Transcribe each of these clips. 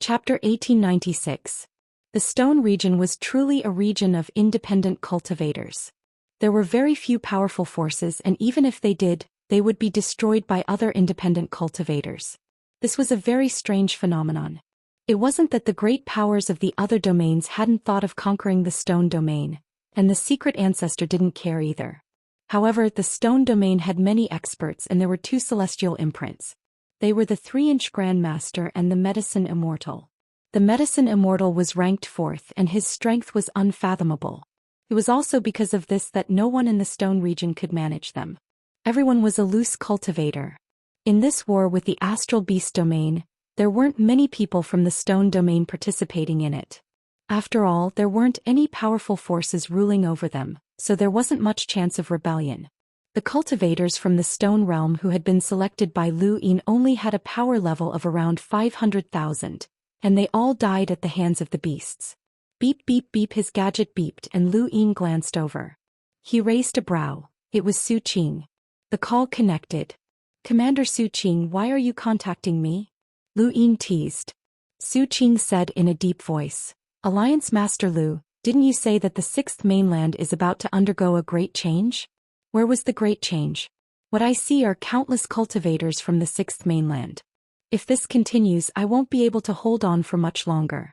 Chapter 1896. The Stone region was truly a region of independent cultivators. There were very few powerful forces, and even if they did, they would be destroyed by other independent cultivators. This was a very strange phenomenon. It wasn't that the great powers of the other domains hadn't thought of conquering the Stone domain, and the secret ancestor didn't care either. However, the Stone domain had many experts, and there were two celestial imprints. They were the 3-inch Grandmaster and the Medicine Immortal. The Medicine Immortal was ranked 4th, and his strength was unfathomable. It was also because of this that no one in the Stone region could manage them. Everyone was a loose cultivator. In this war with the Astral Beast domain, there weren't many people from the Stone domain participating in it. After all, there weren't any powerful forces ruling over them, so there wasn't much chance of rebellion. The cultivators from the Stone realm who had been selected by Lu Yin only had a power level of around 500,000, and they all died at the hands of the beasts. Beep beep beep, his gadget beeped and Lu Yin glanced over. He raised a brow. It was Su Qing. The call connected. "Commander Su Qing, why are you contacting me?" Lu Yin teased. Su Qing said in a deep voice. "Alliance Master Lu, didn't you say that the 6th mainland is about to undergo a great change?" "Where was the great change?" "What I see are countless cultivators from the 6th mainland. If this continues, I won't be able to hold on for much longer."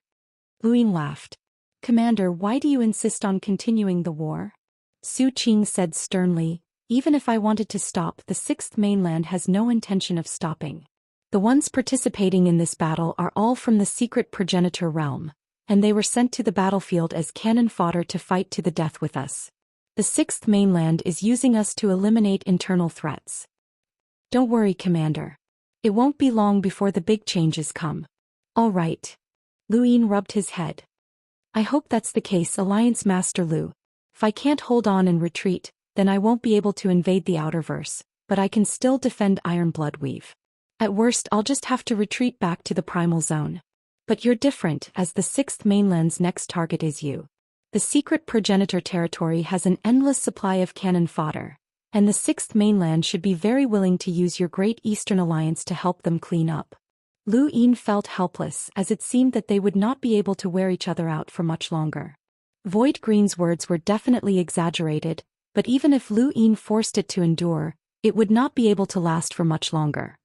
Lu Yin laughed. "Commander, why do you insist on continuing the war?" Su Qing said sternly. "Even if I wanted to stop, the 6th mainland has no intention of stopping. The ones participating in this battle are all from the secret progenitor realm, and they were sent to the battlefield as cannon fodder to fight to the death with us. The 6th mainland is using us to eliminate internal threats. Don't worry, Commander. It won't be long before the big changes come." "All right." Lu Yin rubbed his head. "I hope that's the case, Alliance Master Lu. If I can't hold on and retreat, then I won't be able to invade the Outerverse, but I can still defend Iron Bloodweave. At worst, I'll just have to retreat back to the Primal Zone. But you're different, as the 6th mainland's next target is you. The secret progenitor territory has an endless supply of cannon fodder, and the 6th mainland should be very willing to use your Great Eastern Alliance to help them clean up." Lu Yin felt helpless, as it seemed that they would not be able to wear each other out for much longer. Void Green's words were definitely exaggerated, but even if Lu Yin forced it to endure, it would not be able to last for much longer.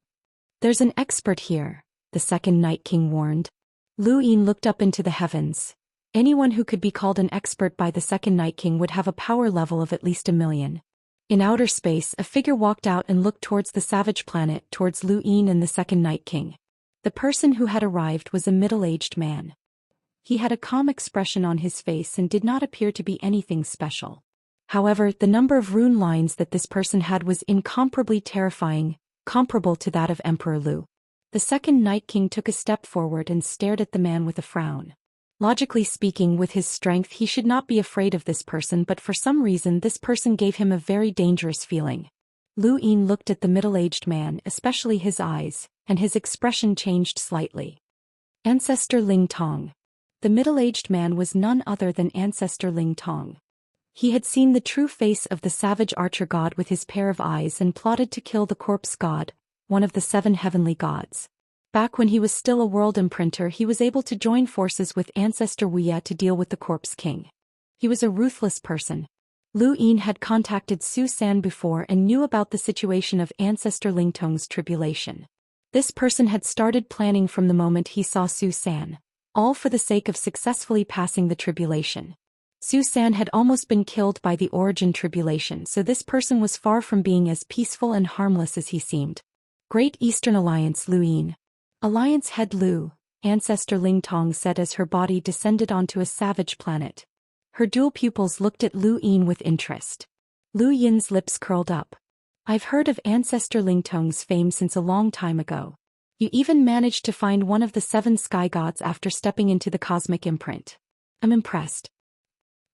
"There's an expert here," the second Night King warned. Lu Yin looked up into the heavens. Anyone who could be called an expert by the second Night King would have a power level of at least 1,000,000. In outer space, a figure walked out and looked towards the savage planet, towards Lu Yin and the second Night King. The person who had arrived was a middle-aged man. He had a calm expression on his face and did not appear to be anything special. However, the number of rune lines that this person had was incomparably terrifying, comparable to that of Emperor Lu. The second Night King took a step forward and stared at the man with a frown. Logically speaking, with his strength he should not be afraid of this person, but for some reason this person gave him a very dangerous feeling. Lu Yin looked at the middle-aged man, especially his eyes, and his expression changed slightly. Ancestor Ling Tong. The middle-aged man was none other than Ancestor Ling Tong. He had seen the true face of the savage archer god with his pair of eyes and plotted to kill the corpse god, one of the 7 heavenly gods. Back when he was still a world imprinter, he was able to join forces with Ancestor Wuxia to deal with the Corpse King. He was a ruthless person. Lu Yin had contacted Zhou Xian before and knew about the situation of Ancestor Ling Tong's tribulation. This person had started planning from the moment he saw Zhou Xian, all for the sake of successfully passing the tribulation. Zhou Xian had almost been killed by the origin tribulation, so this person was far from being as peaceful and harmless as he seemed. Great Eastern Alliance Lu Yin. "Alliance Head Lu," Ancestor Ling Tong said as her body descended onto a savage planet. Her dual pupils looked at Lu Yin with interest. Lu Yin's lips curled up. "I've heard of Ancestor Ling Tong's fame since a long time ago. You even managed to find one of the 7 sky gods after stepping into the cosmic imprint. I'm impressed."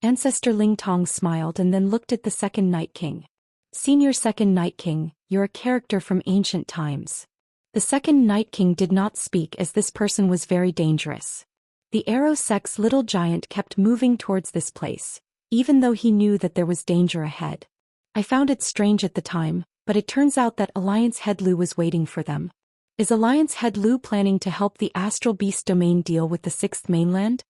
Ancestor Ling Tong smiled and then looked at the second Night King. "Senior second Night King, you're a character from ancient times." The second Night King did not speak as this person was very dangerous. The Arrow Sect's little giant kept moving towards this place, even though he knew that there was danger ahead. "I found it strange at the time, but it turns out that Alliance Head Lu was waiting for them." Is Alliance Head Lu planning to help the Astral Beast domain deal with the Sixth Mainland?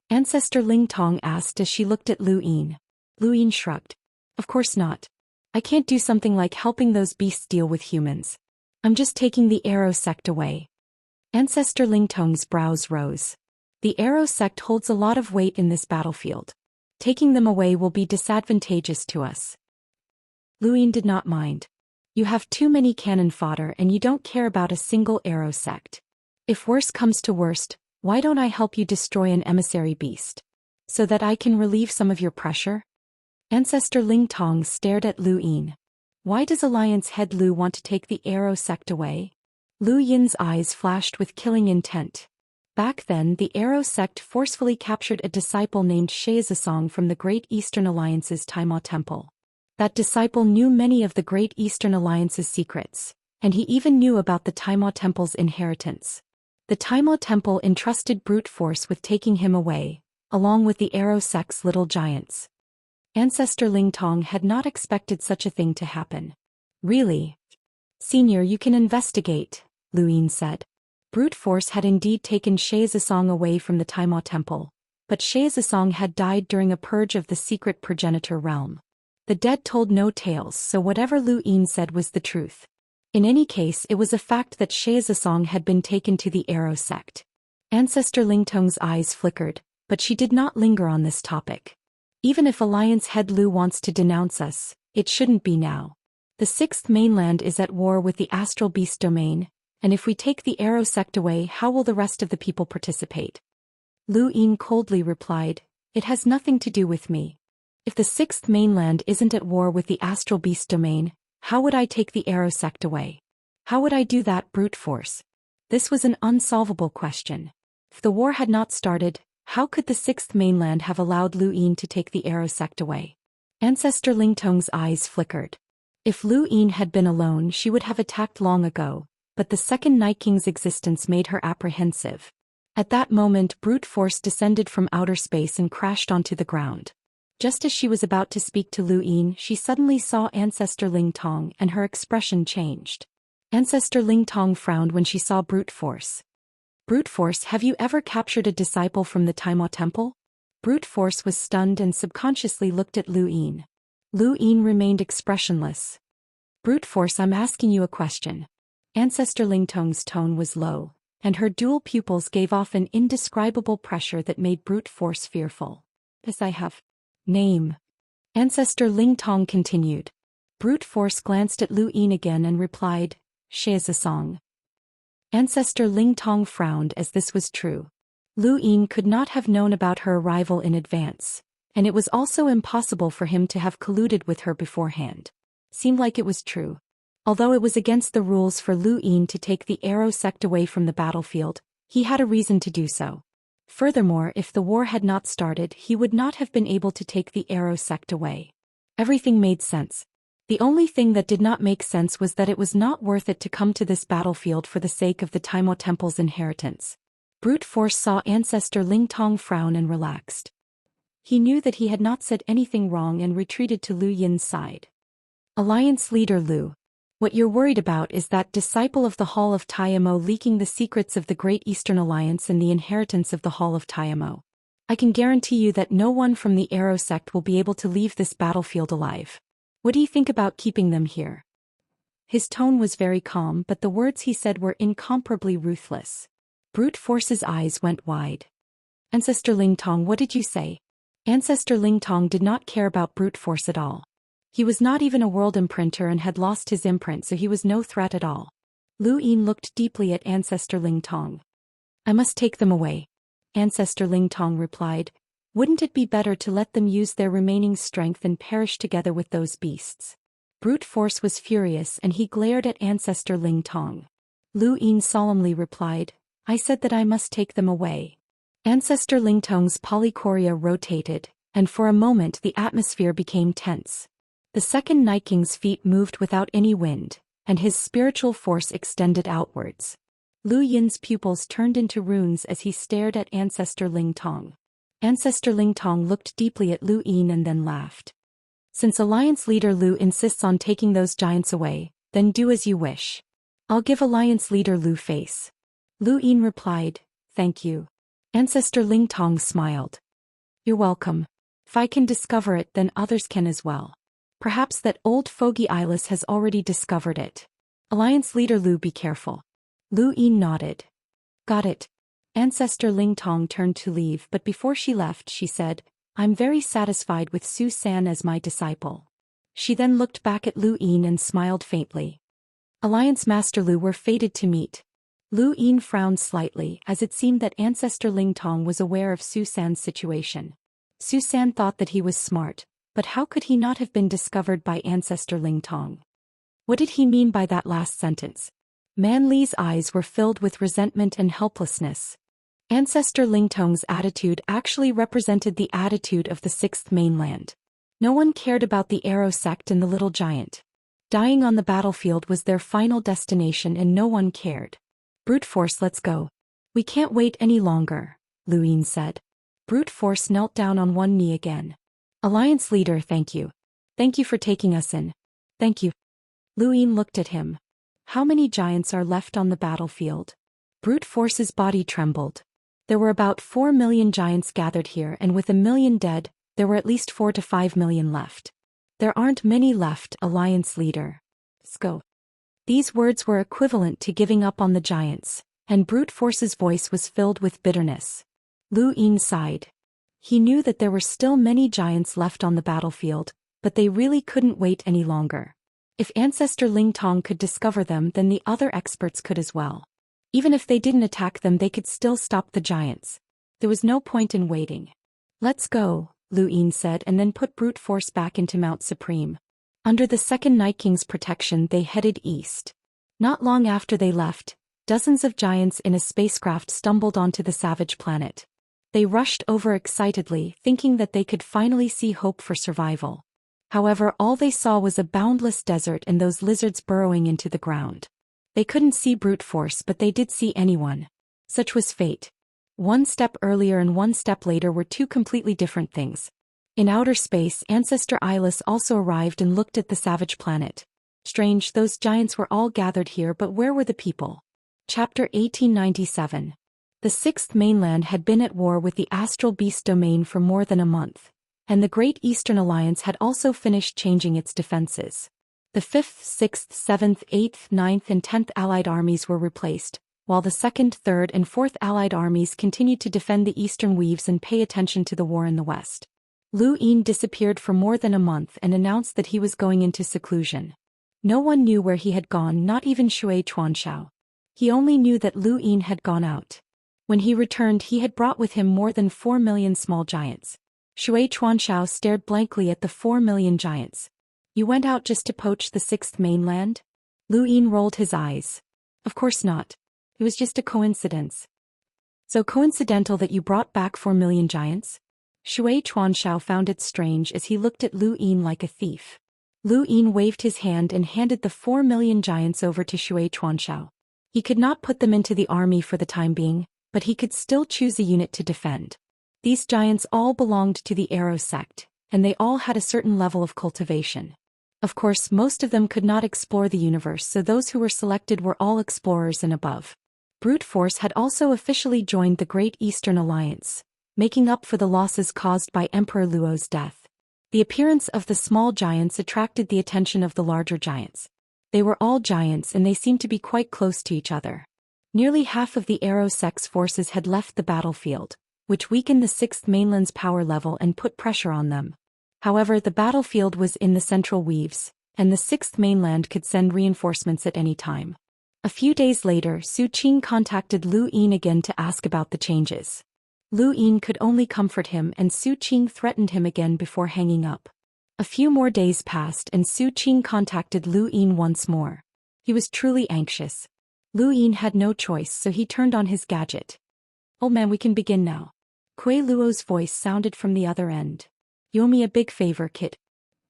Ancestor Ling Tong asked as she looked at Lu Yin. Lu Yin shrugged. Of course not. I can't do something like helping those beasts deal with humans. I'm just taking the Arrow Sect away. Ancestor Ling Tong's brows rose. The Arrow Sect holds a lot of weight in this battlefield. Taking them away will be disadvantageous to us. Lu Yin did not mind. You have too many cannon fodder and you don't care about a single Arrow Sect. If worse comes to worst, why don't I help you destroy an emissary beast? So that I can relieve some of your pressure? Ancestor Ling Tong stared at Lu Yin. Why does Alliance Head Lu want to take the Arrow Sect away? Lu Yin's eyes flashed with killing intent. Back then, the Arrow Sect forcefully captured a disciple named Xianxia from the Great Eastern Alliance's Taima Temple. That disciple knew many of the Great Eastern Alliance's secrets, and he even knew about the Taima Temple's inheritance. The Taima Temple entrusted brute force with taking him away, along with the Arrow Sect's little giants. Ancestor Ling Tong had not expected such a thing to happen. Really? Senior, you can investigate, Lu Yin said. Brute force had indeed taken Xianxia away from the Taima Temple, but Xianxia had died during a purge of the secret progenitor realm. The dead told no tales, so whatever Lu Yin said was the truth. In any case, it was a fact that Xianxia had been taken to the Arrow Sect. Ancestor Ling Tong's eyes flickered, but she did not linger on this topic. Even if Alliance Head Lu wants to denounce us, it shouldn't be now. The Sixth Mainland is at war with the Astral Beast domain, and if we take the Arrow Sect away, how will the rest of the people participate? Lu Yin coldly replied, It has nothing to do with me. If the Sixth Mainland isn't at war with the Astral Beast domain, how would I take the Arrow Sect away? How would I do that brute force? This was an unsolvable question. If the war had not started, how could the Sixth Mainland have allowed Lu Yin to take the Arrow Sect away? Ancestor Ling Tong's eyes flickered. If Lu Yin had been alone, she would have attacked long ago, but the Second Night King's existence made her apprehensive. At that moment, brute force descended from outer space and crashed onto the ground. Just as she was about to speak to Lu Yin, she suddenly saw Ancestor Ling Tong and her expression changed. Ancestor Ling Tong frowned when she saw brute force. Brute force, have you ever captured a disciple from the Taima Temple? Brute force was stunned and subconsciously looked at Lu Yin. Lu Yin remained expressionless. Brute force, I'm asking you a question. Ancestor Ling Tong's tone was low, and her dual pupils gave off an indescribable pressure that made brute force fearful. Yes, I have. Name. Ancestor Ling Tong continued. Brute force glanced at Lu Yin again and replied, Xianxia. Ancestor Ling Tong frowned as this was true. Lu Yin could not have known about her arrival in advance, and it was also impossible for him to have colluded with her beforehand. Seemed like it was true. Although it was against the rules for Lu Yin to take the Arrow Sect away from the battlefield, he had a reason to do so. Furthermore, if the war had not started, he would not have been able to take the Arrow Sect away. Everything made sense. The only thing that did not make sense was that it was not worth it to come to this battlefield for the sake of the Taima Temple's inheritance. Brute force saw Ancestor Ling Tong frown and relaxed. He knew that he had not said anything wrong and retreated to Lu Yin's side. Alliance Leader Lu. What you're worried about is that disciple of the Hall of Taimo leaking the secrets of the Great Eastern Alliance and the inheritance of the Hall of Taimo. I can guarantee you that no one from the Arrow Sect will be able to leave this battlefield alive. What do you think about keeping them here? His tone was very calm, but the words he said were incomparably ruthless. Brute force's eyes went wide. Ancestor Ling Tong, what did you say? Ancestor Ling Tong did not care about brute force at all. He was not even a world imprinter and had lost his imprint, so he was no threat at all. Lu Yin looked deeply at Ancestor Ling Tong. I must take them away. Ancestor Ling Tong replied, Wouldn't it be better to let them use their remaining strength and perish together with those beasts? Brute force was furious and he glared at Ancestor Ling Tong. Lu Yin solemnly replied, I said that I must take them away. Ancestor Ling Tong's polychoria rotated, and for a moment the atmosphere became tense. The Second Night King's feet moved without any wind, and his spiritual force extended outwards. Lu Yin's pupils turned into runes as he stared at Ancestor Ling Tong. Ancestor Ling Tong looked deeply at Lu Yin and then laughed. Since Alliance Leader Lu insists on taking those giants away, then do as you wish. I'll give Alliance leader Lu face. Lu Yin replied, thank you. Ancestor Ling Tong smiled. You're welcome. If I can discover it, then others can as well. Perhaps that old fogey Eyeless has already discovered it. Alliance leader Lu, be careful. Lu Yin nodded. Got it. Ancestor Ling Tong turned to leave, but before she left she said, I'm very satisfied with Zhou Xian as my disciple. She then looked back at Lu Yin and smiled faintly. Alliance Master Lu were fated to meet. Lu Yin frowned slightly as it seemed that Ancestor Ling Tong was aware of Zhou Xian's situation. Zhou Xian thought that he was smart, but how could he not have been discovered by Ancestor Ling Tong? What did he mean by that last sentence? Man Li's eyes were filled with resentment and helplessness. Ancestor Ling Tong's attitude actually represented the attitude of the Sixth Mainland. No one cared about the Arrow sect and the Little Giant. Dying on the battlefield was their final destination and no one cared. Brute force, let's go. We can't wait any longer, Lu Yin said. Brute force knelt down on one knee again. Alliance leader, thank you. Thank you for taking us in. Thank you. Lu Yin looked at him. How many giants are left on the battlefield? Brute force's body trembled. There were about 4 million giants gathered here, and with 1 million dead, there were at least 4 to 5 million left. There aren't many left, Alliance leader. Let's go. These words were equivalent to giving up on the giants, and Brute Force's voice was filled with bitterness. Lu Yin sighed. He knew that there were still many giants left on the battlefield, but they really couldn't wait any longer. If Ancestor Ling Tong could discover them, then the other experts could as well. Even if they didn't attack them, they could still stop the giants. There was no point in waiting. Let's go, Lu Yin said, and then put Brute Force back into Mount Supreme. Under the Second Night King's protection, they headed east. Not long after they left, dozens of giants in a spacecraft stumbled onto the savage planet. They rushed over excitedly, thinking that they could finally see hope for survival. However, all they saw was a boundless desert and those lizards burrowing into the ground. They couldn't see Brute Force, but they did see anyone. Such was fate. One step earlier and one step later were two completely different things. In outer space, Ancestor Eyeless also arrived and looked at the savage planet. Strange, those giants were all gathered here, but where were the people? Chapter 1897. The Sixth Mainland had been at war with the Astral Beast domain for more than a month, and the Great Eastern Alliance had also finished changing its defenses. The 5th, 6th, 7th, 8th, 9th and 10th Allied armies were replaced, while the 2nd, 3rd and 4th Allied armies continued to defend the Eastern Weaves and pay attention to the war in the West. Lu Yin disappeared for more than a month and announced that he was going into seclusion. No one knew where he had gone, not even Shui Chuanxiao. He only knew that Lu Yin had gone out. When he returned, he had brought with him more than 4 million small giants. Shui Chuanxiao stared blankly at the 4 million giants. You went out just to poach the Sixth Mainland? Lu Yin rolled his eyes. Of course not. It was just a coincidence. So coincidental that you brought back 4 million giants? Shui Chuanxiao found it strange as he looked at Lu Yin like a thief. Lu Yin waved his hand and handed the 4 million giants over to Shui Chuanxiao. He could not put them into the army for the time being, but he could still choose a unit to defend. These giants all belonged to the Arrow sect, and they all had a certain level of cultivation. Of course, most of them could not explore the universe, so those who were selected were all explorers and above. Brute Force had also officially joined the Great Eastern Alliance, making up for the losses caused by Emperor Luo's death. The appearance of the small giants attracted the attention of the larger giants. They were all giants and they seemed to be quite close to each other. Nearly half of the Arrow sect's forces had left the battlefield, which weakened the Sixth Mainland's power level and put pressure on them. However, the battlefield was in the Central Weaves, and the Sixth Mainland could send reinforcements at any time. A few days later, Su Qing contacted Lu Yin again to ask about the changes. Lu Yin could only comfort him, and Su Qing threatened him again before hanging up. A few more days passed and Su Qing contacted Lu Yin once more. He was truly anxious. Lu Yin had no choice, so he turned on his gadget. "Old man, we can begin now." Kuei Luo's voice sounded from the other end. "You owe me a big favor, kid."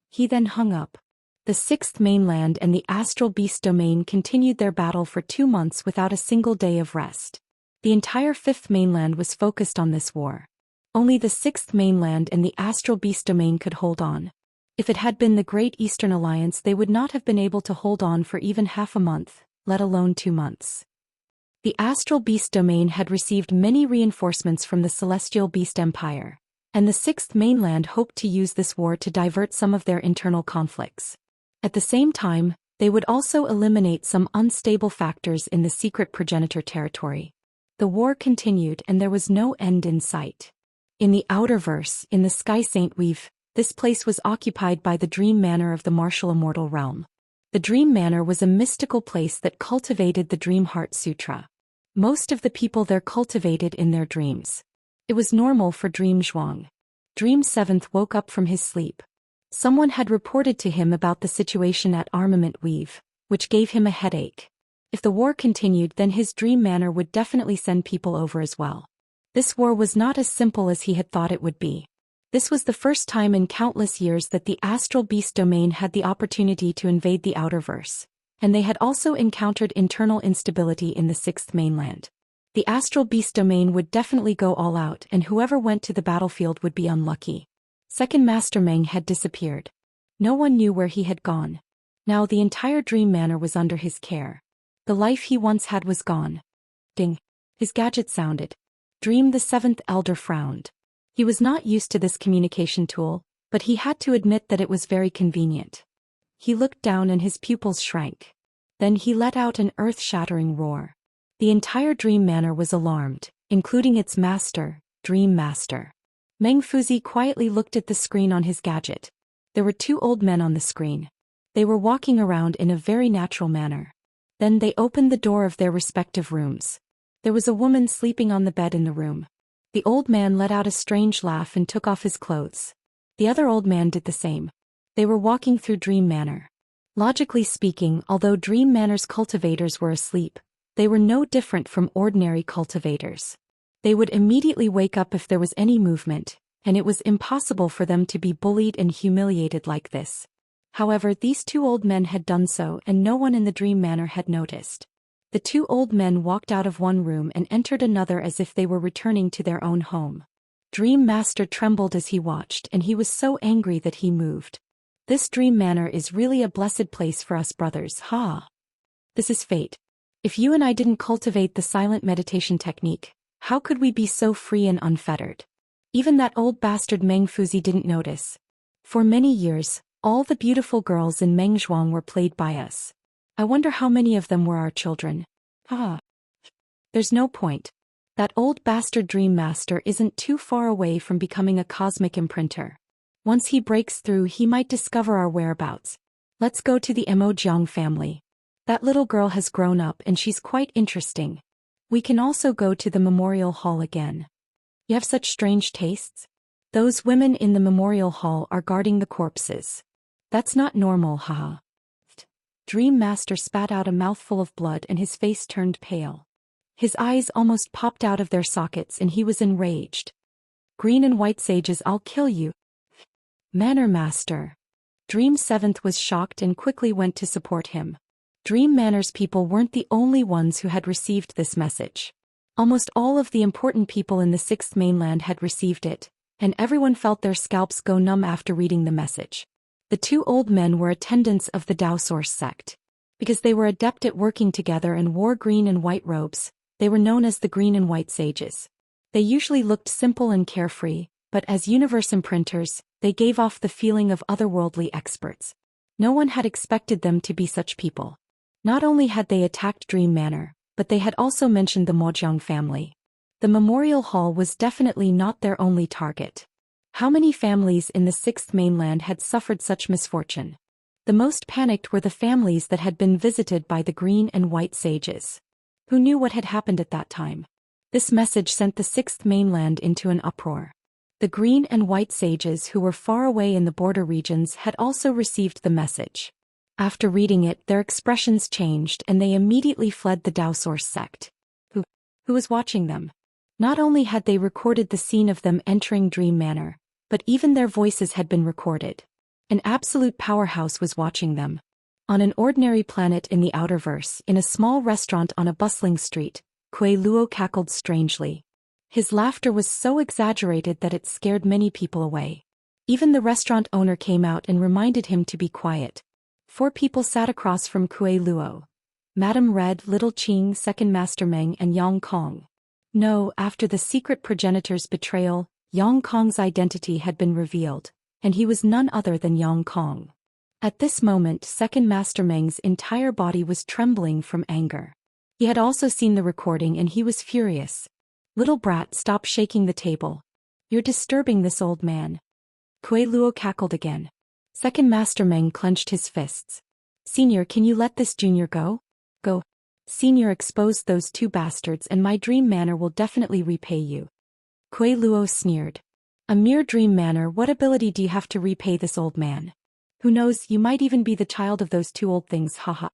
He then hung up. The Sixth Mainland and the Astral Beast domain continued their battle for 2 months without a single day of rest. The entire Fifth Mainland was focused on this war. Only the Sixth Mainland and the Astral Beast domain could hold on. If it had been the Great Eastern Alliance, they would not have been able to hold on for even half a month, let alone 2 months. The astral beast domain had received many reinforcements from the celestial beast empire, and the Sixth Mainland hoped to use this war to divert some of their internal conflicts. At the same time, they would also eliminate some unstable factors in the secret progenitor territory. The war continued and there was no end in sight. In the Outerverse, in the Sky Saint Weave, this place was occupied by the Dream Manor of the martial immortal realm. The Dream Manor was a mystical place that cultivated the Dream Heart Sutra. Most of the people there cultivated in their dreams. It was normal for Dream Zhuang. Dream Seventh woke up from his sleep. Someone had reported to him about the situation at Armament Weave, which gave him a headache. If the war continued, then his Dream Manor would definitely send people over as well. This war was not as simple as he had thought it would be. This was the first time in countless years that the Astral Beast domain had the opportunity to invade the Outerverse, and they had also encountered internal instability in the Sixth Mainland. The Astral Beast domain would definitely go all out, and whoever went to the battlefield would be unlucky. Second Master Meng had disappeared. No one knew where he had gone. Now the entire Dream Manor was under his care. The life he once had was gone. Ding. His gadget sounded. Dream the Seventh Elder frowned. He was not used to this communication tool, but he had to admit that it was very convenient. He looked down and his pupils shrank. Then he let out an earth-shattering roar. The entire Dream Manor was alarmed, including its master, Dream Master. Meng Fuzi quietly looked at the screen on his gadget. There were 2 old men on the screen. They were walking around in a very natural manner. Then they opened the door of their respective rooms. There was a woman sleeping on the bed in the room. The old man let out a strange laugh and took off his clothes. The other old man did the same. They were walking through Dream Manor. Logically speaking, although Dream Manor's cultivators were asleep, they were no different from ordinary cultivators. They would immediately wake up if there was any movement, and it was impossible for them to be bullied and humiliated like this. However, these 2 old men had done so and no one in the Dream Manor had noticed. The 2 old men walked out of one room and entered another as if they were returning to their own home. Dream Master trembled as he watched, and he was so angry that he moved. This Dream Manor is really a blessed place for us brothers, ha! This is fate. If you and I didn't cultivate the silent meditation technique, how could we be so free and unfettered? Even that old bastard Meng Fuzi didn't notice. For many years, all the beautiful girls in Mengzhuang were played by us. I wonder how many of them were our children. There's no point. That old bastard Dream Master isn't too far away from becoming a cosmic imprinter. Once he breaks through, he might discover our whereabouts. Let's go to the Emojiang family. That little girl has grown up and she's quite interesting. We can also go to the memorial hall again. You have such strange tastes. Those women in the memorial hall are guarding the corpses. That's not normal, haha. Dream Master spat out a mouthful of blood and his face turned pale. His eyes almost popped out of their sockets and he was enraged. Green and white sages, I'll kill you. Manor Master. Dream Seventh was shocked and quickly went to support him. Dream Manor's people weren't the only ones who had received this message. Almost all of the important people in the Sixth Mainland had received it, and everyone felt their scalps go numb after reading the message. The 2 old men were attendants of the Daoist sect. Because they were adept at working together and wore green and white robes, they were known as the Green and White Sages. They usually looked simple and carefree, but as universe imprinters, they gave off the feeling of otherworldly experts. No one had expected them to be such people. Not only had they attacked Dream Manor, but they had also mentioned the Mojiang family. The memorial hall was definitely not their only target. How many families in the Sixth Mainland had suffered such misfortune? The most panicked were the families that had been visited by the Green and White Sages. Who knew what had happened at that time? This message sent the Sixth Mainland into an uproar. The Green and White Sages who were far away in the border regions had also received the message. After reading it, their expressions changed and they immediately fled the Daoist sect. Who was watching them? Not only had they recorded the scene of them entering Dream Manor, but even their voices had been recorded. An absolute powerhouse was watching them. On an ordinary planet in the Outerverse, in a small restaurant on a bustling street, Kuei Luo cackled strangely. His laughter was so exaggerated that it scared many people away. Even the restaurant owner came out and reminded him to be quiet. 4 people sat across from Kuei Luo. Madame Red, Little Qing, Second Master Meng, and Yang Kong. No, after the secret progenitor's betrayal, Yang Kong's identity had been revealed, and he was none other than Yang Kong. At this moment, Second Master Meng's entire body was trembling from anger. He had also seen the recording and he was furious. Little brat, stop shaking the table. You're disturbing this old man. Kuei Luo cackled again. Second Master Meng clenched his fists. Senior, can you let this junior go? Go. Senior, expose those two bastards and my dream manor will definitely repay you. Kuei Luo sneered. A mere dream manor, what ability do you have to repay this old man? Who knows, you might even be the child of those two old things, haha.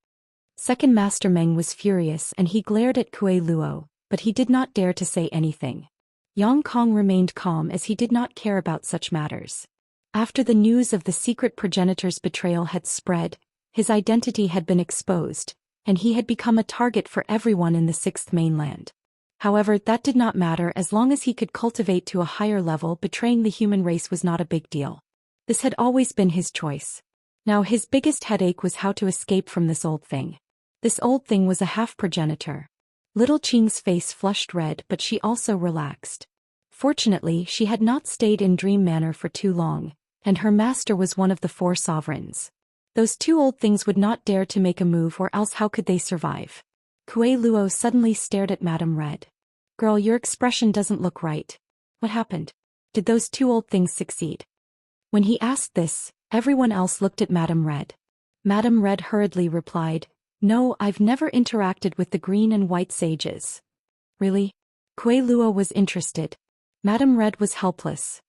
Second Master Meng was furious and he glared at Kuei Luo, but he did not dare to say anything. Yang Kong remained calm as he did not care about such matters. After the news of the secret progenitor's betrayal had spread, his identity had been exposed, and he had become a target for everyone in the Sixth Mainland. However, that did not matter as long as he could cultivate to a higher level. Betraying the human race was not a big deal. This had always been his choice. Now his biggest headache was how to escape from this old thing. This old thing was a half-progenitor. Little Qing's face flushed red, but she also relaxed. Fortunately, she had not stayed in Dream Manor for too long, and her master was one of the four sovereigns. Those two old things would not dare to make a move, or else how could they survive? Kuei Luo suddenly stared at Madame Red. Girl, your expression doesn't look right. What happened? Did those two old things succeed? When he asked this, everyone else looked at Madame Red. Madame Red hurriedly replied, No, I've never interacted with the green and white sages. Really? Kuei Luo was interested. Madame Red was helpless.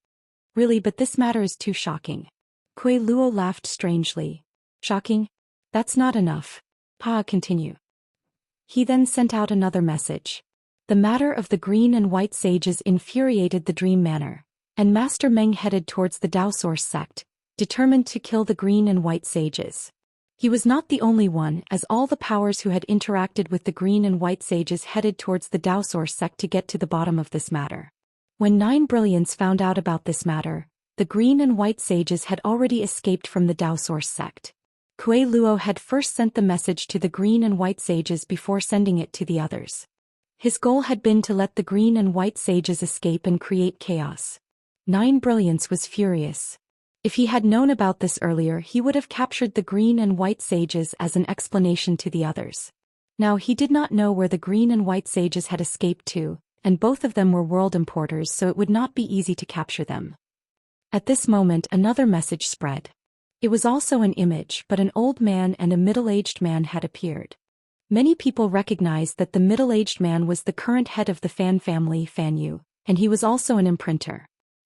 Really, but this matter is too shocking. Kuei Luo laughed strangely. Shocking? That's not enough. Pa, continue. He then sent out another message. The matter of the green and white sages infuriated the Dream Manor, and Master Meng headed towards the Daoist sect, determined to kill the green and white sages. He was not the only one, as all the powers who had interacted with the green and white sages headed towards the Daoist sect to get to the bottom of this matter. When 9 Brilliants found out about this matter, the green and white sages had already escaped from the Daoist sect. Kuei Luo had first sent the message to the green and white sages before sending it to the others. His goal had been to let the green and white sages escape and create chaos. 9 Brilliants was furious. If he had known about this earlier, he would have captured the green and white sages as an explanation to the others. Now he did not know where the green and white sages had escaped to, and both of them were world importers, so it would not be easy to capture them. At this moment, another message spread. It was also an image, but an old man and a middle-aged man had appeared. Many people recognized that the middle-aged man was the current head of the Fan family, Fan Yu, and he was also an imprinter.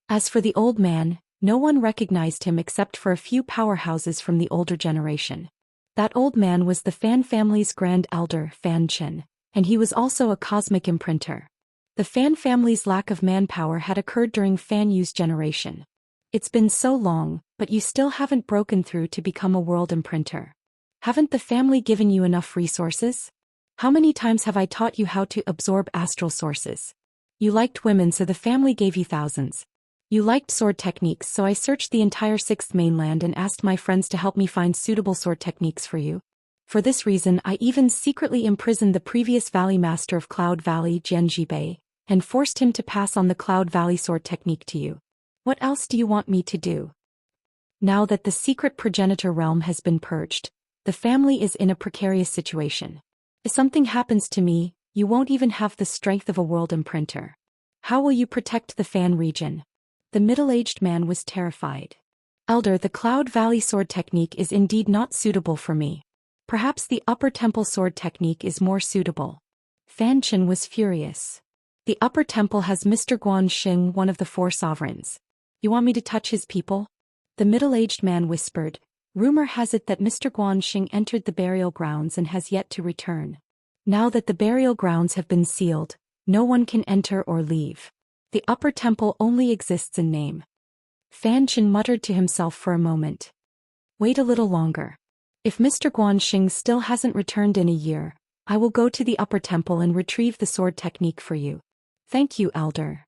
As for the old man, no one recognized him except for a few powerhouses from the older generation. That old man was the Fan family's grand elder, Fan Chen, and he was also a cosmic imprinter. The Fan family's lack of manpower had occurred during Fan Yu's generation. It's been so long, but you still haven't broken through to become a world imprinter. Haven't the family given you enough resources? How many times have I taught you how to absorb astral sources? You liked women, so the family gave you thousands. You liked sword techniques, so I searched the entire Sixth Mainland and asked my friends to help me find suitable sword techniques for you. For this reason, I even secretly imprisoned the previous Valley Master of Cloud Valley, Jian Jibei, and forced him to pass on the Cloud Valley sword technique to you. What else do you want me to do? Now that the secret progenitor realm has been purged, the family is in a precarious situation. If something happens to me, you won't even have the strength of a world imprinter. How will you protect the Fan region? The middle-aged man was terrified. Elder, the Cloud Valley sword technique is indeed not suitable for me. Perhaps the Upper Temple sword technique is more suitable. Fan Chen was furious. The Upper Temple has Mr. Guan Xing, one of the four sovereigns. You want me to touch his people? The middle-aged man whispered. Rumor has it that Mr. Guan Xing entered the burial grounds and has yet to return. Now that the burial grounds have been sealed, no one can enter or leave. The Upper Temple only exists in name. Fan Chen muttered to himself for a moment. Wait a little longer. If Mr. Guan Xing still hasn't returned in a year, I will go to the Upper Temple and retrieve the sword technique for you. Thank you, Elder.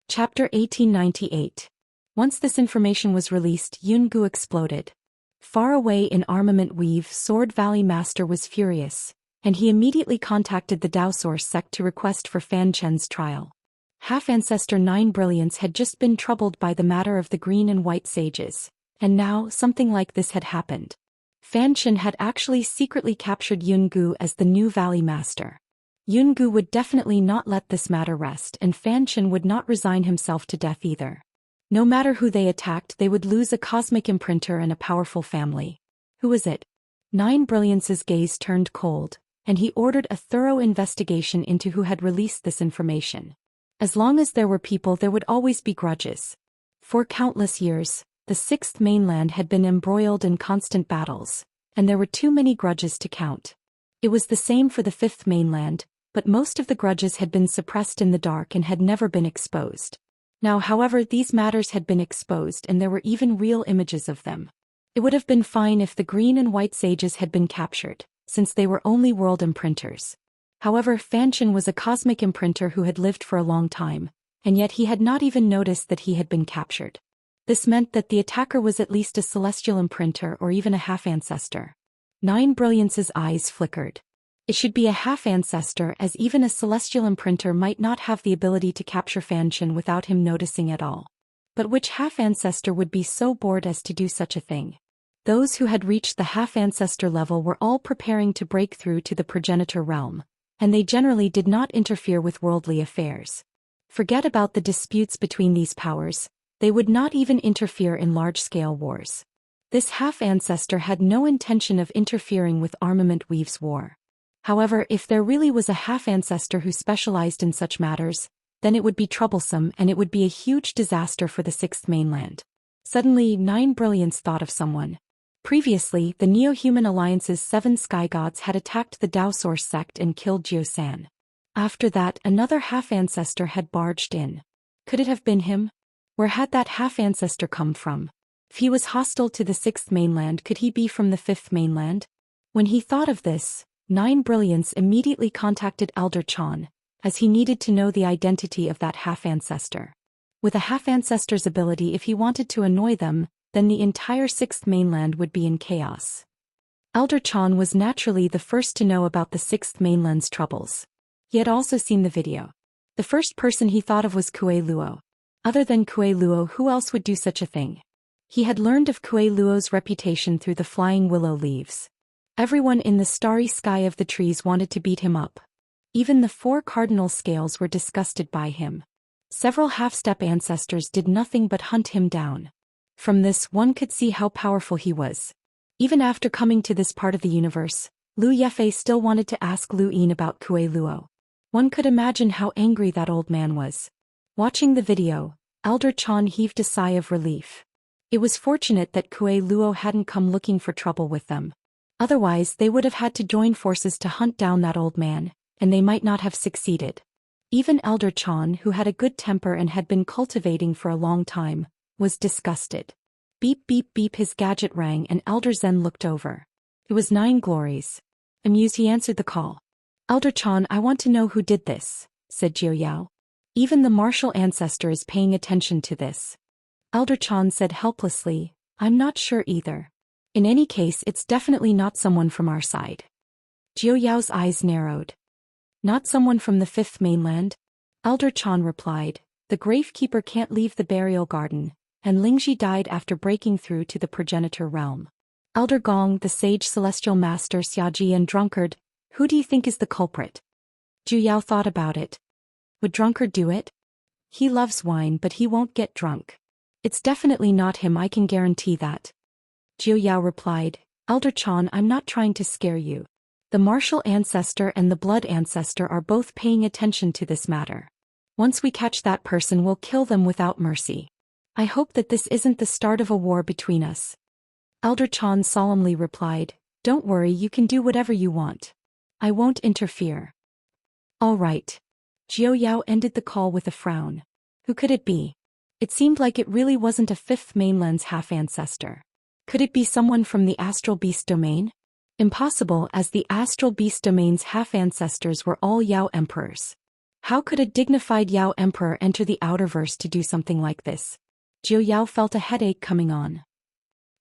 Chapter 1898. Once this information was released, Yungu exploded. Far away in Armament Weave, Sword Valley Master was furious. and he immediately contacted the Daoist sect to request for Fan Chen's trial. Half-Ancestor 9 Brilliance had just been troubled by the matter of the green and white sages, and now something like this had happened. Fan Chen had actually secretly captured Yun Gu as the new Valley Master. Yun Gu would definitely not let this matter rest, and Fan Chen would not resign himself to death either. No matter who they attacked, they would lose a cosmic imprinter and a powerful family. Who was it? 9 Brilliance's gaze turned cold, and he ordered a thorough investigation into who had released this information. As long as there were people, there would always be grudges. For countless years, the Sixth Mainland had been embroiled in constant battles, and there were too many grudges to count. It was the same for the Fifth Mainland, but most of the grudges had been suppressed in the dark and had never been exposed. Now, however, these matters had been exposed, and there were even real images of them. It would have been fine if the green and white sages had been captured, since they were only world imprinters. However, Fan Chen was a cosmic imprinter who had lived for a long time, and yet he had not even noticed that he had been captured. This meant that the attacker was at least a celestial imprinter or even a half-ancestor. 9 Brilliance's eyes flickered. It should be a half-ancestor, as even a celestial imprinter might not have the ability to capture Fan Chen without him noticing at all. But which half-ancestor would be so bored as to do such a thing? Those who had reached the half-ancestor level were all preparing to break through to the progenitor realm, and they generally did not interfere with worldly affairs. Forget about the disputes between these powers, they would not even interfere in large-scale wars. This half-ancestor had no intention of interfering with Armament Weave's war. However, if there really was a half-ancestor who specialized in such matters, then it would be troublesome and it would be a huge disaster for the Sixth Mainland. Suddenly, 9 Brilliance thought of someone. Previously, the Neo-Human Alliance's 7 Sky Gods had attacked the Daoist sect and killed Zhou Xian. After that, another half-ancestor had barged in. Could it have been him? Where had that half-ancestor come from? If he was hostile to the Sixth Mainland, could he be from the Fifth Mainland? When he thought of this, 9 Brilliance immediately contacted Elder Chan, as he needed to know the identity of that half-ancestor. With a half-ancestor's ability, if he wanted to annoy them, then the entire Sixth Mainland would be in chaos. Elder Chan was naturally the first to know about the Sixth Mainland's troubles. He had also seen the video. The first person he thought of was Kuei Luo. Other than Kuei Luo, who else would do such a thing? He had learned of Kuei Luo's reputation through the flying willow leaves. Everyone in the starry sky of the trees wanted to beat him up. Even the 4 cardinal scales were disgusted by him. Several half-step ancestors did nothing but hunt him down. From this, one could see how powerful he was. Even after coming to this part of the universe, Lu Yefei still wanted to ask Lu Yin about Kuei Luo. One could imagine how angry that old man was. Watching the video, Elder Chan heaved a sigh of relief. It was fortunate that Kuei Luo hadn't come looking for trouble with them. Otherwise, they would have had to join forces to hunt down that old man, and they might not have succeeded. Even Elder Chan, who had a good temper and had been cultivating for a long time, was disgusted. Beep beep beep, his gadget rang and Elder Zen looked over. It was 9 Glories. Amused, he answered the call. Elder Chan, I want to know who did this, said Jiu Yao. Even the martial ancestor is paying attention to this. Elder Chan said helplessly, I'm not sure either. In any case, it's definitely not someone from our side. Jiu Yao's eyes narrowed. Not someone from the Fifth Mainland? Elder Chan replied, the Gravekeeper can't leave the burial garden, and Lingji died after breaking through to the progenitor realm. Elder Gong, the sage celestial master, Xiaji, and Drunkard, who do you think is the culprit? Jiu Yao thought about it. Would Drunkard do it? He loves wine, but he won't get drunk. It's definitely not him, I can guarantee that. Jiu Yao replied, Elder Chan, I'm not trying to scare you. The martial ancestor and the blood ancestor are both paying attention to this matter. Once we catch that person, we'll kill them without mercy. I hope that this isn't the start of a war between us. Elder Chan solemnly replied, don't worry, you can do whatever you want. I won't interfere. All right. Jiu Yao ended the call with a frown. Who could it be? It seemed like it really wasn't a Fifth Mainland's half-ancestor. Could it be someone from the Astral Beast domain? Impossible, as the Astral Beast domain's half-ancestors were all Yao Emperors. How could a dignified Yao Emperor enter the Outerverse to do something like this? Jiu Yao felt a headache coming on.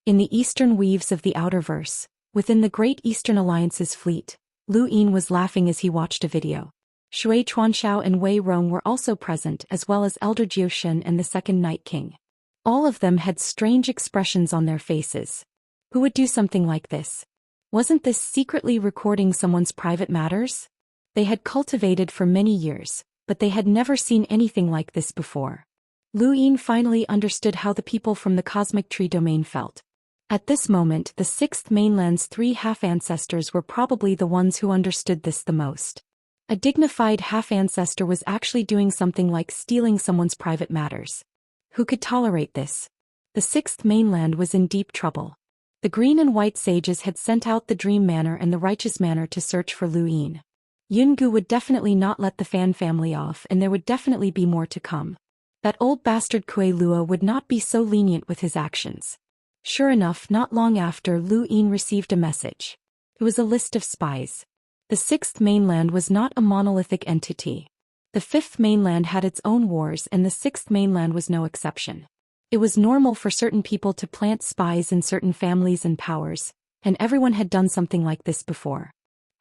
In the eastern weaves of the Outerverse, within the Great Eastern Alliance's fleet, Lu Yin was laughing as he watched a video. Shui Chuanxiao and Wei Rong were also present, as well as Elder Zhou Xian and the Second Night King. All of them had strange expressions on their faces. Who would do something like this? Wasn't this secretly recording someone's private matters? They had cultivated for many years, but they had never seen anything like this before. Lu Yin finally understood how the people from the Cosmic Tree domain felt. At this moment, the Sixth Mainland's 3 half-ancestors were probably the ones who understood this the most. A dignified half-ancestor was actually doing something like stealing someone's private matters. Who could tolerate this? The Sixth Mainland was in deep trouble. The Green and White Sages had sent out the Dream Manor and the Righteous Manor to search for Lu Yin. Yungu would definitely not let the Fan family off, and there would definitely be more to come. That old bastard Kuei Luo would not be so lenient with his actions. Sure enough, not long after, Lu Yin received a message. It was a list of spies. The Sixth Mainland was not a monolithic entity. The Fifth Mainland had its own wars, and the Sixth Mainland was no exception. It was normal for certain people to plant spies in certain families and powers, and everyone had done something like this before.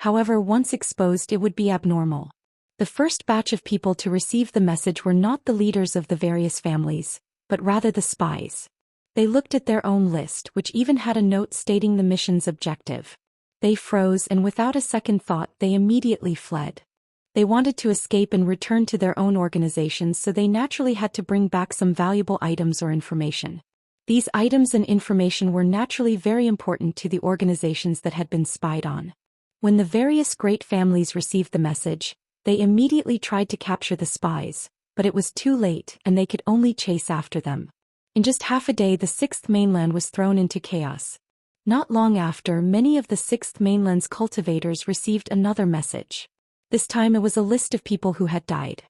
However, once exposed, it would be abnormal. The first batch of people to receive the message were not the leaders of the various families, but rather the spies. They looked at their own list, which even had a note stating the mission's objective. They froze, and without a second thought, they immediately fled. They wanted to escape and return to their own organizations, so they naturally had to bring back some valuable items or information. These items and information were naturally very important to the organizations that had been spied on. When the various great families received the message, they immediately tried to capture the spies, but it was too late, and they could only chase after them. In just half a day, the Sixth Mainland was thrown into chaos. Not long after, many of the Sixth Mainland's cultivators received another message. This time it was a list of people who had died.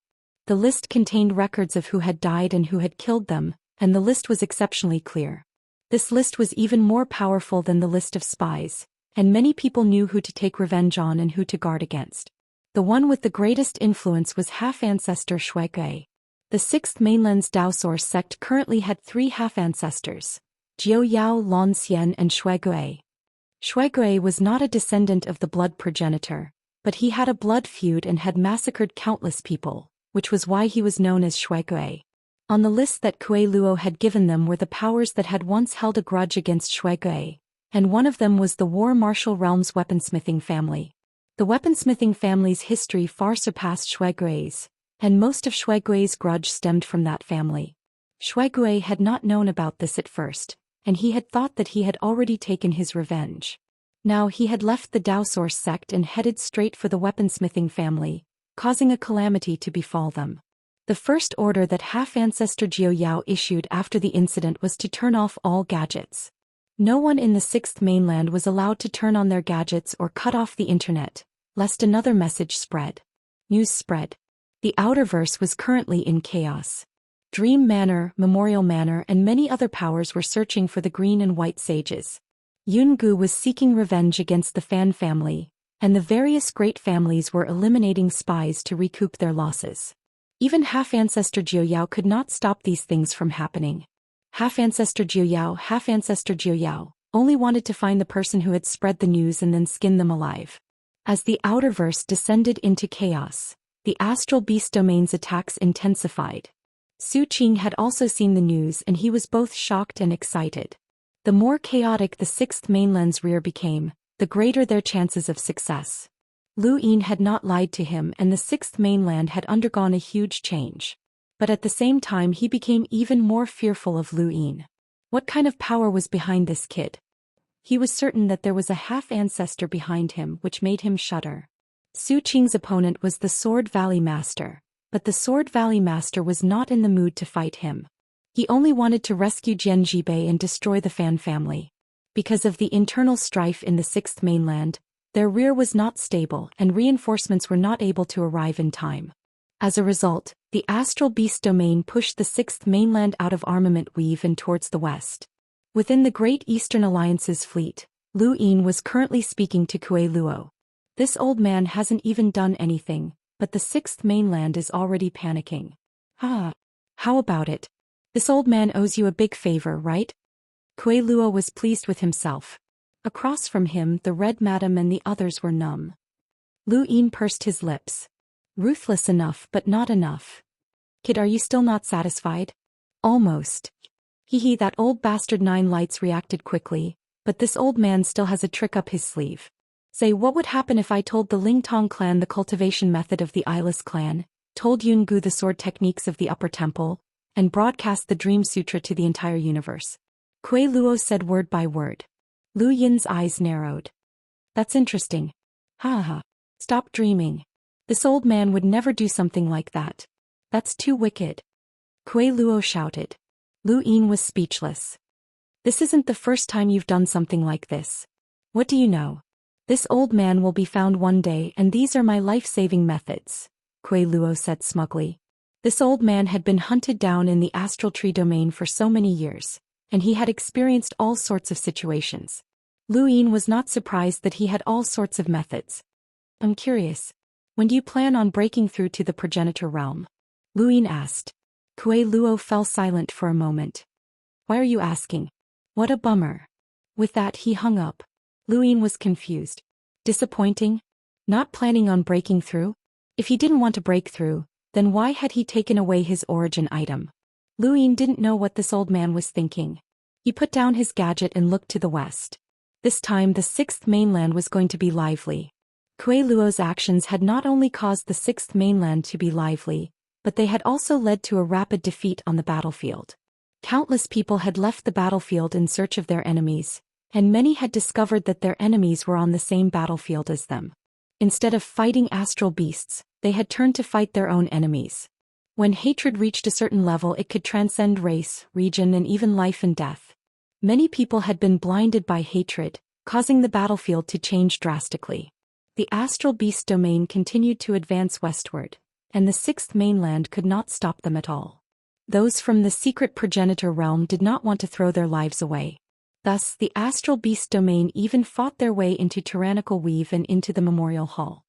The list contained records of who had died and who had killed them, and the list was exceptionally clear. This list was even more powerful than the list of spies, and many people knew who to take revenge on and who to guard against. The one with the greatest influence was half-ancestor Shuigui. The Sixth Mainland's Daoist sect currently had 3 half-ancestors: Zhou Yao, Lon Xian, and Shuigui. Shuigui was not a descendant of the blood progenitor, but he had a blood feud and had massacred countless people, which was why he was known as Shuigui. On the list that Kuei Luo had given them were the powers that had once held a grudge against Shuigui, and one of them was the War Martial Realm's weaponsmithing family. The weaponsmithing family's history far surpassed Shuigui's, and most of Shuigui's grudge stemmed from that family. Shuigui had not known about this at first, and he had thought that he had already taken his revenge. Now he had left the Daoist sect and headed straight for the weaponsmithing family, causing a calamity to befall them. The first order that half-ancestor Zhou Yao issued after the incident was to turn off all gadgets. No one in the Sixth Mainland was allowed to turn on their gadgets or cut off the internet, lest another message spread. News spread. The Outerverse was currently in chaos. Dream Manor, Memorial Manor, and many other powers were searching for the Green and White Sages. Yungu was seeking revenge against the Fan family, and the various great families were eliminating spies to recoup their losses. Even half-ancestor Zhou Yao could not stop these things from happening. Half-ancestor Zhou Yao only wanted to find the person who had spread the news and then skin them alive. As the Outerverse descended into chaos, the Astral Beast Domain's attacks intensified. Su Qing had also seen the news, and he was both shocked and excited. The more chaotic the Sixth Mainland's rear became, the greater their chances of success. Lu Yin had not lied to him, and the Sixth Mainland had undergone a huge change. But at the same time he became even more fearful of Lu Yin. What kind of power was behind this kid? He was certain that there was a half-ancestor behind him, which made him shudder. Su Qing's opponent was the Sword Valley Master, but the Sword Valley Master was not in the mood to fight him. He only wanted to rescue Jian Jibei and destroy the Fan family. Because of the internal strife in the Sixth Mainland, their rear was not stable and reinforcements were not able to arrive in time. As a result, the Astral Beast Domain pushed the Sixth Mainland out of Armament Weave and towards the west. Within the Great Eastern Alliance's fleet, Lu Yin was currently speaking to Kuei Luo. This old man hasn't even done anything, but the Sixth Mainland is already panicking. How about it? This old man owes you a big favor, right? Kuei Luo was pleased with himself. Across from him, the Red Madam and the others were numb. Lu Yin pursed his lips. Ruthless enough but not enough. Kid, are you still not satisfied? Almost. Hee, that old bastard. Nine Lights reacted quickly, but this old man still has a trick up his sleeve. Say, what would happen if I told the Ling Tong clan the cultivation method of the Eyeless clan, told Yun Gu the sword techniques of the Upper Temple, and broadcast the Dream Sutra to the entire universe? Kuei Luo said word by word. Lu Yin's eyes narrowed. That's interesting. Ha ha. Stop dreaming. This old man would never do something like that. That's too wicked. Kuei Luo shouted. Lu Yin was speechless. This isn't the first time you've done something like this. What do you know? This old man will be found one day, and these are my life-saving methods, Kuei Luo said smugly. This old man had been hunted down in the astral tree domain for so many years, and he had experienced all sorts of situations. Lu Yin was not surprised that he had all sorts of methods. I'm curious. When do you plan on breaking through to the progenitor realm? Lu Yin asked. Kuei Luo fell silent for a moment. Why are you asking? What a bummer. With that he hung up. Lu Yin was confused. Disappointing? Not planning on breaking through? If he didn't want to break through, then why had he taken away his origin item? Lu Yin didn't know what this old man was thinking. He put down his gadget and looked to the west. This time the Sixth Mainland was going to be lively. Kuei Luo's actions had not only caused the Sixth Mainland to be lively, but they had also led to a rapid defeat on the battlefield. Countless people had left the battlefield in search of their enemies, and many had discovered that their enemies were on the same battlefield as them. Instead of fighting astral beasts, they had turned to fight their own enemies. When hatred reached a certain level, it could transcend race, region, and even life and death. Many people had been blinded by hatred, causing the battlefield to change drastically. The astral beast domain continued to advance westward, and the Sixth Mainland could not stop them at all. Those from the secret progenitor realm did not want to throw their lives away. Thus, the astral beast domain even fought their way into Tyrannical Weave and into the Memorial Hall.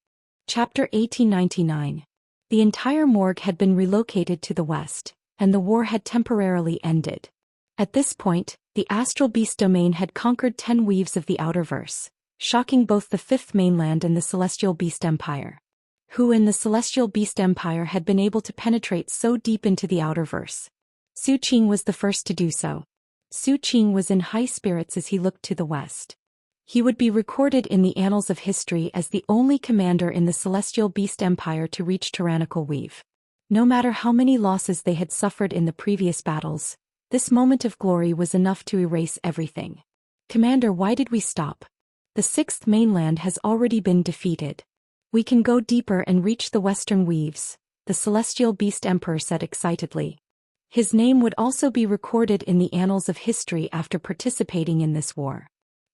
Chapter 1899. The entire morgue had been relocated to the west, and the war had temporarily ended. At this point, the astral beast domain had conquered 10 weaves of the Outerverse, shocking both the Fifth Mainland and the Celestial Beast Empire. Who in the Celestial Beast Empire had been able to penetrate so deep into the Outerverse? Su Qing was the first to do so. Su Qing was in high spirits as he looked to the west. He would be recorded in the annals of history as the only commander in the Celestial Beast Empire to reach Tyrannical Weave. No matter how many losses they had suffered in the previous battles, this moment of glory was enough to erase everything. Commander, why did we stop? The Sixth Mainland has already been defeated. We can go deeper and reach the Western Weaves, the Celestial Beast Emperor said excitedly. His name would also be recorded in the annals of history after participating in this war.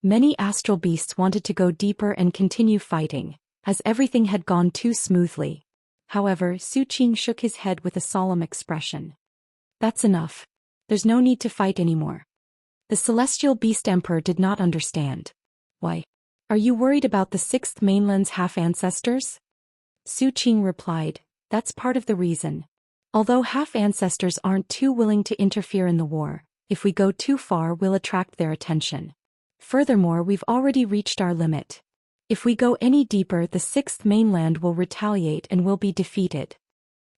Many astral beasts wanted to go deeper and continue fighting, as everything had gone too smoothly. However, Su Qing shook his head with a solemn expression. That's enough. There's no need to fight anymore. The Celestial Beast Emperor did not understand. Why? Are you worried about the Sixth Mainland's half-ancestors? Su Qing replied, that's part of the reason. Although half-ancestors aren't too willing to interfere in the war, if we go too far we'll attract their attention. Furthermore, we've already reached our limit. If we go any deeper, the Sixth Mainland will retaliate and will be defeated.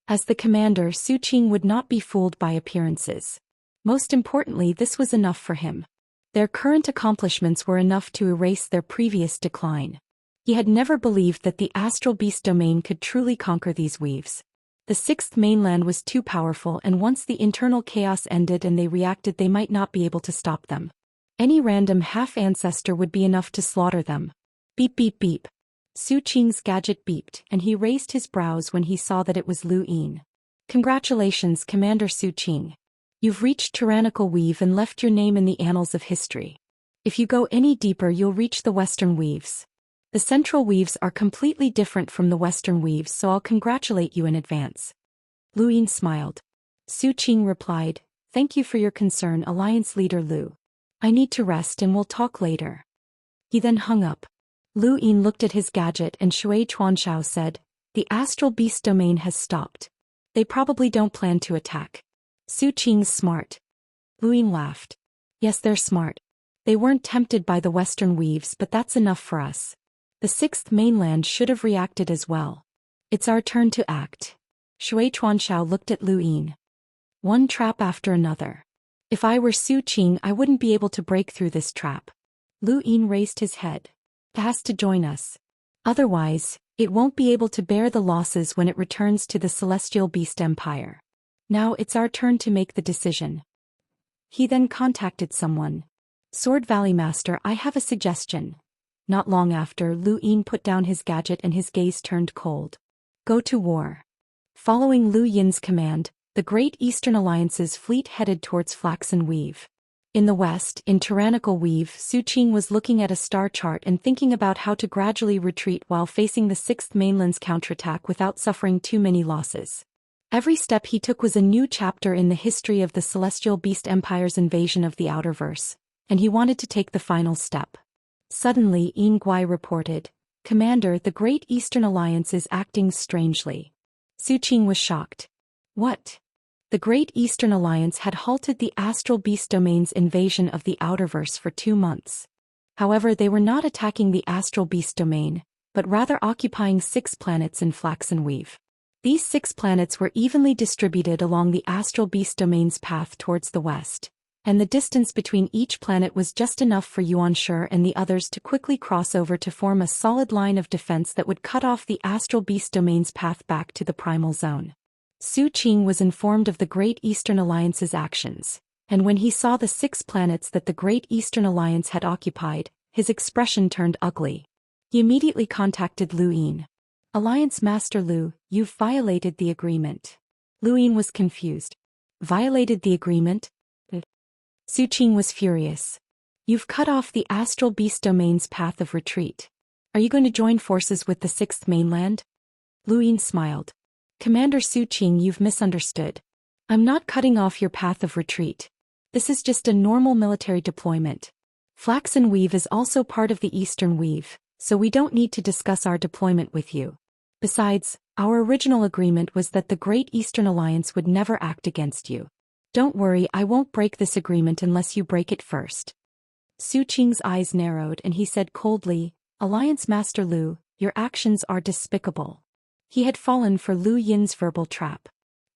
As the commander, Su Qing would not be fooled by appearances. Most importantly, this was enough for him. Their current accomplishments were enough to erase their previous decline. He had never believed that the astral beast domain could truly conquer these weaves. The Sixth Mainland was too powerful, and once the internal chaos ended and they reacted, they might not be able to stop them. Any random half-ancestor would be enough to slaughter them. Beep beep beep. Su Qing's gadget beeped, and he raised his brows when he saw that it was Lu Yin. Congratulations, Commander Su Qing. You've reached Tyrannical Weave and left your name in the annals of history. If you go any deeper, you'll reach the Western Weaves. The Central Weaves are completely different from the Western Weaves, so I'll congratulate you in advance. Lu Yin smiled. Su Qing replied, thank you for your concern, Alliance Leader Lu. I need to rest and we'll talk later. He then hung up. Lu Yin looked at his gadget and Shui Chuanshao said, the astral beast domain has stopped. They probably don't plan to attack. Su Qing's smart. Lu Yin laughed. Yes, they're smart. They weren't tempted by the Western Weaves, but that's enough for us. The sixth mainland should have reacted as well. It's our turn to act. Shui Chuanxiao looked at Lu Yin. One trap after another. If I were Su Qing, I wouldn't be able to break through this trap. Lu Yin raised his head. It has to join us. Otherwise, it won't be able to bear the losses when it returns to the Celestial Beast Empire. Now it's our turn to make the decision. He then contacted someone. Sword Valley Master, I have a suggestion. Not long after, Lu Yin put down his gadget and his gaze turned cold. Go to war. Following Lu Yin's command, the Great Eastern Alliance's fleet headed towards Flaxen Weave. In the west, in Tyrannical Weave, Su Qing was looking at a star chart and thinking about how to gradually retreat while facing the Sixth Mainland's counterattack without suffering too many losses. Every step he took was a new chapter in the history of the Celestial Beast Empire's invasion of the Outerverse, and he wanted to take the final step. Suddenly, Yin Guai reported, Commander, the Great Eastern Alliance is acting strangely. Su Qing was shocked. What? The Great Eastern Alliance had halted the Astral Beast Domain's invasion of the Outerverse for 2 months. However, they were not attacking the Astral Beast Domain, but rather occupying 6 planets in Flaxen Weave. These 6 planets were evenly distributed along the Astral Beast Domain's path towards the west, and the distance between each planet was just enough for Yuanshi and the others to quickly cross over to form a solid line of defense that would cut off the Astral Beast Domain's path back to the Primal Zone. Su Qing was informed of the Great Eastern Alliance's actions, and when he saw the 6 planets that the Great Eastern Alliance had occupied, his expression turned ugly. He immediately contacted Lu Yin. Alliance Master Lu, you've violated the agreement. Lu Yin was confused. Violated the agreement? Su Qing was furious. You've cut off the Astral Beast Domain's path of retreat. Are you going to join forces with the Sixth Mainland? Lu Yin smiled. Commander Su Qing, you've misunderstood. I'm not cutting off your path of retreat. This is just a normal military deployment. Flaxen Weave is also part of the Eastern Weave, so we don't need to discuss our deployment with you. Besides, our original agreement was that the Great Eastern Alliance would never act against you. Don't worry, I won't break this agreement unless you break it first. Su Qing's eyes narrowed and he said coldly, Alliance Master Lu, your actions are despicable. He had fallen for Lu Yin's verbal trap.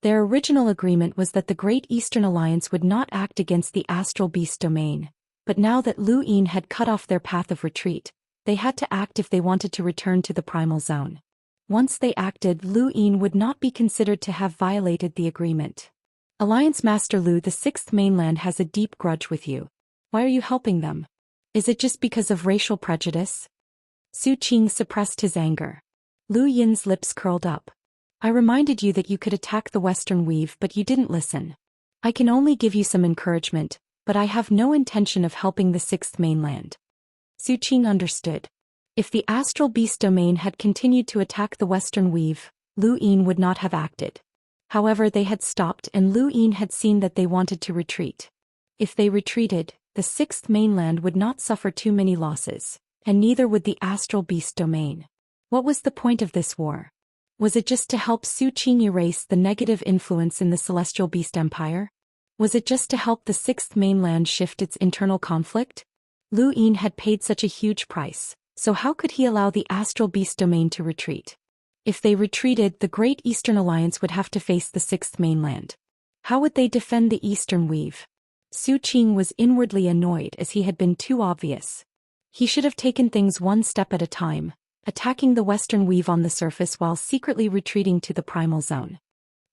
Their original agreement was that the Great Eastern Alliance would not act against the Astral Beast Domain, but now that Lu Yin had cut off their path of retreat, they had to act if they wanted to return to the Primal Zone. Once they acted, Lu Yin would not be considered to have violated the agreement. Alliance Master Lu, the Sixth Mainland has a deep grudge with you. Why are you helping them? Is it just because of racial prejudice? Su Qing suppressed his anger. Lu Yin's lips curled up. I reminded you that you could attack the Western Weave, but you didn't listen. I can only give you some encouragement, but I have no intention of helping the Sixth Mainland. Su Qing understood. If the Astral Beast Domain had continued to attack the Western Weave, Lu Yin would not have acted. However, they had stopped and Lu Yin had seen that they wanted to retreat. If they retreated, the Sixth Mainland would not suffer too many losses, and neither would the Astral Beast Domain. What was the point of this war? Was it just to help Su Qing erase the negative influence in the Celestial Beast Empire? Was it just to help the Sixth Mainland shift its internal conflict? Lu Yin had paid such a huge price, so how could he allow the Astral Beast Domain to retreat? If they retreated, the Great Eastern Alliance would have to face the Sixth Mainland. How would they defend the Eastern Weave? Su Qing was inwardly annoyed as he had been too obvious. He should have taken things one step at a time, attacking the Western Weave on the surface while secretly retreating to the Primal Zone.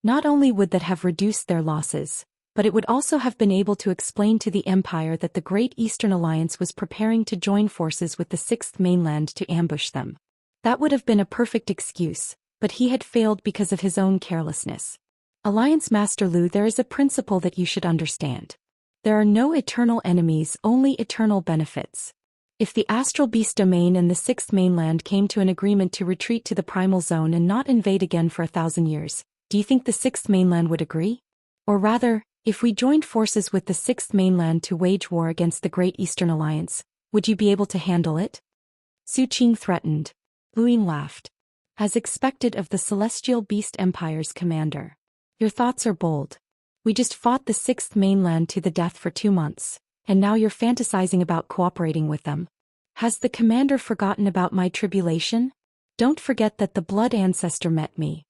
Not only would that have reduced their losses, but it would also have been able to explain to the Empire that the Great Eastern Alliance was preparing to join forces with the Sixth Mainland to ambush them. That would have been a perfect excuse, but he had failed because of his own carelessness. Alliance Master Lu, there is a principle that you should understand. There are no eternal enemies, only eternal benefits. If the Astral Beast Domain and the Sixth Mainland came to an agreement to retreat to the Primal Zone and not invade again for 1,000 years, do you think the Sixth Mainland would agree? Or rather, if we joined forces with the Sixth Mainland to wage war against the Great Eastern Alliance, would you be able to handle it? Su Qing threatened. Lu Yin laughed. As expected of the Celestial Beast Empire's commander. Your thoughts are bold. We just fought the Sixth Mainland to the death for 2 months, and now you're fantasizing about cooperating with them. Has the commander forgotten about my tribulation? Don't forget that the blood ancestor met me.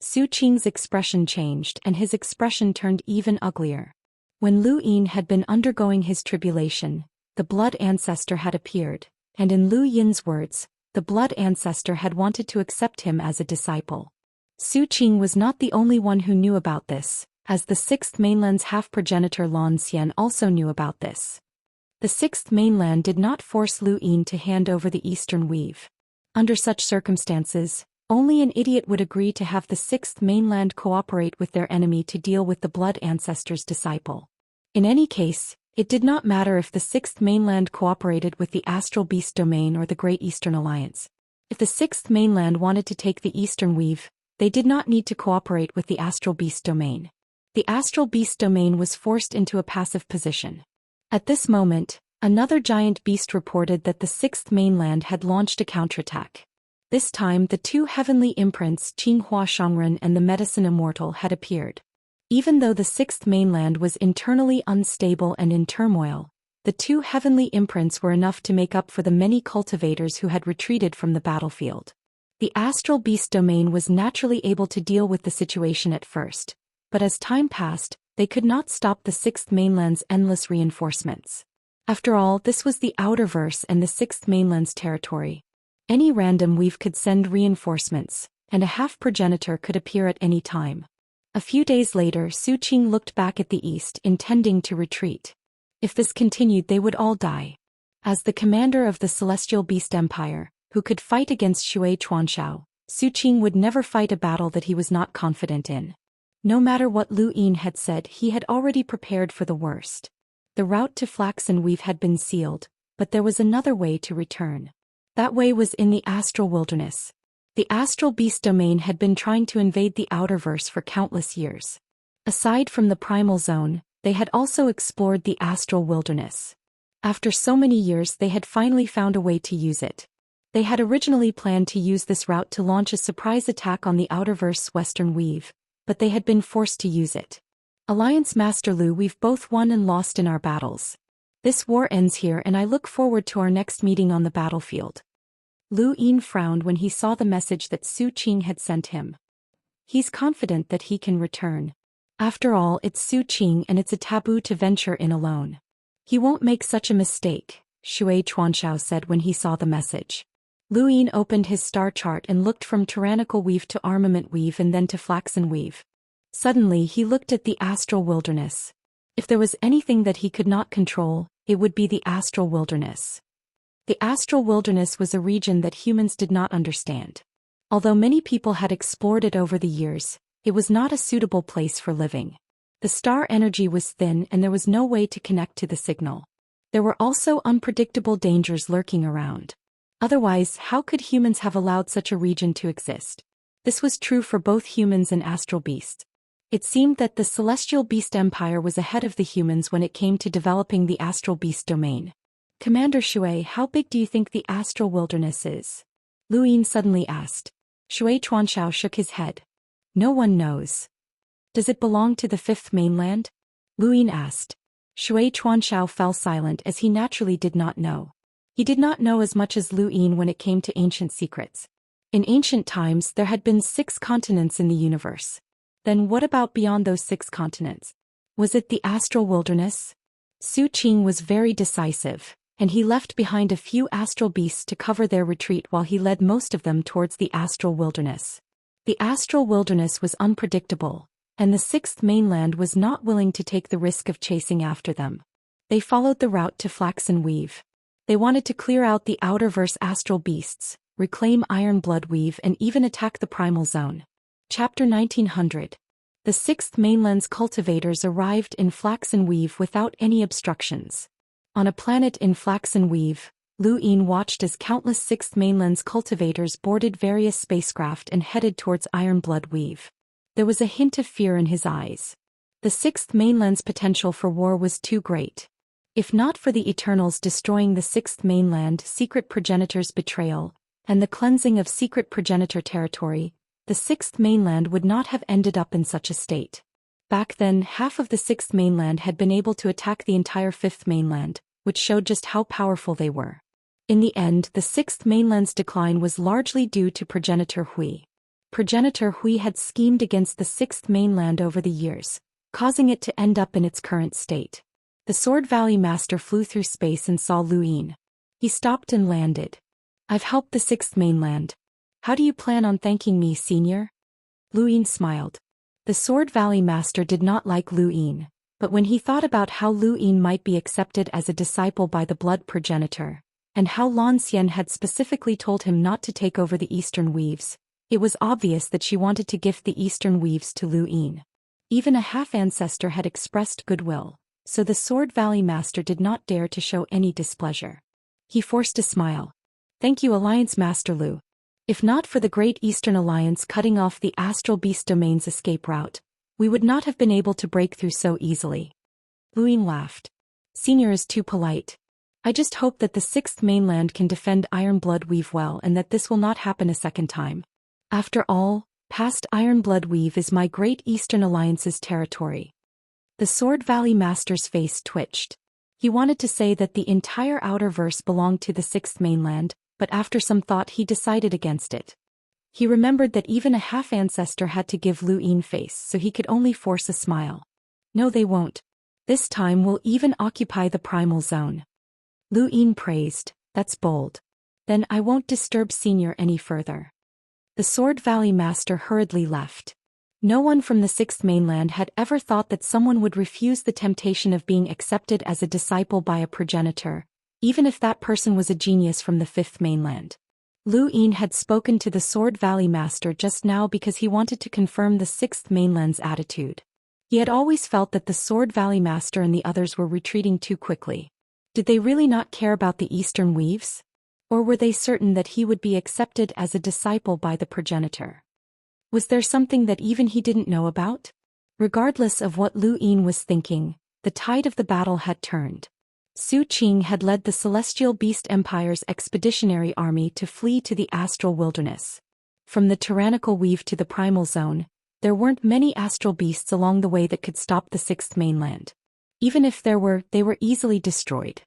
Su Qing's expression changed and his expression turned even uglier. When Lu Yin had been undergoing his tribulation, the blood ancestor had appeared, and in Lu Yin's words, the blood ancestor had wanted to accept him as a disciple. Su Qing was not the only one who knew about this, as the Sixth Mainland's half-progenitor Zhou Xian also knew about this. The Sixth Mainland did not force Lu Yin to hand over the Eastern Weave. Under such circumstances, only an idiot would agree to have the Sixth Mainland cooperate with their enemy to deal with the blood ancestor's disciple. In any case, it did not matter if the Sixth Mainland cooperated with the Astral Beast Domain or the Great Eastern Alliance. If the Sixth Mainland wanted to take the Eastern Weave, they did not need to cooperate with the Astral Beast Domain. The Astral Beast Domain was forced into a passive position. At this moment, another giant beast reported that the Sixth Mainland had launched a counterattack. This time the two heavenly imprints Qinghua Shangren and the medicine Immortal had appeared. Even though the Sixth Mainland was internally unstable and in turmoil, the two heavenly imprints were enough to make up for the many cultivators who had retreated from the battlefield. The Astral Beast Domain was naturally able to deal with the situation at first, but as time passed, they could not stop the Sixth Mainland's endless reinforcements. After all, this was the Outerverse and the Sixth Mainland's territory. Any random weave could send reinforcements, and a half-progenitor could appear at any time. A few days later, Su Qing looked back at the east, intending to retreat. If this continued, they would all die. As the commander of the Celestial Beast Empire, who could fight against Shui Chuanshao, Su Qing would never fight a battle that he was not confident in. No matter what Lu Yin had said, he had already prepared for the worst. The route to Flaxen Weave had been sealed, but there was another way to return. That way was in the Astral Wilderness. The Astral Beast Domain had been trying to invade the Outerverse for countless years. Aside from the Primal Zone, they had also explored the Astral Wilderness. After so many years, they had finally found a way to use it. They had originally planned to use this route to launch a surprise attack on the Outerverse's Western Weave, but they had been forced to use it. Alliance Master Lu, we've both won and lost in our battles. This war ends here and I look forward to our next meeting on the battlefield. Lu Yin frowned when he saw the message that Su Qing had sent him. He's confident that he can return. After all, it's Su Qing and it's a taboo to venture in alone. He won't make such a mistake, Shui Chuanshao said when he saw the message. Lu Yin opened his star chart and looked from Tyrannical Weave to Armament Weave and then to Flaxen Weave. Suddenly he looked at the Astral Wilderness. If there was anything that he could not control, it would be the Astral Wilderness. The Astral Wilderness was a region that humans did not understand. Although many people had explored it over the years, it was not a suitable place for living. The star energy was thin and there was no way to connect to the signal. There were also unpredictable dangers lurking around. Otherwise, how could humans have allowed such a region to exist? This was true for both humans and astral beasts. It seemed that the Celestial Beast Empire was ahead of the humans when it came to developing the Astral Beast Domain. Commander Shui, how big do you think the Astral Wilderness is? Lu Yin suddenly asked. Shui Chuanshao shook his head. No one knows. Does it belong to the Fifth Mainland? Lu Yin asked. Shui Chuanshao fell silent as he naturally did not know. He did not know as much as Lu Yin when it came to ancient secrets. In ancient times there had been 6 continents in the universe. Then what about beyond those 6 continents? Was it the Astral Wilderness? Su Qing was very decisive, and he left behind a few astral beasts to cover their retreat while he led most of them towards the Astral Wilderness. The Astral Wilderness was unpredictable, and the Sixth Mainland was not willing to take the risk of chasing after them. They followed the route to Flaxen Weave. They wanted to clear out the Outerverse astral beasts, reclaim Iron Blood Weave and even attack the Primal Zone. Chapter 1900. The Sixth Mainland's cultivators arrived in Flaxen Weave without any obstructions. On a planet in Flaxen Weave, Lu Yin watched as countless Sixth Mainland's cultivators boarded various spacecraft and headed towards Iron Blood Weave. There was a hint of fear in his eyes. The Sixth Mainland's potential for war was too great. If not for the Eternals destroying the Sixth Mainland, Secret Progenitor's betrayal, and the cleansing of Secret Progenitor territory, the Sixth Mainland would not have ended up in such a state. Back then, half of the Sixth Mainland had been able to attack the entire Fifth Mainland, which showed just how powerful they were. In the end, the sixth mainland's decline was largely due to progenitor Hui. Progenitor Hui had schemed against the sixth mainland over the years, causing it to end up in its current state. The Sword Valley Master flew through space and saw Lu Yin. He stopped and landed. "I've helped the sixth mainland. How do you plan on thanking me, senior?" Lu Yin smiled. The Sword Valley Master did not like Lu Yin, but when he thought about how Lu Yin might be accepted as a disciple by the blood progenitor, and how Lan Xian had specifically told him not to take over the Eastern Weaves, it was obvious that she wanted to gift the Eastern Weaves to Lu Yin. Even a half-ancestor had expressed goodwill, so the Sword Valley Master did not dare to show any displeasure. He forced a smile. "Thank you, Alliance Master Lu. If not for the Great Eastern Alliance cutting off the Astral Beast Domain's escape route, we would not have been able to break through so easily." Lu Yin laughed. "Senior is too polite. I just hope that the sixth mainland can defend Iron Blood Weave well and that this will not happen a second time. After all, past Iron Blood Weave is my Great Eastern Alliance's territory." The Sword Valley Master's face twitched. He wanted to say that the entire Outerverse belonged to the sixth mainland, but after some thought he decided against it. He remembered that even a half-ancestor had to give Lu Yin face, so he could only force a smile. "No, they won't. This time we'll even occupy the Primal Zone." Lu Yin praised. "That's bold. Then I won't disturb Senior any further." The Sword Valley Master hurriedly left. No one from the sixth mainland had ever thought that someone would refuse the temptation of being accepted as a disciple by a progenitor, even if that person was a genius from the fifth mainland. Lu Yin had spoken to the Sword Valley Master just now because he wanted to confirm the sixth mainland's attitude. He had always felt that the Sword Valley Master and the others were retreating too quickly. Did they really not care about the Eastern Weaves? Or were they certain that he would be accepted as a disciple by the progenitor? Was there something that even he didn't know about? Regardless of what Lu Yin was thinking, the tide of the battle had turned. Su Qing had led the Celestial Beast Empire's expeditionary army to flee to the Astral Wilderness. From the Tyrannical Weave to the Primal Zone, there weren't many astral beasts along the way that could stop the sixth mainland. Even if there were, they were easily destroyed.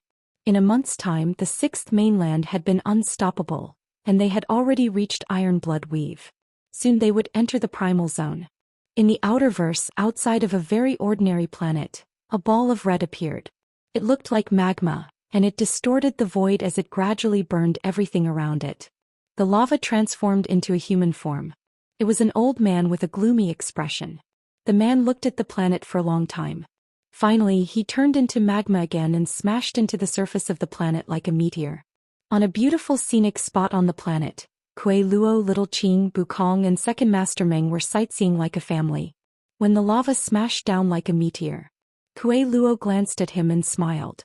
In a month's time, the sixth mainland had been unstoppable, and they had already reached Iron Blood Weave. Soon they would enter the Primal Zone. In the Outerverse, outside of a very ordinary planet, a ball of red appeared. It looked like magma, and it distorted the void as it gradually burned everything around it. The lava transformed into a human form. It was an old man with a gloomy expression. The man looked at the planet for a long time. Finally, he turned into magma again and smashed into the surface of the planet like a meteor. On a beautiful scenic spot on the planet, Kuei Luo, Little Qing, Bukong and Second Master Meng were sightseeing like a family. When the lava smashed down like a meteor, Kuei Luo glanced at him and smiled.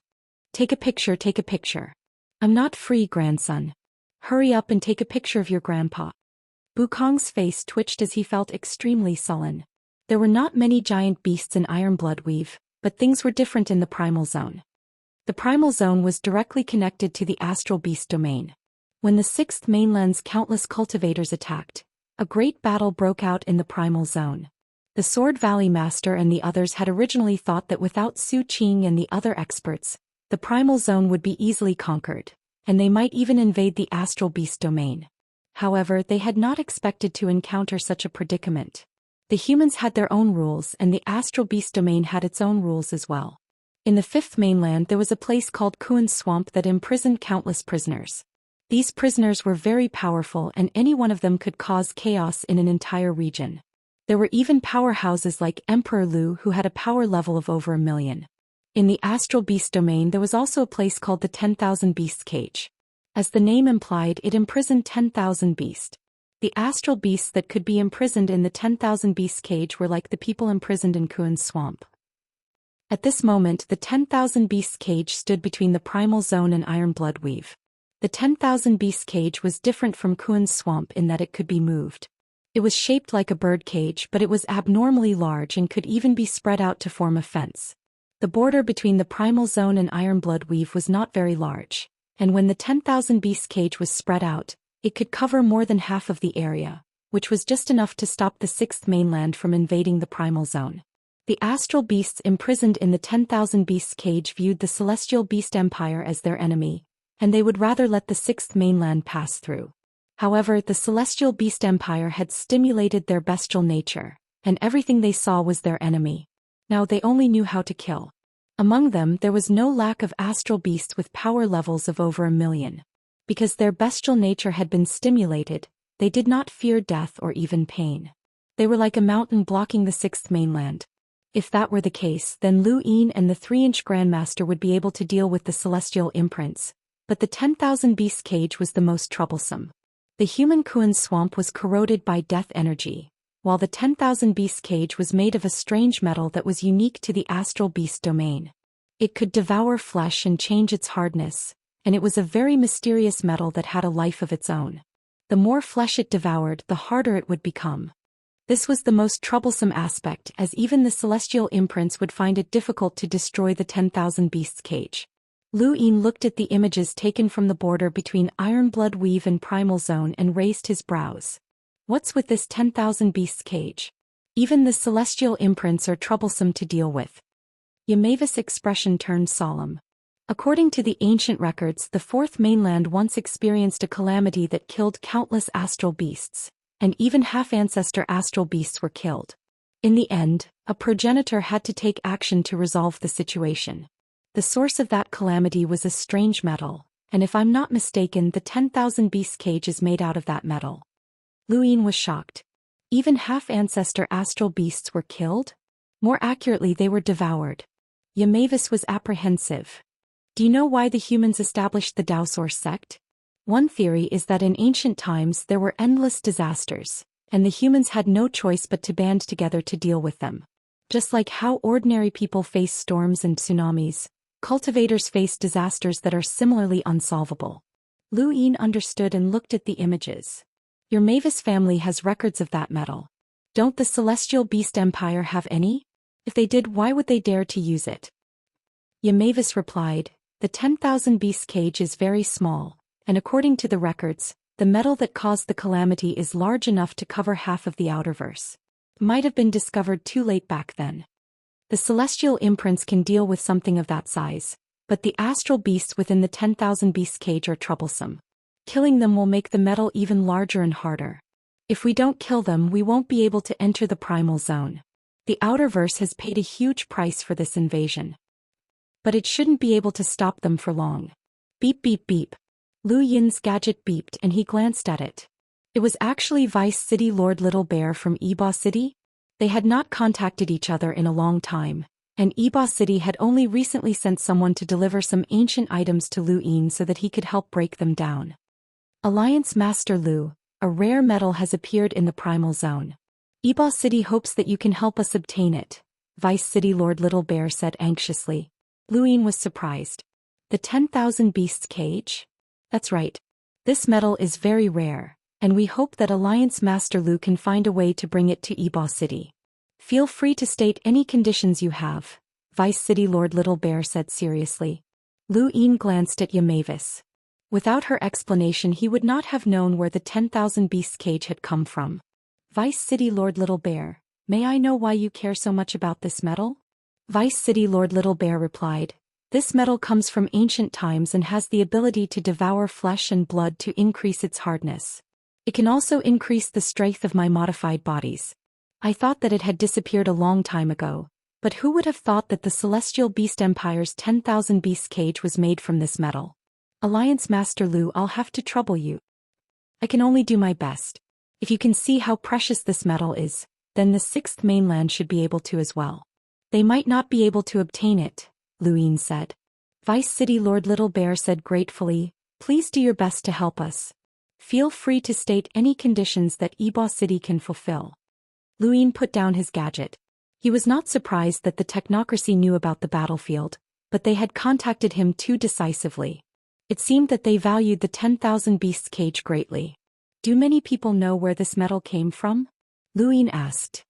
Take a picture, take a picture. I'm not free, grandson. Hurry up and take a picture of your grandpa." Bukong's face twitched as he felt extremely sullen. There were not many giant beasts in Iron Blood Weave, but things were different in the Primal Zone. The Primal Zone was directly connected to the Astral Beast Domain. When the sixth mainland's countless cultivators attacked, a great battle broke out in the Primal Zone. The Sword Valley Master and the others had originally thought that without Su Qing and the other experts, the Primal Zone would be easily conquered, and they might even invade the Astral Beast Domain. However, they had not expected to encounter such a predicament. The humans had their own rules and the Astral Beast Domain had its own rules as well. In the fifth mainland there was a place called Kuan's Swamp that imprisoned countless prisoners. These prisoners were very powerful and any one of them could cause chaos in an entire region. There were even powerhouses like Emperor Lu who had a power level of over 1,000,000. In the Astral Beast Domain there was also a place called the 10,000 Beasts Cage. As the name implied, it imprisoned 10,000 beasts. The astral beasts that could be imprisoned in the 10,000 Beasts Cage were like the people imprisoned in Kuan's Swamp. At this moment the 10,000 Beasts Cage stood between the Primal Zone and Iron Blood Weave. The 10,000 Beasts Cage was different from Kuan's Swamp in that it could be moved. It was shaped like a bird cage, but it was abnormally large and could even be spread out to form a fence. The border between the Primal Zone and Iron Blood Weave was not very large, and when the 10,000 Beasts Cage was spread out, it could cover more than half of the area, which was just enough to stop the sixth mainland from invading the Primal Zone. The astral beasts imprisoned in the 10,000 Beasts Cage viewed the Celestial Beast Empire as their enemy, and they would rather let the sixth mainland pass through. However, the Celestial Beast Empire had stimulated their bestial nature, and everything they saw was their enemy. Now they only knew how to kill. Among them there was no lack of astral beasts with power levels of over 1,000,000. Because their bestial nature had been stimulated, they did not fear death or even pain. They were like a mountain blocking the sixth mainland. If that were the case, then Lu Yin and the 3-inch Grandmaster would be able to deal with the celestial imprints, but the 10,000 Beast Cage was the most troublesome. The human Kuan swamp was corroded by death energy, while the 10,000 Beast Cage was made of a strange metal that was unique to the astral beast domain. It could devour flesh and change its hardness, and it was a very mysterious metal that had a life of its own. The more flesh it devoured, the harder it would become. This was the most troublesome aspect, as even the celestial imprints would find it difficult to destroy the 10,000 Beasts Cage. Lu Yin looked at the images taken from the border between Ironblood Weave and Primal Zone and raised his brows. What's with this 10,000 Beasts Cage? Even the celestial imprints are troublesome to deal with. Yamavis' expression turned solemn. According to the ancient records, the fourth mainland once experienced a calamity that killed countless astral beasts, and even half-ancestor astral beasts were killed. In the end, a progenitor had to take action to resolve the situation. The source of that calamity was a strange metal, and if I'm not mistaken, the 10,000 Beasts Cage is made out of that metal. Lu Yin was shocked. Even half-ancestor astral beasts were killed? More accurately, they were devoured. Yamavis was apprehensive. Do you know why the humans established the Daoist sect? One theory is that in ancient times there were endless disasters, and the humans had no choice but to band together to deal with them. Just like how ordinary people face storms and tsunamis, cultivators face disasters that are similarly unsolvable. Lu Yin understood and looked at the images. Your Mavis family has records of that metal. Don't the Celestial Beast Empire have any? If they did, why would they dare to use it? Yamavis replied, the 10,000 Beast Cage is very small, and according to the records, the metal that caused the calamity is large enough to cover half of the outerverse. Might have been discovered too late back then. The celestial imprints can deal with something of that size, but the astral beasts within the 10,000 Beast Cage are troublesome. Killing them will make the metal even larger and harder. If we don't kill them, we won't be able to enter the primal zone. The outerverse has paid a huge price for this invasion. But it shouldn't be able to stop them for long. Beep beep beep. Lu Yin's gadget beeped and he glanced at it. It was actually Vice City Lord Little Bear from Eba City. They had not contacted each other in a long time, and Eba City had only recently sent someone to deliver some ancient items to Lu Yin so that he could help break them down. Alliance Master Lu, a rare metal has appeared in the primal zone. Eba City hopes that you can help us obtain it, Vice City Lord Little Bear said anxiously. Lu Yin was surprised. The 10,000 Beasts Cage? That's right. This metal is very rare, and we hope that Alliance Master Lu can find a way to bring it to Eba City. Feel free to state any conditions you have, Vice City Lord Little Bear said seriously. Lu Yin glanced at Yamavis. Without her explanation, he would not have known where the 10,000 Beasts Cage had come from. Vice City Lord Little Bear, may I know why you care so much about this metal? Vice City Lord Little Bear replied, this metal comes from ancient times and has the ability to devour flesh and blood to increase its hardness. It can also increase the strength of my modified bodies. I thought that it had disappeared a long time ago, but who would have thought that the Celestial Beast Empire's 10,000 Beasts Cage was made from this metal? Alliance Master Lu, I'll have to trouble you. I can only do my best. If you can see how precious this metal is, then the sixth mainland should be able to as well. They might not be able to obtain it, Lu Yin said. Vice City Lord Little Bear said gratefully, please do your best to help us. Feel free to state any conditions that Eba City can fulfill. Lu Yin put down his gadget. He was not surprised that the technocracy knew about the battlefield, but they had contacted him too decisively. It seemed that they valued the 10,000 Beasts Cage greatly. Do many people know where this metal came from? Lu Yin asked.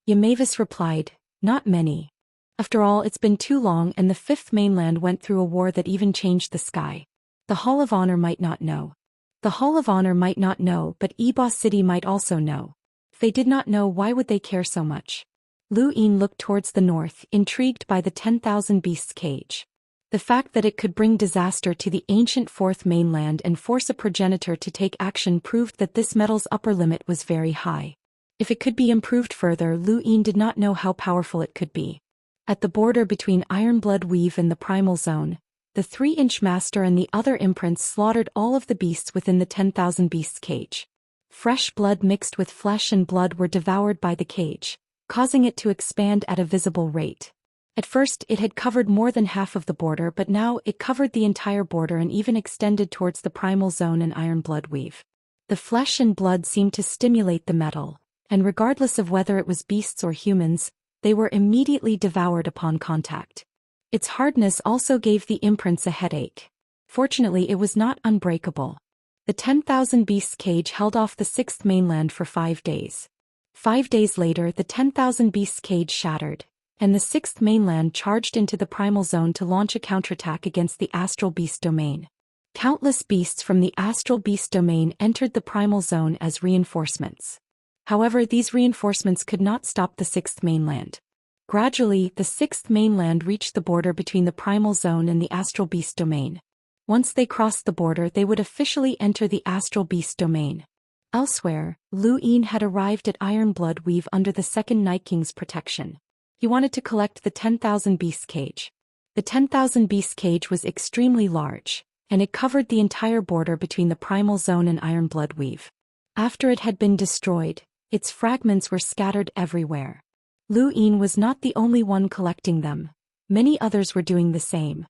Yamavis replied, not many. After all, it's been too long and the fifth mainland went through a war that even changed the sky. The Hall of Honor might not know. The Hall of Honor might not know, but Eba City might also know. If they did not know, why would they care so much? Lu Yin looked towards the north, intrigued by the 10,000 Beasts Cage. The fact that it could bring disaster to the ancient Fourth Mainland and force a progenitor to take action proved that this metal's upper limit was very high. If it could be improved further, Lu Yin did not know how powerful it could be. At the border between Ironblood Weave and the Primal Zone, the 3-inch master and the other imprints slaughtered all of the beasts within the 10,000 beasts cage. Fresh blood mixed with flesh and blood were devoured by the cage, causing it to expand at a visible rate. At first it had covered more than half of the border, but now it covered the entire border and even extended towards the Primal Zone and Ironblood Weave. The flesh and blood seemed to stimulate the metal, and regardless of whether it was beasts or humans, they were immediately devoured upon contact. Its hardness also gave the imprints a headache. Fortunately, it was not unbreakable. The 10,000 beasts cage held off the 6th mainland for 5 days. 5 days later, the 10,000 beasts cage shattered, and the 6th mainland charged into the Primal Zone to launch a counterattack against the Astral Beast Domain. Countless beasts from the Astral Beast Domain entered the Primal Zone as reinforcements. However, these reinforcements could not stop the 6th mainland. Gradually, the 6th mainland reached the border between the Primal Zone and the Astral Beast Domain. Once they crossed the border, they would officially enter the Astral Beast Domain. Elsewhere, Lu Yin had arrived at Ironblood Weave under the Second Night King's protection. He wanted to collect the 10,000 beasts cage. The 10,000 beasts cage was extremely large, and it covered the entire border between the Primal Zone and Ironblood Weave. After it had been destroyed, its fragments were scattered everywhere. Lu Yin was not the only one collecting them. Many others were doing the same.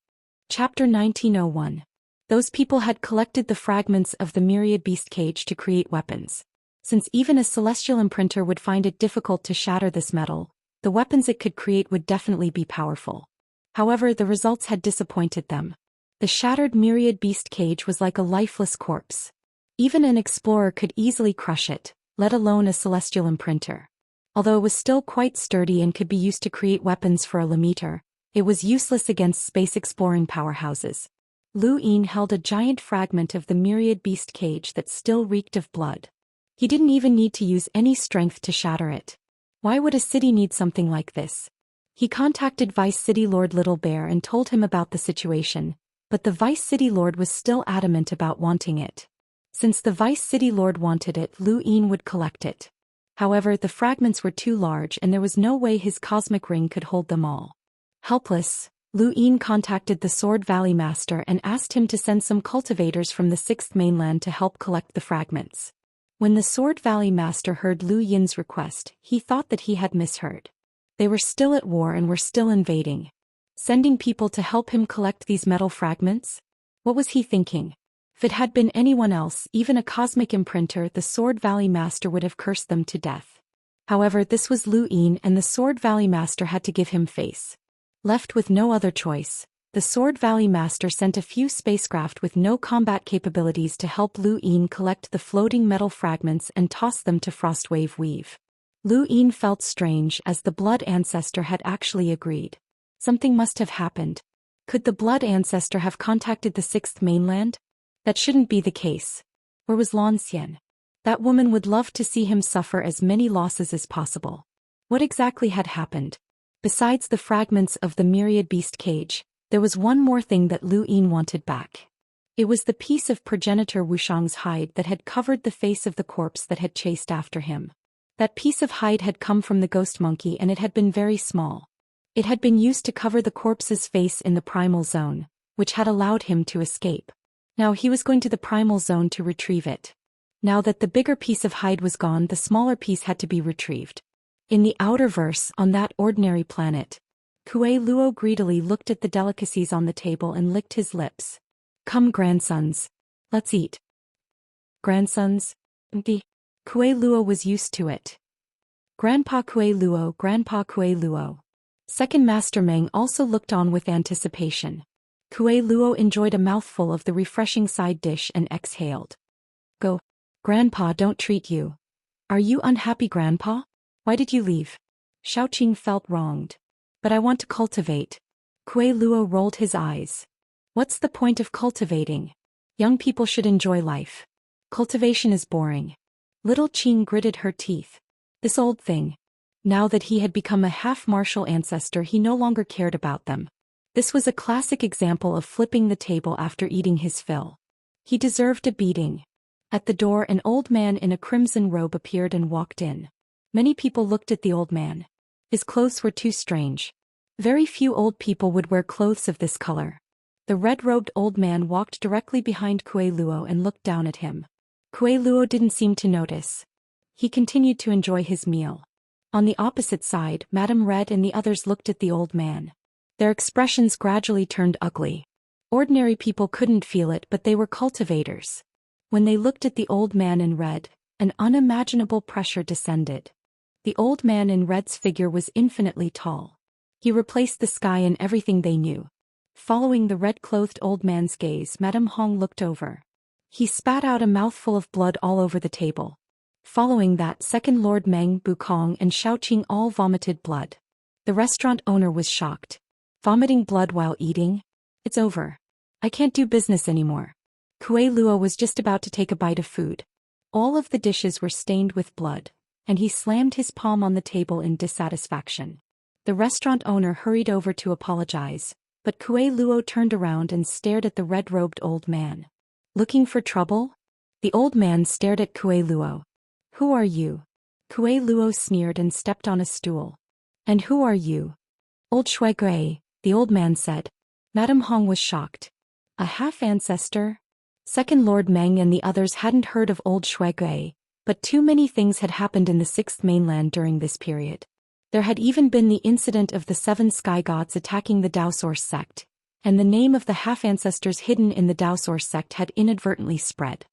Chapter 1901. Those people had collected the fragments of the myriad beast cage to create weapons. Since even a celestial imprinter would find it difficult to shatter this metal, the weapons it could create would definitely be powerful. However, the results had disappointed them. The shattered myriad beast cage was like a lifeless corpse. Even an explorer could easily crush it, let alone a celestial imprinter. Although it was still quite sturdy and could be used to create weapons for a Lemeter, it was useless against space-exploring powerhouses. Lu Yin held a giant fragment of the myriad beast cage that still reeked of blood. He didn't even need to use any strength to shatter it. Why would a city need something like this? He contacted Vice City Lord Little Bear and told him about the situation, but the Vice City Lord was still adamant about wanting it. Since the Vice City Lord wanted it, Lu Yin would collect it. However, the fragments were too large and there was no way his cosmic ring could hold them all. Helpless, Lu Yin contacted the Sword Valley Master and asked him to send some cultivators from the 6th mainland to help collect the fragments. When the Sword Valley Master heard Lu Yin's request, he thought that he had misheard. They were still at war and were still invading. Sending people to help him collect these metal fragments? What was he thinking? If it had been anyone else, even a cosmic imprinter, the Sword Valley Master would have cursed them to death. However, this was Lu Yin and the Sword Valley Master had to give him face. Left with no other choice, the Sword Valley Master sent a few spacecraft with no combat capabilities to help Lu Yin collect the floating metal fragments and toss them to Frostwave Weave. Lu Yin felt strange as the Blood Ancestor had actually agreed. Something must have happened. Could the Blood Ancestor have contacted the 6th mainland? That shouldn't be the case. Where was Zhou Xian? That woman would love to see him suffer as many losses as possible. What exactly had happened? Besides the fragments of the myriad beast cage, there was one more thing that Lu Yin wanted back. It was the piece of progenitor Wuxiang's hide that had covered the face of the corpse that had chased after him. That piece of hide had come from the ghost monkey and it had been very small. It had been used to cover the corpse's face in the Primal Zone, which had allowed him to escape. Now he was going to the Primal Zone to retrieve it. Now that the bigger piece of hide was gone, the smaller piece had to be retrieved. In the outer verse, on that ordinary planet, Kuei Luo greedily looked at the delicacies on the table and licked his lips. Come, grandsons. Let's eat. Grandsons? The Kuei Luo was used to it. Grandpa Kuei Luo, Grandpa Kuei Luo. Second Master Meng also looked on with anticipation. Kuei Luo enjoyed a mouthful of the refreshing side dish and exhaled. Go. Grandpa, don't treat you. Are you unhappy, Grandpa? Why did you leave? Xiaoqing felt wronged. But I want to cultivate. Kuei Luo rolled his eyes. What's the point of cultivating? Young people should enjoy life. Cultivation is boring. Little Qing gritted her teeth. This old thing. Now that he had become a half-martial ancestor, he no longer cared about them. This was a classic example of flipping the table after eating his fill. He deserved a beating. At the door, an old man in a crimson robe appeared and walked in. Many people looked at the old man. His clothes were too strange. Very few old people would wear clothes of this color. The red-robed old man walked directly behind Kuei Luo and looked down at him. Kuei Luo didn't seem to notice. He continued to enjoy his meal. On the opposite side, Madame Red and the others looked at the old man. Their expressions gradually turned ugly. Ordinary people couldn't feel it, but they were cultivators. When they looked at the old man in red, an unimaginable pressure descended. The old man in red's figure was infinitely tall. He replaced the sky and everything they knew. Following the red-clothed old man's gaze, Madame Hong looked over. He spat out a mouthful of blood all over the table. Following that, Second Lord Meng, Bukong and Xiaoqing all vomited blood. The restaurant owner was shocked. Vomiting blood while eating? It's over. I can't do business anymore. Kuei Luo was just about to take a bite of food. All of the dishes were stained with blood, and he slammed his palm on the table in dissatisfaction. The restaurant owner hurried over to apologize, but Kuei Luo turned around and stared at the red-robed old man. Looking for trouble? The old man stared at Kuei Luo. Who are you? Kuei Luo sneered and stepped on a stool. And who are you? Old Shuigui, the old man said. Madame Hong was shocked. A half-ancestor? Second Lord Meng and the others hadn't heard of old Shuigui, but too many things had happened in the Sixth Mainland during this period. There had even been the incident of the 7 sky gods attacking the Daoist sect, and the name of the half-ancestors hidden in the Daoist sect had inadvertently spread.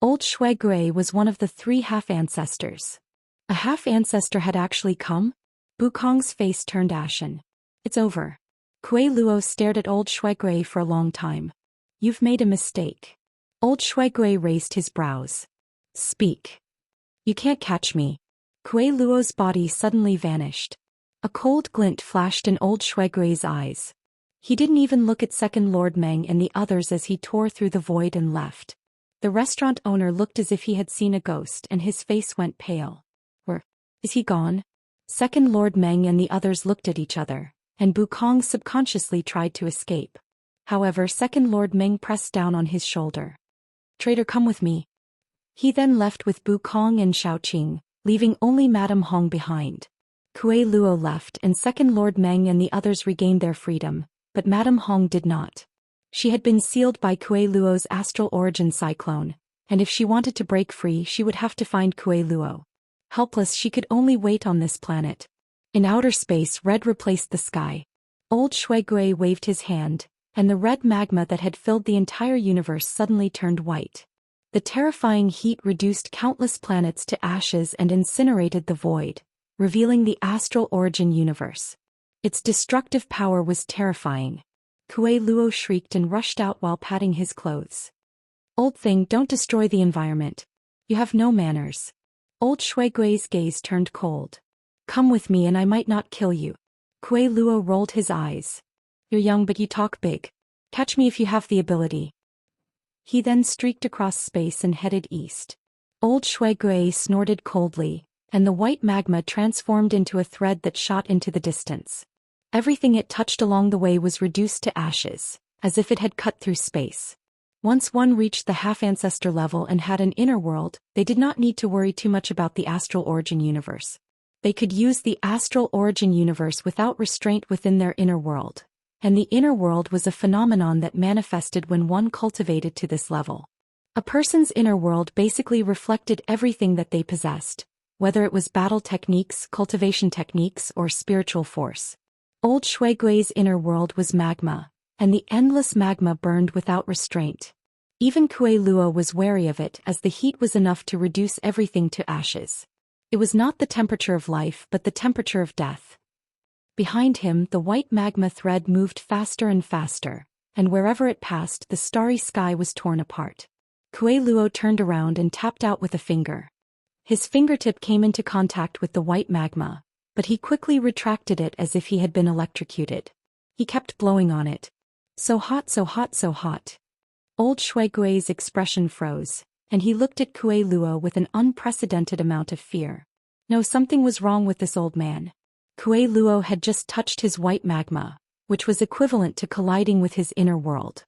Old Shuigui was one of the 3 half-ancestors. A half-ancestor had actually come? Bukong's face turned ashen. It's over. Kuei Luo stared at old Shuigui for a long time. You've made a mistake. Old Shuigui raised his brows. Speak. You can't catch me. Kuei Luo's body suddenly vanished. A cold glint flashed in old Shuigui's eyes. He didn't even look at Second Lord Meng and the others as he tore through the void and left. The restaurant owner looked as if he had seen a ghost and his face went pale. Is he gone? Second Lord Meng and the others looked at each other, and Bukong subconsciously tried to escape. However, Second Lord Meng pressed down on his shoulder. Traitor, come with me. He then left with Bukong and Xiaoqing, leaving only Madame Hong behind. Kuei Luo left and Second Lord Meng and the others regained their freedom, but Madame Hong did not. She had been sealed by Kuei Luo's astral origin cyclone, and if she wanted to break free she would have to find Kuei Luo. Helpless, she could only wait on this planet. In outer space, red replaced the sky. Old Shuigui waved his hand, and the red magma that had filled the entire universe suddenly turned white. The terrifying heat reduced countless planets to ashes and incinerated the void, revealing the astral origin universe. Its destructive power was terrifying. Kuei Luo shrieked and rushed out while patting his clothes. Old thing, don't destroy the environment. You have no manners. Old Shuigui's gaze turned cold. Come with me and I might not kill you. Kuei Luo rolled his eyes. You're young but you talk big. Catch me if you have the ability. He then streaked across space and headed east. Old Shuigui snorted coldly, and the white magma transformed into a thread that shot into the distance. Everything it touched along the way was reduced to ashes, as if it had cut through space. Once one reached the half-ancestor level and had an inner world, they did not need to worry too much about the astral origin universe. They could use the astral origin universe without restraint within their inner world. And the inner world was a phenomenon that manifested when one cultivated to this level. A person's inner world basically reflected everything that they possessed, whether it was battle techniques, cultivation techniques, or spiritual force. Old Shuigui's inner world was magma, and the endless magma burned without restraint. Even Kuei Luo was wary of it as the heat was enough to reduce everything to ashes. It was not the temperature of life but the temperature of death. Behind him, the white magma thread moved faster and faster, and wherever it passed, the starry sky was torn apart. Kuei Luo turned around and tapped out with a finger. His fingertip came into contact with the white magma, but he quickly retracted it as if he had been electrocuted. He kept blowing on it. So hot, so hot, so hot. Old Shuigui's expression froze, and he looked at Kuei Luo with an unprecedented amount of fear. No, something was wrong with this old man. Kuei Luo had just touched his white magma, which was equivalent to colliding with his inner world.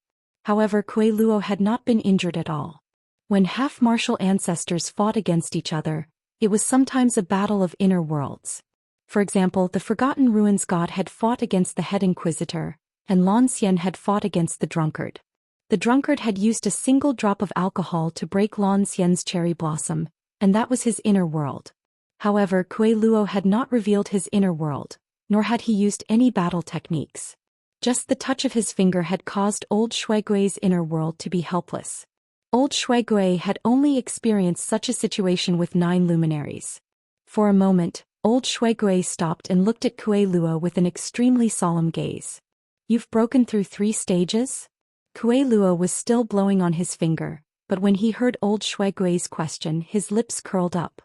However, Kuei Luo had not been injured at all. When half-martial ancestors fought against each other, it was sometimes a battle of inner worlds. For example, the Forgotten Ruins god had fought against the head inquisitor, and Lan Xian had fought against the drunkard. The drunkard had used a single drop of alcohol to break Lan Xian's cherry blossom, and that was his inner world. However, Kuei Luo had not revealed his inner world, nor had he used any battle techniques. Just the touch of his finger had caused old Shuigui's inner world to be helpless. Old Shuigui had only experienced such a situation with 9 luminaries. For a moment, old Shuigui stopped and looked at Kuei Luo with an extremely solemn gaze. "You've broken through 3 stages?" Kuei Luo was still blowing on his finger, but when he heard old Shuigui's question, his lips curled up.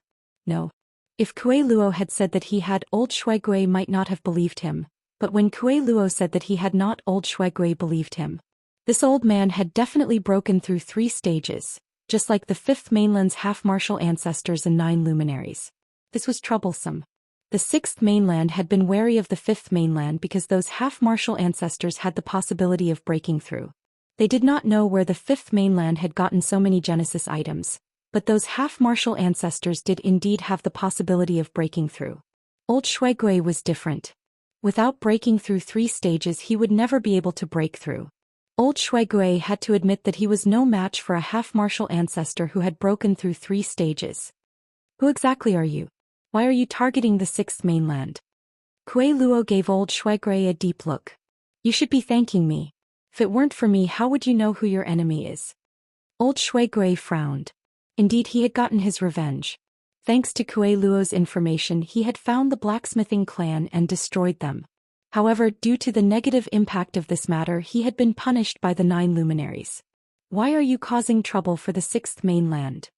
No. If Kuei Luo had said that he had, old Shuigui might not have believed him, but when Kuei Luo said that he had not, old Shuigui believed him. This old man had definitely broken through 3 stages, just like the 5th mainland's half-martial ancestors and 9 luminaries. This was troublesome. The 6th mainland had been wary of the 5th mainland because those half-martial ancestors had the possibility of breaking through. They did not know where the 5th mainland had gotten so many Genesis items, but those half-martial ancestors did indeed have the possibility of breaking through. Old Shuigui was different. Without breaking through 3 stages, he would never be able to break through. Old Shuigui had to admit that he was no match for a half-martial ancestor who had broken through 3 stages. "Who exactly are you? Why are you targeting the 6th mainland?" Kuei Luo gave old Shuigui a deep look. "You should be thanking me. If it weren't for me, how would you know who your enemy is?" Old Shuigui frowned. Indeed, he had gotten his revenge. Thanks to Kuei Luo's information, he had found the blacksmithing clan and destroyed them. However, due to the negative impact of this matter, he had been punished by the 9 luminaries. "Why are you causing trouble for the 6th mainland?"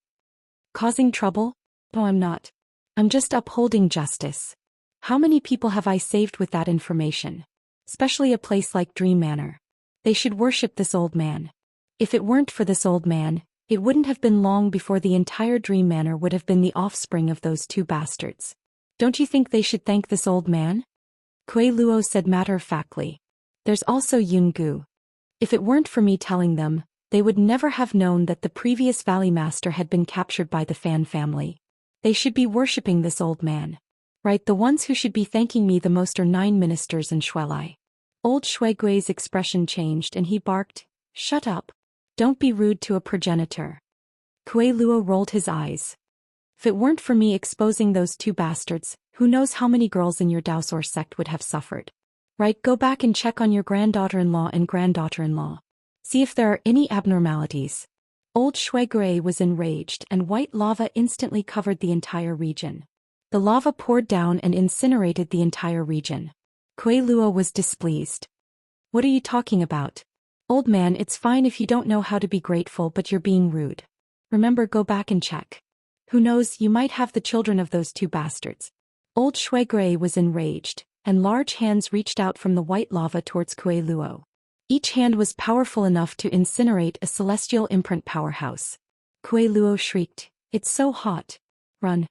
"Causing trouble? No, I'm not. I'm just upholding justice. How many people have I saved with that information? Especially a place like Dream Manor. They should worship this old man. If it weren't for this old man, it wouldn't have been long before the entire Dream Manor would have been the offspring of those 2 bastards. Don't you think they should thank this old man?" Kuei Luo said matter-of-factly. "There's also Yun Gu. If it weren't for me telling them, they would never have known that the previous Valley Master had been captured by the Fan family. They should be worshipping this old man. Right, the ones who should be thanking me the most are 9 ministers and Shuelai." Old Shuigui's expression changed and he barked, "Shut up. Don't be rude to a progenitor." Kuei Luo rolled his eyes. "If it weren't for me exposing those 2 bastards, who knows how many girls in your Daoist sect would have suffered. Right, go back and check on your granddaughter-in-law and granddaughter-in-law. See if there are any abnormalities." Old Shuigui was enraged and white lava instantly covered the entire region. The lava poured down and incinerated the entire region. Kuei Luo was displeased. "What are you talking about? Old man, it's fine if you don't know how to be grateful, but you're being rude. Remember, go back and check. Who knows, you might have the children of those 2 bastards." Old Shuigui was enraged, and large hands reached out from the white lava towards Kuei Luo. Each hand was powerful enough to incinerate a celestial imprint powerhouse. Kuei Luo shrieked, "It's so hot. Run."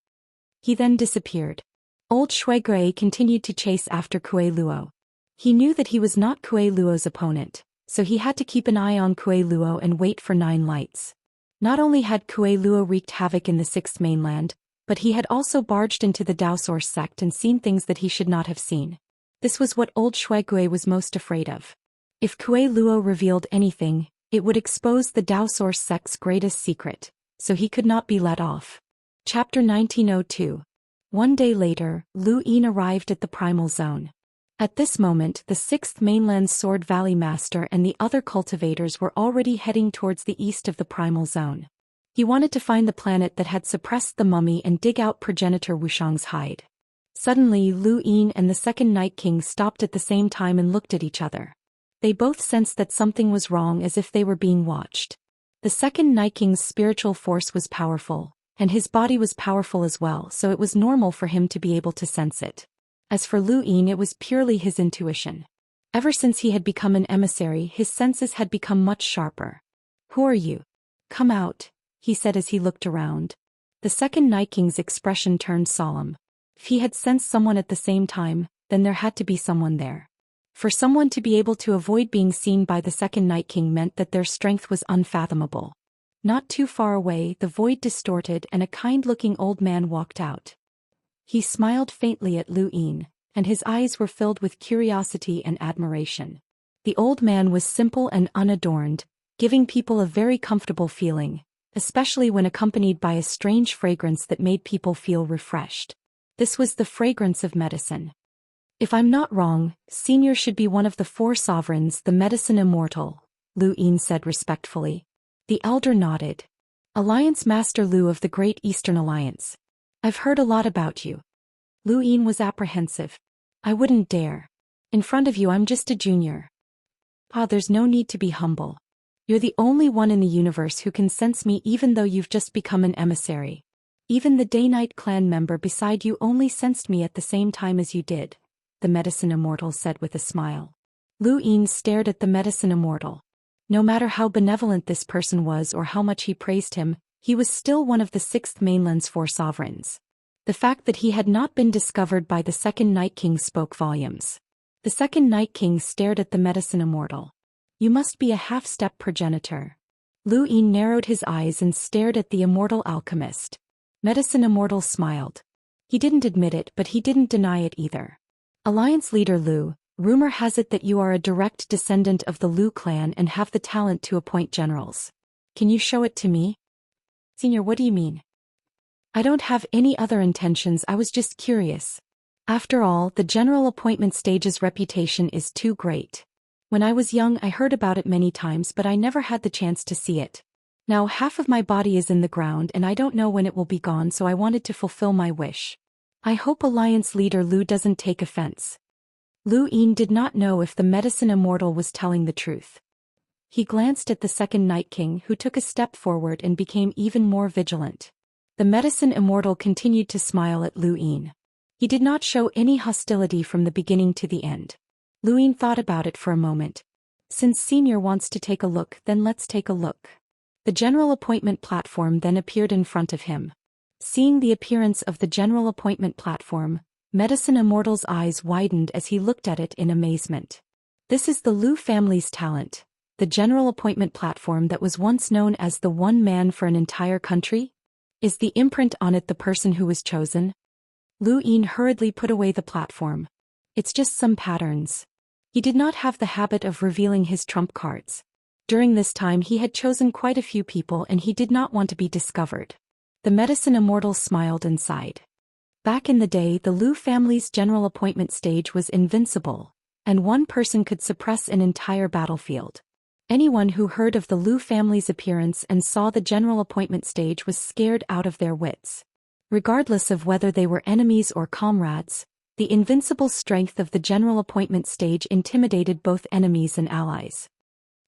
He then disappeared. Old Shuigui continued to chase after Kuei Luo. He knew that he was not Kuei Luo's opponent, so he had to keep an eye on Kuei Luo and wait for 9 lights. Not only had Kuei Luo wreaked havoc in the 6th mainland, but he had also barged into the Daoist sect and seen things that he should not have seen. This was what old Shuigui was most afraid of. If Kuei Luo revealed anything, it would expose the Daoist sect's greatest secret, so he could not be let off. Chapter 1902. One day later, Lu Yin arrived at the Primal Zone. At this moment, the 6th mainland's Sword Valley Master and the other cultivators were already heading towards the east of the Primal Zone. He wanted to find the planet that had suppressed the mummy and dig out progenitor Wuxiang's hide. Suddenly, Lu Yin and the 2nd Night King stopped at the same time and looked at each other. They both sensed that something was wrong, as if they were being watched. The 2nd Night King's spiritual force was powerful, and his body was powerful as well, so it was normal for him to be able to sense it. As for Lu Yin, it was purely his intuition. Ever since he had become an emissary, his senses had become much sharper. "Who are you? Come out," he said as he looked around. The 2nd Night King's expression turned solemn. If he had sensed someone at the same time, then there had to be someone there. For someone to be able to avoid being seen by the second Night King meant that their strength was unfathomable. Not too far away, the void distorted and a kind-looking old man walked out. He smiled faintly at Lu Yin, and his eyes were filled with curiosity and admiration. The old man was simple and unadorned, giving people a very comfortable feeling, especially when accompanied by a strange fragrance that made people feel refreshed. This was the fragrance of medicine. If I'm not wrong, Senior should be one of the 4 sovereigns, the medicine Immortal, Lu Yin said respectfully. The elder nodded. Alliance Master Lu of the Great Eastern Alliance. I've heard a lot about you. Lu Yin was apprehensive. I wouldn't dare. In front of you I'm just a junior. There's no need to be humble. You're the only one in the universe who can sense me even though you've just become an emissary. Even the Day-Night clan member beside you only sensed me at the same time as you did, the Medicine Immortal said with a smile. Lu Yin stared at the Medicine Immortal. No matter how benevolent this person was or how much he praised him, he was still one of the 6th mainland's 4 sovereigns. The fact that he had not been discovered by the second Night King spoke volumes. The second Night King stared at the Medicine Immortal. You must be a half-step progenitor. Lu Yin narrowed his eyes and stared at the immortal alchemist. Medicine Immortal smiled. He didn't admit it, but he didn't deny it either. Alliance leader Lu, rumor has it that you are a direct descendant of the Lu clan and have the talent to appoint generals. Can you show it to me? Senior, what do you mean? I don't have any other intentions, I was just curious. After all, the general appointment stage's reputation is too great. When I was young I heard about it many times but I never had the chance to see it. Now half of my body is in the ground and I don't know when it will be gone, so I wanted to fulfill my wish. I hope Alliance leader Lu doesn't take offense. Lu Yin did not know if the Medicine Immortal was telling the truth. He glanced at the second Night King, who took a step forward and became even more vigilant. The Medicine Immortal continued to smile at Lu Yin. He did not show any hostility from the beginning to the end. Lu Yin thought about it for a moment. Since Senior wants to take a look, then let's take a look. The general appointment platform then appeared in front of him. Seeing the appearance of the general appointment platform, Medicine Immortal's eyes widened as he looked at it in amazement. This is the Lu family's talent, the general appointment platform that was once known as the one man for an entire country? Is the imprint on it the person who was chosen? Lu Yin hurriedly put away the platform. It's just some patterns. He did not have the habit of revealing his trump cards. During this time he had chosen quite a few people and he did not want to be discovered. The Medicine Immortal smiled and sighed. Back in the day, the Lu family's general appointment stage was invincible, and one person could suppress an entire battlefield. Anyone who heard of the Lu family's appearance and saw the general appointment stage was scared out of their wits. Regardless of whether they were enemies or comrades, the invincible strength of the general appointment stage intimidated both enemies and allies.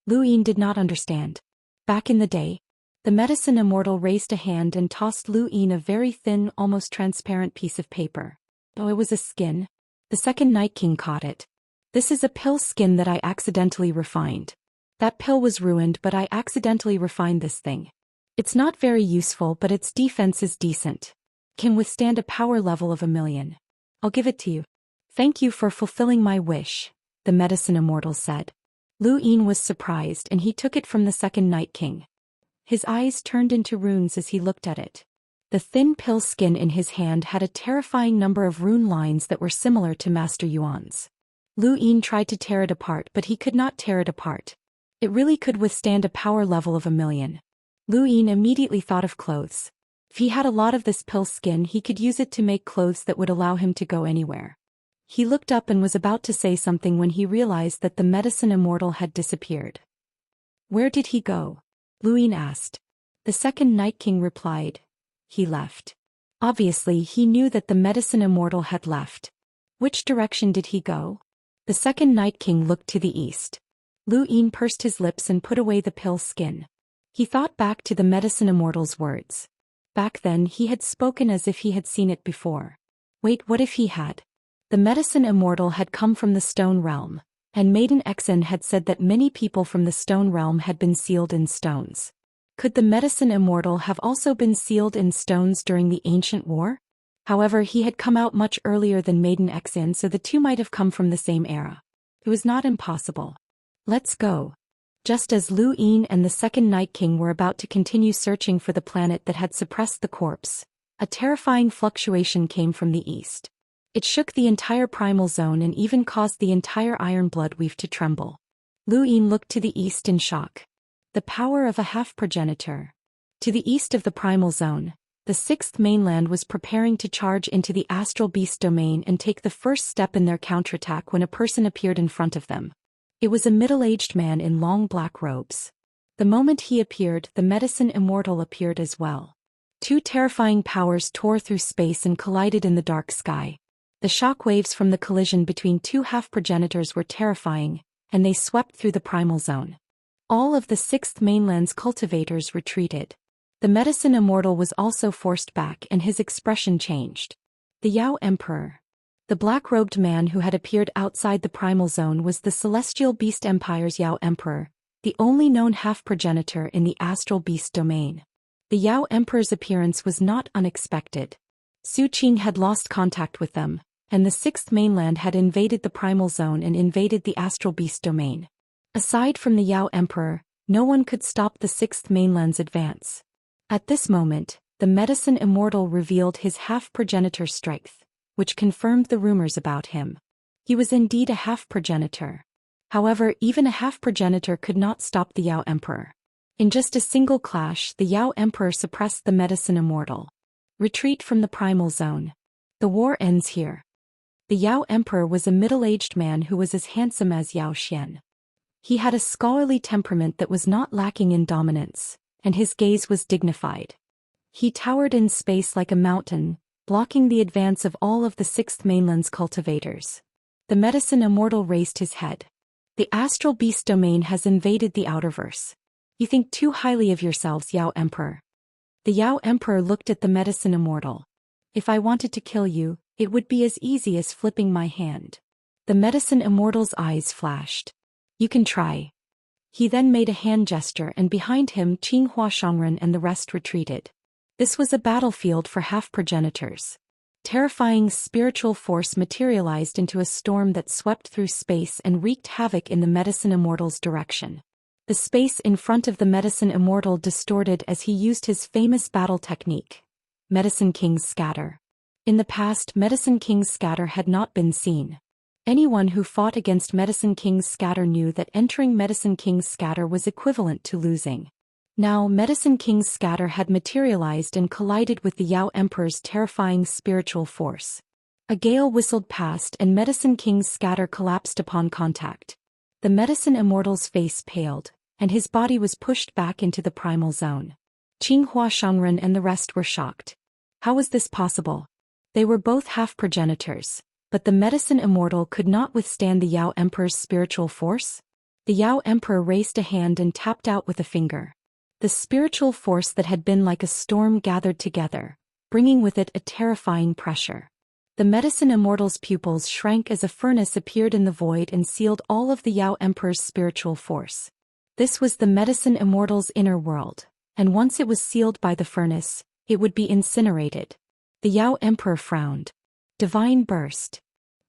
Lu Yin did not understand. Back in the day, the Medicine Immortal raised a hand and tossed Lu Yin a very thin, almost transparent piece of paper. Oh, it was a skin. The second Night King caught it. This is a pill skin that I accidentally refined. That pill was ruined, but I accidentally refined this thing. It's not very useful, but its defense is decent. Can withstand a power level of 1,000,000. I'll give it to you. Thank you for fulfilling my wish, the Medicine Immortal said. Lu Yin was surprised and he took it from the second Night King. His eyes turned into runes as he looked at it. The thin pill skin in his hand had a terrifying number of rune lines that were similar to Master Yuan's. Lu Yin tried to tear it apart, but he could not tear it apart. It really could withstand a power level of 1,000,000. Lu Yin immediately thought of clothes. If he had a lot of this pill skin, he could use it to make clothes that would allow him to go anywhere. He looked up and was about to say something when he realized that the Medicine Immortal had disappeared. Where did he go? Lu Yin asked. The second Night King replied. He left. Obviously, he knew that the Medicine Immortal had left. Which direction did he go? The second Night King looked to the east. Lu Yin pursed his lips and put away the pill skin. He thought back to the Medicine Immortal's words. Back then he had spoken as if he had seen it before. Wait, what if he had? The Medicine Immortal had come from the Stone Realm, and Maiden Exen had said that many people from the Stone Realm had been sealed in stones. Could the Medicine Immortal have also been sealed in stones during the Ancient War? However, he had come out much earlier than Maiden Exen, so the two might have come from the same era. It was not impossible. Let's go. Just as Lu Yin and the second Night King were about to continue searching for the planet that had suppressed the corpse, a terrifying fluctuation came from the east. It shook the entire primal zone and even caused the entire iron blood weave to tremble. Lu Yin looked to the east in shock. The power of a half-progenitor. To the east of the primal zone, the sixth mainland was preparing to charge into the astral beast domain and take the first step in their counterattack when a person appeared in front of them. It was a middle-aged man in long black robes. The moment he appeared, the medicine Immortal appeared as well. Two terrifying powers tore through space and collided in the dark sky. The shock waves from the collision between two half-progenitors were terrifying, and they swept through the primal zone. All of the sixth mainland's cultivators retreated. The medicine Immortal was also forced back and his expression changed. The Yao Emperor. The black-robed man who had appeared outside the primal zone was the Celestial Beast Empire's Yao Emperor, the only known half-progenitor in the astral beast domain. The Yao Emperor's appearance was not unexpected. Su Qing had lost contact with them, and the sixth mainland had invaded the primal zone and invaded the astral beast domain. Aside from the Yao Emperor, no one could stop the sixth mainland's advance. At this moment, the medicine Immortal revealed his half-progenitor strength, which confirmed the rumors about him. He was indeed a half-progenitor. However, even a half-progenitor could not stop the Yao Emperor. In just a single clash, the Yao Emperor suppressed the medicine Immortal. Retreat from the primal zone. The war ends here. The Yao Emperor was a middle-aged man who was as handsome as Zhou Xian. He had a scholarly temperament that was not lacking in dominance, and his gaze was dignified. He towered in space like a mountain, blocking the advance of all of the sixth mainland's cultivators. The medicine Immortal raised his head. The astral beast domain has invaded the outerverse. You think too highly of yourselves, Yao Emperor. The Yao Emperor looked at the medicine Immortal. If I wanted to kill you, it would be as easy as flipping my hand. The medicine Immortal's eyes flashed. You can try. He then made a hand gesture and behind him Qinghua Shangren and the rest retreated. This was a battlefield for half-progenitors. Terrifying spiritual force materialized into a storm that swept through space and wreaked havoc in the medicine Immortal's direction. The space in front of the medicine Immortal distorted as he used his famous battle technique, Medicine King's Scatter. In the past, Medicine King's Scatter had not been seen. Anyone who fought against Medicine King's Scatter knew that entering Medicine King's Scatter was equivalent to losing. Now, Medicine King's Scatter had materialized and collided with the Yao Emperor's terrifying spiritual force. A gale whistled past and Medicine King's Scatter collapsed upon contact. The Medicine Immortal's face paled, and his body was pushed back into the primal zone. Qinghua Shangren and the rest were shocked. How was this possible? They were both half-progenitors. But the medicine Immortal could not withstand the Yao Emperor's spiritual force? The Yao Emperor raised a hand and tapped out with a finger. The spiritual force that had been like a storm gathered together, bringing with it a terrifying pressure. The medicine Immortal's pupils shrank as a furnace appeared in the void and sealed all of the Yao Emperor's spiritual force. This was the medicine Immortal's inner world, and once it was sealed by the furnace, it would be incinerated. The Yao Emperor frowned. Divine burst.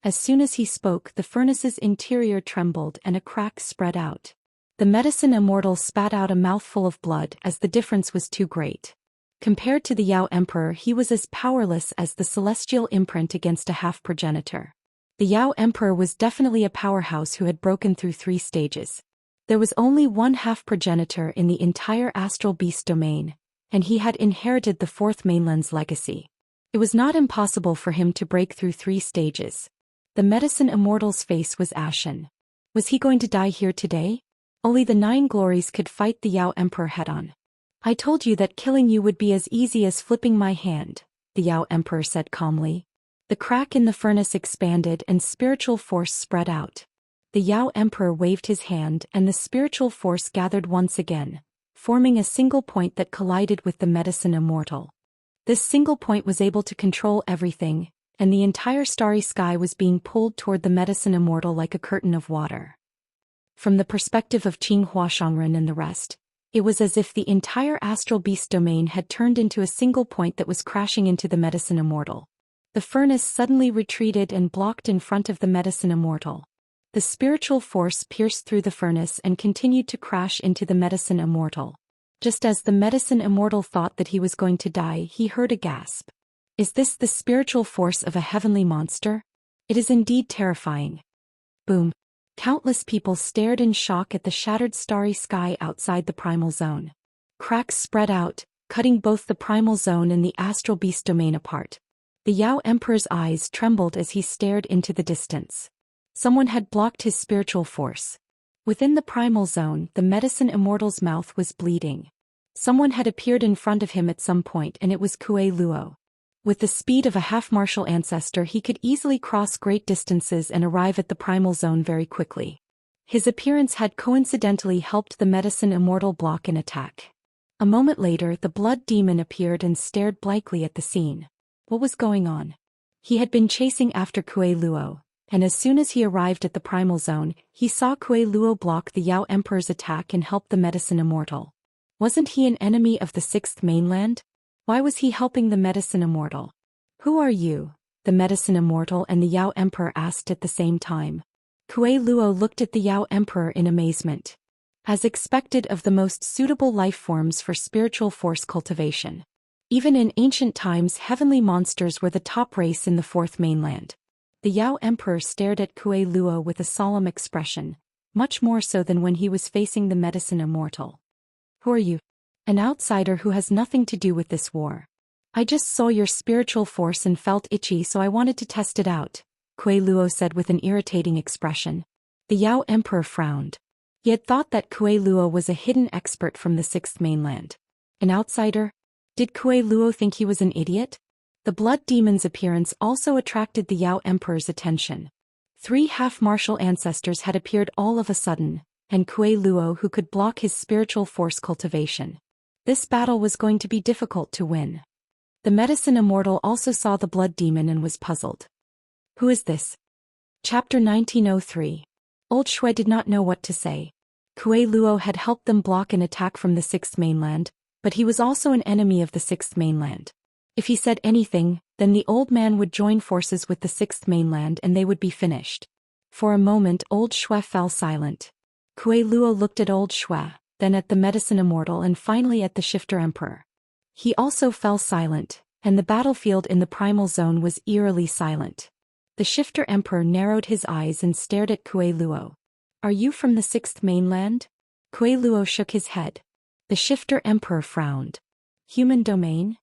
As soon as he spoke, the furnace's interior trembled and a crack spread out. The medicine Immortal spat out a mouthful of blood as the difference was too great. Compared to the Yao Emperor, he was as powerless as the celestial imprint against a half-progenitor. The Yao Emperor was definitely a powerhouse who had broken through 3 stages. There was only one half-progenitor in the entire astral beast domain, and he had inherited the fourth mainland's legacy. It was not impossible for him to break through 3 stages. The medicine Immortal's face was ashen. Was he going to die here today? Only the 9 glories could fight the Yao Emperor head-on. I told you that killing you would be as easy as flipping my hand, the Yao Emperor said calmly. The crack in the furnace expanded and spiritual force spread out. The Yao Emperor waved his hand and the spiritual force gathered once again, forming a single point that collided with the medicine Immortal. This single point was able to control everything, and the entire starry sky was being pulled toward the medicine Immortal like a curtain of water. From the perspective of Qinghua Shangren and the rest, it was as if the entire astral beast domain had turned into a single point that was crashing into the medicine Immortal. The furnace suddenly retreated and blocked in front of the medicine Immortal. The spiritual force pierced through the furnace and continued to crash into the medicine Immortal. Just as the medicine Immortal thought that he was going to die, he heard a gasp. Is this the spiritual force of a heavenly monster? It is indeed terrifying. Boom. Countless people stared in shock at the shattered starry sky outside the primal zone. Cracks spread out, cutting both the primal zone and the astral beast domain apart. The Yao Emperor's eyes trembled as he stared into the distance. Someone had blocked his spiritual force. Within the primal zone, the medicine Immortal's mouth was bleeding. Someone had appeared in front of him at some point, and it was Kuei Luo. With the speed of a half-martial ancestor, he could easily cross great distances and arrive at the primal zone very quickly. His appearance had coincidentally helped the medicine Immortal block an attack. A moment later, the blood demon appeared and stared blankly at the scene. What was going on? He had been chasing after Kuei Luo, and as soon as he arrived at the primal zone, he saw Kuei Luo block the Yao Emperor's attack and help the medicine Immortal. Wasn't he an enemy of the Sixth Mainland? Why was he helping the medicine Immortal? Who are you? The medicine Immortal and the Yao Emperor asked at the same time. Kuei Luo looked at the Yao Emperor in amazement. As expected of the most suitable life forms for spiritual force cultivation. Even in ancient times, heavenly monsters were the top race in the Fourth Mainland. The Yao Emperor stared at Kuei Luo with a solemn expression, much more so than when he was facing the medicine Immortal. Who are you? An outsider who has nothing to do with this war. I just saw your spiritual force and felt itchy, so I wanted to test it out, Kuei Luo said with an irritating expression. The Yao Emperor frowned. He had thought that Kuei Luo was a hidden expert from the Sixth Mainland. An outsider? Did Kuei Luo think he was an idiot? The blood demon's appearance also attracted the Yao Emperor's attention. 3 half-martial ancestors had appeared all of a sudden, and Kuei Luo who could block his spiritual force cultivation. This battle was going to be difficult to win. The medicine Immortal also saw the blood demon and was puzzled. Who is this? Chapter 1903. Old Shui did not know what to say. Kuei Luo had helped them block an attack from the Sixth Mainland, but he was also an enemy of the Sixth Mainland. If he said anything, then the old man would join forces with the Sixth Mainland and they would be finished. For a moment Old Shui fell silent. Kuei Luo looked at Old Shui, then at the medicine Immortal and finally at the Shifter Emperor. He also fell silent, and the battlefield in the primal zone was eerily silent. The Shifter Emperor narrowed his eyes and stared at Kuei Luo. Are you from the Sixth Mainland? Kuei Luo shook his head. The Shifter Emperor frowned. Human domain?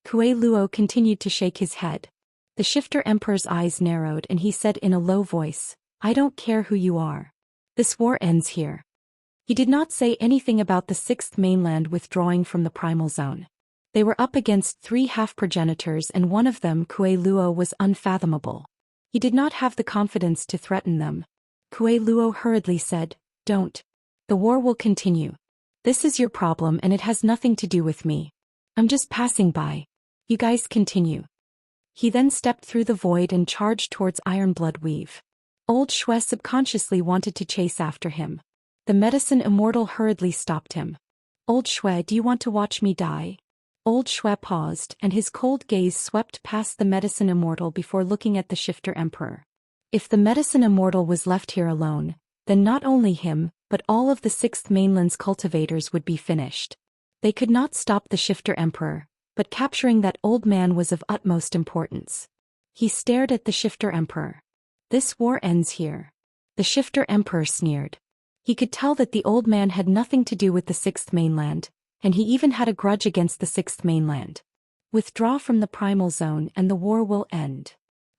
Kuei Luo continued to shake his head. The Shifter Emperor's eyes narrowed and he said in a low voice, I don't care who you are. This war ends here. He did not say anything about the Sixth Mainland withdrawing from the primal zone. They were up against 3 half-progenitors and one of them, Kuei Luo, was unfathomable. He did not have the confidence to threaten them. Kuei Luo hurriedly said, Don't. The war will continue. This is your problem and it has nothing to do with me. I'm just passing by. You guys continue. He then stepped through the void and charged towards Ironblood Weave. Old Shui subconsciously wanted to chase after him. The medicine Immortal hurriedly stopped him. Old Shui, do you want to watch me die? Old Shui paused and his cold gaze swept past the medicine Immortal before looking at the Shifter Emperor. If the medicine Immortal was left here alone, then not only him, but all of the Sixth Mainland's cultivators would be finished. They could not stop the Shifter Emperor, but capturing that old man was of utmost importance. He stared at the Shifter Emperor. This war ends here. The Shifter Emperor sneered. He could tell that the old man had nothing to do with the Sixth Mainland, and he even had a grudge against the Sixth Mainland. Withdraw from the primal zone and the war will end.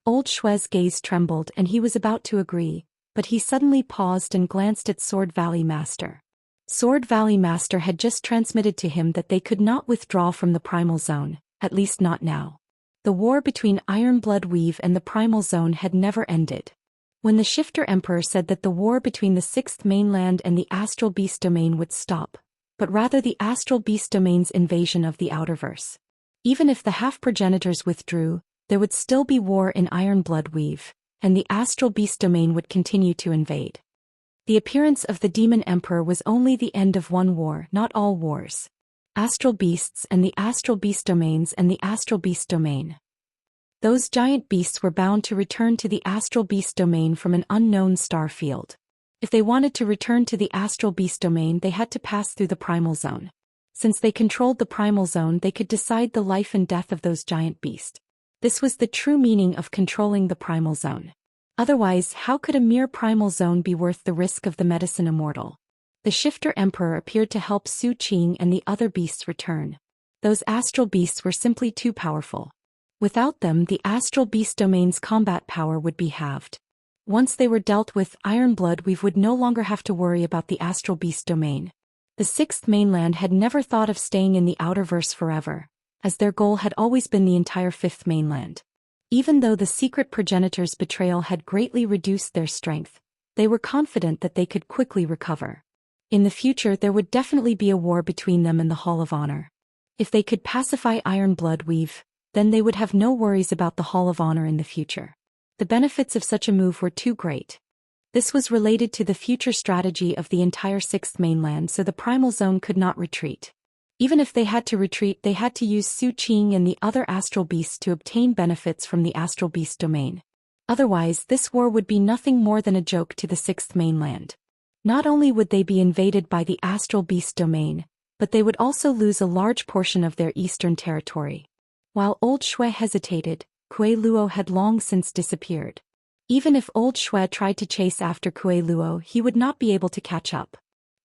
Old Shui's gaze trembled and he was about to agree, but he suddenly paused and glanced at Sword Valley Master. Sword Valley Master had just transmitted to him that they could not withdraw from the primal zone, at least not now. The war between Ironblood Weave and the primal zone had never ended. When the Shifter Emperor said that the war between the Sixth Mainland and the Astral Beast Domain would stop, but rather the Astral Beast Domain's invasion of the Outerverse. Even if the half-progenitors withdrew, there would still be war in Ironblood Weave, and the Astral Beast Domain would continue to invade. The appearance of the Demon Emperor was only the end of one war, not all wars. Astral Beasts and the Astral Beast Domains and the Astral Beast Domain. Those giant beasts were bound to return to the astral beast domain from an unknown star field. If they wanted to return to the astral beast domain, they had to pass through the primal zone. Since they controlled the primal zone, they could decide the life and death of those giant beasts. This was the true meaning of controlling the primal zone. Otherwise, how could a mere primal zone be worth the risk of the medicine Immortal? The Shifter Emperor appeared to help Zhou Xian and the other beasts return. Those astral beasts were simply too powerful. Without them, the astral beast domain's combat power would be halved. Once they were dealt with, Iron Blood Weave would no longer have to worry about the astral beast domain. The Sixth Mainland had never thought of staying in the Outerverse forever, as their goal had always been the entire Fifth Mainland. Even though the secret progenitor's betrayal had greatly reduced their strength, they were confident that they could quickly recover. In the future, there would definitely be a war between them and the Hall of Honor. If they could pacify Iron Blood Weave, then they would have no worries about the Hall of Honor in the future. The benefits of such a move were too great. This was related to the future strategy of the entire Sixth Mainland, so the primal zone could not retreat. Even if they had to retreat, they had to use Zhou Xian and the other astral beasts to obtain benefits from the astral beast domain. Otherwise, this war would be nothing more than a joke to the Sixth Mainland. Not only would they be invaded by the astral beast domain, but they would also lose a large portion of their eastern territory. While Old Shui hesitated, Kuei Luo had long since disappeared. Even if Old Shui tried to chase after Kuei Luo, he would not be able to catch up.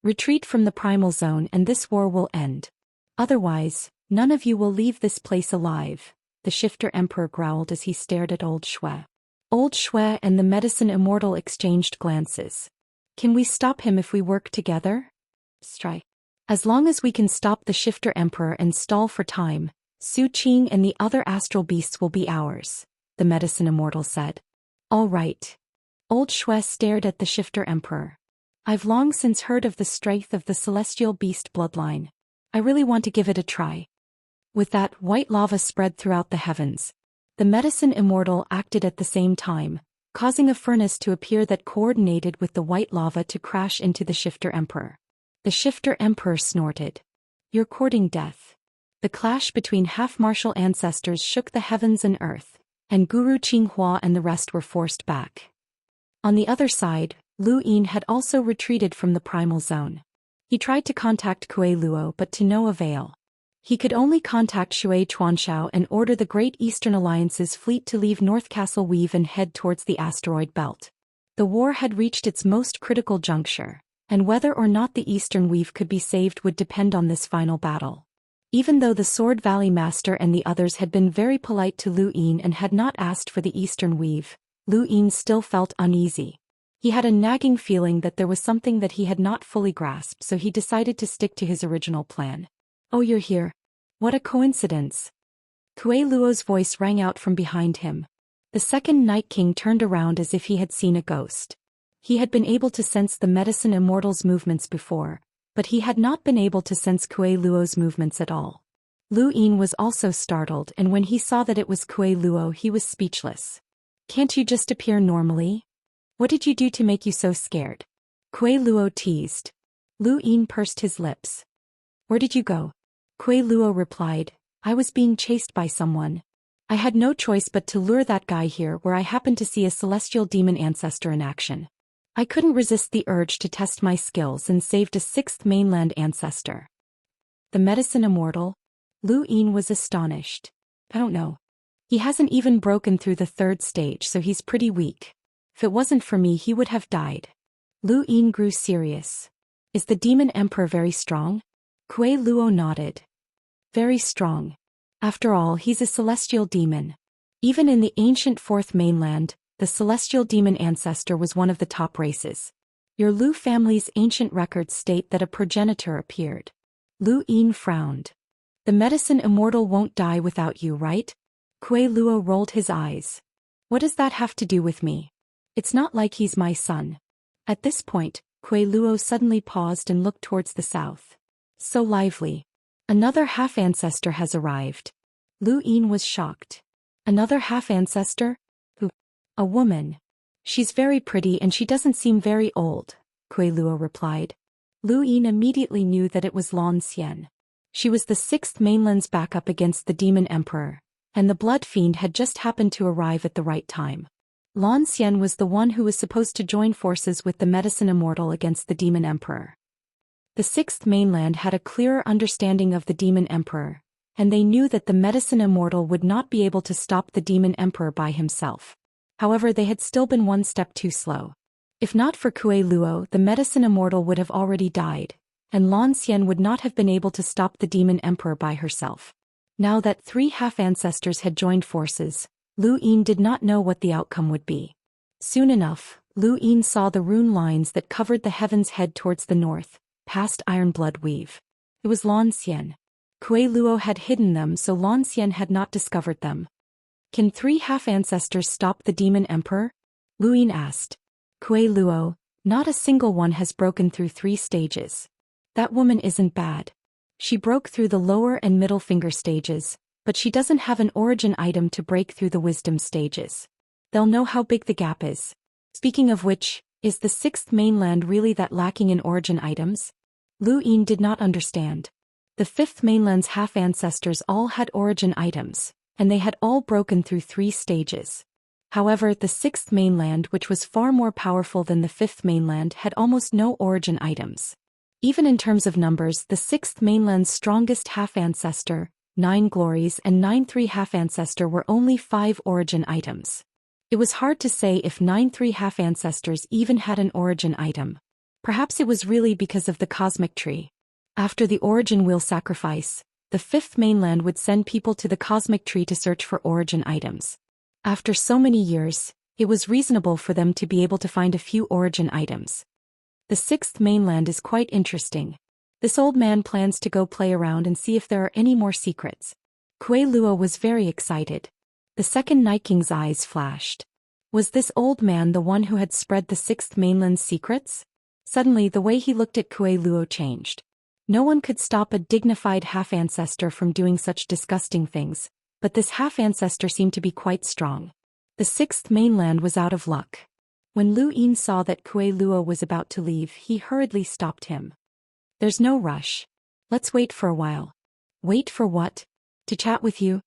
Retreat from the primal zone and this war will end. Otherwise, none of you will leave this place alive, the Shifter Emperor growled as he stared at Old Shui. Old Shui and the medicine Immortal exchanged glances. Can we stop him if we work together? Strike. As long as we can stop the Shifter Emperor and stall for time, Zhou Xian and the other astral beasts will be ours, the medicine Immortal said. All right. Old Shui stared at the Shifter Emperor. I've long since heard of the strength of the celestial beast bloodline. I really want to give it a try. With that, white lava spread throughout the heavens. The medicine Immortal acted at the same time, causing a furnace to appear that coordinated with the white lava to crash into the Shifter Emperor. The Shifter Emperor snorted. You're courting death. The clash between half-martial ancestors shook the heavens and earth, and Guru Qinghua and the rest were forced back. On the other side, Lu Yin had also retreated from the primal zone. He tried to contact Kuei Luo but to no avail. He could only contact Shui Chuanshao and order the Great Eastern Alliance's fleet to leave North Castle Weave and head towards the asteroid belt. The war had reached its most critical juncture, and whether or not the Eastern Weave could be saved would depend on this final battle. Even though the Sword Valley Master and the others had been very polite to Lu Yin and had not asked for the Eastern Weave, Lu Yin still felt uneasy. He had a nagging feeling that there was something that he had not fully grasped, so he decided to stick to his original plan. Oh, you're here. What a coincidence. Kuei Luo's voice rang out from behind him. The second Night King turned around as if he had seen a ghost. He had been able to sense the medicine Immortal's movements before, but he had not been able to sense Kuei Luo's movements at all. Lu Yin was also startled, and when he saw that it was Kuei Luo, he was speechless. Can't you just appear normally? What did you do to make you so scared? Kuei Luo teased. Lu Yin pursed his lips. Where did you go? Kuei Luo replied, I was being chased by someone. I had no choice but to lure that guy here where I happened to see a celestial demon ancestor in action. I couldn't resist the urge to test my skills and saved a Sixth Mainland ancestor. The medicine Immortal? Lu Yin was astonished. I don't know. He hasn't even broken through the third stage, so he's pretty weak. If it wasn't for me, he would have died. Lu Yin grew serious. Is the demon emperor very strong? Kuei Luo nodded. Very strong. After all, he's a celestial demon. Even in the ancient Fourth Mainland, the celestial demon ancestor was one of the top races. Your Lu family's ancient records state that a progenitor appeared. Lu Yin frowned. The medicine Immortal won't die without you, right? Kuei Luo rolled his eyes. What does that have to do with me? It's not like he's my son. At this point, Kuei Luo suddenly paused and looked towards the south. So lively. Another half-ancestor has arrived. Lu Yin was shocked. Another half-ancestor? Who? A woman. She's very pretty and she doesn't seem very old, Kuei Luo replied. Lu Yin immediately knew that it was Zhou Xian. She was the Sixth Mainland's backup against the Demon Emperor, and the blood fiend had just happened to arrive at the right time. Zhou Xian was the one who was supposed to join forces with the medicine Immortal against the Demon Emperor. The Sixth Mainland had a clearer understanding of the Demon Emperor, and they knew that the medicine Immortal would not be able to stop the Demon Emperor by himself. However, they had still been one step too slow. If not for Kuei Luo, the medicine Immortal would have already died, and Zhou Xian would not have been able to stop the Demon Emperor by herself. Now that 3 half-ancestors had joined forces, Lu Yin did not know what the outcome would be. Soon enough, Lu Yin saw the rune lines that covered the heavens head towards the north, past Iron Blood Weave. It was Zhou Xian. Kuei Luo had hidden them, so Zhou Xian had not discovered them. Can 3 half-ancestors stop the Demon Emperor? Lu Yin asked. Kuei Luo, not a single one has broken through 3 stages. That woman isn't bad. She broke through the lower and middle finger stages, but she doesn't have an origin item to break through the wisdom stages. They'll know how big the gap is. Speaking of which, is the Sixth Mainland really that lacking in origin items? Lu Yin did not understand. The Fifth Mainland's half-ancestors all had origin items, and they had all broken through 3 stages. However, the Sixth Mainland, which was far more powerful than the Fifth Mainland, had almost no origin items. Even in terms of numbers, the Sixth Mainland's strongest half-ancestor, 9 glories and 9-3 half-ancestor were only 5 origin items. It was hard to say if 9-3 half-ancestors even had an origin item. Perhaps it was really because of the cosmic tree. After the origin wheel sacrifice, the Fifth Mainland would send people to the cosmic tree to search for origin items. After so many years, it was reasonable for them to be able to find a few origin items. The Sixth Mainland is quite interesting. This old man plans to go play around and see if there are any more secrets. Kuei Luo was very excited. The second Night King's eyes flashed. Was this old man the one who had spread the Sixth Mainland's secrets? Suddenly the way he looked at Kuei Luo changed. No one could stop a dignified half-ancestor from doing such disgusting things, but this half-ancestor seemed to be quite strong. The Sixth Mainland was out of luck. When Lu Yin saw that Kuei Luo was about to leave, he hurriedly stopped him. There's no rush. Let's wait for a while. Wait for what? To chat with you?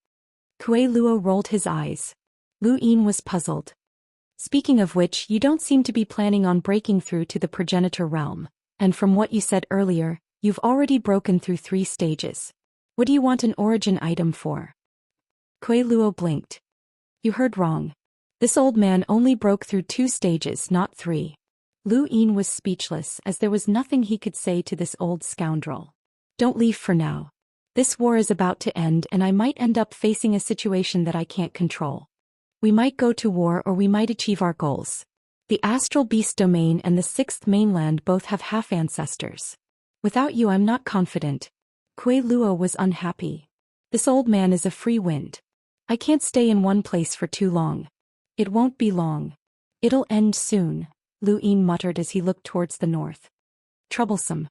Kuei Luo rolled his eyes. Lu Yin was puzzled. Speaking of which, you don't seem to be planning on breaking through to the progenitor realm, and from what you said earlier, you've already broken through 3 stages. What do you want an origin item for? Kuei Luo blinked. You heard wrong. This old man only broke through 2 stages, not 3. Lu Yin was speechless, as there was nothing he could say to this old scoundrel. Don't leave for now. This war is about to end and I might end up facing a situation that I can't control. We might go to war or we might achieve our goals. The Astral Beast Domain and the Sixth Mainland both have half-ancestors. Without you I'm not confident. Kuei Luo was unhappy. This old man is a free wind. I can't stay in one place for too long. It won't be long. It'll end soon, Lu Yin muttered as he looked towards the north. Troublesome.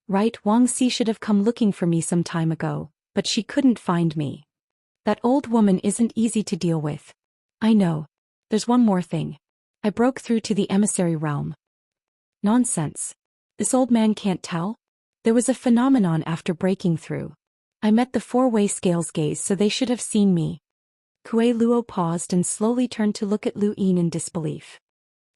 Right, Wang Si should have come looking for me some time ago, but she couldn't find me. That old woman isn't easy to deal with. I know. There's one more thing. I broke through to the emissary realm. Nonsense. This old man can't tell? There was a phenomenon after breaking through. I met the 4-way scales gaze, so they should have seen me. Kuei Luo paused and slowly turned to look at Lu Yin in disbelief.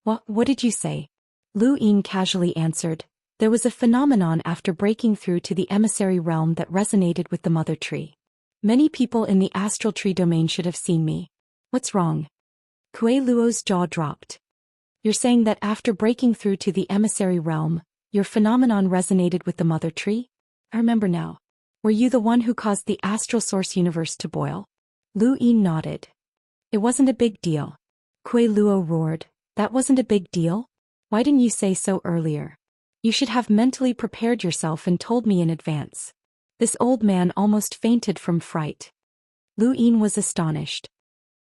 What did you say? Lu Yin casually answered. There was a phenomenon after breaking through to the emissary realm that resonated with the mother tree. Many people in the astral tree domain should have seen me. What's wrong? Kuei Luo's jaw dropped. You're saying that after breaking through to the emissary realm, your phenomenon resonated with the mother tree? I remember now. Were you the one who caused the astral source universe to boil? Lu Yin nodded. It wasn't a big deal. Kuei Luo roared. That wasn't a big deal? Why didn't you say so earlier? You should have mentally prepared yourself and told me in advance. This old man almost fainted from fright. Lu Yin was astonished.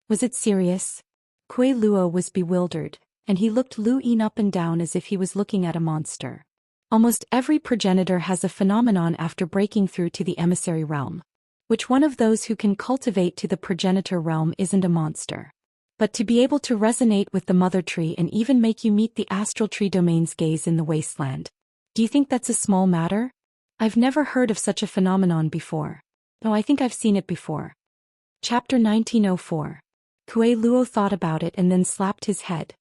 Was it serious? Kuei Luo was bewildered, and he looked Lu Yin up and down as if he was looking at a monster. Almost every progenitor has a phenomenon after breaking through to the emissary realm. Which one of those who can cultivate to the progenitor realm isn't a monster? But to be able to resonate with the mother tree and even make you meet the astral tree domain's gaze in the wasteland. Do you think that's a small matter? I've never heard of such a phenomenon before. Oh, I think I've seen it before. Chapter 1904. Kuei Luo thought about it and then slapped his head.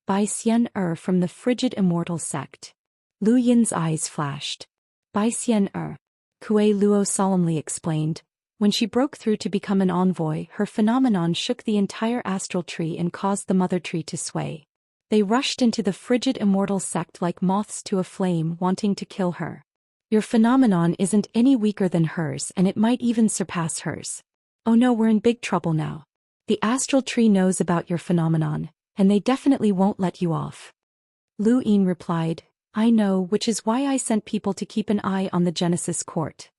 Bai Xian from the frigid Immortal sect. Lu Yin's eyes flashed. Bai Xian Kuei Luo solemnly explained. When she broke through to become an envoy, her phenomenon shook the entire astral tree and caused the mother tree to sway. They rushed into the frigid Immortal sect like moths to a flame, wanting to kill her. Your phenomenon isn't any weaker than hers, and it might even surpass hers. Oh no, we're in big trouble now. The astral tree knows about your phenomenon, and they definitely won't let you off. Lu Yin replied, I know, which is why I sent people to keep an eye on the Genesis court.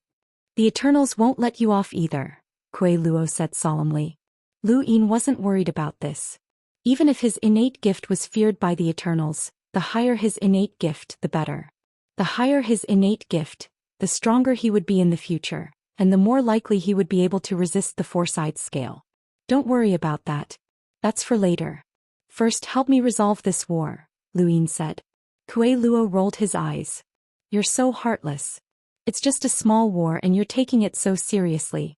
The Eternals won't let you off either, Kuei Luo said solemnly. Lu Yin wasn't worried about this. Even if his innate gift was feared by the Eternals, the higher his innate gift, the better. The higher his innate gift, the stronger he would be in the future, and the more likely he would be able to resist the four-side scale. Don't worry about that. That's for later. First, help me resolve this war, Lu Yin said. Kuei Luo rolled his eyes. You're so heartless. It's just a small war and you're taking it so seriously.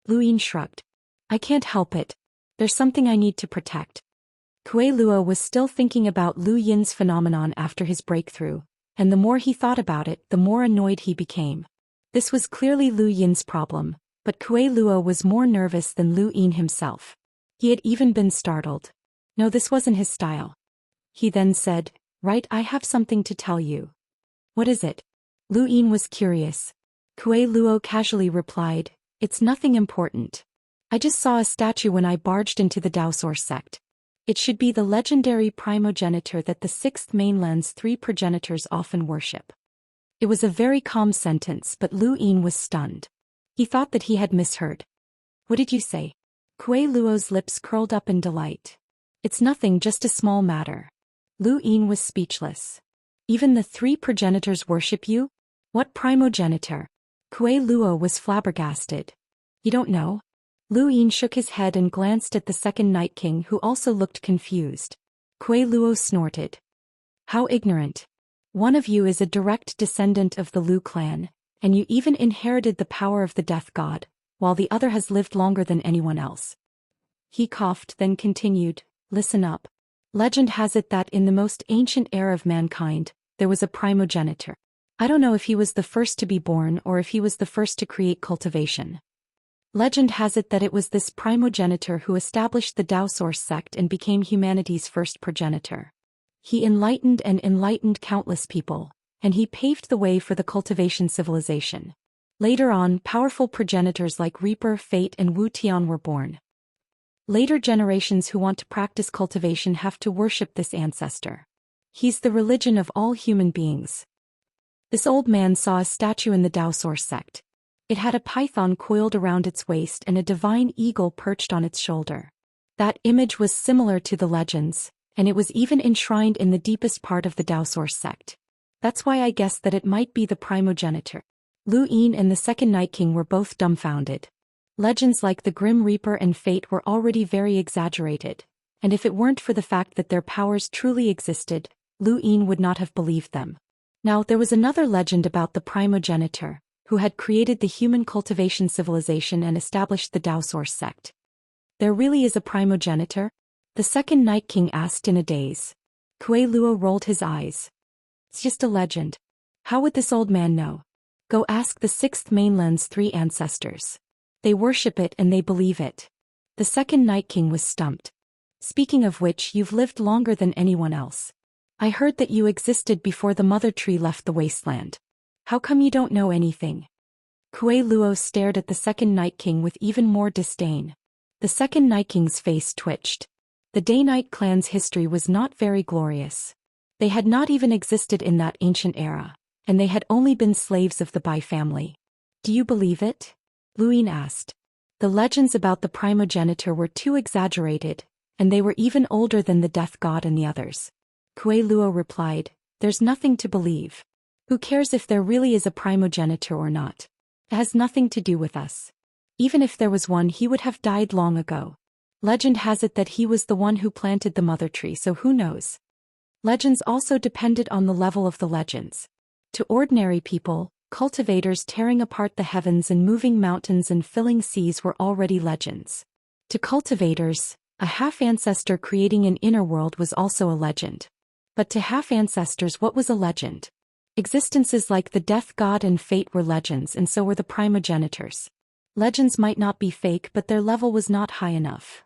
Lu Yin shrugged. I can't help it. There's something I need to protect. Kuei Luo was still thinking about Lu Yin's phenomenon after his breakthrough, and the more he thought about it, the more annoyed he became. This was clearly Lu Yin's problem, but Kuei Luo was more nervous than Lu Yin himself. He had even been startled. No, this wasn't his style. He then said, Right, I have something to tell you. What is it? Lu Yin was curious. Kuei Luo casually replied, It's nothing important. I just saw a statue when I barged into the Daoist sect. It should be the legendary primogenitor that the Sixth Mainland's three progenitors often worship. It was a very calm sentence, but Lu Yin was stunned. He thought that he had misheard. What did you say? Kuei Luo's lips curled up in delight. It's nothing, just a small matter. Lu Yin was speechless. Even the three progenitors worship you? What primogenitor? Kuei Luo was flabbergasted. You don't know? Lu Yin shook his head and glanced at the second Night King, who also looked confused. Kuei Luo snorted. How ignorant. One of you is a direct descendant of the Lu clan, and you even inherited the power of the death god, while the other has lived longer than anyone else. He coughed, then continued, Listen up. Legend has it that in the most ancient era of mankind, there was a primogenitor. I don't know if he was the first to be born or if he was the first to create cultivation. Legend has it that it was this primogenitor who established the Daoist sect and became humanity's first progenitor. He enlightened countless people, and he paved the way for the cultivation civilization. Later on, powerful progenitors like Reaper, Fate, and Wu Tian were born. Later generations who want to practice cultivation have to worship this ancestor. He's the religion of all human beings. This old man saw a statue in the Daoist sect. It had a python coiled around its waist and a divine eagle perched on its shoulder. That image was similar to the legends, and it was even enshrined in the deepest part of the Daoist sect. That's why I guessed that it might be the primogenitor. Lu Yin and the second Night King were both dumbfounded. Legends like the Grim Reaper and Fate were already very exaggerated, and if it weren't for the fact that their powers truly existed, Lu Yin would not have believed them. Now, there was another legend about the primogenitor, who had created the human cultivation civilization and established the Daoist sect. There really is a primogenitor? The second Night King asked in a daze. Kuei Luo rolled his eyes. It's just a legend. How would this old man know? Go ask the Sixth Mainland's three ancestors. They worship it and they believe it. The second Night King was stumped. Speaking of which, you've lived longer than anyone else. I heard that you existed before the mother tree left the wasteland. How come you don't know anything? Kuei Luo stared at the second Night King with even more disdain. The second Night King's face twitched. The Daoist clan's history was not very glorious. They had not even existed in that ancient era, and they had only been slaves of the Bai family. Do you believe it? Lu Yin asked. The legends about the primogenitor were too exaggerated, and they were even older than the death god and the others. Kuei Luo replied, There's nothing to believe. Who cares if there really is a primogenitor or not? It has nothing to do with us. Even if there was one, he would have died long ago. Legend has it that he was the one who planted the mother tree, so who knows? Legends also depended on the level of the legends. To ordinary people, cultivators tearing apart the heavens and moving mountains and filling seas were already legends. To cultivators, a half-ancestor creating an inner world was also a legend. But to half-ancestors, what was a legend? Existences like the death god and fate were legends, and so were the primogenitors. Legends might not be fake, but their level was not high enough.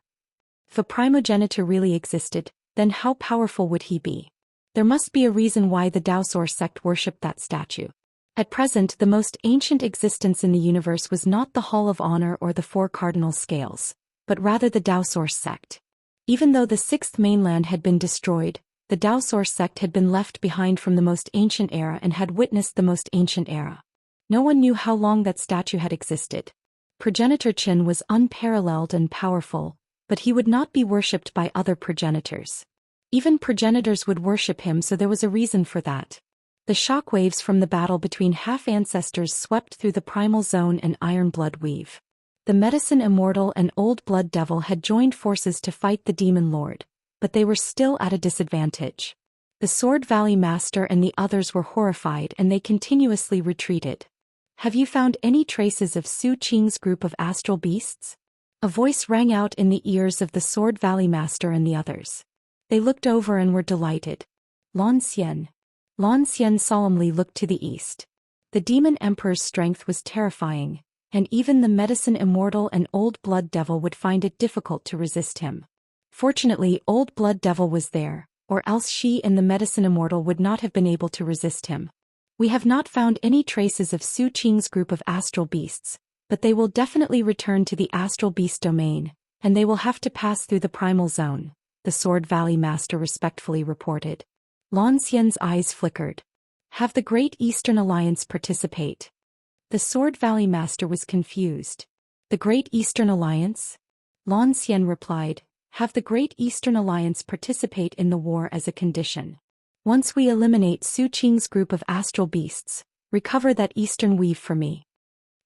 If a primogenitor really existed, then how powerful would he be? There must be a reason why the Daoist sect worshipped that statue. At present, the most ancient existence in the universe was not the Hall of Honor or the Four Cardinal Scales, but rather the Daoist sect. Even though the sixth mainland had been destroyed, the Daoist sect had been left behind from the most ancient era and had witnessed the most ancient era. No one knew how long that statue had existed. Progenitor Qin was unparalleled and powerful, but he would not be worshipped by other progenitors. Even progenitors would worship him, so there was a reason for that. The shockwaves from the battle between half-ancestors swept through the primal zone and iron blood weave. The medicine Immortal and Old Blood Devil had joined forces to fight the Demon Lord, but they were still at a disadvantage. The Sword Valley Master and the others were horrified, and they continuously retreated. "Have you found any traces of Su Qing's group of astral beasts?" A voice rang out in the ears of the Sword Valley Master and the others. They looked over and were delighted. Lan Xian. Lan Xian solemnly looked to the east. The Demon Emperor's strength was terrifying, and even the medicine Immortal and Old Blood Devil would find it difficult to resist him. Fortunately, Old Blood Devil was there, or else she and the medicine Immortal would not have been able to resist him. "We have not found any traces of Su Qing's group of astral beasts, but they will definitely return to the astral beast domain, and they will have to pass through the primal zone," the Sword Valley Master respectfully reported. Lan Xian's eyes flickered. "Have the Great Eastern Alliance participate?" The Sword Valley Master was confused. "The Great Eastern Alliance?" Lan Xian replied, "Have the Great Eastern Alliance participate in the war as a condition. Once we eliminate Su Qing's group of astral beasts, recover that Eastern weave for me."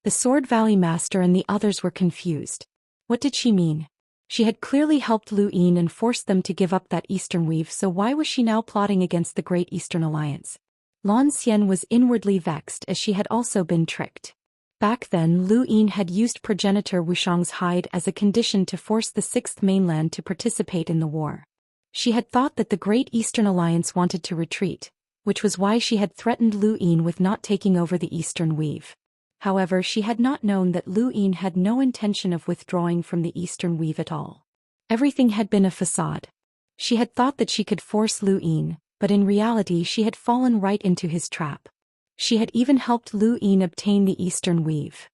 The Sword Valley Master and the others were confused. What did she mean? She had clearly helped Lu Yin and forced them to give up that Eastern weave, so why was she now plotting against the Great Eastern Alliance? Lan Xian was inwardly vexed, as she had also been tricked. Back then, Lu Yin had used progenitor Wuxiang's hide as a condition to force the Sixth Mainland to participate in the war. She had thought that the Great Eastern Alliance wanted to retreat, which was why she had threatened Lu Yin with not taking over the Eastern weave. However, she had not known that Lu Yin had no intention of withdrawing from the Eastern weave at all. Everything had been a facade. She had thought that she could force Lu Yin, but in reality she had fallen right into his trap. She had even helped Lu Yin obtain the Eastern weave.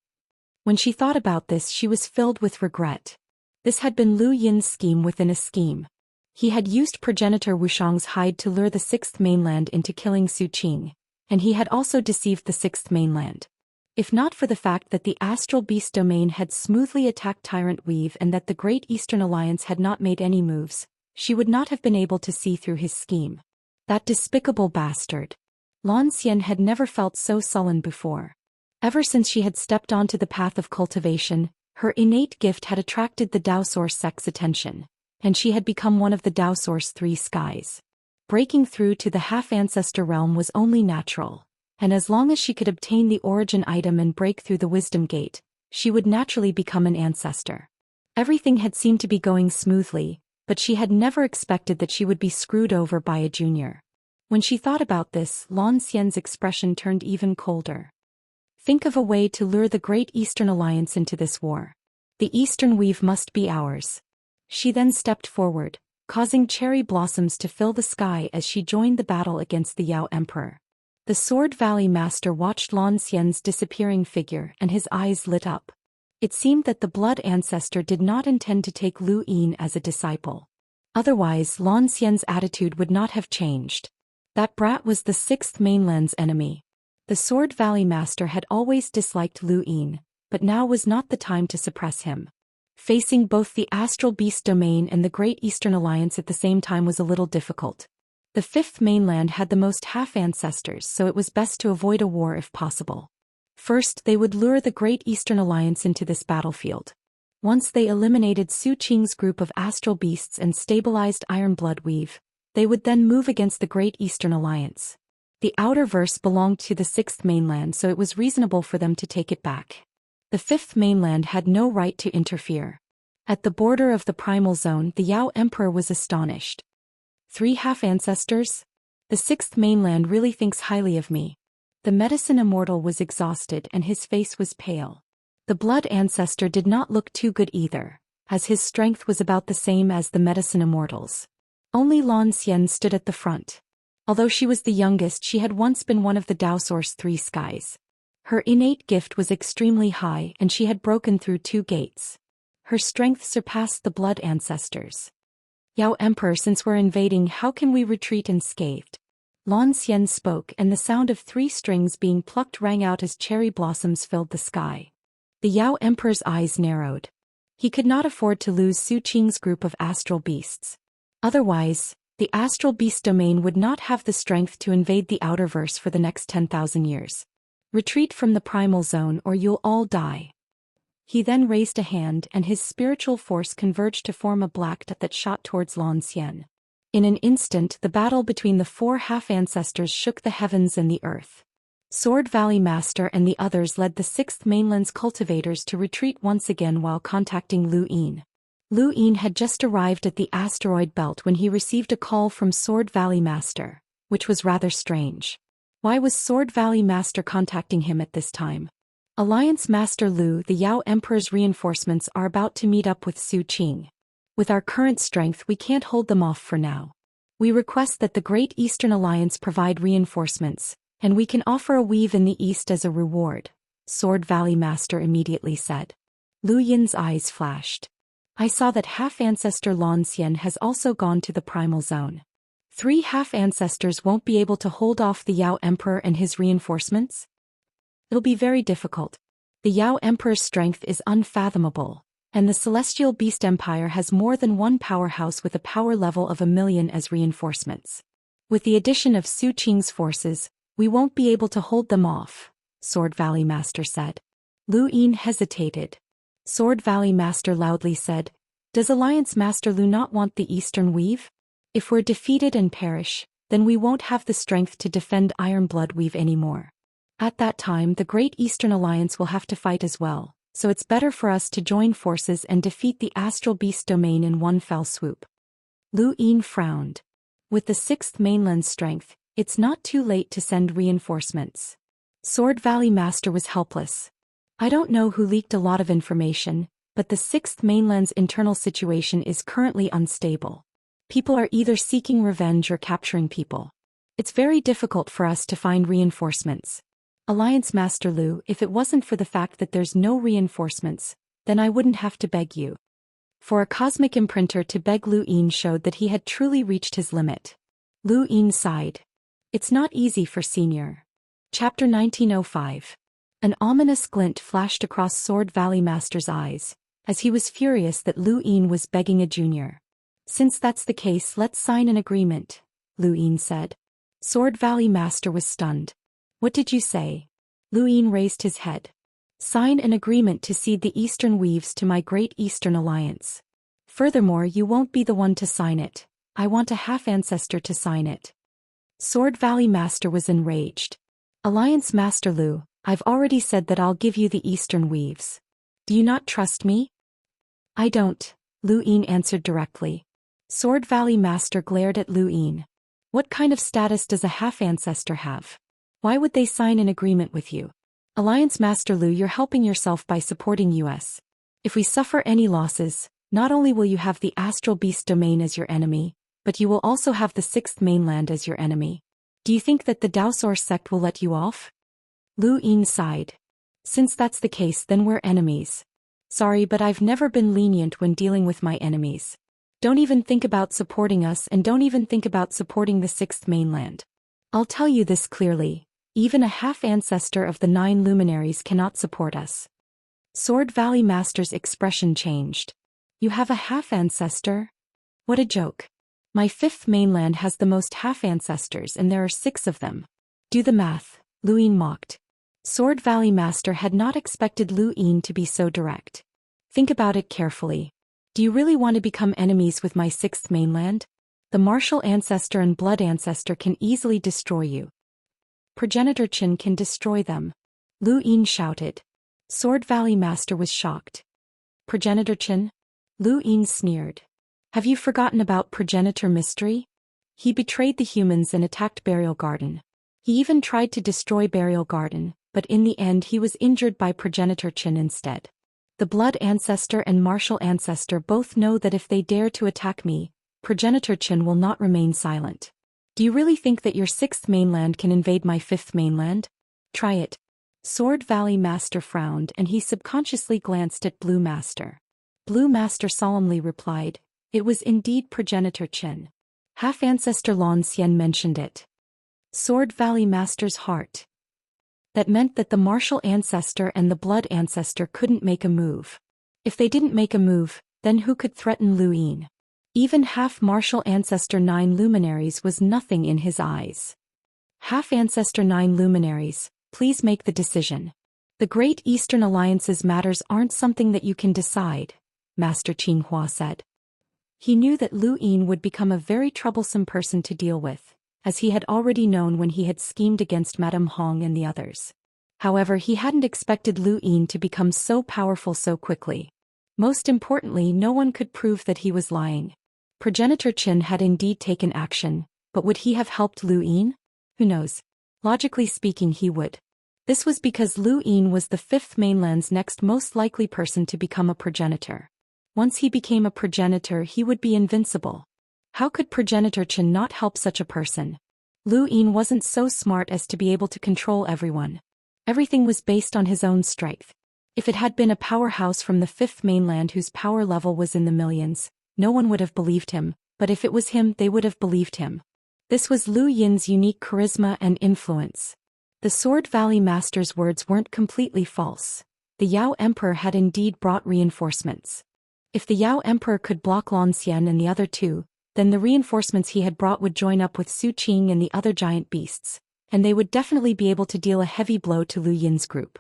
When she thought about this, she was filled with regret. This had been Lu Yin's scheme within a scheme. He had used progenitor Wuxiang's hide to lure the Sixth Mainland into killing Su Qing, and he had also deceived the Sixth Mainland. If not for the fact that the Astral Beast domain had smoothly attacked Tyrant Weave and that the Great Eastern Alliance had not made any moves, she would not have been able to see through his scheme. That despicable bastard. Lan Xian had never felt so sullen before. Ever since she had stepped onto the path of cultivation, her innate gift had attracted the Daoist sect's attention, and she had become one of the Daoist's three skies. Breaking through to the half-ancestor realm was only natural, and as long as she could obtain the origin item and break through the wisdom gate, she would naturally become an ancestor. Everything had seemed to be going smoothly, but she had never expected that she would be screwed over by a junior. When she thought about this, Lan Xian's expression turned even colder. "Think of a way to lure the Great Eastern Alliance into this war. The Eastern weave must be ours." She then stepped forward, causing cherry blossoms to fill the sky as she joined the battle against the Yao Emperor. The Sword Valley Master watched Lan Xian's disappearing figure, and his eyes lit up. It seemed that the Blood Ancestor did not intend to take Lu Yin as a disciple. Otherwise, Lan Xian's attitude would not have changed. That brat was the Sixth Mainland's enemy. The Sword Valley Master had always disliked Lu Yin, but now was not the time to suppress him. Facing both the Astral Beast domain and the Great Eastern Alliance at the same time was a little difficult. The Fifth Mainland had the most half-ancestors, so it was best to avoid a war if possible. First, they would lure the Great Eastern Alliance into this battlefield. Once they eliminated Su Qing's group of astral beasts and stabilized Iron Blood Weave, they would then move against the Great Eastern Alliance. The outer verse belonged to the sixth mainland, so it was reasonable for them to take it back. The fifth mainland had no right to interfere. At the border of the primal zone, the Yao Emperor was astonished. 3 half-ancestors? The sixth mainland really thinks highly of me. The medicine immortal was exhausted and his face was pale. The blood ancestor did not look too good either, as his strength was about the same as the medicine immortals. Only Zhou Xian stood at the front. Although she was the youngest, she had once been one of the Daoist's 3 skies. Her innate gift was extremely high and she had broken through 2 gates. Her strength surpassed the blood ancestors. Yao Emperor, since we're invading, how can we retreat unscathed? Zhou Xian spoke, and the sound of 3 strings being plucked rang out as cherry blossoms filled the sky. The Yao Emperor's eyes narrowed. He could not afford to lose Su Qing's group of astral beasts. Otherwise, the astral beast domain would not have the strength to invade the outerverse for the next 10,000 years. Retreat from the primal zone or you'll all die. He then raised a hand and his spiritual force converged to form a black dot that shot towards Zhou Xian. In an instant, the battle between the 4 half-ancestors shook the heavens and the earth. Sword Valley Master and the others led the sixth mainland's cultivators to retreat once again while contacting Lu Yin. Lu Yin had just arrived at the asteroid belt when he received a call from Sword Valley Master, which was rather strange. Why was Sword Valley Master contacting him at this time? Alliance Master Lu, the Yao Emperor's reinforcements are about to meet up with Su Qing. With our current strength, we can't hold them off for now. We request that the Great Eastern Alliance provide reinforcements, and we can offer a weave in the east as a reward, Sword Valley Master immediately said. Lu Yin's eyes flashed. I saw that half-ancestor Zhou Xian has also gone to the primal zone. 3 half-ancestors won't be able to hold off the Yao Emperor and his reinforcements? It'll be very difficult. The Yao Emperor's strength is unfathomable, and the Celestial Beast Empire has more than one powerhouse with a power level of 1,000,000 as reinforcements. With the addition of Su Qing's forces, we won't be able to hold them off, Sword Valley Master said. Lu Yin hesitated. Sword Valley Master loudly said, Does Alliance Master Lu not want the Eastern Weave? If we're defeated and perish, then we won't have the strength to defend Iron Blood Weave anymore. At that time, the Great Eastern Alliance will have to fight as well, so it's better for us to join forces and defeat the Astral Beast domain in one fell swoop. Lu Yin frowned. With the sixth mainland's strength, it's not too late to send reinforcements. Sword Valley Master was helpless. I don't know who leaked a lot of information, but the sixth mainland's internal situation is currently unstable. People are either seeking revenge or capturing people. It's very difficult for us to find reinforcements. Alliance Master Lu, if it wasn't for the fact that there's no reinforcements, then I wouldn't have to beg you. For a cosmic imprinter to beg Lu Yin showed that he had truly reached his limit. Lu Yin sighed. It's not easy for Senior. Chapter 1905. An ominous glint flashed across Sword Valley Master's eyes, as he was furious that Lu Yin was begging a junior. Since that's the case, let's sign an agreement, Lu Yin said. Sword Valley Master was stunned. What did you say? Lu Yin raised his head. Sign an agreement to cede the Eastern Weaves to my Great Eastern Alliance. Furthermore, you won't be the one to sign it. I want a half-ancestor to sign it. Sword Valley Master was enraged. Alliance Master Lu, I've already said that I'll give you the Eastern Weaves. Do you not trust me? I don't, Lu Yin answered directly. Sword Valley Master glared at Lu Yin. What kind of status does a half-ancestor have? Why would they sign an agreement with you? Alliance Master Lu, you're helping yourself by supporting us. If we suffer any losses, not only will you have the Astral Beast domain as your enemy, but you will also have the sixth mainland as your enemy. Do you think that the Daoist sect will let you off? Lu Yin sighed. Since that's the case, then we're enemies. Sorry, but I've never been lenient when dealing with my enemies. Don't even think about supporting us and don't even think about supporting the sixth mainland. I'll tell you this clearly. Even a half-ancestor of the 9 luminaries cannot support us. Sword Valley Master's expression changed. You have a half-ancestor? What a joke. My 5th mainland has the most half-ancestors and there are 6 of them. Do the math, Lu Yin mocked. Sword Valley Master had not expected Lu Yin to be so direct. Think about it carefully. Do you really want to become enemies with my 6th mainland? The martial ancestor and blood ancestor can easily destroy you. Progenitor Qin can destroy them. Lu Yin shouted. Sword Valley Master was shocked. Progenitor Qin? Lu Yin sneered. Have you forgotten about Progenitor Mystery? He betrayed the humans and attacked Burial Garden. He even tried to destroy Burial Garden, but in the end he was injured by Progenitor Qin instead. The Blood Ancestor and Martial Ancestor both know that if they dare to attack me, Progenitor Qin will not remain silent. Do you really think that your 6th mainland can invade my 5th mainland? Try it. Sword Valley Master frowned and he subconsciously glanced at Blue Master. Blue Master solemnly replied, it was indeed Progenitor Qin. Half-Ancestor Lon Xian mentioned it. Sword Valley Master's heart. That meant that the Martial Ancestor and the Blood Ancestor couldn't make a move. If they didn't make a move, then who could threaten Lu Yin? Even Half-Martial Ancestor 9 Luminaries was nothing in his eyes. Half-Ancestor 9 Luminaries, please make the decision. The Great Eastern Alliance's matters aren't something that you can decide, Master Qinghua said. He knew that Lu Yin would become a very troublesome person to deal with, as he had already known when he had schemed against Madame Hong and the others. However, he hadn't expected Lu Yin to become so powerful so quickly. Most importantly, no one could prove that he was lying. Progenitor Qin had indeed taken action, but would he have helped Lu Yin? Who knows? Logically speaking, he would. This was because Lu Yin was the 5th mainland's next most likely person to become a progenitor. Once he became a progenitor, he would be invincible. How could Progenitor Qin not help such a person? Lu Yin wasn't so smart as to be able to control everyone. Everything was based on his own strength. If it had been a powerhouse from the 5th mainland whose power level was in the millions, no one would have believed him, but if it was him, they would have believed him. This was Lu Yin's unique charisma and influence. The Sword Valley Master's words weren't completely false. The Yao Emperor had indeed brought reinforcements. If the Yao Emperor could block Lon Xian and the other two, then the reinforcements he had brought would join up with Su Qing and the other giant beasts, and they would definitely be able to deal a heavy blow to Lu Yin's group.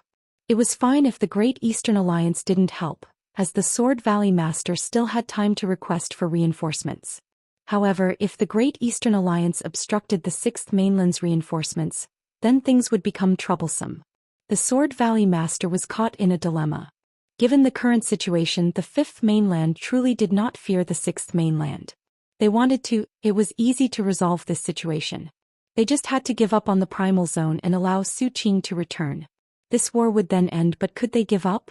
It was fine if the Great Eastern Alliance didn't help, as the Sword Valley Master still had time to request for reinforcements. However, if the Great Eastern Alliance obstructed the 6th mainland's reinforcements, then things would become troublesome. The Sword Valley Master was caught in a dilemma. Given the current situation, the 5th mainland truly did not fear the 6th mainland. They wanted to, it was easy to resolve this situation. They just had to give up on the Primal Zone and allow Su Qing to return. This war would then end, but could they give up?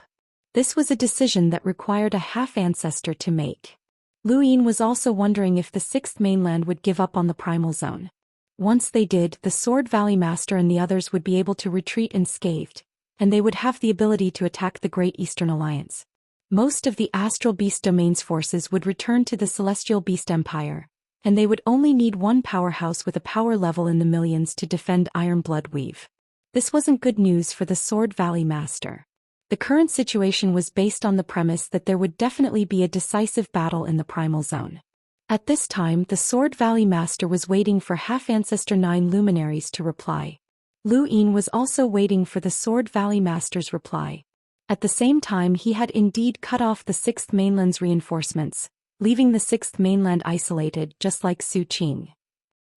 This was a decision that required a half-ancestor to make. Lu Yin was also wondering if the 6th mainland would give up on the Primal Zone. Once they did, the Sword Valley Master and the others would be able to retreat unscathed, and they would have the ability to attack the Great Eastern Alliance. Most of the Astral Beast Domain's forces would return to the Celestial Beast Empire, and they would only need one powerhouse with a power level in the millions to defend Iron Blood Weave. This wasn't good news for the Sword Valley Master. The current situation was based on the premise that there would definitely be a decisive battle in the Primal Zone. At this time, the Sword Valley Master was waiting for Half-Ancestor 9 Luminaries to reply. Lu Yin was also waiting for the Sword Valley Master's reply. At the same time, he had indeed cut off the 6th mainland's reinforcements, leaving the 6th mainland isolated just like Su Qing.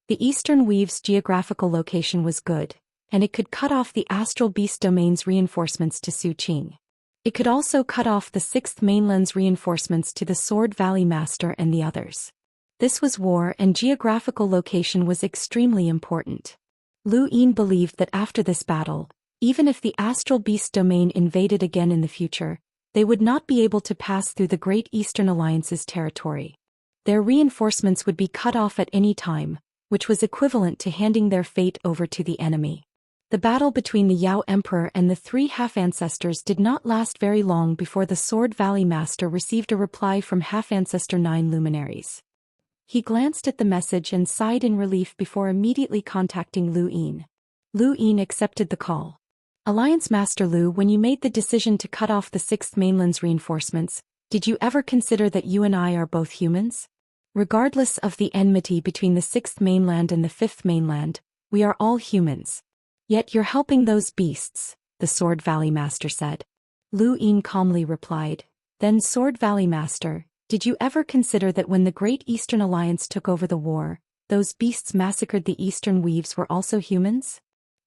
The Eastern Weave's geographical location was good, and it could cut off the Astral Beast Domain's reinforcements to Su Qing. It could also cut off the 6th mainland's reinforcements to the Sword Valley Master and the others. This was war, and geographical location was extremely important. Lu Yin believed that after this battle, even if the Astral Beast Domain invaded again in the future, they would not be able to pass through the Great Eastern Alliance's territory. Their reinforcements would be cut off at any time, which was equivalent to handing their fate over to the enemy. The battle between the Yao Emperor and the 3 half-ancestors did not last very long before the Sword Valley Master received a reply from Half-Ancestor 9 Luminaries. He glanced at the message and sighed in relief before immediately contacting Lu Yin. Lu Yin accepted the call. Alliance Master Lu, when you made the decision to cut off the 6th mainland's reinforcements, did you ever consider that you and I are both humans? Regardless of the enmity between the 6th mainland and the 5th mainland, we are all humans. Yet you're helping those beasts, the Sword Valley Master said. Lu Yin calmly replied, then Sword Valley Master, did you ever consider that when the Great Eastern Alliance took over the war, those beasts massacred the Eastern Weaves were also humans?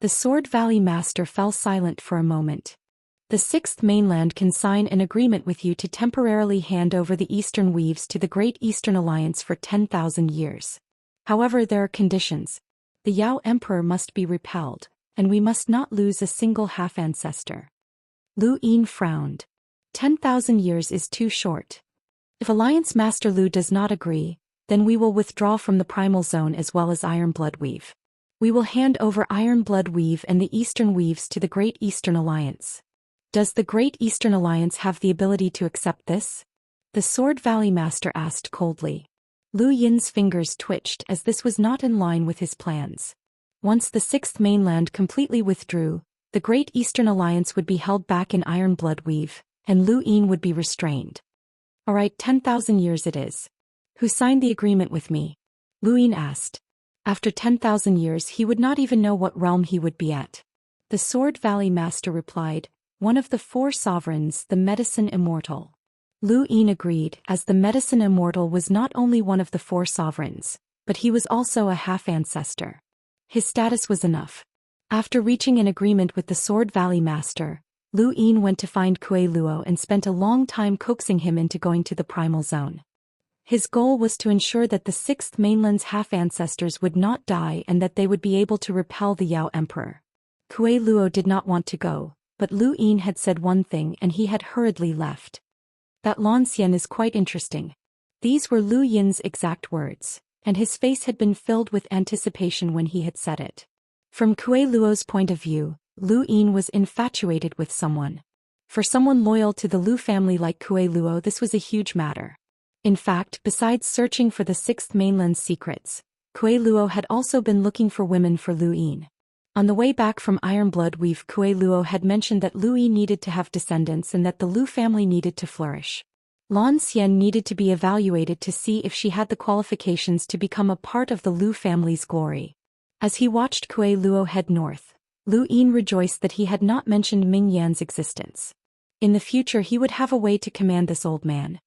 The Sword Valley Master fell silent for a moment. The Sixth Mainland can sign an agreement with you to temporarily hand over the Eastern Weaves to the Great Eastern Alliance for 10,000 years. However, there are conditions. The Yao Emperor must be repelled, and we must not lose a single half-ancestor. Lu Yin frowned. 10,000 years is too short. If Alliance Master Lu does not agree, then we will withdraw from the Primal Zone as well as Iron Blood Weave. We will hand over Iron Blood Weave and the Eastern Weaves to the Great Eastern Alliance. Does the Great Eastern Alliance have the ability to accept this? The Sword Valley Master asked coldly. Lu Yin's fingers twitched as this was not in line with his plans. Once the Sixth Mainland completely withdrew, the Great Eastern Alliance would be held back in Iron Blood Weave, and Lu Yin would be restrained. Alright, 10,000 years it is. Who signed the agreement with me? Lu Yin asked. After 10,000 years he would not even know what realm he would be at. The Sword Valley Master replied, one of the four sovereigns, the Medicine Immortal. Lu Yin agreed, as the Medicine Immortal was not only one of the four sovereigns, but he was also a half-ancestor. His status was enough. After reaching an agreement with the Sword Valley Master, Lu Yin went to find Kuei Luo and spent a long time coaxing him into going to the Primal Zone. His goal was to ensure that the Sixth Mainland's half-ancestors would not die and that they would be able to repel the Yao Emperor. Kuei Luo did not want to go, but Lu Yin had said one thing and he had hurriedly left. That Zhou Xian is quite interesting. These were Lu Yin's exact words, and his face had been filled with anticipation when he had said it. From Kuei Luo's point of view, Lu Yin was infatuated with someone. For someone loyal to the Lu family like Kuei Luo, this was a huge matter. In fact, besides searching for the Sixth Mainland's secrets, Kuei Luo had also been looking for women for Lu Yin. On the way back from Iron Blood Weave, Kuei Luo had mentioned that Lu Yin needed to have descendants and that the Lu family needed to flourish. Zhou Xian needed to be evaluated to see if she had the qualifications to become a part of the Lu family's glory. As he watched Kuei Luo head north, Lu Yin rejoiced that he had not mentioned Ming Yan's existence. In the future he would have a way to command this old man.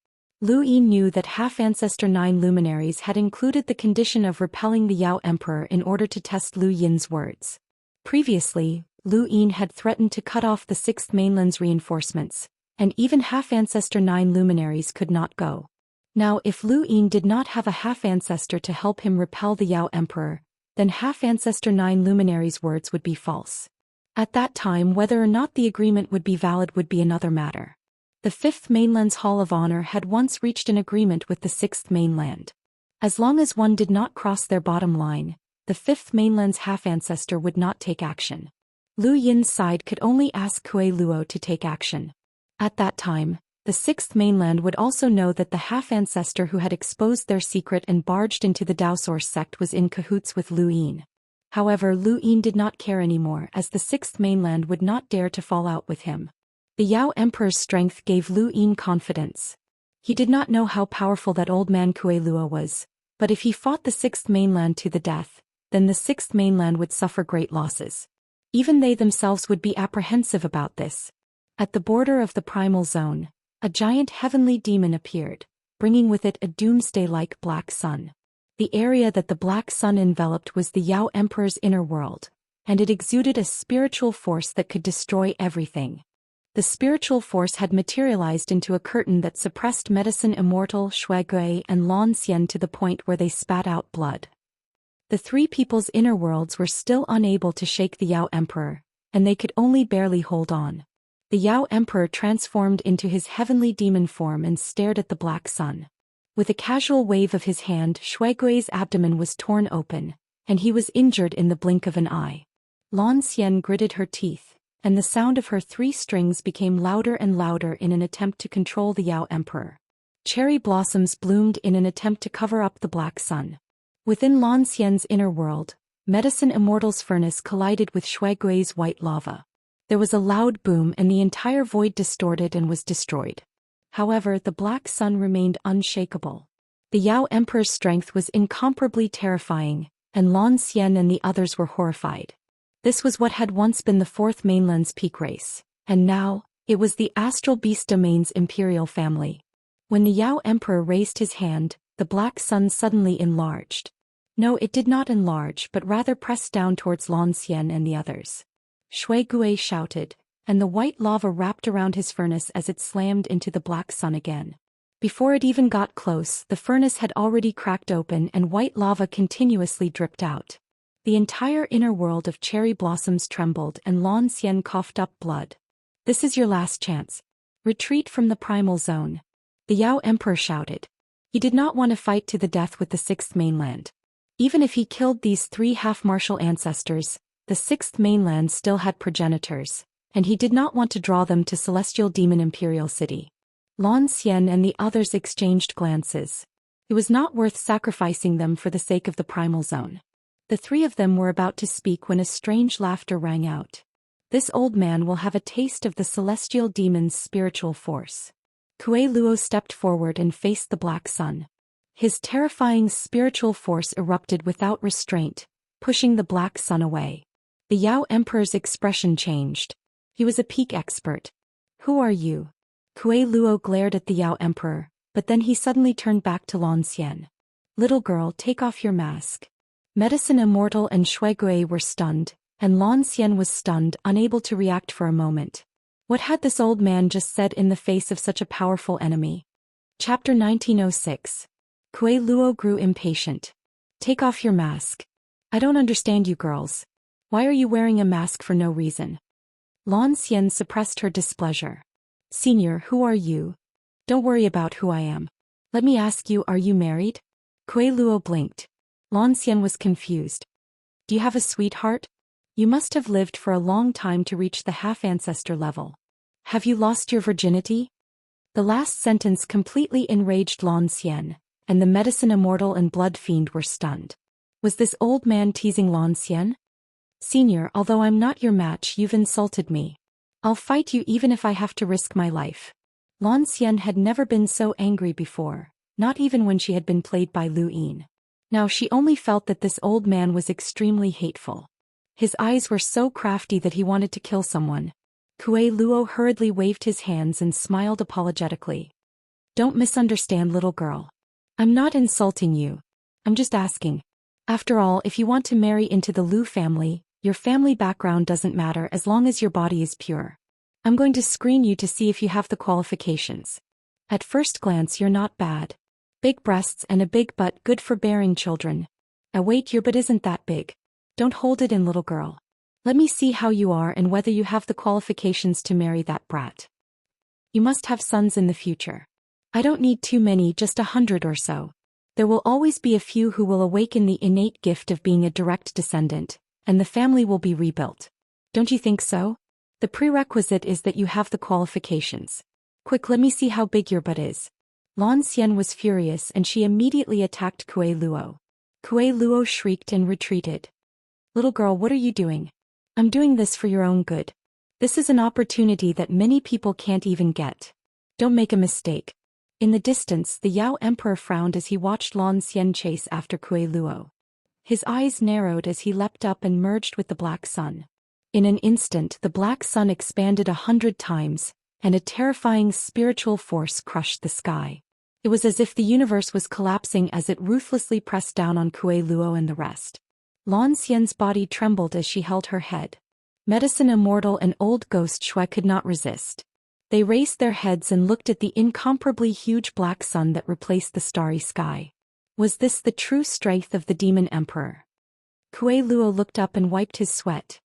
Lu Yin knew that half-ancestor 9 luminaries had included the condition of repelling the Yao Emperor in order to test Lu Yin's words. Previously, Lu Yin had threatened to cut off the Sixth Mainland's reinforcements, and even half-ancestor 9 luminaries could not go. Now if Lu Yin did not have a half-ancestor to help him repel the Yao Emperor, then half-ancestor 9 luminaries' words would be false. At that time whether or not the agreement would be valid would be another matter. The Fifth Mainland's Hall of Honor had once reached an agreement with the Sixth Mainland. As long as one did not cross their bottom line, the Fifth Mainland's half-ancestor would not take action. Lu Yin's side could only ask Kuei Luo to take action. At that time, the Sixth Mainland would also know that the half-ancestor who had exposed their secret and barged into the Daoist sect was in cahoots with Lu Yin. However, Lu Yin did not care anymore as the Sixth Mainland would not dare to fall out with him. The Yao Emperor's strength gave Lu Yin confidence. He did not know how powerful that old man Kuei Luo was, but if he fought the Sixth Mainland to the death, then the Sixth Mainland would suffer great losses. Even they themselves would be apprehensive about this. At the border of the Primal Zone, a giant heavenly demon appeared, bringing with it a doomsday-like black sun. The area that the black sun enveloped was the Yao Emperor's inner world, and it exuded a spiritual force that could destroy everything. The spiritual force had materialized into a curtain that suppressed Medicine Immortal, Shuigui, and Zhou Xian to the point where they spat out blood. The three people's inner worlds were still unable to shake the Yao Emperor, and they could only barely hold on. The Yao Emperor transformed into his heavenly demon form and stared at the black sun. With a casual wave of his hand, Shuigui's abdomen was torn open, and he was injured in the blink of an eye. Zhou Xian gritted her teeth, and the sound of her 3 strings became louder and louder in an attempt to control the Yao Emperor. Cherry blossoms bloomed in an attempt to cover up the black sun. Within Zhou Xian's inner world, Medicine Immortal's furnace collided with Shuigui's white lava. There was a loud boom and the entire void distorted and was destroyed. However, the black sun remained unshakable. The Yao Emperor's strength was incomparably terrifying, and Zhou Xian and the others were horrified. This was what had once been the Fourth Mainland's peak race, and now, it was the Astral Beast Domain's imperial family. When the Yao Emperor raised his hand, the black sun suddenly enlarged. No, it did not enlarge but rather pressed down towards Zhou Xian and the others. Shui Gui shouted, and the white lava wrapped around his furnace as it slammed into the black sun again. Before it even got close, the furnace had already cracked open and white lava continuously dripped out. The entire inner world of cherry blossoms trembled and Zhou Xian coughed up blood. This is your last chance. Retreat from the primal zone. The Yao Emperor shouted. He did not want to fight to the death with the Sixth Mainland. Even if he killed these 3 half-martial ancestors, the Sixth Mainland still had progenitors, and he did not want to draw them to Celestial Demon Imperial City. Zhou Xian and the others exchanged glances. It was not worth sacrificing them for the sake of the primal zone. The 3 of them were about to speak when a strange laughter rang out. This old man will have a taste of the celestial demon's spiritual force. Kuei Luo stepped forward and faced the black sun. His terrifying spiritual force erupted without restraint, pushing the black sun away. The Yao Emperor's expression changed. He was a peak expert. Who are you? Kuei Luo glared at the Yao Emperor, but then he suddenly turned back to Zhou Xian. Little girl, take off your mask. Medicine Immortal and Shui Gui were stunned, and Zhou Xian was stunned, unable to react for a moment. What had this old man just said in the face of such a powerful enemy? Chapter 1906. Kuei Luo grew impatient. Take off your mask. I don't understand you girls. Why are you wearing a mask for no reason? Zhou Xian suppressed her displeasure. Senior, who are you? Don't worry about who I am. Let me ask you, are you married? Kuei Luo blinked. Zhou Xian was confused. Do you have a sweetheart? You must have lived for a long time to reach the half-ancestor level. Have you lost your virginity? The last sentence completely enraged Zhou Xian, and the Medicine Immortal and Blood Fiend were stunned. Was this old man teasing Zhou Xian? Senior, although I'm not your match, you've insulted me. I'll fight you even if I have to risk my life. Zhou Xian had never been so angry before, not even when she had been played by Lu Yin. Now she only felt that this old man was extremely hateful. His eyes were so crafty that he wanted to kill someone. Kuei Luo hurriedly waved his hands and smiled apologetically. Don't misunderstand, little girl. I'm not insulting you. I'm just asking. After all, if you want to marry into the Lu family, your family background doesn't matter as long as your body is pure. I'm going to screen you to see if you have the qualifications. At first glance, you're not bad. Big breasts and a big butt, good for bearing children. Wait, your butt isn't that big. Don't hold it in, little girl. Let me see how you are and whether you have the qualifications to marry that brat. You must have sons in the future. I don't need too many, just 100 or so. There will always be a few who will awaken the innate gift of being a direct descendant, and the family will be rebuilt. Don't you think so? The prerequisite is that you have the qualifications. Quick, let me see how big your butt is. Zhou Xian was furious and she immediately attacked Kuei Luo. Kuei Luo shrieked and retreated. Little girl, what are you doing? I'm doing this for your own good. This is an opportunity that many people can't even get. Don't make a mistake. In the distance, the Yao Emperor frowned as he watched Zhou Xian chase after Kuei Luo. His eyes narrowed as he leapt up and merged with the black sun. In an instant, the black sun expanded 100 times, and a terrifying spiritual force crushed the sky. It was as if the universe was collapsing as it ruthlessly pressed down on Kuei Luo and the rest. Zhou Xian's body trembled as she held her head. Medicine Immortal and Old Ghost Shui could not resist. They raised their heads and looked at the incomparably huge black sun that replaced the starry sky. Was this the true strength of the Demon Emperor? Kuei Luo looked up and wiped his sweat.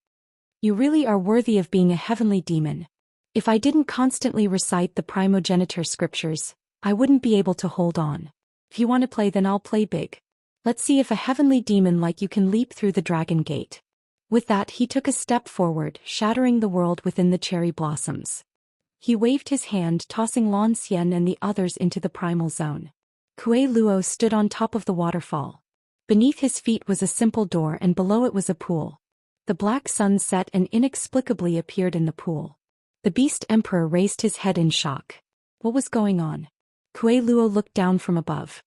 You really are worthy of being a heavenly demon. If I didn't constantly recite the primogeniture scriptures, I wouldn't be able to hold on. If you want to play, then I'll play big. Let's see if a heavenly demon like you can leap through the dragon gate. With that, he took a step forward, shattering the world within the cherry blossoms. He waved his hand, tossing Zhou Xian and the others into the primal zone. Kuei Luo stood on top of the waterfall. Beneath his feet was a simple door and below it was a pool. The black sun set and inexplicably appeared in the pool. The Beast Emperor raised his head in shock. What was going on? Kuei Luo looked down from above.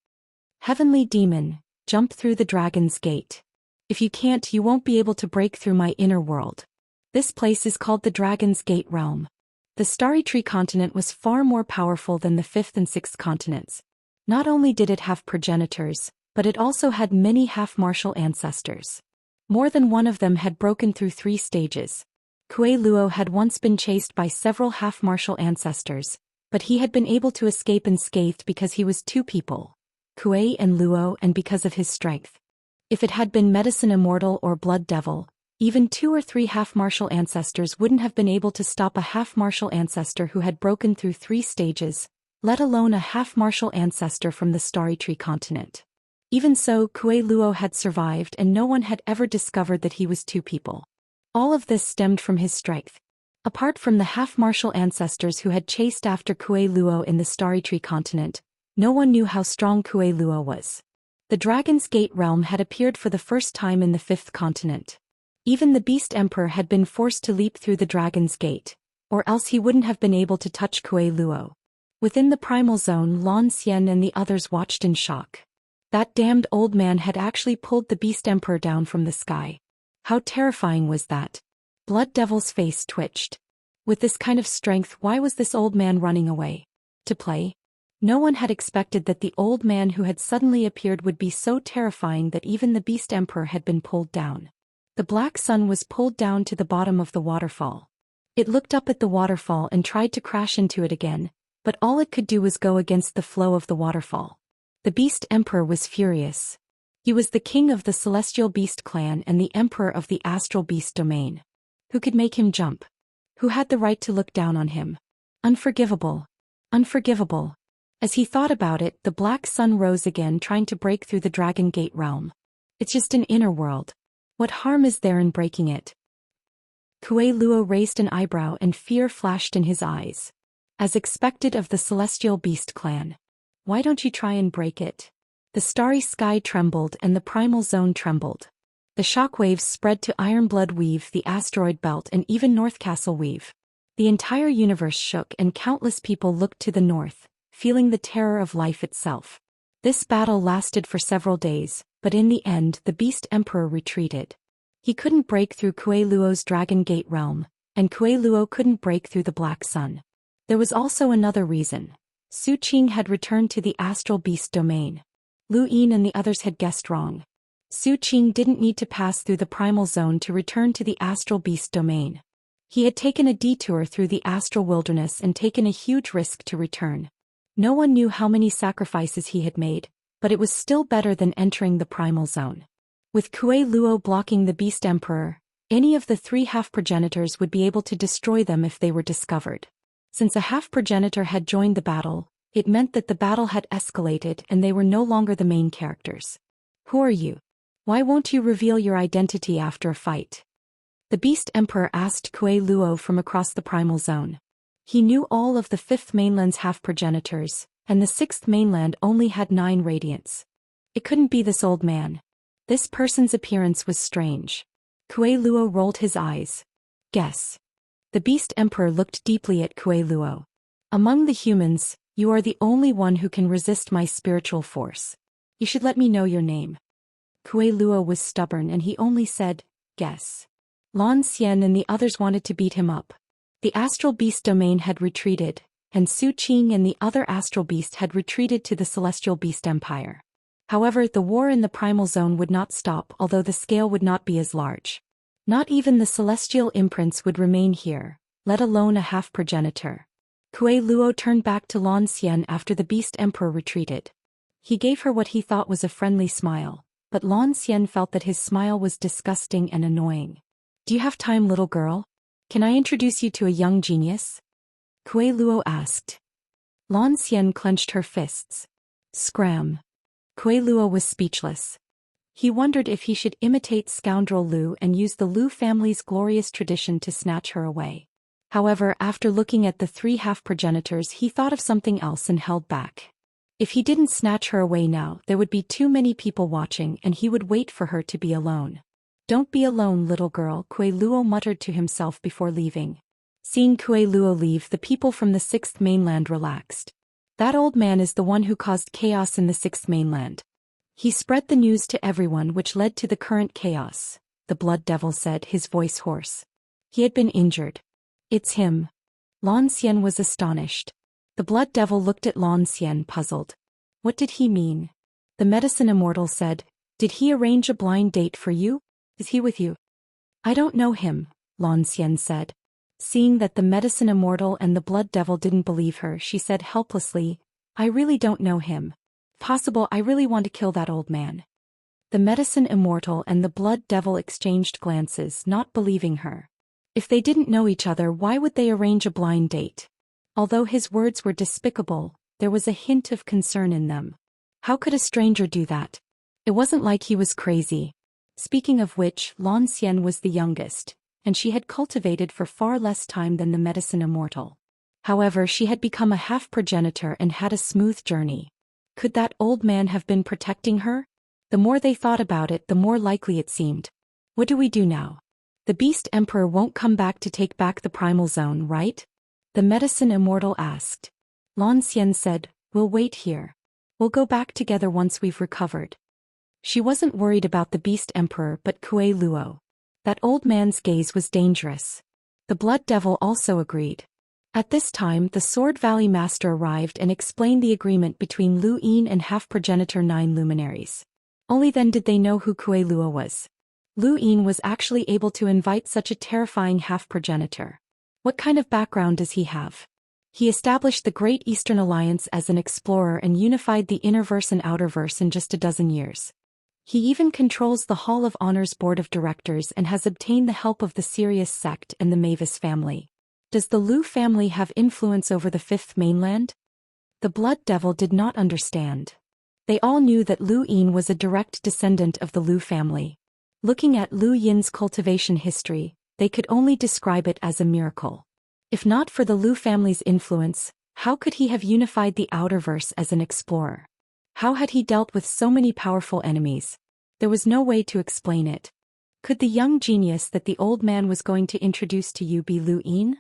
Heavenly demon, jump through the dragon's gate. If you can't, you won't be able to break through my inner world. This place is called the Dragon's Gate Realm. The Starry Tree continent was far more powerful than the 5th and 6th continents. Not only did it have progenitors, but it also had many half-martial ancestors. More than one of them had broken through 3 stages. Kuei Luo had once been chased by several half-martial ancestors, but he had been able to escape unscathed because he was 2 people, Kuei and Luo, and because of his strength. If it had been Medicine Immortal or Blood Devil, even 2 or 3 half-martial ancestors wouldn't have been able to stop a half-martial ancestor who had broken through 3 stages, let alone a half-martial ancestor from the Starry Tree continent. Even so, Kuei Luo had survived and no one had ever discovered that he was 2 people. All of this stemmed from his strength. Apart from the half-martial ancestors who had chased after Kuei Luo in the Starry Tree continent, no one knew how strong Kuei Luo was. The Dragon's Gate realm had appeared for the first time in the 5th continent. Even the Beast Emperor had been forced to leap through the Dragon's Gate, or else he wouldn't have been able to touch Kuei Luo. Within the Primal Zone, Zhou Xian and the others watched in shock. That damned old man had actually pulled the Beast Emperor down from the sky. How terrifying was that? Blood Devil's face twitched. With this kind of strength, why was this old man running away? To play? No one had expected that the old man who had suddenly appeared would be so terrifying that even the Beast Emperor had been pulled down. The black sun was pulled down to the bottom of the waterfall. It looked up at the waterfall and tried to crash into it again, but all it could do was go against the flow of the waterfall. The Beast Emperor was furious. He was the king of the Celestial Beast clan and the emperor of the Astral Beast domain. Who could make him jump? Who had the right to look down on him? Unforgivable. Unforgivable. As he thought about it, the black sun rose again, trying to break through the Dragon Gate realm. It's just an inner world. What harm is there in breaking it? Kuei Luo raised an eyebrow and fear flashed in his eyes. As expected of the Celestial Beast clan. Why don't you try and break it? The starry sky trembled and the primal zone trembled. The shockwaves spread to Ironblood Weave, the asteroid belt, and even North Castle Weave. The entire universe shook and countless people looked to the north, feeling the terror of life itself. This battle lasted for several days, but in the end the Beast Emperor retreated. He couldn't break through Kuei Luo's Dragon Gate realm, and Kuei Luo couldn't break through the Black Sun. There was also another reason. Su Qing had returned to the Astral Beast domain. Lu Yin and the others had guessed wrong. Su Qing didn't need to pass through the Primal Zone to return to the Astral Beast domain. He had taken a detour through the Astral Wilderness and taken a huge risk to return. No one knew how many sacrifices he had made, but it was still better than entering the Primal Zone. With Kuei Luo blocking the Beast Emperor, any of the 3 half-progenitors would be able to destroy them if they were discovered. Since a half-progenitor had joined the battle, it meant that the battle had escalated and they were no longer the main characters. Who are you? Why won't you reveal your identity after a fight? The Beast Emperor asked Kuei Luo from across the Primal Zone. He knew all of the 5th mainland's half-progenitors, and the 6th mainland only had 9 radiants. It couldn't be this old man. This person's appearance was strange. Kuei Luo rolled his eyes. Guess. The Beast Emperor looked deeply at Kuei Luo. Among the humans, you are the only one who can resist my spiritual force. You should let me know your name. Kuei Luo was stubborn and he only said, guess. Zhou Xian and the others wanted to beat him up. The Astral Beast domain had retreated, and Su Qing and the other Astral Beast had retreated to the Celestial Beast Empire. However, the war in the Primal Zone would not stop, although the scale would not be as large. Not even the celestial imprints would remain here, let alone a half-progenitor. Kuei Luo turned back to Zhou Xian after the Beast Emperor retreated. He gave her what he thought was a friendly smile, but Zhou Xian felt that his smile was disgusting and annoying. Do you have time, little girl? Can I introduce you to a young genius? Kuei Luo asked. Zhou Xian clenched her fists. Scram. Kuei Luo was speechless. He wondered if he should imitate scoundrel Lu and use the Lu family's glorious tradition to snatch her away. However, after looking at the 3 half-progenitors, he thought of something else and held back. If he didn't snatch her away now, there would be too many people watching and he would wait for her to be alone. Don't be alone, little girl, Kuei Luo muttered to himself before leaving. Seeing Kuei Luo leave, the people from the 6th mainland relaxed. That old man is the one who caused chaos in the 6th mainland. He spread the news to everyone, which led to the current chaos, the Blood Devil said, his voice hoarse. He had been injured. It's him. Zhou Xian was astonished. The Blood Devil looked at Zhou Xian, puzzled. What did he mean? The medicine immortal said, "Did he arrange a blind date for you? Is he with you?" "I don't know him," Zhou Xian said. Seeing that the medicine immortal and the blood devil didn't believe her, she said helplessly, "I really don't know him. Possible I really want to kill that old man." The medicine immortal and the blood devil exchanged glances, not believing her. If they didn't know each other, why would they arrange a blind date? Although his words were despicable, there was a hint of concern in them. How could a stranger do that? It wasn't like he was crazy. Speaking of which, Zhou Xian was the youngest, and she had cultivated for far less time than the medicine immortal. However, she had become a half-progenitor and had a smooth journey. Could that old man have been protecting her? The more they thought about it, the more likely it seemed. What do we do now? The Beast Emperor won't come back to take back the Primal Zone, right? The medicine immortal asked. Zhou Xian said, "We'll wait here. We'll go back together once we've recovered." She wasn't worried about the Beast Emperor but Kuei Luo. That old man's gaze was dangerous. The Blood Devil also agreed. At this time, the Sword Valley Master arrived and explained the agreement between Lu Yin and half-progenitor 9 luminaries. Only then did they know who Kuei Luo was. Lu Yin was actually able to invite such a terrifying half-progenitor. What kind of background does he have? He established the Great Eastern Alliance as an explorer and unified the Innerverse and Outerverse in just a dozen years. He even controls the Hall of Honor's board of directors and has obtained the help of the Sirius sect and the Mavis family. Does the Lu family have influence over the Fifth Mainland? The Blood Devil did not understand. They all knew that Lu Yin was a direct descendant of the Lu family. Looking at Lu Yin's cultivation history, they could only describe it as a miracle. If not for the Lu family's influence, how could he have unified the Outerverse as an explorer? How had he dealt with so many powerful enemies? There was no way to explain it. Could the young genius that the old man was going to introduce to you be Lu Yin?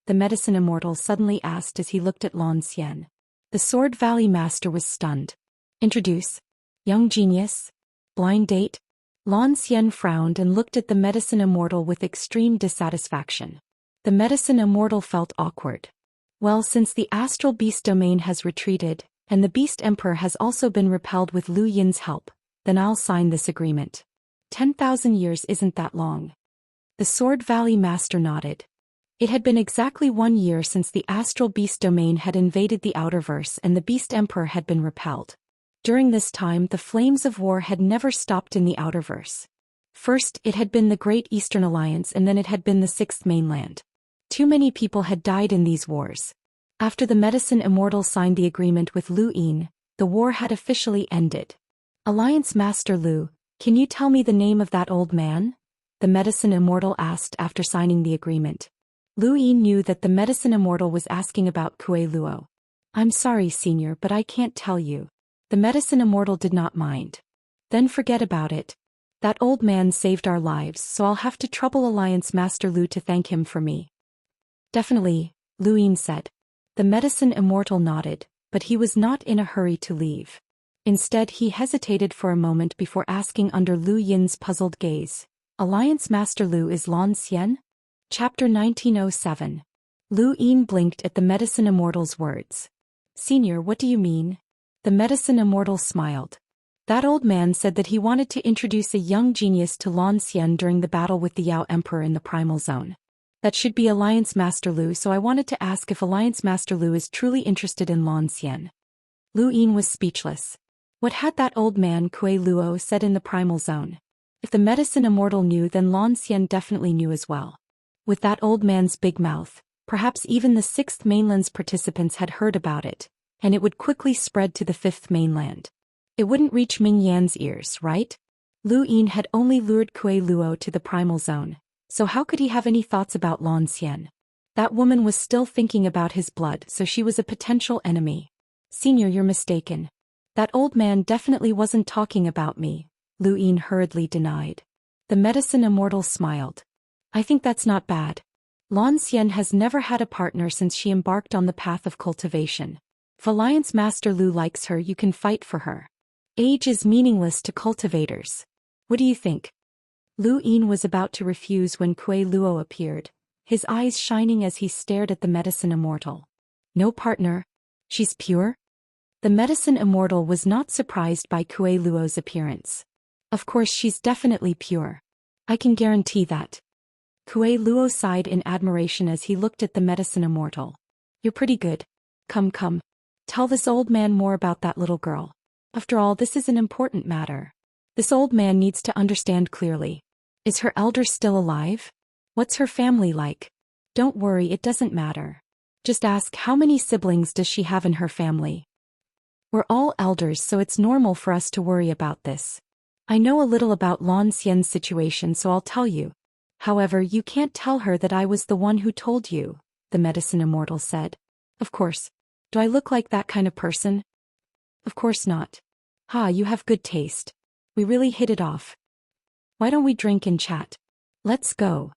The medicine immortal suddenly asked as he looked at Zhou Xian. The Sword Valley Master was stunned. Introduce? Young genius? Blind date? Zhou Xian frowned and looked at the medicine immortal with extreme dissatisfaction. The medicine immortal felt awkward. Well, since the astral beast domain has retreated, and the Beast Emperor has also been repelled with Lu Yin's help, then I'll sign this agreement. 10,000 years isn't that long. The Sword Valley Master nodded. It had been exactly 1 year since the astral beast domain had invaded the Outerverse and the Beast Emperor had been repelled. During this time, the flames of war had never stopped in the Outerverse. First, it had been the Great Eastern Alliance and then it had been the Sixth Mainland. Too many people had died in these wars. After the medicine immortal signed the agreement with Lu Yin, the war had officially ended. Alliance Master Lu, can you tell me the name of that old man? The medicine immortal asked after signing the agreement. Lu Yin knew that the medicine immortal was asking about Kuei Luo. "I'm sorry, senior, but I can't tell you." The medicine immortal did not mind. "Then forget about it. That old man saved our lives, so I'll have to trouble Alliance Master Lu to thank him for me." "Definitely," Lu Yin said. The medicine immortal nodded, but he was not in a hurry to leave. Instead, he hesitated for a moment before asking under Lu Yin's puzzled gaze, "Alliance Master Lu is Zhou Xian?" Chapter 1907. Lu Yin blinked at the medicine immortal's words. "Senior, what do you mean?" The medicine immortal smiled. "That old man said that he wanted to introduce a young genius to Zhou Xian during the battle with the Yao Emperor in the Primal Zone. That should be Alliance Master Lu, so I wanted to ask if Alliance Master Lu is truly interested in Zhou Xian." Lu Yin was speechless. What had that old man Kuei Luo said in the Primal Zone? If the medicine immortal knew, then Zhou Xian definitely knew as well. With that old man's big mouth, perhaps even the Sixth Mainland's participants had heard about it, and it would quickly spread to the Fifth Mainland. It wouldn't reach Ming Yan's ears, right? Lu Yin had only lured Kuei Luo to the Primal Zone, so how could he have any thoughts about Zhou Xian? That woman was still thinking about his blood, so she was a potential enemy. "Senior, you're mistaken. That old man definitely wasn't talking about me," Lu Yin hurriedly denied. The medicine immortal smiled. "I think that's not bad. Zhou Xian has never had a partner since she embarked on the path of cultivation. If Alliance Master Lu likes her, you can fight for her. Age is meaningless to cultivators. What do you think?" Lu Yin was about to refuse when Kuei Luo appeared, his eyes shining as he stared at the medicine immortal. "No partner? She's pure?" The medicine Immortal was not surprised by Kuei Luo's appearance. Of course, she's definitely pure. I can guarantee that. Kuei Luo sighed in admiration as he looked at the medicine Immortal. You're pretty good. Come. Tell this old man more about that little girl. After all, this is an important matter. This old man needs to understand clearly. Is her elder still alive? What's her family like? Don't worry, it doesn't matter. Just ask, how many siblings does she have in her family? We're all elders, so it's normal for us to worry about this. I know a little about Lan Xian's situation, so I'll tell you. However, you can't tell her that I was the one who told you, the medicine Immortal said. Of course. Do I look like that kind of person? Of course not. Ha, you have good taste. We really hit it off. Why don't we drink and chat? Let's go.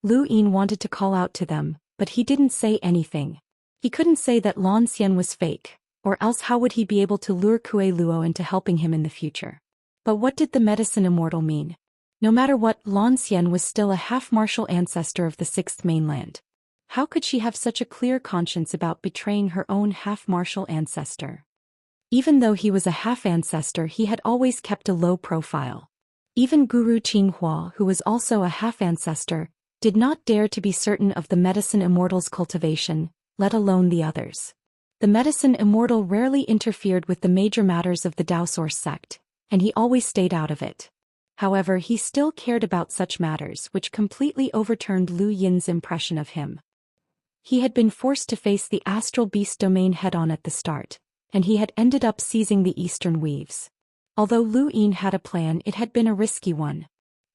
Lu Yin wanted to call out to them, but he didn't say anything. He couldn't say that Lan Xian was fake, or else how would he be able to lure Kuei Luo into helping him in the future? But what did the medicine Immortal mean? No matter what, Lan Xian was still a half-martial ancestor of the Sixth Mainland. How could she have such a clear conscience about betraying her own half-martial ancestor? Even though he was a half-ancestor, he had always kept a low profile. Even Guru Qinghua, who was also a half-ancestor, did not dare to be certain of the medicine Immortal's cultivation, let alone the others. The medicine Immortal rarely interfered with the major matters of the Daoist sect, and he always stayed out of it. However, he still cared about such matters, which completely overturned Lu Yin's impression of him. He had been forced to face the astral beast domain head-on at the start, and he had ended up seizing the eastern weaves. Although Lu Yin had a plan, it had been a risky one.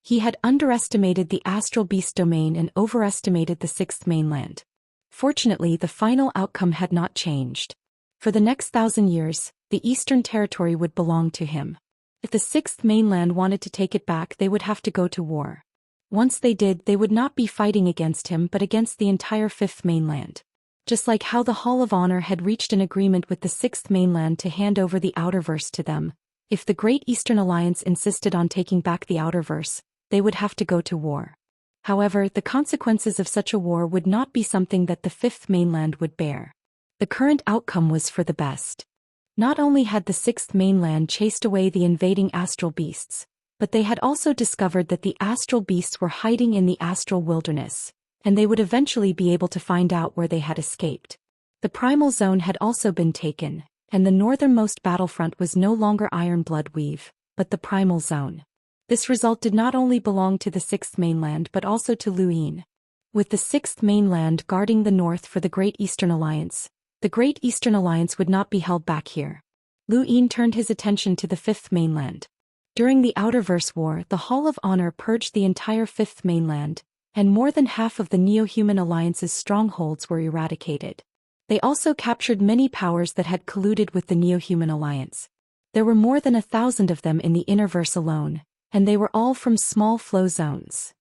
He had underestimated the astral beast domain and overestimated the Sixth Mainland. Fortunately, the final outcome had not changed. For the next 1,000 years, the Eastern Territory would belong to him. If the Sixth Mainland wanted to take it back, they would have to go to war. Once they did, they would not be fighting against him but against the entire Fifth Mainland. Just like how the Hall of Honor had reached an agreement with the Sixth Mainland to hand over the Outerverse to them, if the Great Eastern Alliance insisted on taking back the Outerverse, they would have to go to war. However, the consequences of such a war would not be something that the Fifth Mainland would bear. The current outcome was for the best. Not only had the Sixth Mainland chased away the invading astral beasts, but they had also discovered that the astral beasts were hiding in the astral wilderness, and they would eventually be able to find out where they had escaped. The primal zone had also been taken, and the northernmost battlefront was no longer Ironblood Weave, but the primal zone. This result did not only belong to the Sixth Mainland but also to Lu Yin. With the Sixth Mainland guarding the north for the Great Eastern Alliance, the Great Eastern Alliance would not be held back here. Lu Yin turned his attention to the Fifth Mainland. During the Outerverse War, the Hall of Honor purged the entire Fifth Mainland, and more than half of the Neo-Human Alliance's strongholds were eradicated. They also captured many powers that had colluded with the Neo-Human Alliance. There were more than 1,000 of them in the Innerverse alone, and they were all from small flow zones.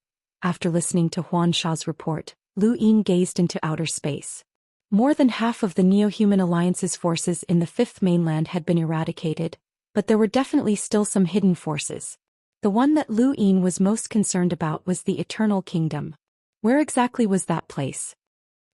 After listening to Huan Sha's report, Lu Yin gazed into outer space. More than half of the Neo-Human Alliance's forces in the Fifth Mainland had been eradicated, but there were definitely still some hidden forces. The one that Lu Yin was most concerned about was the Eternal Kingdom. Where exactly was that place?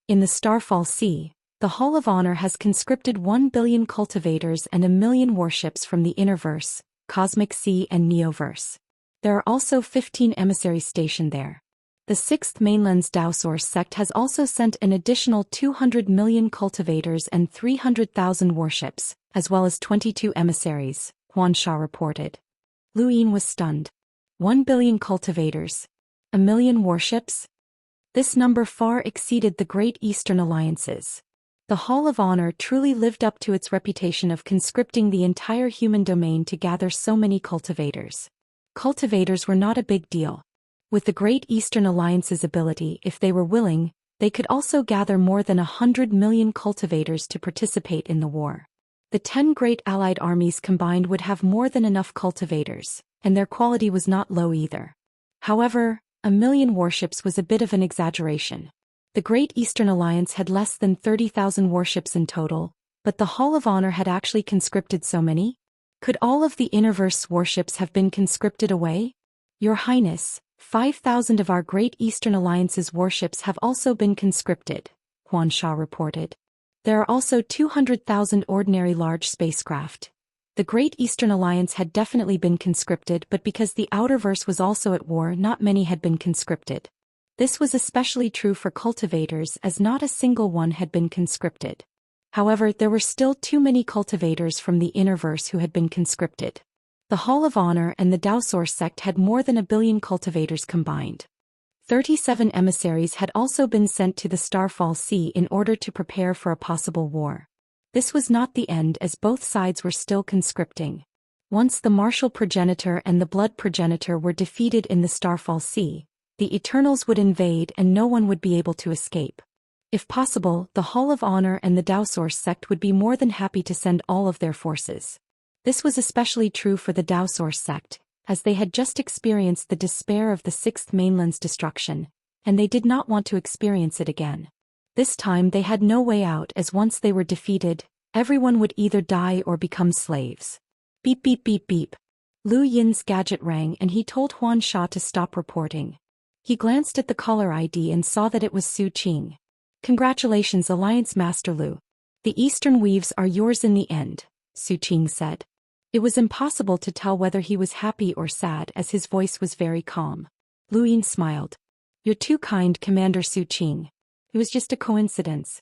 In the Starfall Sea, the Hall of Honor has conscripted 1 billion cultivators and 1 million warships from the Innerverse, Cosmic Sea and Neoverse. There are also 15 emissaries stationed there. The Sixth Mainland's Daoist sect has also sent an additional 200 million cultivators and 300,000 warships, as well as 22 emissaries, Huan Sha reported. Lu Yin was stunned. 1 billion cultivators. 1 million warships? This number far exceeded the Great Eastern Alliance's. The Hall of Honor truly lived up to its reputation of conscripting the entire human domain to gather so many cultivators. Cultivators were not a big deal. With the Great Eastern Alliance's ability, if they were willing, they could also gather more than 100 million cultivators to participate in the war. The 10 great allied armies combined would have more than enough cultivators, and their quality was not low either. However, 1 million warships was a bit of an exaggeration. The Great Eastern Alliance had less than 30,000 warships in total, but the Hall of Honor had actually conscripted so many? Could all of the Innerverse warships have been conscripted away? Your Highness, 5,000 of our Great Eastern Alliance's warships have also been conscripted, Huan Sha reported. There are also 200,000 ordinary large spacecraft. The Great Eastern Alliance had definitely been conscripted, but because the Outerverse was also at war, not many had been conscripted. This was especially true for cultivators, as not a single one had been conscripted. However, there were still too many cultivators from the Innerverse who had been conscripted. The Hall of Honor and the Daoist sect had more than 1 billion cultivators combined. 37 emissaries had also been sent to the Starfall Sea in order to prepare for a possible war. This was not the end, as both sides were still conscripting. Once the Martial Progenitor and the Blood Progenitor were defeated in the Starfall Sea, the Eternals would invade and no one would be able to escape. If possible, the Hall of Honor and the Daoist sect would be more than happy to send all of their forces. This was especially true for the Daoist sect, as they had just experienced the despair of the Sixth Mainland's destruction, and they did not want to experience it again. This time they had no way out, as once they were defeated, everyone would either die or become slaves. Beep beep beep beep. Lu Yin's gadget rang and he told Huan Sha to stop reporting. He glanced at the caller ID and saw that it was Su Qing. Congratulations, Alliance Master Lu. The Eastern Weaves are yours in the end, Su Qing said. It was impossible to tell whether he was happy or sad, as his voice was very calm. Lu Yin smiled. You're too kind, Commander Su Qing. It was just a coincidence.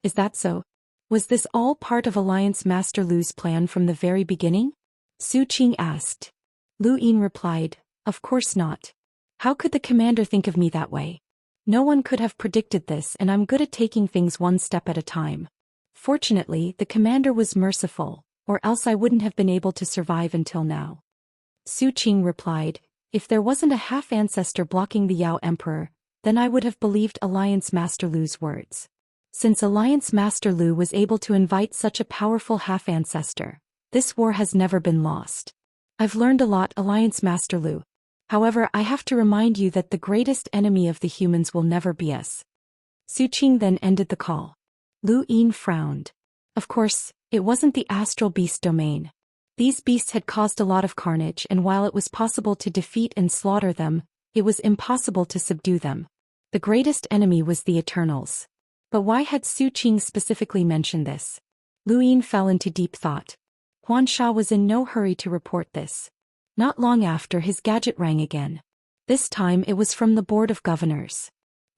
Is that so? Was this all part of Alliance Master Lu's plan from the very beginning? Su Qing asked. Lu Yin replied, of course not. How could the commander think of me that way? No one could have predicted this, and I'm good at taking things one step at a time. Fortunately, the commander was merciful, or else I wouldn't have been able to survive until now. Su Qing replied, if there wasn't a half-ancestor blocking the Yao Emperor, then I would have believed Alliance Master Lu's words. Since Alliance Master Lu was able to invite such a powerful half-ancestor, this war has never been lost. I've learned a lot, Alliance Master Lu. However, I have to remind you that the greatest enemy of the humans will never be us. Su Qing then ended the call. Lu Yin frowned. Of course, it wasn't the astral beast domain. These beasts had caused a lot of carnage, and while it was possible to defeat and slaughter them, it was impossible to subdue them. The greatest enemy was the Eternals. But why had Su Qing specifically mentioned this? Lu Yin fell into deep thought. Huan Sha was in no hurry to report this. Not long after, his gadget rang again. This time it was from the Board of Governors.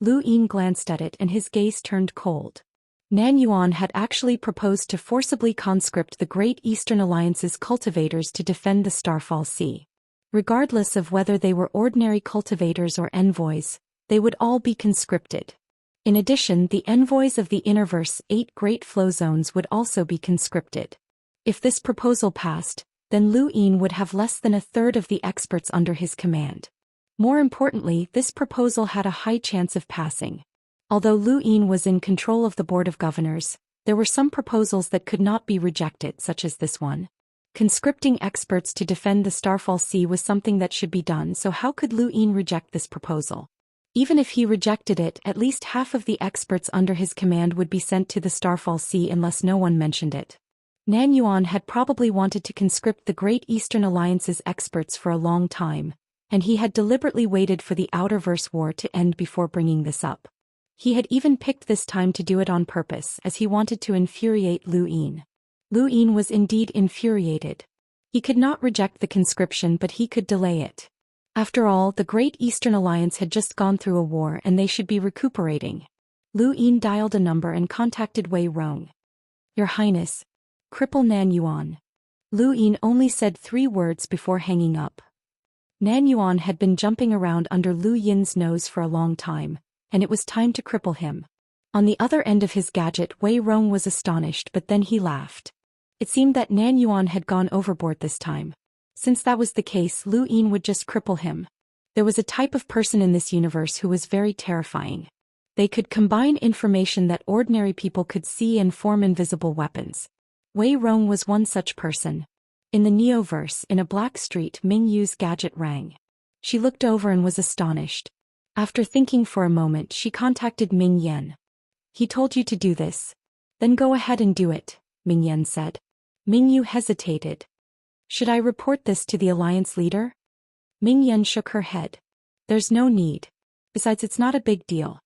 Lu Yin glanced at it and his gaze turned cold. Nan Yuan had actually proposed to forcibly conscript the Great Eastern Alliance's cultivators to defend the Starfall Sea. Regardless of whether they were ordinary cultivators or envoys, they would all be conscripted. In addition, the envoys of the Innerverse 8 Great Flow Zones would also be conscripted. If this proposal passed, then Lu Yin would have less than a third of the experts under his command. More importantly, this proposal had a high chance of passing. Although Lu Yin was in control of the Board of Governors, there were some proposals that could not be rejected, such as this one. Conscripting experts to defend the Starfall Sea was something that should be done, so how could Lu Yin reject this proposal? Even if he rejected it, at least half of the experts under his command would be sent to the Starfall Sea unless no one mentioned it. Nan Yuan had probably wanted to conscript the Great Eastern Alliance's experts for a long time, and he had deliberately waited for the Outerverse War to end before bringing this up. He had even picked this time to do it on purpose, as he wanted to infuriate Lu Yin. Lu Yin was indeed infuriated. He could not reject the conscription, but he could delay it. After all, the Great Eastern Alliance had just gone through a war and they should be recuperating. Lu Yin dialed a number and contacted Wei Rong. Your Highness. Cripple Nan Yuan. Lu Yin only said 3 words before hanging up. Nan Yuan had been jumping around under Lu Yin's nose for a long time, and it was time to cripple him. On the other end of his gadget, Wei Rong was astonished, but then he laughed. It seemed that Nan Yuan had gone overboard this time. Since that was the case, Lu Yin would just cripple him. There was a type of person in this universe who was very terrifying. They could combine information that ordinary people could see and form invisible weapons. Wei Rong was one such person. In the Neoverse, in a black street, Ming Yu's gadget rang. She looked over and was astonished. After thinking for a moment, she contacted Ming Yan. He told you to do this. Then go ahead and do it, Ming Yan said. Ming Yu hesitated. Should I report this to the alliance leader? Ming Yan shook her head. There's no need. Besides, it's not a big deal.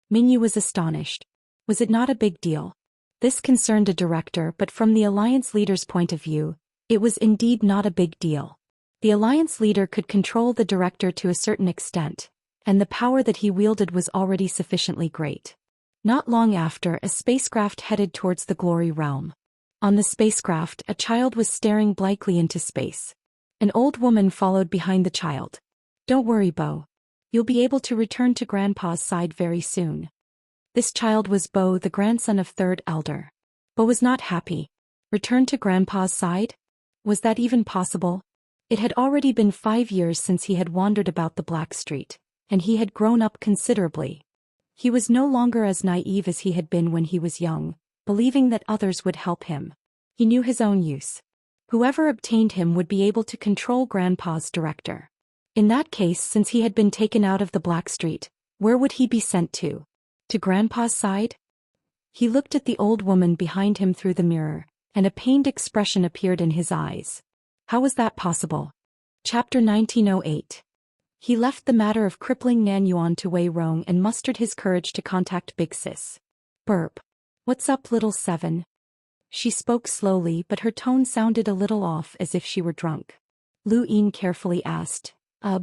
Ming Yu was astonished. Was it not a big deal? This concerned a director, but from the alliance leader's point of view, it was indeed not a big deal. The alliance leader could control the director to a certain extent, and the power that he wielded was already sufficiently great. Not long after, a spacecraft headed towards the Glory Realm. On the spacecraft, a child was staring blankly into space. An old woman followed behind the child. "Don't worry, Bo. You'll be able to return to Grandpa's side very soon." This child was Bo, the grandson of Third Elder. Bo was not happy. Return to Grandpa's side? Was that even possible? It had already been 5 years since he had wandered about the Black Street, and he had grown up considerably. He was no longer as naive as he had been when he was young, believing that others would help him. He knew his own use. Whoever obtained him would be able to control Grandpa's director. In that case, since he had been taken out of the Black Street, where would he be sent to? To Grandpa's side? He looked at the old woman behind him through the mirror, and a pained expression appeared in his eyes. How was that possible? Chapter 1908. He left the matter of crippling Nan Yuan to Wei Rong and mustered his courage to contact Big Sis. Burp. "What's up, little seven?" She spoke slowly, but her tone sounded a little off, as if she were drunk. Lu Yin carefully asked,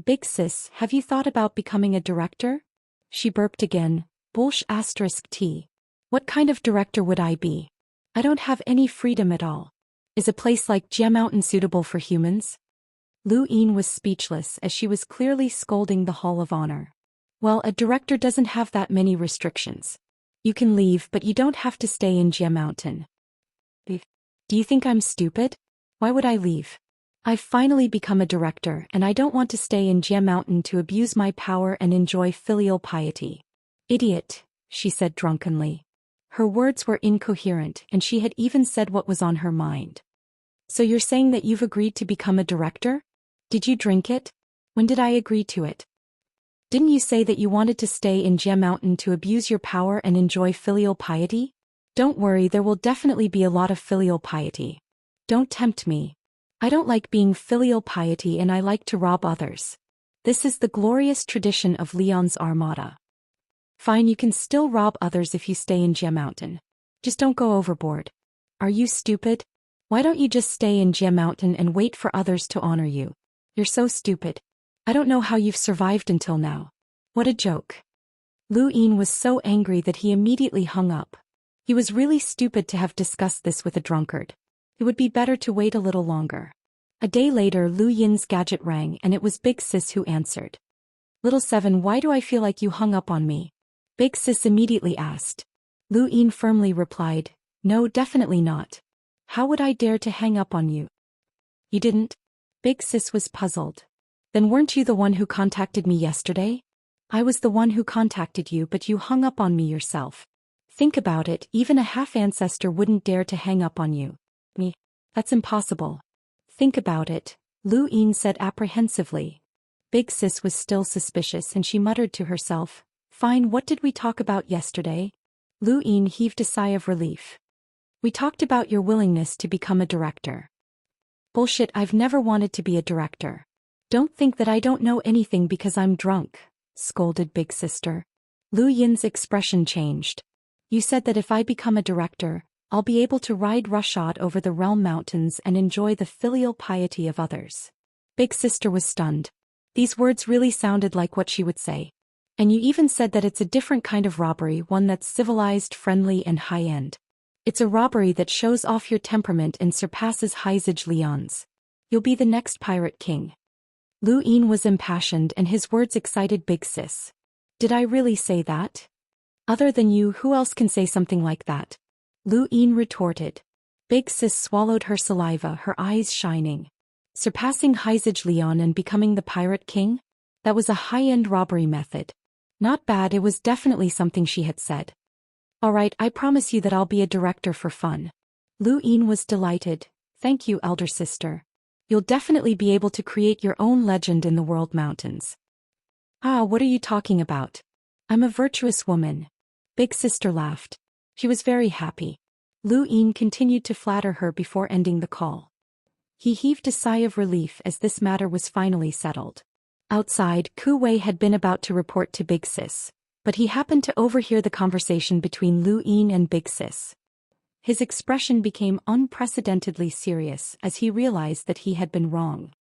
Big Sis, have you thought about becoming a director?" She burped again. **T. What kind of director would I be? I don't have any freedom at all. Is a place like Jia Mountain suitable for humans?" Lu Yin was speechless, as she was clearly scolding the Hall of Honor. "Well, a director doesn't have that many restrictions. You can leave, but you don't have to stay in Jia Mountain." "Do you think I'm stupid? Why would I leave? I've finally become a director, and I don't want to stay in Jia Mountain to abuse my power and enjoy filial piety." "Idiot," she said drunkenly. Her words were incoherent, and she had even said what was on her mind. "So you're saying that you've agreed to become a director? Did you drink it? When did I agree to it? Didn't you say that you wanted to stay in Jia Mountain to abuse your power and enjoy filial piety? Don't worry, there will definitely be a lot of filial piety. Don't tempt me. I don't like being filial piety, and I like to rob others. This is the glorious tradition of Leon's Armada." "Fine, you can still rob others if you stay in Jia Mountain. Just don't go overboard." "Are you stupid? Why don't you just stay in Jia Mountain and wait for others to honor you? You're so stupid. I don't know how you've survived until now. What a joke." Lu Yin was so angry that he immediately hung up. He was really stupid to have discussed this with a drunkard. It would be better to wait a little longer. A day later, Lu Yin's gadget rang, and it was Big Sis who answered. "Little Seven, why do I feel like you hung up on me?" Big Sis immediately asked. Lu Yin firmly replied, "No, definitely not. How would I dare to hang up on you?" "You didn't?" Big Sis was puzzled. "Then weren't you the one who contacted me yesterday?" "I was the one who contacted you, but you hung up on me yourself. Think about it, even a half-ancestor wouldn't dare to hang up on you." "Me? That's impossible." "Think about it," Lu Yin said apprehensively. Big Sis was still suspicious, and she muttered to herself, "Fine, what did we talk about yesterday?" Lu Yin heaved a sigh of relief. "We talked about your willingness to become a director." "Bullshit, I've never wanted to be a director. Don't think that I don't know anything because I'm drunk," scolded Big Sister. Lu Yin's expression changed. "You said that if I become a director, I'll be able to ride roughshod over the realm mountains and enjoy the filial piety of others." Big Sister was stunned. These words really sounded like what she would say. "And you even said that it's a different kind of robbery, one that's civilized, friendly, and high-end. It's a robbery that shows off your temperament and surpasses Heizage Leon's. You'll be the next pirate king." Lu Yin was impassioned, and his words excited Big Sis. "Did I really say that? Other than you, who else can say something like that?" Lu Yin retorted. Big Sis swallowed her saliva, her eyes shining. Surpassing Heizage Leon and becoming the pirate king? That was a high-end robbery method. Not bad, it was definitely something she had said. "All right, I promise you that I'll be a director for fun." Lu Yin was delighted. "Thank you, elder sister. You'll definitely be able to create your own legend in the world mountains." "Ah, what are you talking about? I'm a virtuous woman." Big Sister laughed. She was very happy. Lu Yin continued to flatter her before ending the call. He heaved a sigh of relief as this matter was finally settled. Outside, Ku Wei had been about to report to Big Sis, but he happened to overhear the conversation between Lu Yin and Big Sis. His expression became unprecedentedly serious as he realized that he had been wrong.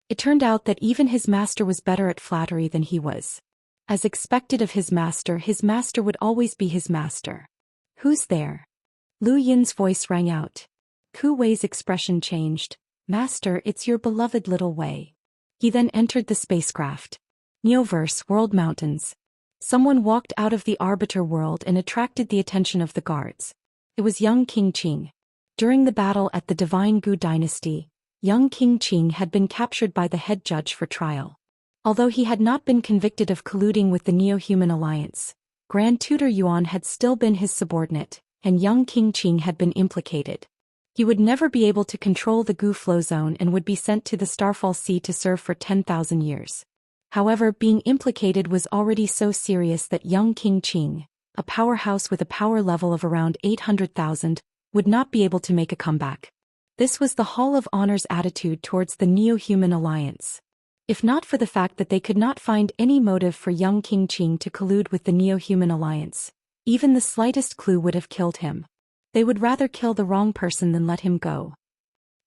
It turned out that even his master was better at flattery than he was. As expected of his master would always be his master. "Who's there?" Lu Yin's voice rang out. Ku Wei's expression changed. "Master, it's your beloved little Wei." He then entered the spacecraft. Neoverse, World Mountains. Someone walked out of the Arbiter world and attracted the attention of the guards. It was young King Qing. During the battle at the Divine Gu Dynasty, young King Qing had been captured by the head judge for trial. Although he had not been convicted of colluding with the Neo-Human Alliance, Grand Tutor Yuan had still been his subordinate, and young King Qing had been implicated. He would never be able to control the Gu flow zone and would be sent to the Starfall Sea to serve for 10,000 years. However, being implicated was already so serious that young King Qing, a powerhouse with a power level of around 800,000, would not be able to make a comeback. This was the Hall of Honor's attitude towards the Neo-Human Alliance. If not for the fact that they could not find any motive for young King Qing to collude with the Neo-Human Alliance, even the slightest clue would have killed him. They would rather kill the wrong person than let him go.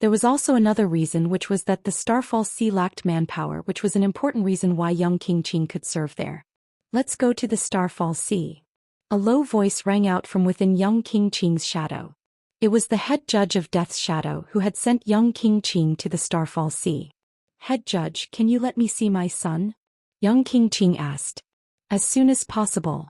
There was also another reason, which was that the Starfall Sea lacked manpower, which was an important reason why young King Qing could serve there. "Let's go to the Starfall Sea." A low voice rang out from within young King Qing's shadow. It was the head judge of Death's Shadow who had sent young King Qing to the Starfall Sea. "Head judge, can you let me see my son?" Young King Qing asked. "As soon as possible."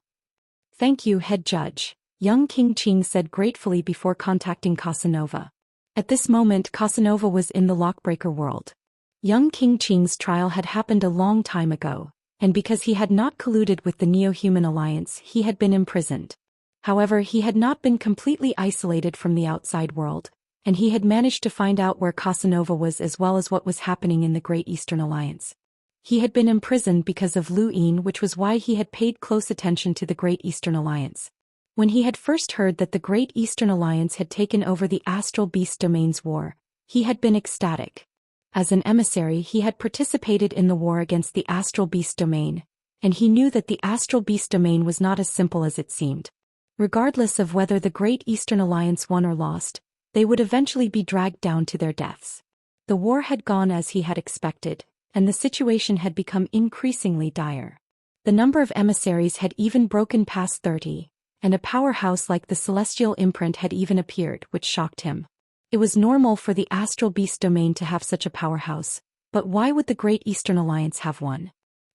"Thank you, head judge," young King Qing said gratefully before contacting Casanova. At this moment Casanova was in the Lockbreaker world. Young King Qing's trial had happened a long time ago, and because he had not colluded with the Neo-Human Alliance he had been imprisoned. However, he had not been completely isolated from the outside world, and he had managed to find out where Casanova was as well as what was happening in the Great Eastern Alliance. He had been imprisoned because of Lu Yin, which was why he had paid close attention to the Great Eastern Alliance. When he had first heard that the Great Eastern Alliance had taken over the Astral Beast Domain's war, he had been ecstatic. As an emissary he had participated in the war against the Astral Beast Domain, and he knew that the Astral Beast Domain was not as simple as it seemed. Regardless of whether the Great Eastern Alliance won or lost, they would eventually be dragged down to their deaths. The war had gone as he had expected, and the situation had become increasingly dire. The number of emissaries had even broken past 30, and a powerhouse like the Celestial Imprint had even appeared, which shocked him. It was normal for the Astral Beast Domain to have such a powerhouse, but why would the Great Eastern Alliance have one?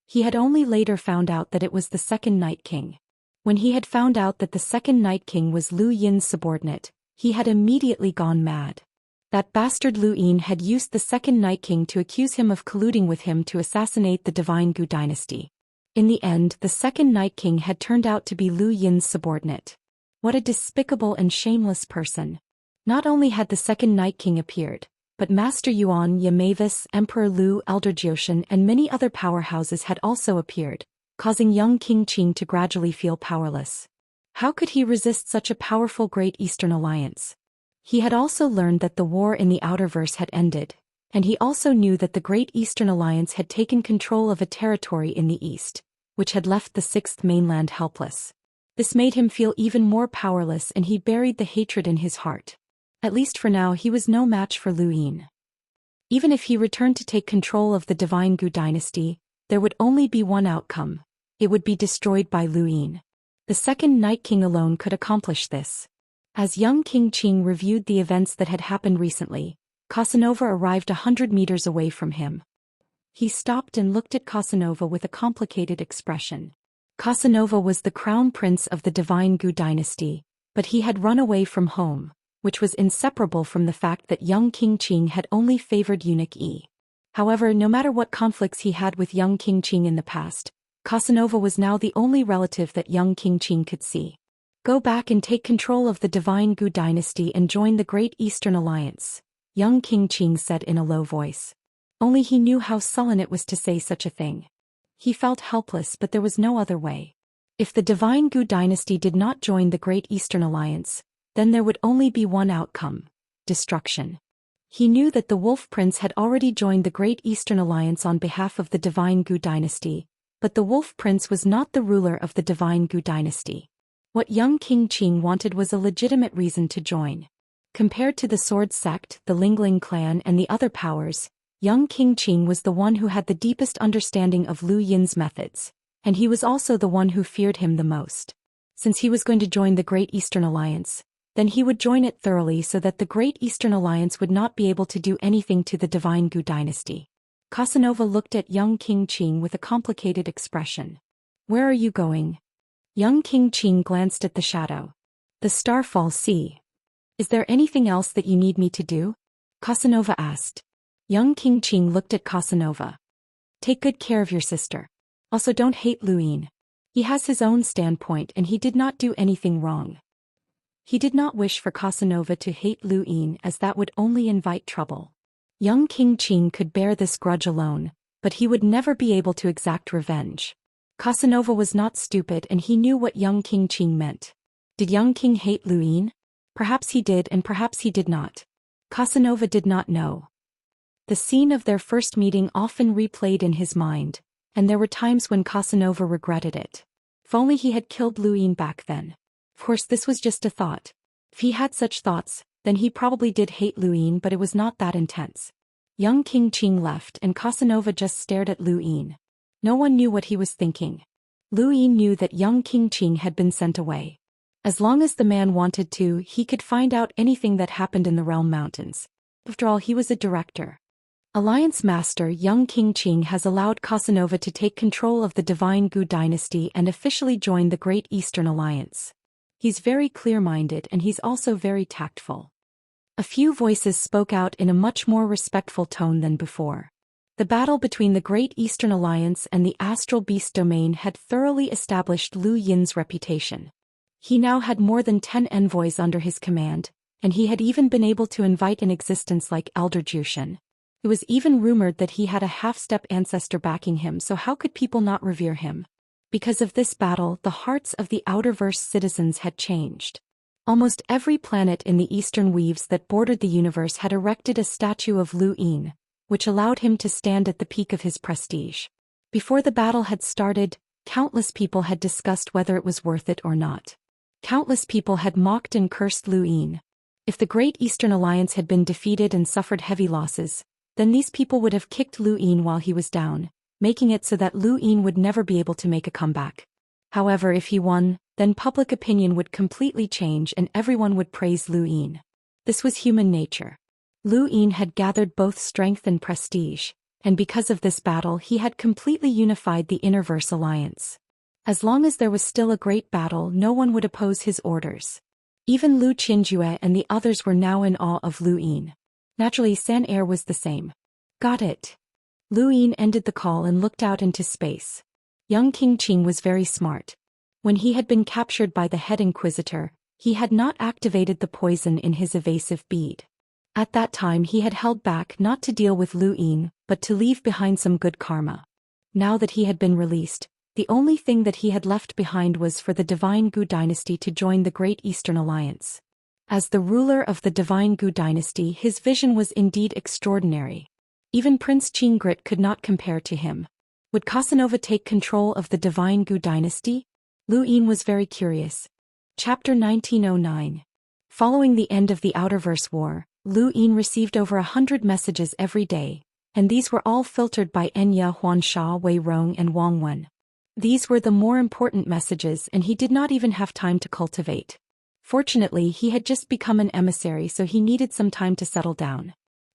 He had only later found out that it was the Second Night King. When he had found out that the Second Night King was Lu Yin's subordinate, he had immediately gone mad. That bastard Lu Yin had used the Second Night King to accuse him of colluding with him to assassinate the Divine Gu Dynasty. In the end, the Second Night King had turned out to be Lu Yin's subordinate. What a despicable and shameless person. Not only had the Second Night King appeared, but Master Yuan, Yamavis, Emperor Lu, Elder Jioshan and many other powerhouses had also appeared, causing young King Qing to gradually feel powerless. How could he resist such a powerful Great Eastern Alliance? He had also learned that the war in the Outerverse had ended, and he also knew that the Great Eastern Alliance had taken control of a territory in the east, which had left the Sixth Mainland helpless. This made him feel even more powerless, and he buried the hatred in his heart. At least for now he was no match for Lu Yin. Even if he returned to take control of the Divine Gu Dynasty, there would only be one outcome. It would be destroyed by Lu Yin. The Second Night King alone could accomplish this. As young King Qing reviewed the events that had happened recently, Casanova arrived 100 meters away from him. He stopped and looked at Casanova with a complicated expression. Casanova was the crown prince of the Divine Gu Dynasty, but he had run away from home, which was inseparable from the fact that young King Qing had only favored eunuch Yi. However, no matter what conflicts he had with young King Qing in the past, Casanova was now the only relative that young King Qing could see. Go back and take control of the Divine Gu Dynasty and join the Great Eastern Alliance, young King Qing said in a low voice. Only he knew how sullen it was to say such a thing. He felt helpless, but there was no other way. If the Divine Gu Dynasty did not join the Great Eastern Alliance, then there would only be one outcome: destruction. He knew that the Wolf Prince had already joined the Great Eastern Alliance on behalf of the Divine Gu Dynasty, but the Wolf Prince was not the ruler of the Divine Gu Dynasty. What young King Qing wanted was a legitimate reason to join. Compared to the Sword Sect, the Lingling clan and the other powers, young King Qing was the one who had the deepest understanding of Lu Yin's methods, and he was also the one who feared him the most. Since he was going to join the Great Eastern Alliance, then he would join it thoroughly so that the Great Eastern Alliance would not be able to do anything to the Divine Gu dynasty. Casanova looked at young King Qing with a complicated expression. "Where are you going?" Young King Qing glanced at the shadow. "The Starfall Sea. Is there anything else that you need me to do?" Casanova asked. Young King Qing looked at Casanova. "Take good care of your sister. Also don't hate Lu Yin. He has his own standpoint and he did not do anything wrong." He did not wish for Casanova to hate Lu Yin as that would only invite trouble. Young King Qing could bear this grudge alone, but he would never be able to exact revenge. Casanova was not stupid and he knew what young King Qing meant. Did young King hate Lu Yin? Perhaps he did and perhaps he did not. Casanova did not know. The scene of their first meeting often replayed in his mind, and there were times when Casanova regretted it. If only he had killed Lu Yin back then. Of course this was just a thought. If he had such thoughts, then he probably did hate Lu Yin, but it was not that intense. Young King Qing left and Casanova just stared at Lu Yin. No one knew what he was thinking. Lu Yin knew that young King Qing had been sent away. As long as the man wanted to, he could find out anything that happened in the Realm Mountains. After all, he was a director. Alliance Master young King Qing has allowed Casanova to take control of the Divine Gu dynasty and officially join the Great Eastern Alliance. He's very clear-minded and he's also very tactful. A few voices spoke out in a much more respectful tone than before. The battle between the Great Eastern Alliance and the Astral Beast domain had thoroughly established Lu Yin's reputation. He now had more than 10 envoys under his command, and he had even been able to invite in existence like Elder Zhou Xian. It was even rumored that he had a half-step ancestor backing him, so how could people not revere him? Because of this battle, the hearts of the Outerverse citizens had changed. Almost every planet in the eastern weaves that bordered the universe had erected a statue of Lu Yin, which allowed him to stand at the peak of his prestige. Before the battle had started, countless people had discussed whether it was worth it or not. Countless people had mocked and cursed Lu Yin. If the Great Eastern Alliance had been defeated and suffered heavy losses, then these people would have kicked Lu Yin while he was down, making it so that Lu Yin would never be able to make a comeback. However, if he won, then public opinion would completely change and everyone would praise Lu Yin. This was human nature. Lu Yin had gathered both strength and prestige, and because of this battle he had completely unified the Innerverse Alliance. As long as there was still a great battle, no one would oppose his orders. Even Lu Qinjue and the others were now in awe of Lu Yin. Naturally, San Air was the same. Got it. Lu Yin ended the call and looked out into space. Young King Qing was very smart. When he had been captured by the head inquisitor, he had not activated the poison in his evasive bead. At that time he had held back not to deal with Lu Yin, but to leave behind some good karma. Now that he had been released, the only thing that he had left behind was for the Divine Gu dynasty to join the Great Eastern Alliance. As the ruler of the Divine Gu dynasty, his vision was indeed extraordinary. Even Prince Qingrit could not compare to him. Would Casanova take control of the Divine Gu dynasty? Lu Yin was very curious. Chapter 1909. Following the end of the Outerverse War, Lu Yin received over 100 messages every day, and these were all filtered by Enya Huansha, Wei Rong and Wang Wen. These were the more important messages and he did not even have time to cultivate. Fortunately, he had just become an emissary, so he needed some time to settle down.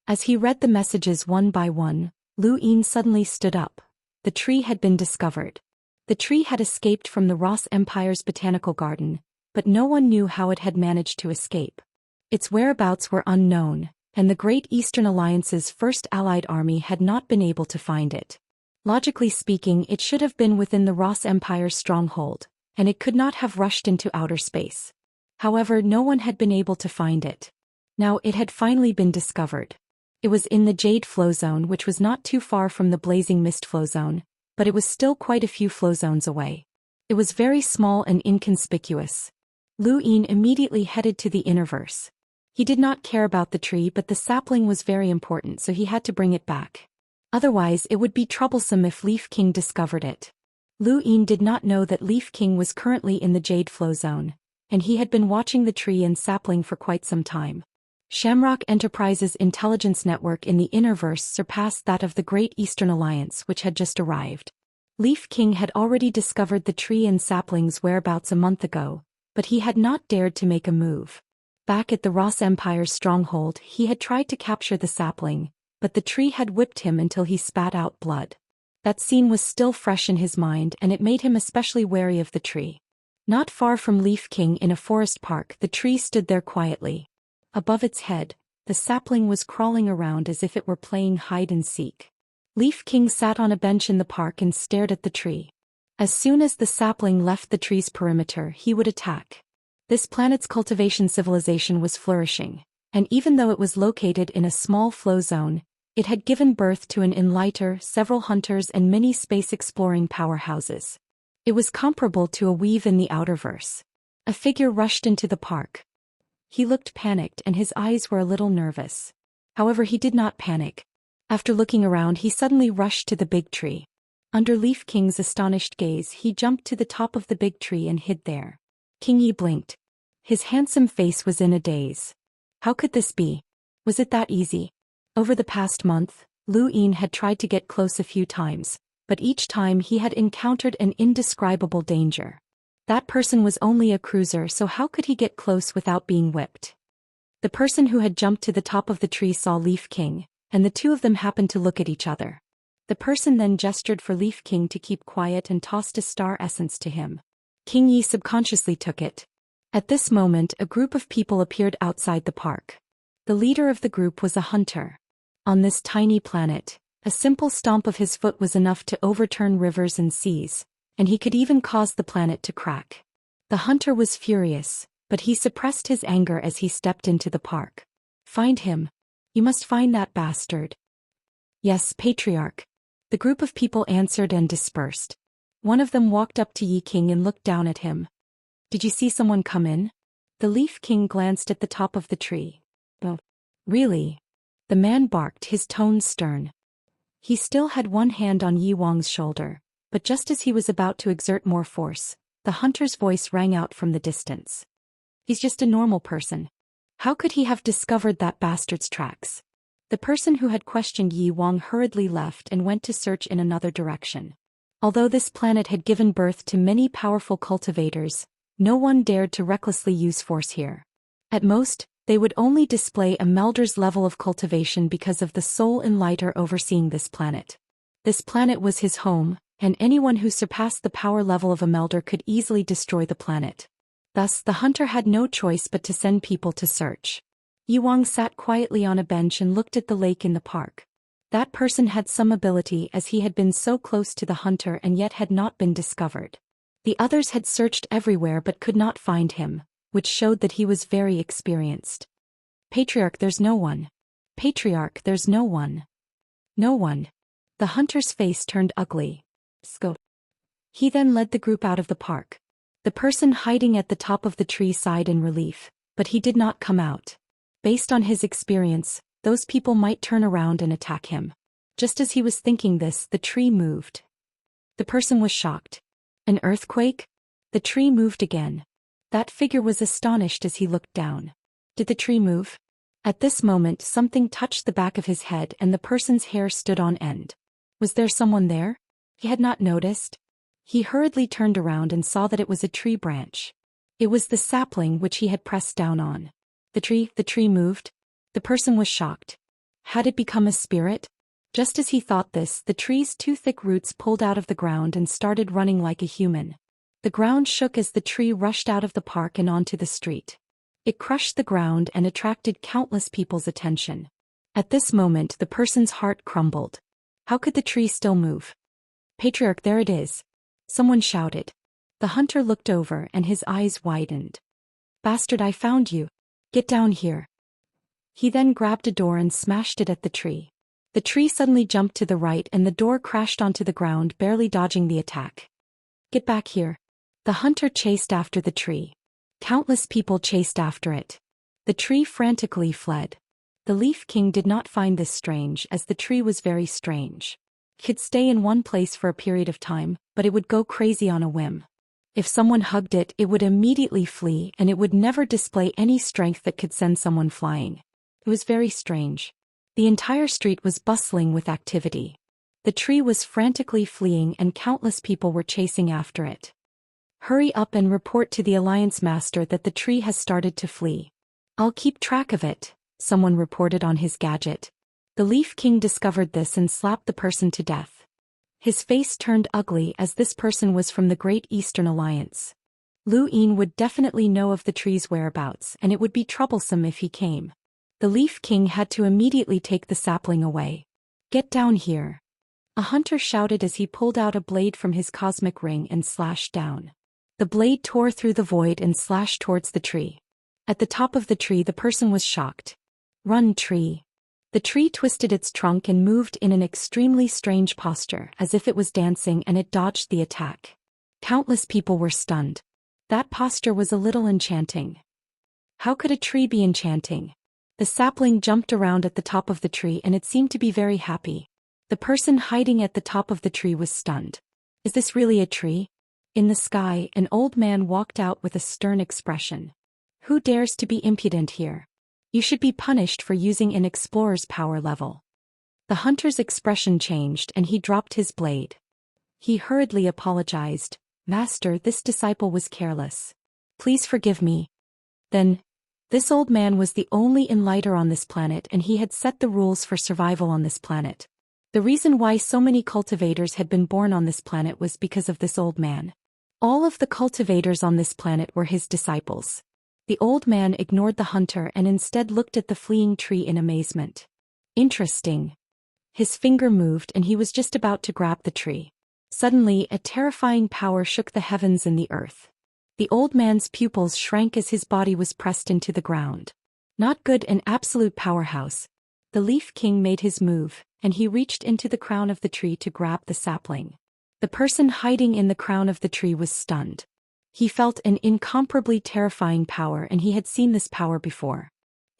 As he read the messages one by one, Lu Yin suddenly stood up. The tree had been discovered. The tree had escaped from the Ross Empire's botanical garden, but no one knew how it had managed to escape. Its whereabouts were unknown, and the Great Eastern Alliance's first allied army had not been able to find it. Logically speaking, it should have been within the Ross Empire's stronghold, and it could not have rushed into outer space. However, no one had been able to find it. Now it had finally been discovered. It was in the Jade Flow Zone, which was not too far from the Blazing Mist Flow Zone, but it was still quite a few flow zones away. It was very small and inconspicuous. Lu Yin immediately headed to the Innerverse. He did not care about the tree, but the sapling was very important, so he had to bring it back. Otherwise, it would be troublesome if Leaf King discovered it. Lu Yin did not know that Leaf King was currently in the Jade Flow Zone, and he had been watching the tree and sapling for quite some time. Shamrock Enterprises' intelligence network in the Innerverse surpassed that of the Great Eastern Alliance, which had just arrived. Leaf King had already discovered the tree and sapling's whereabouts a month ago, but he had not dared to make a move. Back at the Ross Empire's stronghold, he had tried to capture the sapling, but the tree had whipped him until he spat out blood. That scene was still fresh in his mind, and it made him especially wary of the tree. Not far from Leaf King in a forest park, the tree stood there quietly. Above its head, the sapling was crawling around as if it were playing hide-and-seek. Leaf King sat on a bench in the park and stared at the tree. As soon as the sapling left the tree's perimeter, he would attack. This planet's cultivation civilization was flourishing, and even though it was located in a small flow zone, it had given birth to an enlighter, several hunters, and many space-exploring powerhouses. It was comparable to a weave in the outerverse. A figure rushed into the park. He looked panicked and his eyes were a little nervous. However, he did not panic. After looking around, he suddenly rushed to the big tree. Under Leaf King's astonished gaze, he jumped to the top of the big tree and hid there. King Yi blinked. His handsome face was in a daze. How could this be? Was it that easy? Over the past month, Lu Yin had tried to get close a few times, but each time he had encountered an indescribable danger. That person was only a cruiser, so how could he get close without being whipped? The person who had jumped to the top of the tree saw Leaf King, and the two of them happened to look at each other. The person then gestured for Leaf King to keep quiet and tossed a star essence to him. King Yi subconsciously took it. At this moment, a group of people appeared outside the park. The leader of the group was a hunter. On this tiny planet, a simple stomp of his foot was enough to overturn rivers and seas, and he could even cause the planet to crack. The hunter was furious, but he suppressed his anger as he stepped into the park. Find him. You must find that bastard. Yes, Patriarch. The group of people answered and dispersed. One of them walked up to Yi King and looked down at him. Did you see someone come in? The Leaf King glanced at the top of the tree. Oh, really? The man barked, his tone stern. He still had one hand on Yi Wang's shoulder, but just as he was about to exert more force, the hunter's voice rang out from the distance. He's just a normal person. How could he have discovered that bastard's tracks? The person who had questioned Yi Wang hurriedly left and went to search in another direction. Although this planet had given birth to many powerful cultivators, no one dared to recklessly use force here. At most, they would only display a Melder's level of cultivation because of the sole enlighter overseeing this planet. This planet was his home, and anyone who surpassed the power level of a Melder could easily destroy the planet. Thus, the hunter had no choice but to send people to search. Yi Wang sat quietly on a bench and looked at the lake in the park. That person had some ability, as he had been so close to the hunter and yet had not been discovered. The others had searched everywhere but could not find him, which showed that he was very experienced. Patriarch, there's no one. Patriarch, there's no one. No one. The hunter's face turned ugly. Scope. He then led the group out of the park. The person hiding at the top of the tree sighed in relief, but he did not come out. Based on his experience, those people might turn around and attack him. Just as he was thinking this, the tree moved. The person was shocked. An earthquake? The tree moved again. That figure was astonished as he looked down. Did the tree move? At this moment, something touched the back of his head and the person's hair stood on end. Was there someone there? He had not noticed. He hurriedly turned around and saw that it was a tree branch. It was the sapling which he had pressed down on. The tree moved. The person was shocked. Had it become a spirit? Just as he thought this, the tree's two thick roots pulled out of the ground and started running like a human. The ground shook as the tree rushed out of the park and onto the street. It crushed the ground and attracted countless people's attention. At this moment, the person's heart crumbled. How could the tree still move? Patriarch, there it is. Someone shouted. The hunter looked over and his eyes widened. Bastard, I found you. Get down here. He then grabbed a door and smashed it at the tree. The tree suddenly jumped to the right and the door crashed onto the ground, barely dodging the attack. Get back here. The hunter chased after the tree. Countless people chased after it. The tree frantically fled. The Leaf King did not find this strange, as the tree was very strange. It could stay in one place for a period of time, but it would go crazy on a whim. If someone hugged it, it would immediately flee, and it would never display any strength that could send someone flying. It was very strange. The entire street was bustling with activity. The tree was frantically fleeing and countless people were chasing after it. Hurry up and report to the Alliance Master that the tree has started to flee. I'll keep track of it, someone reported on his gadget. The Leaf King discovered this and slapped the person to death. His face turned ugly as this person was from the Great Eastern Alliance. Lu Yin would definitely know of the tree's whereabouts, and it would be troublesome if he came. The Leaf King had to immediately take the sapling away. Get down here. A hunter shouted as he pulled out a blade from his cosmic ring and slashed down. The blade tore through the void and slashed towards the tree. At the top of the tree, the person was shocked. Run, tree. The tree twisted its trunk and moved in an extremely strange posture, as if it was dancing, and it dodged the attack. Countless people were stunned. That posture was a little enchanting. How could a tree be enchanting? The sapling jumped around at the top of the tree and it seemed to be very happy. The person hiding at the top of the tree was stunned. Is this really a tree? In the sky, an old man walked out with a stern expression. Who dares to be impudent here? You should be punished for using an explorer's power level. The hunter's expression changed and he dropped his blade. He hurriedly apologized. Master, this disciple was careless. Please forgive me. Then, this old man was the only enlighter on this planet and he had set the rules for survival on this planet. The reason why so many cultivators had been born on this planet was because of this old man. All of the cultivators on this planet were his disciples. The old man ignored the hunter and instead looked at the fleeing tree in amazement. Interesting. His finger moved and he was just about to grab the tree. Suddenly, a terrifying power shook the heavens and the earth. The old man's pupils shrank as his body was pressed into the ground. Not good, an absolute powerhouse. The Leaf King made his move, and he reached into the crown of the tree to grab the sapling. The person hiding in the crown of the tree was stunned. He felt an incomparably terrifying power and he had seen this power before.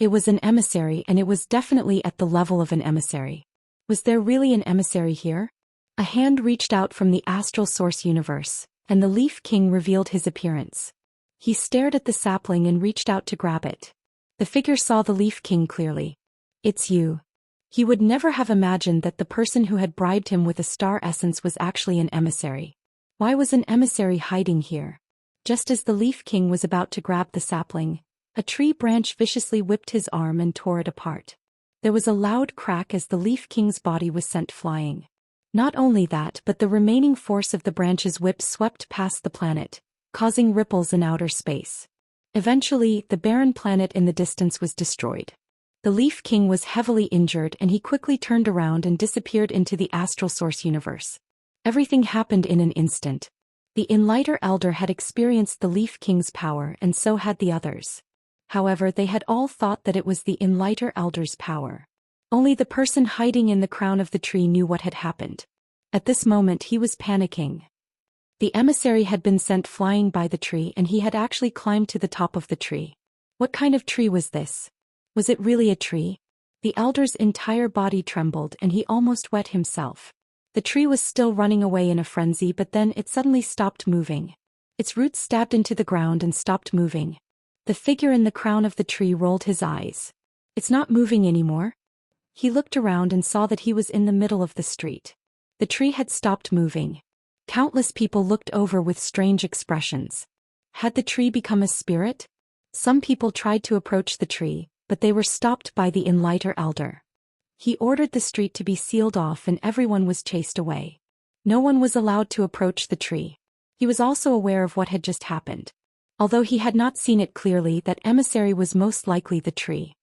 It was an emissary and it was definitely at the level of an emissary. Was there really an emissary here? A hand reached out from the astral source universe, and the Leaf King revealed his appearance. He stared at the sapling and reached out to grab it. The figure saw the Leaf King clearly. It's you. He would never have imagined that the person who had bribed him with a star essence was actually an emissary. Why was an emissary hiding here? Just as the Leaf King was about to grab the sapling, a tree branch viciously whipped his arm and tore it apart. There was a loud crack as the Leaf King's body was sent flying. Not only that, but the remaining force of the branch's whip swept past the planet, causing ripples in outer space. Eventually, the barren planet in the distance was destroyed. The Leaf King was heavily injured and he quickly turned around and disappeared into the astral source universe. Everything happened in an instant. The Enlighter Elder had experienced the Leaf King's power and so had the others. However, they had all thought that it was the Enlighter Elder's power. Only the person hiding in the crown of the tree knew what had happened. At this moment he was panicking. The emissary had been sent flying by the tree and he had actually climbed to the top of the tree. What kind of tree was this? Was it really a tree? The elder's entire body trembled and he almost wet himself. The tree was still running away in a frenzy, but then it suddenly stopped moving. Its roots stabbed into the ground and stopped moving. The figure in the crown of the tree rolled his eyes. It's not moving anymore. He looked around and saw that he was in the middle of the street. The tree had stopped moving. Countless people looked over with strange expressions. Had the tree become a spirit? Some people tried to approach the tree, but they were stopped by the Enlighter Elder. He ordered the street to be sealed off and everyone was chased away. No one was allowed to approach the tree. He was also aware of what had just happened. Although he had not seen it clearly, that emissary was most likely the tree.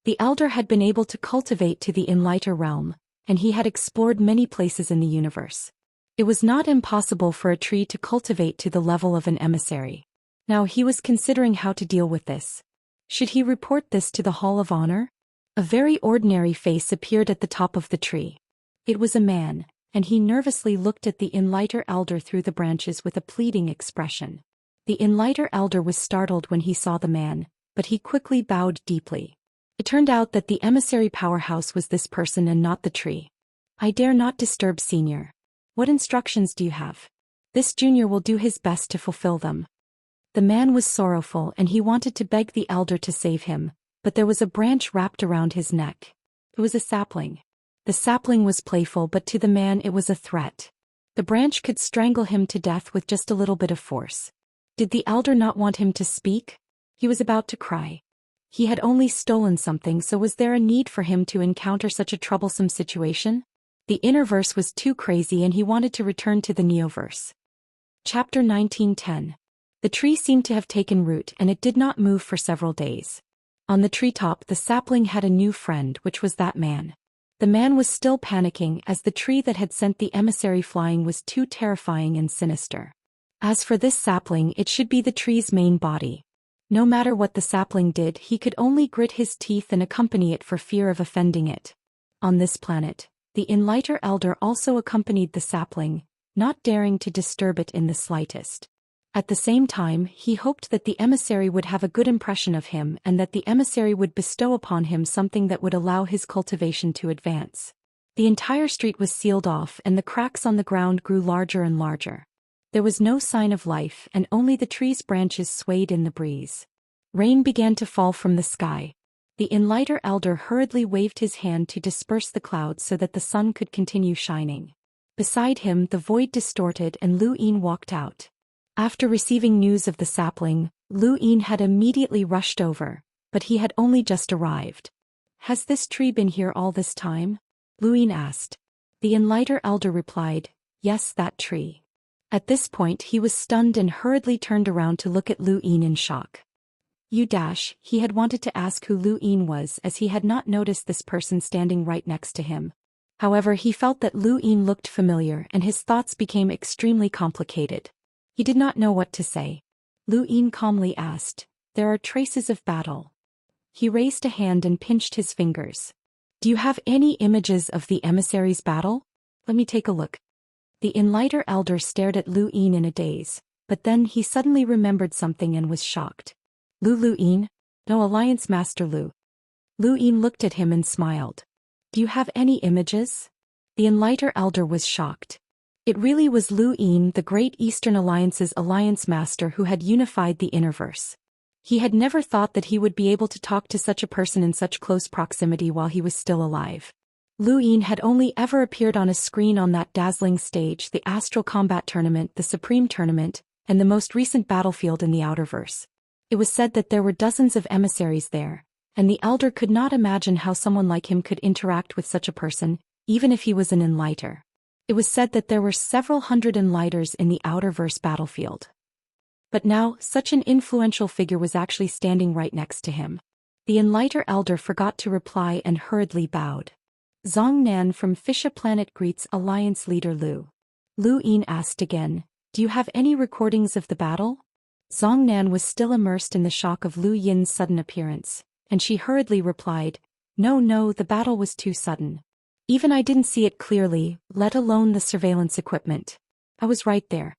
The Elder had been able to cultivate to the Enlighter realm, and he had explored many places in the universe. It was not impossible for a tree to cultivate to the level of an emissary. Now he was considering how to deal with this. Should he report this to the Hall of Honor? A very ordinary face appeared at the top of the tree. It was a man, and he nervously looked at the Enlighter Elder through the branches with a pleading expression. The Enlighter Elder was startled when he saw the man, but he quickly bowed deeply. It turned out that the emissary powerhouse was this person and not the tree. I dare not disturb, Senior. What instructions do you have? This junior will do his best to fulfill them. The man was sorrowful and he wanted to beg the elder to save him, but there was a branch wrapped around his neck. It was a sapling. The sapling was playful, but to the man it was a threat. The branch could strangle him to death with just a little bit of force. Did the elder not want him to speak? He was about to cry. He had only stolen something, so was there a need for him to encounter such a troublesome situation? The Innerverse was too crazy and he wanted to return to the Neoverse. Chapter 1910. The tree seemed to have taken root and it did not move for several days. On the treetop the sapling had a new friend, which was that man. The man was still panicking as the tree that had sent the emissary flying was too terrifying and sinister. As for this sapling, it should be the tree's main body. No matter what the sapling did, he could only grit his teeth and accompany it for fear of offending it. On this planet, the Enlighter Elder also accompanied the sapling, not daring to disturb it in the slightest. At the same time, he hoped that the emissary would have a good impression of him and that the emissary would bestow upon him something that would allow his cultivation to advance. The entire street was sealed off and the cracks on the ground grew larger and larger. There was no sign of life and only the tree's branches swayed in the breeze. Rain began to fall from the sky. The Enlighter Elder hurriedly waved his hand to disperse the clouds so that the sun could continue shining. Beside him the void distorted and Lu Yin walked out. After receiving news of the sapling, Lu Yin had immediately rushed over, but he had only just arrived. "Has this tree been here all this time?" Lu Yin asked. The Enlighter Elder replied, "Yes, that tree." At this point he was stunned and hurriedly turned around to look at Lu Yin in shock. He had wanted to ask who Lu Yin was as he had not noticed this person standing right next to him. However, he felt that Lu Yin looked familiar and his thoughts became extremely complicated. He did not know what to say. Lu Yin calmly asked, "There are traces of battle." He raised a hand and pinched his fingers. "Do you have any images of the emissary's battle? Let me take a look." The Enlighter Elder stared at Lu Yin in a daze, but then he suddenly remembered something and was shocked. Lu Yin? No, Alliance Master Lu." Lu Yin looked at him and smiled. "Do you have any images?" The Enlighter Elder was shocked. It really was Lu Yin, the Great Eastern Alliance's Alliance Master, who had unified the Innerverse. He had never thought that he would be able to talk to such a person in such close proximity while he was still alive. Lu Yin had only ever appeared on a screen on that dazzling stage, the Astral Combat Tournament, the Supreme Tournament, and the most recent battlefield in the Outerverse. It was said that there were dozens of emissaries there, and the Elder could not imagine how someone like him could interact with such a person, even if he was an Enlighter. It was said that there were several hundred Enlighters in the Outerverse battlefield. But now, such an influential figure was actually standing right next to him. The Enlighter Elder forgot to reply and hurriedly bowed. "Zhong Nan from Fisha Planet greets Alliance Leader Lu." Lu Yin asked again, "Do you have any recordings of the battle?" Zhong Nan was still immersed in the shock of Lu Yin's sudden appearance, and she hurriedly replied, No, the battle was too sudden. Even I didn't see it clearly, let alone the surveillance equipment. I was right there."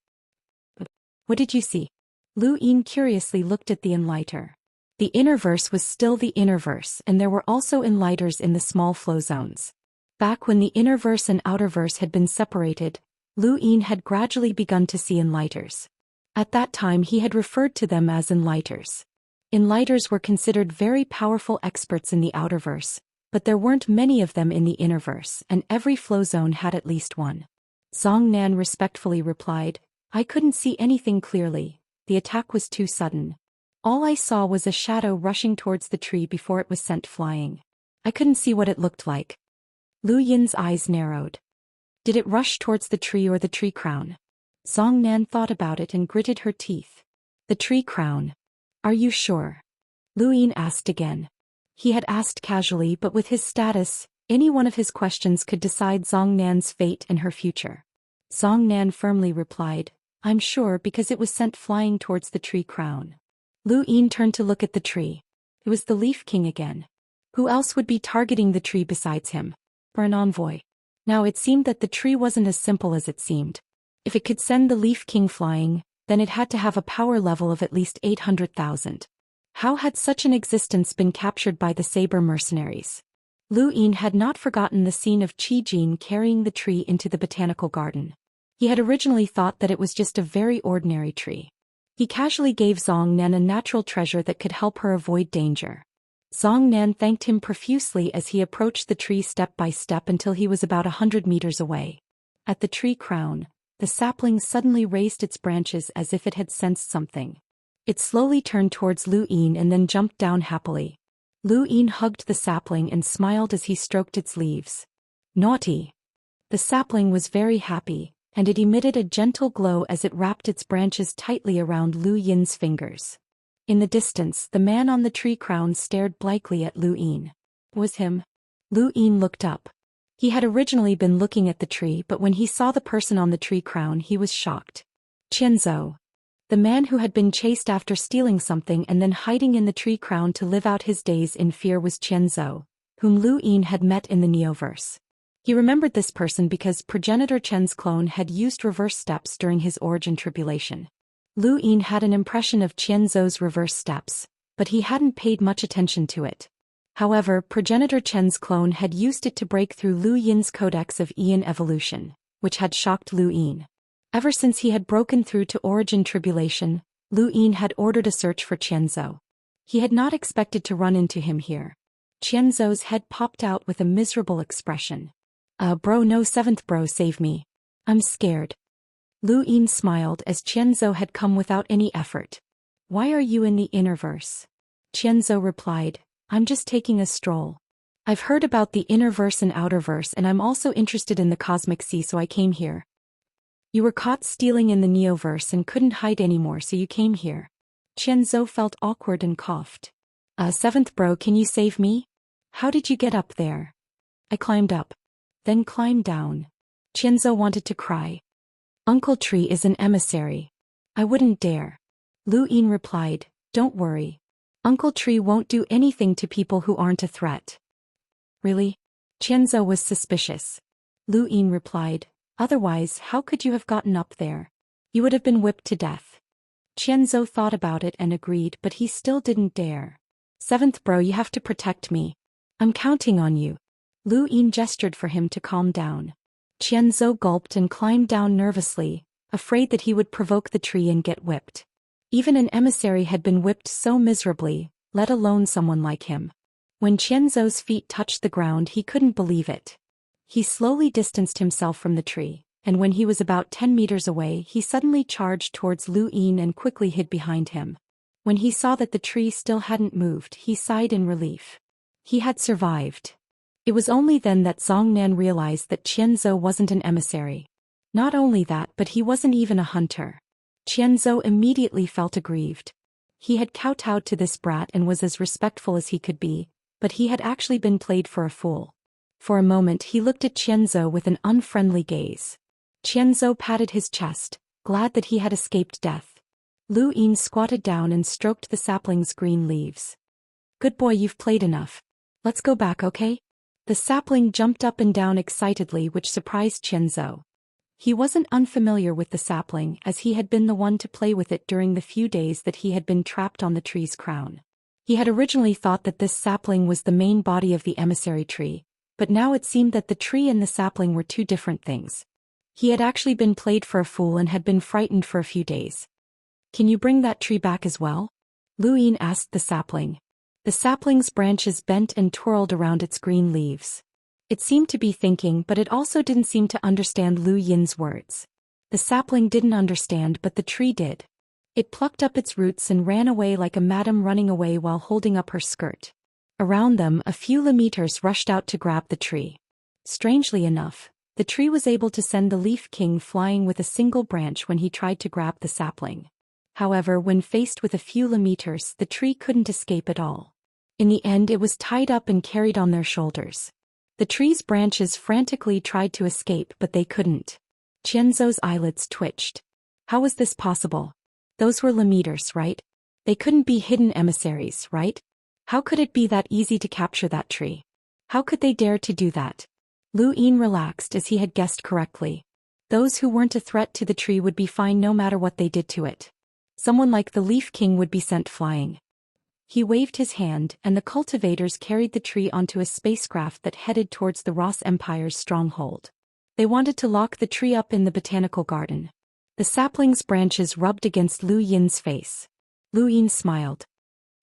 "What did you see?" Lu Yin curiously looked at the Enlighter. The Innerverse was still the Innerverse, and there were also Enlighters in the small flow zones. Back when the Innerverse and Outerverse had been separated, Lu Yin had gradually begun to see Enlighters. At that time he had referred to them as Enlighters. Enlighters were considered very powerful experts in the Outerverse, but there weren't many of them in the Innerverse, and every flow zone had at least one. Zhong Nan respectfully replied, "I couldn't see anything clearly, the attack was too sudden. All I saw was a shadow rushing towards the tree before it was sent flying. I couldn't see what it looked like." Lu Yin's eyes narrowed. "Did it rush towards the tree or the tree crown?" Zhong Nan thought about it and gritted her teeth. "The tree crown. Are you sure?" Lu Yin asked again. He had asked casually, but with his status, any one of his questions could decide Zhong Nan's fate and her future. Zhong Nan firmly replied, "I'm sure because it was sent flying towards the tree crown." Lu Yin turned to look at the tree. It was the Leaf King again. Who else would be targeting the tree besides him? Or an envoy? Now it seemed that the tree wasn't as simple as it seemed. If it could send the Leaf King flying, then it had to have a power level of at least 800,000. How had such an existence been captured by the Saber mercenaries? Lu Yin had not forgotten the scene of Qi Jin carrying the tree into the botanical garden. He had originally thought that it was just a very ordinary tree. He casually gave Zhong Nan a natural treasure that could help her avoid danger. Zhong Nan thanked him profusely as he approached the tree step by step until he was about 100 meters away. At the tree crown, the sapling suddenly raised its branches as if it had sensed something. It slowly turned towards Lu Yin and then jumped down happily. Lu Yin hugged the sapling and smiled as he stroked its leaves. Naughty! The sapling was very happy, and it emitted a gentle glow as it wrapped its branches tightly around Lu Yin's fingers. In the distance, the man on the tree crown stared blankly at Lu Yin. Was him? Lu Yin looked up. He had originally been looking at the tree, but when he saw the person on the tree crown he was shocked. Qianzhou. The man who had been chased after stealing something and then hiding in the tree crown to live out his days in fear was Qianzhou, whom Lu Yin had met in the Neoverse. He remembered this person because progenitor Chen's clone had used reverse steps during his origin tribulation. Lu Yin had an impression of Qianzhou's reverse steps, but he hadn't paid much attention to it. However, progenitor Chen's clone had used it to break through Lu Yin's codex of Ian evolution, which had shocked Lu Yin. Ever since he had broken through to origin tribulation, Lu Yin had ordered a search for Qianzhou. He had not expected to run into him here. Qianzhou's head popped out with a miserable expression. Bro, no, seventh bro, save me. I'm scared. Lu Yin smiled as Qianzhou had come without any effort. Why are you in the innerverse? Qianzhou replied, I'm just taking a stroll. I've heard about the innerverse and outerverse and I'm also interested in the cosmic sea, so I came here. You were caught stealing in the Neoverse and couldn't hide anymore, so you came here. Qianzhou felt awkward and coughed. Seventh bro, can you save me? How did you get up there? I climbed up. Then climbed down. Qianzhou wanted to cry. Uncle Tree is an emissary. I wouldn't dare. Lu Yin replied, don't worry. Uncle Tree won't do anything to people who aren't a threat. Really? Qianzhou was suspicious. Lu Yin replied, otherwise how could you have gotten up there? You would have been whipped to death. Qianzhou thought about it and agreed, but he still didn't dare. Seventh bro, you have to protect me. I'm counting on you. Lu Yin gestured for him to calm down. Qianzhou gulped and climbed down nervously, afraid that he would provoke the tree and get whipped. Even an emissary had been whipped so miserably, let alone someone like him. When Qianzhou's feet touched the ground he couldn't believe it. He slowly distanced himself from the tree, and when he was about 10 meters away he suddenly charged towards Lu Yin and quickly hid behind him. When he saw that the tree still hadn't moved he sighed in relief. He had survived. It was only then that Zhong Nan realized that Qianzhou wasn't an emissary. Not only that, but he wasn't even a hunter. Qianzhou immediately felt aggrieved. He had kowtowed to this brat and was as respectful as he could be, but he had actually been played for a fool. For a moment he looked at Qianzhou with an unfriendly gaze. Qianzhou patted his chest, glad that he had escaped death. Lu Yin squatted down and stroked the sapling's green leaves. Good boy, you've played enough. Let's go back, okay? The sapling jumped up and down excitedly, which surprised Qianzhou. He wasn't unfamiliar with the sapling as he had been the one to play with it during the few days that he had been trapped on the tree's crown. He had originally thought that this sapling was the main body of the emissary tree, but now it seemed that the tree and the sapling were two different things. He had actually been played for a fool and had been frightened for a few days. Can you bring that tree back as well? Lu Yin asked the sapling. The sapling's branches bent and twirled around its green leaves. It seemed to be thinking, but it also didn't seem to understand Lu Yin's words. The sapling didn't understand, but the tree did. It plucked up its roots and ran away like a madam running away while holding up her skirt. Around them, a few lemeters rushed out to grab the tree. Strangely enough, the tree was able to send the Leaf King flying with a single branch when he tried to grab the sapling. However, when faced with a few lemeters, the tree couldn't escape at all. In the end, it was tied up and carried on their shoulders. The tree's branches frantically tried to escape, but they couldn't. Qianzhou's eyelids twitched. How was this possible? Those were lemeters, right? They couldn't be hidden emissaries, right? How could it be that easy to capture that tree? How could they dare to do that? Lu Yin relaxed as he had guessed correctly. Those who weren't a threat to the tree would be fine no matter what they did to it. Someone like the Leaf King would be sent flying. He waved his hand, and the cultivators carried the tree onto a spacecraft that headed towards the Ross Empire's stronghold. They wanted to lock the tree up in the botanical garden. The sapling's branches rubbed against Lu Yin's face. Lu Yin smiled.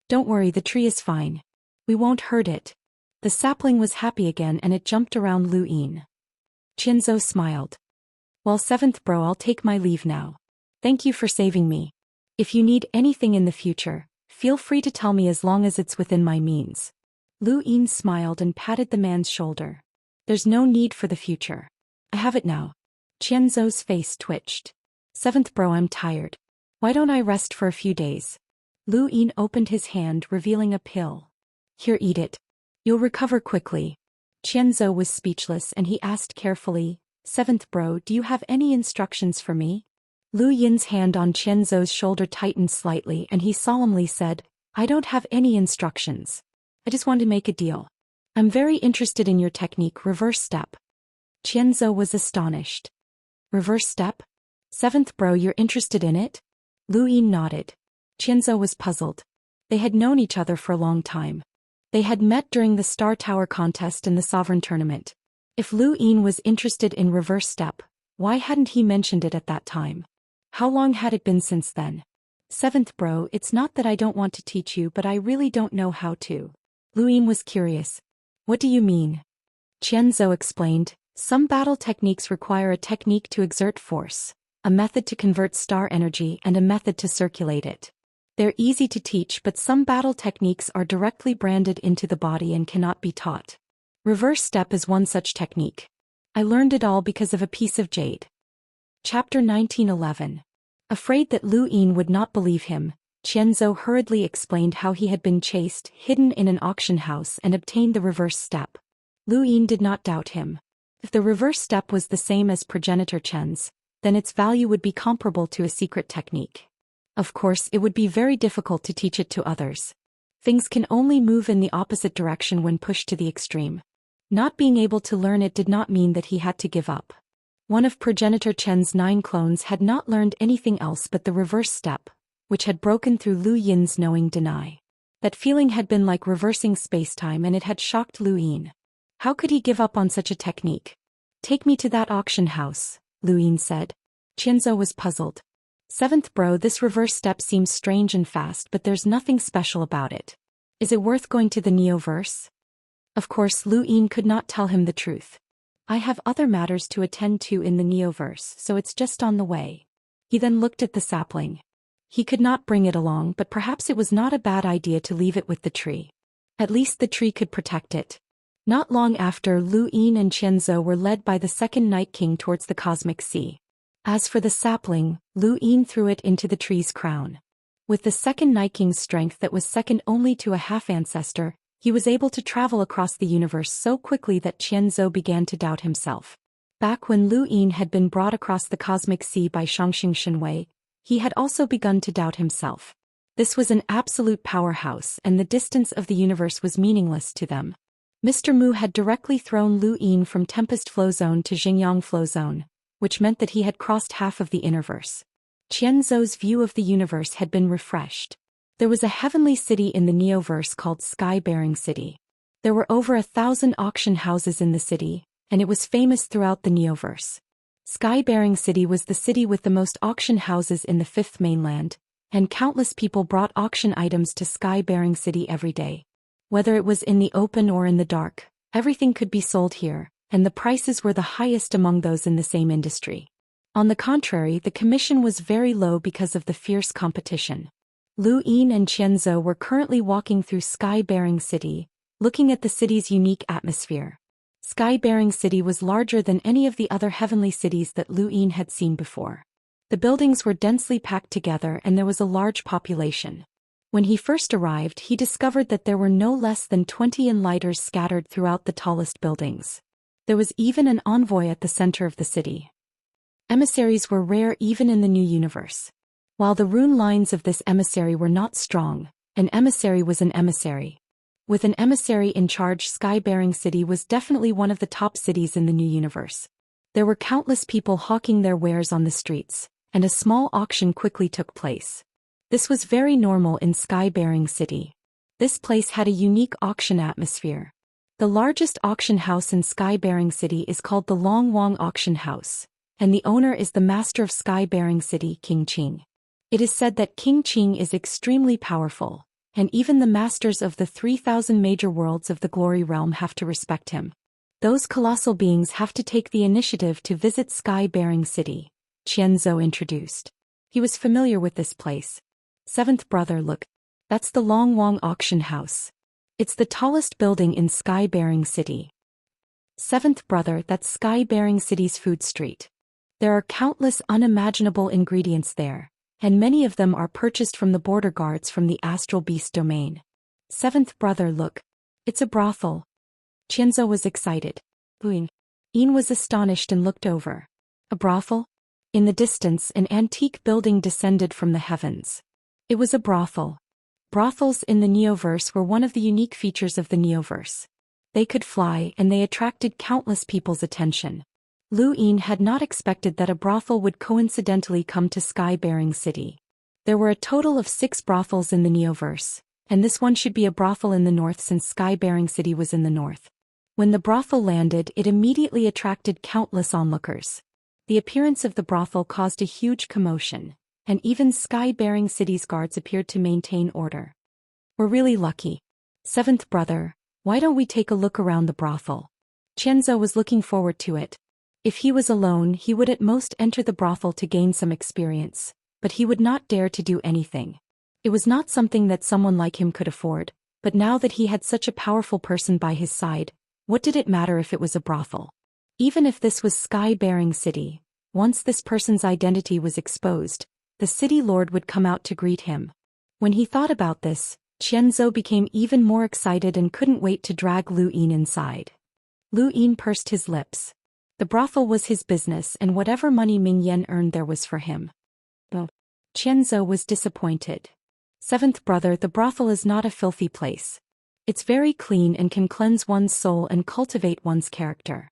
Don't worry, the tree is fine. We won't hurt it. The sapling was happy again and it jumped around Lu Yin. Qianzhou smiled. Well, 7th bro, I'll take my leave now. Thank you for saving me. If you need anything in the future, feel free to tell me as long as it's within my means. Lu Yin smiled and patted the man's shoulder. There's no need for the future. I have it now. Qianzhou's face twitched. 7th bro, I'm tired. Why don't I rest for a few days? Lu Yin opened his hand, revealing a pill. Here, eat it. You'll recover quickly. Qianzhou was speechless and he asked carefully, 7th bro, do you have any instructions for me? Lu Yin's hand on Qianzhou's shoulder tightened slightly and he solemnly said, I don't have any instructions. I just want to make a deal. I'm very interested in your technique, reverse step. Qianzhou was astonished. Reverse step? 7th bro, you're interested in it? Lu Yin nodded. Qianzhou was puzzled. They had known each other for a long time. They had met during the Star Tower contest and the Sovereign Tournament. If Lu Yin was interested in reverse step, why hadn't he mentioned it at that time? How long had it been since then? 7th bro, it's not that I don't want to teach you, but I really don't know how to. Lu Yin was curious. What do you mean? Qianzhou explained, some battle techniques require a technique to exert force, a method to convert star energy and a method to circulate it. They're easy to teach, but some battle techniques are directly branded into the body and cannot be taught. Reverse step is one such technique. I learned it all because of a piece of jade. Chapter 1911. Afraid that Lu Yin would not believe him, Qianzhou hurriedly explained how he had been chased, hidden in an auction house and obtained the reverse step. Lu Yin did not doubt him. If the reverse step was the same as progenitor Chen's, then its value would be comparable to a secret technique. Of course, it would be very difficult to teach it to others. Things can only move in the opposite direction when pushed to the extreme. Not being able to learn it did not mean that he had to give up. One of progenitor Chen's 9 clones had not learned anything else but the reverse step, which had broken through Lu Yin's knowing deny. That feeling had been like reversing spacetime and it had shocked Lu Yin. How could he give up on such a technique? Take me to that auction house, Lu Yin said. Qianzhou was puzzled. 7th bro, this reverse step seems strange and fast, but there's nothing special about it. Is it worth going to the Neoverse? Of course, Lu Yin could not tell him the truth. I have other matters to attend to in the Neoverse, so it's just on the way. He then looked at the sapling. He could not bring it along, but perhaps it was not a bad idea to leave it with the tree. At least the tree could protect it. Not long after, Lu Yin and Qianzhou were led by the second Night King towards the cosmic sea. As for the sapling, Lu Yin threw it into the tree's crown. With the second Night King's strength that was second only to a half-ancestor, he was able to travel across the universe so quickly that Qianzhou began to doubt himself. Back when Lu Yin had been brought across the cosmic sea by Xianxia Shenwei, he had also begun to doubt himself. This was an absolute powerhouse and the distance of the universe was meaningless to them. Mr. Mu had directly thrown Lu Yin from Tempest Flow Zone to Xingyang Flow Zone, which meant that he had crossed half of the Innerverse. Qianzhou's view of the universe had been refreshed. There was a heavenly city in the Neoverse called Sky-Bearing City. There were over 1,000 auction houses in the city, and it was famous throughout the Neoverse. Sky-Bearing City was the city with the most auction houses in the Fifth Mainland, and countless people brought auction items to Sky-Bearing City every day. Whether it was in the open or in the dark, everything could be sold here, and the prices were the highest among those in the same industry. On the contrary, the commission was very low because of the fierce competition. Lu Yin and Qianzhou were currently walking through Sky-Bearing City, looking at the city's unique atmosphere. Sky-Bearing City was larger than any of the other heavenly cities that Lu Yin had seen before. The buildings were densely packed together and there was a large population. When he first arrived, he discovered that there were no less than 20 enlighters scattered throughout the tallest buildings. There was even an envoy at the center of the city. Emissaries were rare even in the new universe. While the rune lines of this emissary were not strong, an emissary was an emissary. With an emissary in charge, Sky-Bearing City was definitely one of the top cities in the new universe. There were countless people hawking their wares on the streets, and a small auction quickly took place. This was very normal in Sky-Bearing City. This place had a unique auction atmosphere. The largest auction house in Sky-bearing City is called the Long Wang Auction House, and the owner is the master of Sky-bearing City, King Qing. It is said that King Qing is extremely powerful, and even the masters of the 3,000 major worlds of the Glory Realm have to respect him. Those colossal beings have to take the initiative to visit Sky-bearing City, Zhou introduced. He was familiar with this place. Seventh brother, look. That's the Long Wang Auction House. It's the tallest building in Sky-bearing City. Seventh brother, that's Sky-bearing City's food street. There are countless unimaginable ingredients there, and many of them are purchased from the border guards from the astral beast domain. Seventh brother, look. It's a brothel. Qianzhou was excited. Booing. Yin was astonished and looked over. A brothel? In the distance, an antique building descended from the heavens. It was a brothel. Brothels in the Neoverse were one of the unique features of the Neoverse. They could fly and they attracted countless people's attention. Lu Yin had not expected that a brothel would coincidentally come to Sky-bearing City. There were a total of 6 brothels in the Neoverse, and this one should be a brothel in the north since Sky-bearing City was in the north. When the brothel landed, it immediately attracted countless onlookers. The appearance of the brothel caused a huge commotion, and even Sky-bearing City's guards appeared to maintain order. We're really lucky. Seventh brother, why don't we take a look around the brothel? Qianzhou was looking forward to it. If he was alone, he would at most enter the brothel to gain some experience, but he would not dare to do anything. It was not something that someone like him could afford, but now that he had such a powerful person by his side, what did it matter if it was a brothel? Even if this was Sky-bearing City, once this person's identity was exposed, the city lord would come out to greet him. When he thought about this, Qianzhou became even more excited and couldn't wait to drag Lu Yin inside. Lu Yin pursed his lips. The brothel was his business and whatever money Ming Yan earned there was for him. But Qianzhou was disappointed. Seventh brother, the brothel is not a filthy place. It's very clean and can cleanse one's soul and cultivate one's character.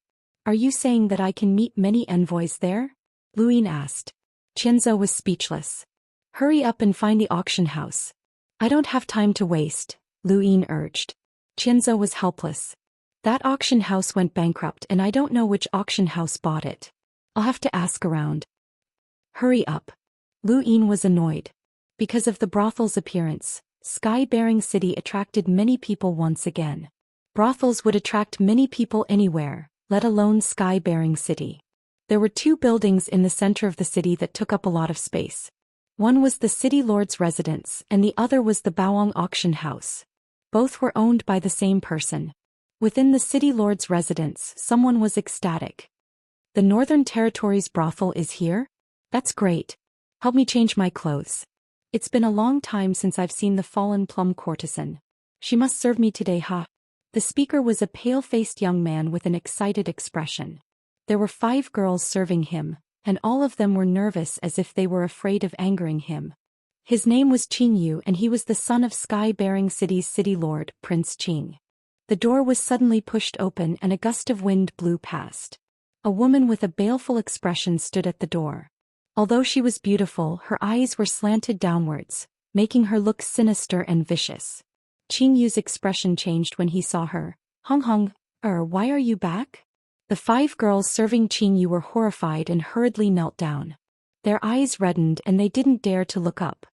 Are you saying that I can meet many envoys there? Lu Yin asked. Qianzhou was speechless. Hurry up and find the auction house. I don't have time to waste, Lu Yin urged. Qianzhou was helpless. That auction house went bankrupt and I don't know which auction house bought it. I'll have to ask around. Hurry up. Lu Yin was annoyed. Because of the brothel's appearance, Sky-bearing City attracted many people once again. Brothels would attract many people anywhere, let alone Sky-bearing City. There were 2 buildings in the center of the city that took up a lot of space. One was the city lord's residence and the other was the Baoang auction house. Both were owned by the same person. Within the city lord's residence, someone was ecstatic. The Northern Territories brothel is here? That's great. Help me change my clothes. It's been a long time since I've seen the fallen plum courtesan. She must serve me today, huh? The speaker was a pale-faced young man with an excited expression. There were 5 girls serving him, and all of them were nervous as if they were afraid of angering him. His name was Qing Yu and he was the son of Sky-bearing City's city lord, Prince Qing. The door was suddenly pushed open and a gust of wind blew past. A woman with a baleful expression stood at the door. Although she was beautiful, her eyes were slanted downwards, making her look sinister and vicious. Qing Yu's expression changed when he saw her. Hong, why are you back? The 5 girls serving Qing Yu were horrified and hurriedly knelt down. Their eyes reddened and they didn't dare to look up.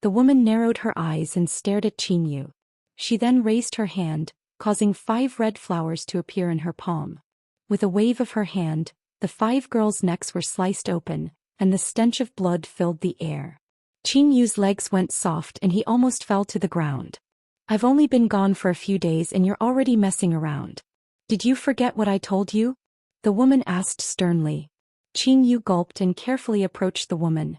The woman narrowed her eyes and stared at Qing Yu. She then raised her hand, causing 5 red flowers to appear in her palm. With a wave of her hand, the 5 girls' necks were sliced open, and the stench of blood filled the air. Qing Yu's legs went soft and he almost fell to the ground. I've only been gone for a few days and you're already messing around. Did you forget what I told you? The woman asked sternly. Qing Yu gulped and carefully approached the woman.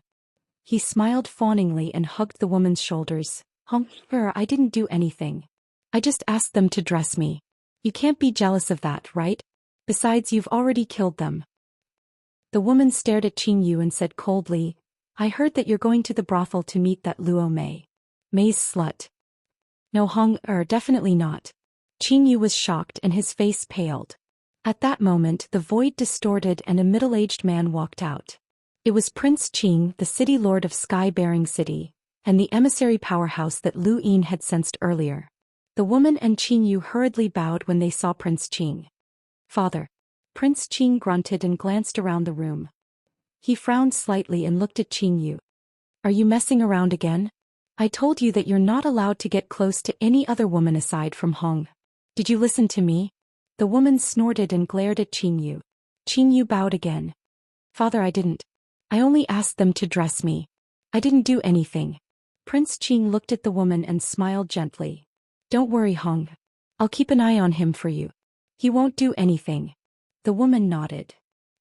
He smiled fawningly and hugged the woman's shoulders. I didn't do anything. I just asked them to dress me. You can't be jealous of that, right? Besides, you've already killed them. The woman stared at Qing Yu and said coldly, I heard that you're going to the brothel to meet that Luo Mei. Mei's slut. No, definitely not. Qing Yu was shocked and his face paled. At that moment, the void distorted and a middle-aged man walked out. It was Prince Qing, the city lord of Sky-bearing City, and the emissary powerhouse that Lu Yin had sensed earlier. The woman and Qing Yu hurriedly bowed when they saw Prince Qing. Father. Prince Qing grunted and glanced around the room. He frowned slightly and looked at Qing Yu. Are you messing around again? I told you that you're not allowed to get close to any other woman aside from Hong. Did you listen to me? The woman snorted and glared at Qing Yu. Qing Yu bowed again. Father, I didn't. I only asked them to dress me. I didn't do anything. Prince Qing looked at the woman and smiled gently. Don't worry, Hong. I'll keep an eye on him for you. He won't do anything. The woman nodded.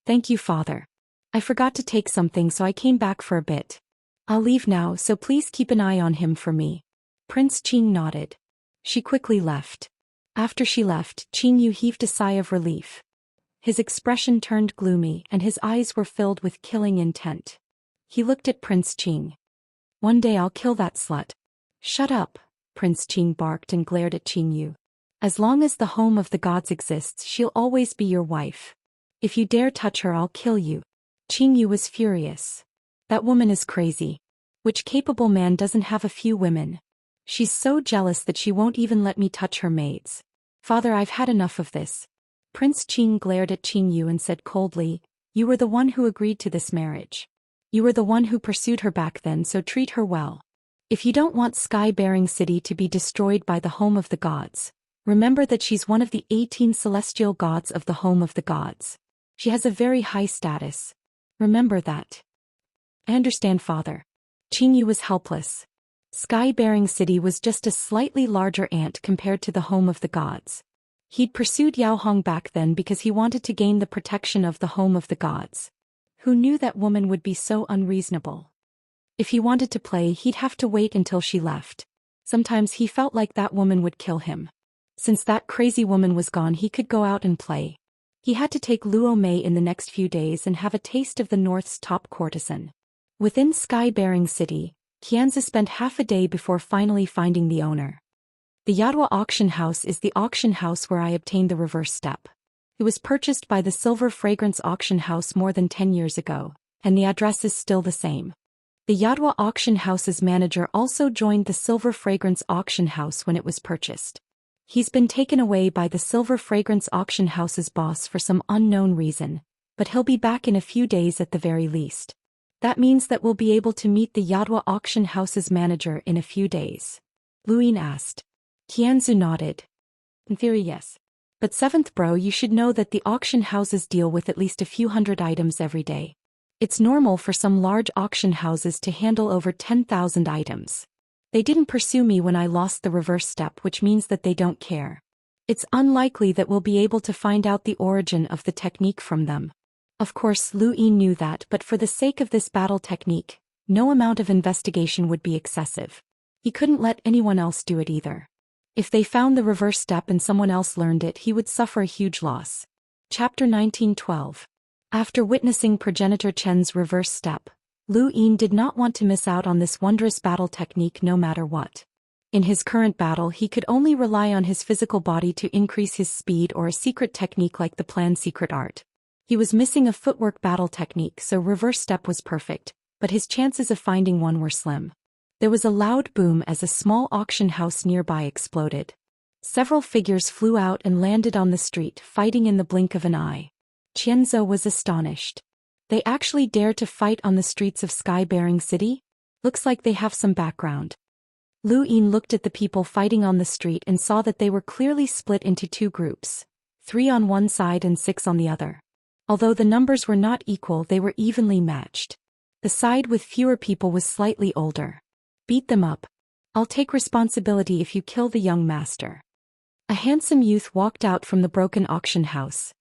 Thank you, Father. I forgot to take something, so I came back for a bit. I'll leave now, so please keep an eye on him for me. Prince Qing nodded. She quickly left. After she left, Qing Yu heaved a sigh of relief. His expression turned gloomy and his eyes were filled with killing intent. He looked at Prince Qing. One day I'll kill that slut. Shut up, Prince Qing barked and glared at Qing Yu. As long as the home of the gods exists, she'll always be your wife. If you dare touch her, I'll kill you. Qing Yu was furious. That woman is crazy. Which capable man doesn't have a few women? She's so jealous that she won't even let me touch her maids. Father, I've had enough of this. Prince Qing glared at Qing Yu and said coldly, You were the one who agreed to this marriage. You were the one who pursued her back then, so treat her well. If you don't want Sky-bearing City to be destroyed by the home of the gods, remember that she's one of the 18 celestial gods of the home of the gods. She has a very high status. Remember that. I understand, Father. Qing Yu was helpless. Sky-bearing City was just a slightly larger ant compared to the home of the gods. He'd pursued Yao Hong back then because he wanted to gain the protection of the home of the gods. Who knew that woman would be so unreasonable? If he wanted to play, he'd have to wait until she left. Sometimes he felt like that woman would kill him. Since that crazy woman was gone, he could go out and play. He had to take Luo Mei in the next few days and have a taste of the North's top courtesan. Within Sky-bearing City, Xianxia spent half a day before finally finding the owner. The Yadua auction house is the auction house where I obtained the reverse step. It was purchased by the Silver Fragrance auction house more than 10 years ago, and the address is still the same. The Yadua auction house's manager also joined the Silver Fragrance auction house when it was purchased. He's been taken away by the Silver Fragrance auction house's boss for some unknown reason, but he'll be back in a few days at the very least. That means that we'll be able to meet the Yadua auction house's manager in a few days. Luin asked. Qianzu nodded. In theory, yes. But seventh bro, you should know that the auction houses deal with at least a few hundred items every day. It's normal for some large auction houses to handle over 10,000 items. They didn't pursue me when I lost the reverse step, which means that they don't care. It's unlikely that we'll be able to find out the origin of the technique from them. Of course, Lu Yin knew that, but for the sake of this battle technique, no amount of investigation would be excessive. He couldn't let anyone else do it either. If they found the reverse step and someone else learned it, he would suffer a huge loss. Chapter 1912. After witnessing Progenitor Chen's reverse step, Lu Yin did not want to miss out on this wondrous battle technique no matter what. In his current battle, he could only rely on his physical body to increase his speed or a secret technique like the planned secret art. He was missing a footwork battle technique, so reverse step was perfect, but his chances of finding one were slim. There was a loud boom as a small auction house nearby exploded. Several figures flew out and landed on the street, fighting in the blink of an eye. Qianzhou was astonished. They actually dare to fight on the streets of Sky-bearing City? Looks like they have some background. Lu Yin looked at the people fighting on the street and saw that they were clearly split into two groups, 3 on one side and 6 on the other. Although the numbers were not equal, they were evenly matched. The side with fewer people was slightly older. Beat them up. I'll take responsibility if you kill the young master. A handsome youth walked out from the broken auction house.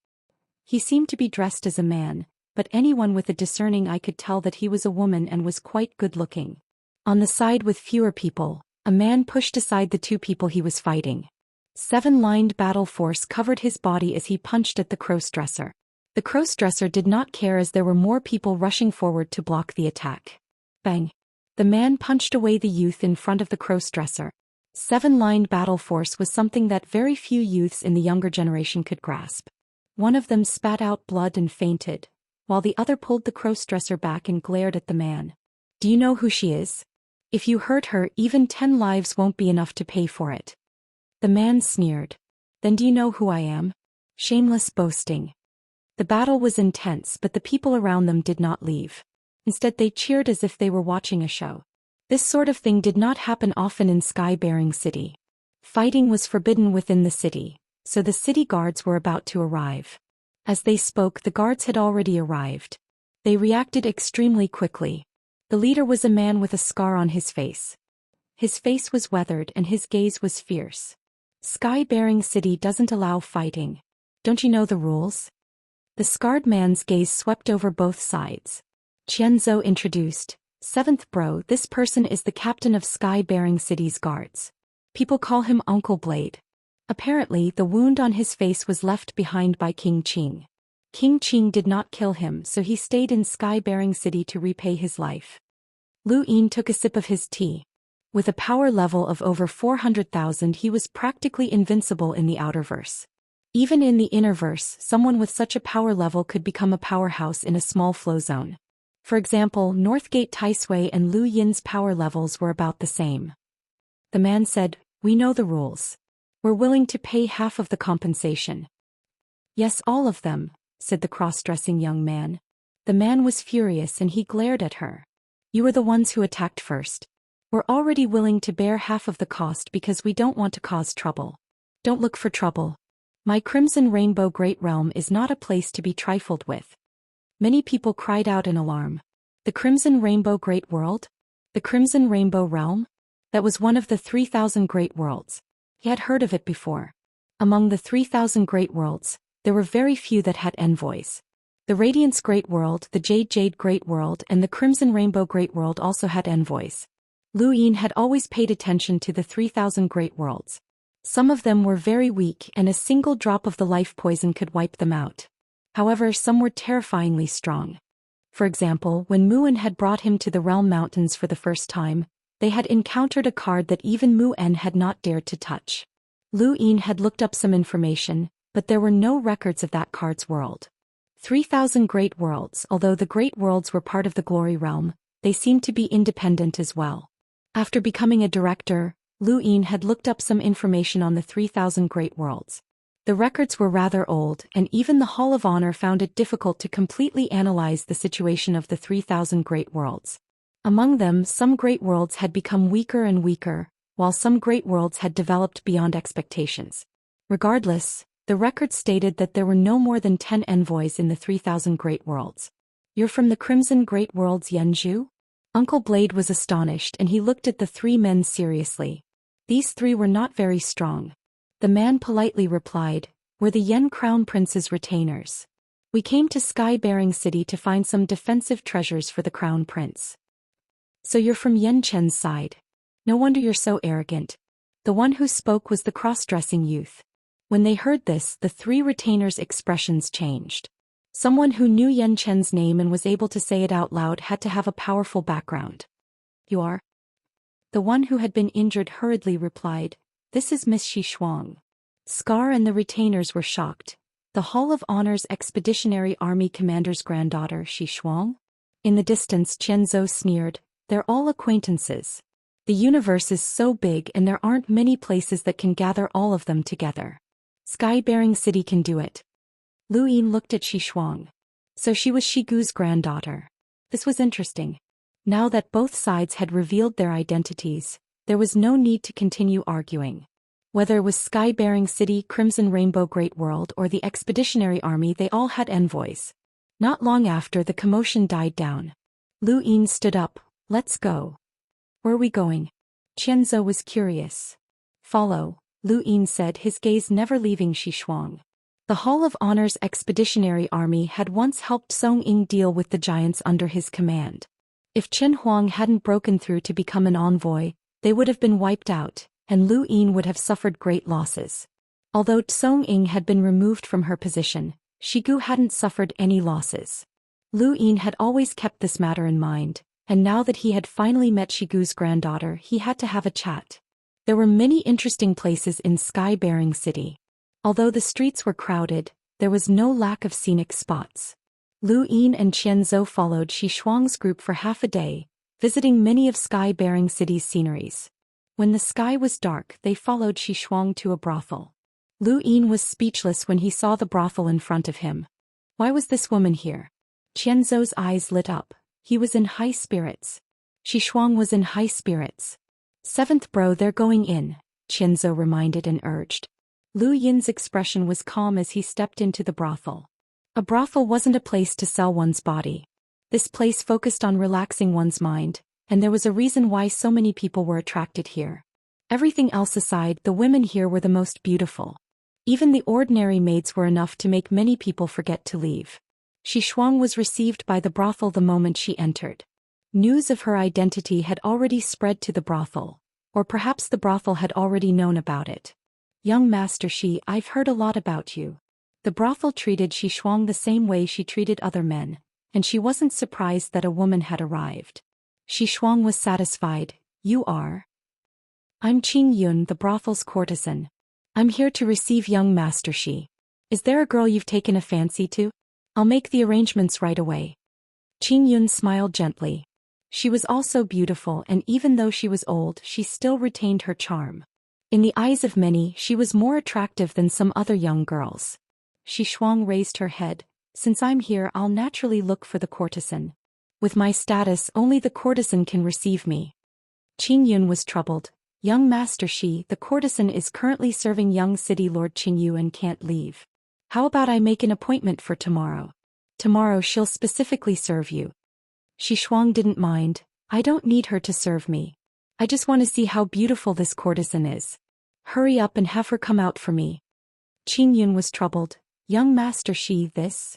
He seemed to be dressed as a man, but anyone with a discerning eye could tell that he was a woman and was quite good-looking. On the side with fewer people, a man pushed aside the 2 people he was fighting. 7-lined battle force covered his body as he punched at the crossdresser. The crossdresser did not care as there were more people rushing forward to block the attack. Bang! The man punched away the youth in front of the crossdresser. 7-lined battle force was something that very few youths in the younger generation could grasp. One of them spat out blood and fainted, while the other pulled the crossdresser back and glared at the man. Do you know who she is? If you hurt her, even 10 lives won't be enough to pay for it. The man sneered. Then do you know who I am? Shameless boasting. The battle was intense, but the people around them did not leave. Instead they cheered as if they were watching a show. This sort of thing did not happen often in Sky-bearing City. Fighting was forbidden within the city, so the city guards were about to arrive. As they spoke, the guards had already arrived. They reacted extremely quickly. The leader was a man with a scar on his face. His face was weathered and his gaze was fierce. Sky-bearing City doesn't allow fighting. Don't you know the rules? The scarred man's gaze swept over both sides. Qianzhou introduced, "Seventh bro, this person is the captain of Sky-bearing City's guards. People call him Uncle Blade." Apparently, the wound on his face was left behind by King Qing. King Qing did not kill him, so he stayed in Sky-bearing City to repay his life. Lu Yin took a sip of his tea. With a power level of over 400,000, he was practically invincible in the outerverse. Even in the innerverse, someone with such a power level could become a powerhouse in a small flow zone. For example, Northgate Taisui and Lu Yin's power levels were about the same. The man said, "We know the rules. We're willing to pay half of the compensation." "Yes, all of them," said the cross-dressing young man. The man was furious and he glared at her. "You were the ones who attacked first. We're already willing to bear half of the cost because we don't want to cause trouble. Don't look for trouble. My Crimson Rainbow Great Realm is not a place to be trifled with." Many people cried out in alarm. The Crimson Rainbow Great World? The Crimson Rainbow Realm? That was one of the 3,000 Great Worlds. He had heard of it before. Among the 3,000 Great Worlds, there were very few that had envoys. The Radiance Great World, the Jade Great World, and the Crimson Rainbow Great World also had envoys. Lu Yin had always paid attention to the 3,000 Great Worlds. Some of them were very weak and a single drop of the life poison could wipe them out. However, some were terrifyingly strong. For example, when Mu'en had brought him to the Realm Mountains for the first time, they had encountered a card that even Mu'en had not dared to touch. Lu Yin had looked up some information, but there were no records of that card's world. 3,000 Great Worlds. Although the Great Worlds were part of the Glory Realm, they seemed to be independent as well. After becoming a director, Lu Yin had looked up some information on the 3,000 Great Worlds. The records were rather old, and even the Hall of Honor found it difficult to completely analyze the situation of the 3,000 Great Worlds. Among them, some Great Worlds had become weaker and weaker, while some Great Worlds had developed beyond expectations. Regardless, the records stated that there were no more than 10 envoys in the 3,000 Great Worlds. "You're from the Crimson Great Worlds, Yanzhu?" Uncle Blade was astonished and he looked at the three men seriously. These three were not very strong. The man politely replied, "We're the Yen Crown Prince's retainers. We came to Sky-bearing City to find some defensive treasures for the Crown Prince." "So you're from Yen Chen's side. No wonder you're so arrogant." The one who spoke was the cross-dressing youth. When they heard this, the three retainers' expressions changed. Someone who knew Yen Chen's name and was able to say it out loud had to have a powerful background. "You are?" The one who had been injured hurriedly replied, "This is Miss Xishuang." Scar and the retainers were shocked. The Hall of Honor's Expeditionary Army Commander's granddaughter, Xishuang? In the distance, Qianzhou sneered, "They're all acquaintances. The universe is so big and there aren't many places that can gather all of them together. Sky-bearing City can do it." Lu Yin looked at Xishuang. So she was Shigu's granddaughter. This was interesting. Now that both sides had revealed their identities, there was no need to continue arguing. Whether it was Sky-bearing City, Crimson Rainbow Great World, or the Expeditionary Army, they all had envoys. Not long after, the commotion died down. Lu Yin stood up. "Let's go." "Where are we going?" Qianzhou was curious. "Follow," Lu Yin said, his gaze never leaving Xishuang. The Hall of Honor's Expeditionary Army had once helped Song Ying deal with the giants under his command. If Chen Huang hadn't broken through to become an envoy, they would have been wiped out, and Lu Yin would have suffered great losses. Although Song Ying had been removed from her position, Shigu hadn't suffered any losses. Lu Yin had always kept this matter in mind, and now that he had finally met Shigu's granddaughter, he had to have a chat. There were many interesting places in Sky-bearing City. Although the streets were crowded, there was no lack of scenic spots. Lu Yin and Qianzhou followed Xishuang's group for half a day, visiting many of Sky-bearing City's sceneries. When the sky was dark, they followed Xishuang to a brothel. Lu Yin was speechless when he saw the brothel in front of him. Why was this woman here? Qianzhou's eyes lit up. He was in high spirits. Xishuang was in high spirits. Seventh bro, they're going in, Qianzhou reminded and urged. Lu Yin's expression was calm as he stepped into the brothel. A brothel wasn't a place to sell one's body. This place focused on relaxing one's mind, and there was a reason why so many people were attracted here. Everything else aside, the women here were the most beautiful. Even the ordinary maids were enough to make many people forget to leave. Xishuang was received by the brothel the moment she entered. News of her identity had already spread to the brothel, or perhaps the brothel had already known about it. Young Master Xi, I've heard a lot about you. The brothel treated Xishuang the same way she treated other men, and she wasn't surprised that a woman had arrived. Xishuang was satisfied. You are? I'm Qing Yun, the brothel's courtesan. I'm here to receive young Master Xi. Is there a girl you've taken a fancy to? I'll make the arrangements right away. Qing Yun smiled gently. She was also beautiful, and even though she was old, she still retained her charm. In the eyes of many, she was more attractive than some other young girls. Xishuang raised her head. Since I'm here, I'll naturally look for the courtesan. With my status, only the courtesan can receive me. Qing Yun was troubled. Young Master Xi, the courtesan is currently serving young city lord Qingyu and can't leave. How about I make an appointment for tomorrow? Tomorrow she'll specifically serve you. Xishuang didn't mind. I don't need her to serve me. I just want to see how beautiful this courtesan is. Hurry up and have her come out for me. Qing Yun was troubled. Young Master Xi, this?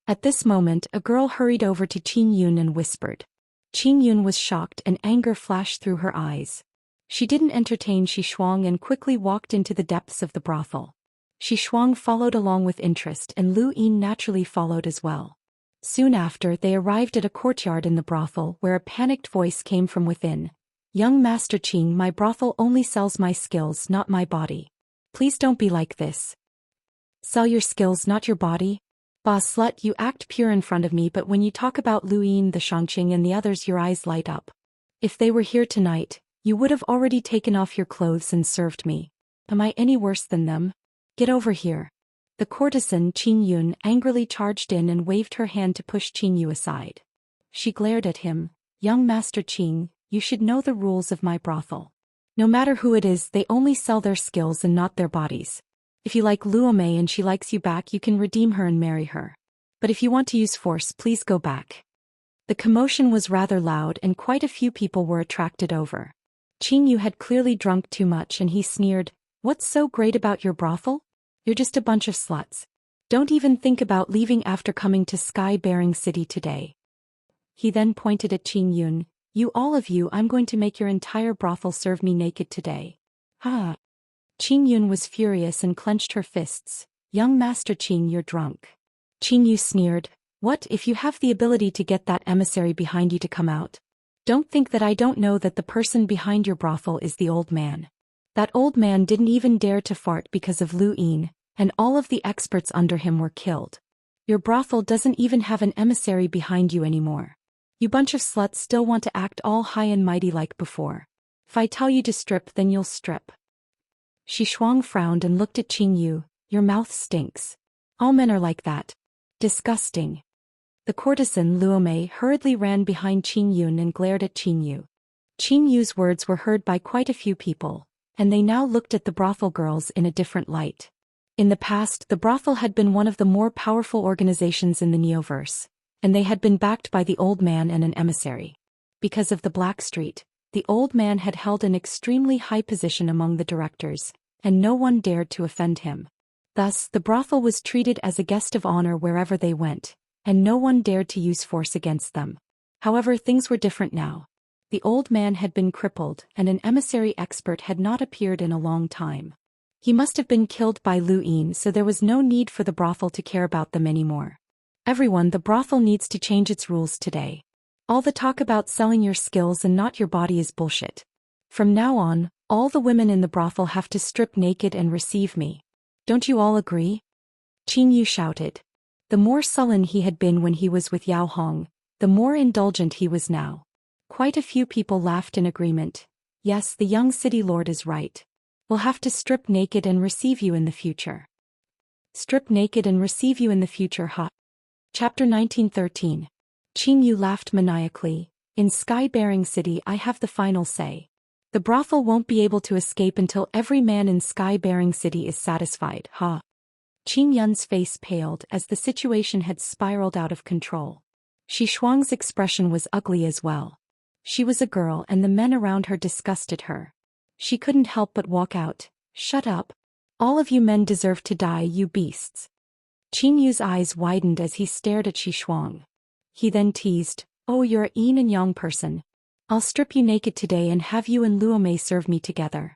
At this moment, a girl hurried over to Qing Yun and whispered. Qing Yun was shocked and anger flashed through her eyes. She didn't entertain Xishuang and quickly walked into the depths of the brothel. Xishuang followed along with interest, and Lu Yin naturally followed as well. Soon after, they arrived at a courtyard in the brothel where a panicked voice came from within. Young Master Qing, my brothel only sells my skills, not my body. Please don't be like this. Sell your skills, not your body? Boss slut, you act pure in front of me, but when you talk about Lu Yin, the Xianxia and the others, your eyes light up. If they were here tonight, you would have already taken off your clothes and served me. Am I any worse than them? Get over here. The courtesan, Qing Yun, angrily charged in and waved her hand to push Qing Yu aside. She glared at him. Young Master Qing, you should know the rules of my brothel. No matter who it is, they only sell their skills and not their bodies. If you like Luomei and she likes you back, you can redeem her and marry her. But if you want to use force, please go back. The commotion was rather loud and quite a few people were attracted over. Qing Yu had clearly drunk too much and he sneered, What's so great about your brothel? You're just a bunch of sluts. Don't even think about leaving after coming to Sky-bearing City today. He then pointed at Qing Yun. You all of you, I'm going to make your entire brothel serve me naked today. Ha! Qing Yun was furious and clenched her fists. Young Master Qing, you're drunk. Qing Yu sneered. What if you have the ability to get that emissary behind you to come out? Don't think that I don't know that the person behind your brothel is the old man. That old man didn't even dare to fart because of Lu Yin, and all of the experts under him were killed. Your brothel doesn't even have an emissary behind you anymore. You bunch of sluts still want to act all high and mighty like before. If I tell you to strip, then you'll strip. Xishuang frowned and looked at Qing Yu. Your mouth stinks. All men are like that. Disgusting. The courtesan Luomei hurriedly ran behind Qing Yun and glared at Qing Yu. Qing Yu's words were heard by quite a few people, and they now looked at the brothel girls in a different light. In the past, the brothel had been one of the more powerful organizations in the Neoverse, and they had been backed by the old man and an emissary. Because of the Black Street, the old man had held an extremely high position among the directors, and no one dared to offend him. Thus, the brothel was treated as a guest of honor wherever they went, and no one dared to use force against them. However, things were different now. The old man had been crippled, and an emissary expert had not appeared in a long time. He must have been killed by Lu Yin, so there was no need for the brothel to care about them anymore. Everyone, the brothel needs to change its rules today. All the talk about selling your skills and not your body is bullshit. From now on, all the women in the brothel have to strip naked and receive me. Don't you all agree? Qing Yu shouted. The more sullen he had been when he was with Yao Hong, the more indulgent he was now. Quite a few people laughed in agreement. Yes, the young city lord is right. We'll have to strip naked and receive you in the future. Strip naked and receive you in the future, huh? Chapter 1913. Qing Yu laughed maniacally. In Sky-bearing City I have the final say. The brothel won't be able to escape until every man in Sky-bearing City is satisfied, huh? Qing Yun's face paled as the situation had spiraled out of control. Shi Shuang's expression was ugly as well. She was a girl and the men around her disgusted her. She couldn't help but walk out. Shut up. All of you men deserve to die, you beasts. Qing Yu's eyes widened as he stared at Shi Shuang. He then teased, oh, you're a yin and yang person. I'll strip you naked today and have you and Luo Mei serve me together.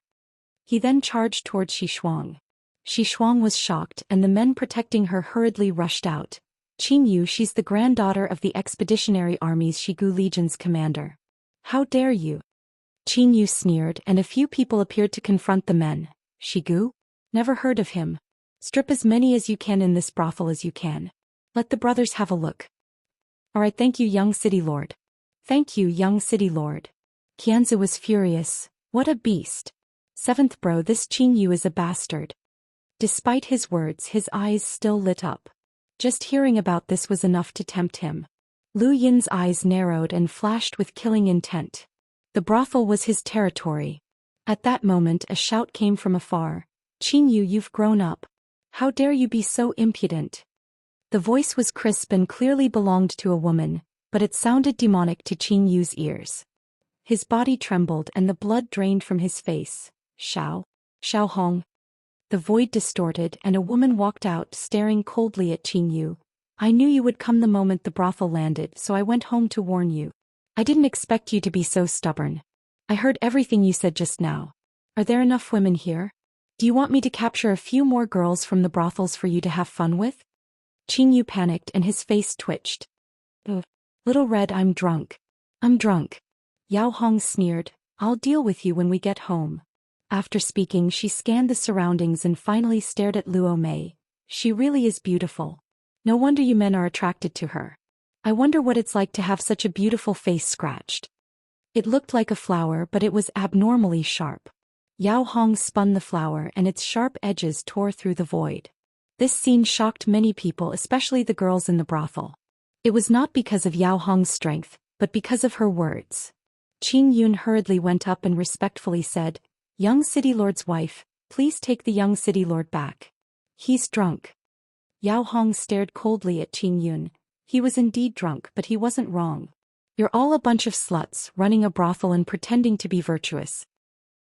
He then charged toward Shi Shuang. Shi Shuang was shocked and the men protecting her hurriedly rushed out. Qing Yu, she's the granddaughter of the Expeditionary Army's Shigu Legion's commander. How dare you? Qing Yu sneered and a few people appeared to confront the men. Shigu? Never heard of him. Strip as many as you can in this brothel as you can. Let the brothers have a look. Alright, thank you, young city lord. Thank you, young city lord. Qianzi was furious. What a beast. Seventh bro, this Qing Yu is a bastard. Despite his words, his eyes still lit up. Just hearing about this was enough to tempt him. Lu Yin's eyes narrowed and flashed with killing intent. The brothel was his territory. At that moment a shout came from afar. Qing Yu, you've grown up. How dare you be so impudent? The voice was crisp and clearly belonged to a woman, but it sounded demonic to Qing Yu's ears. His body trembled and the blood drained from his face. Xiao Hong. The void distorted and a woman walked out staring coldly at Qing Yu. I knew you would come the moment the brothel landed, so I went home to warn you. I didn't expect you to be so stubborn. I heard everything you said just now. Are there enough women here? Do you want me to capture a few more girls from the brothels for you to have fun with? Qing Yu panicked and his face twitched. Ugh. Little Red, I'm drunk. I'm drunk. Yao Hong sneered. I'll deal with you when we get home. After speaking, she scanned the surroundings and finally stared at Luo Mei. She really is beautiful. No wonder you men are attracted to her. I wonder what it's like to have such a beautiful face scratched. It looked like a flower, but it was abnormally sharp. Yao Hong spun the flower and its sharp edges tore through the void. This scene shocked many people, especially the girls in the brothel. It was not because of Yao Hong's strength, but because of her words. Qing Yun hurriedly went up and respectfully said, Young city lord's wife, please take the young city lord back. He's drunk. Yao Hong stared coldly at Qing Yun. He was indeed drunk, but he wasn't wrong. You're all a bunch of sluts running a brothel and pretending to be virtuous.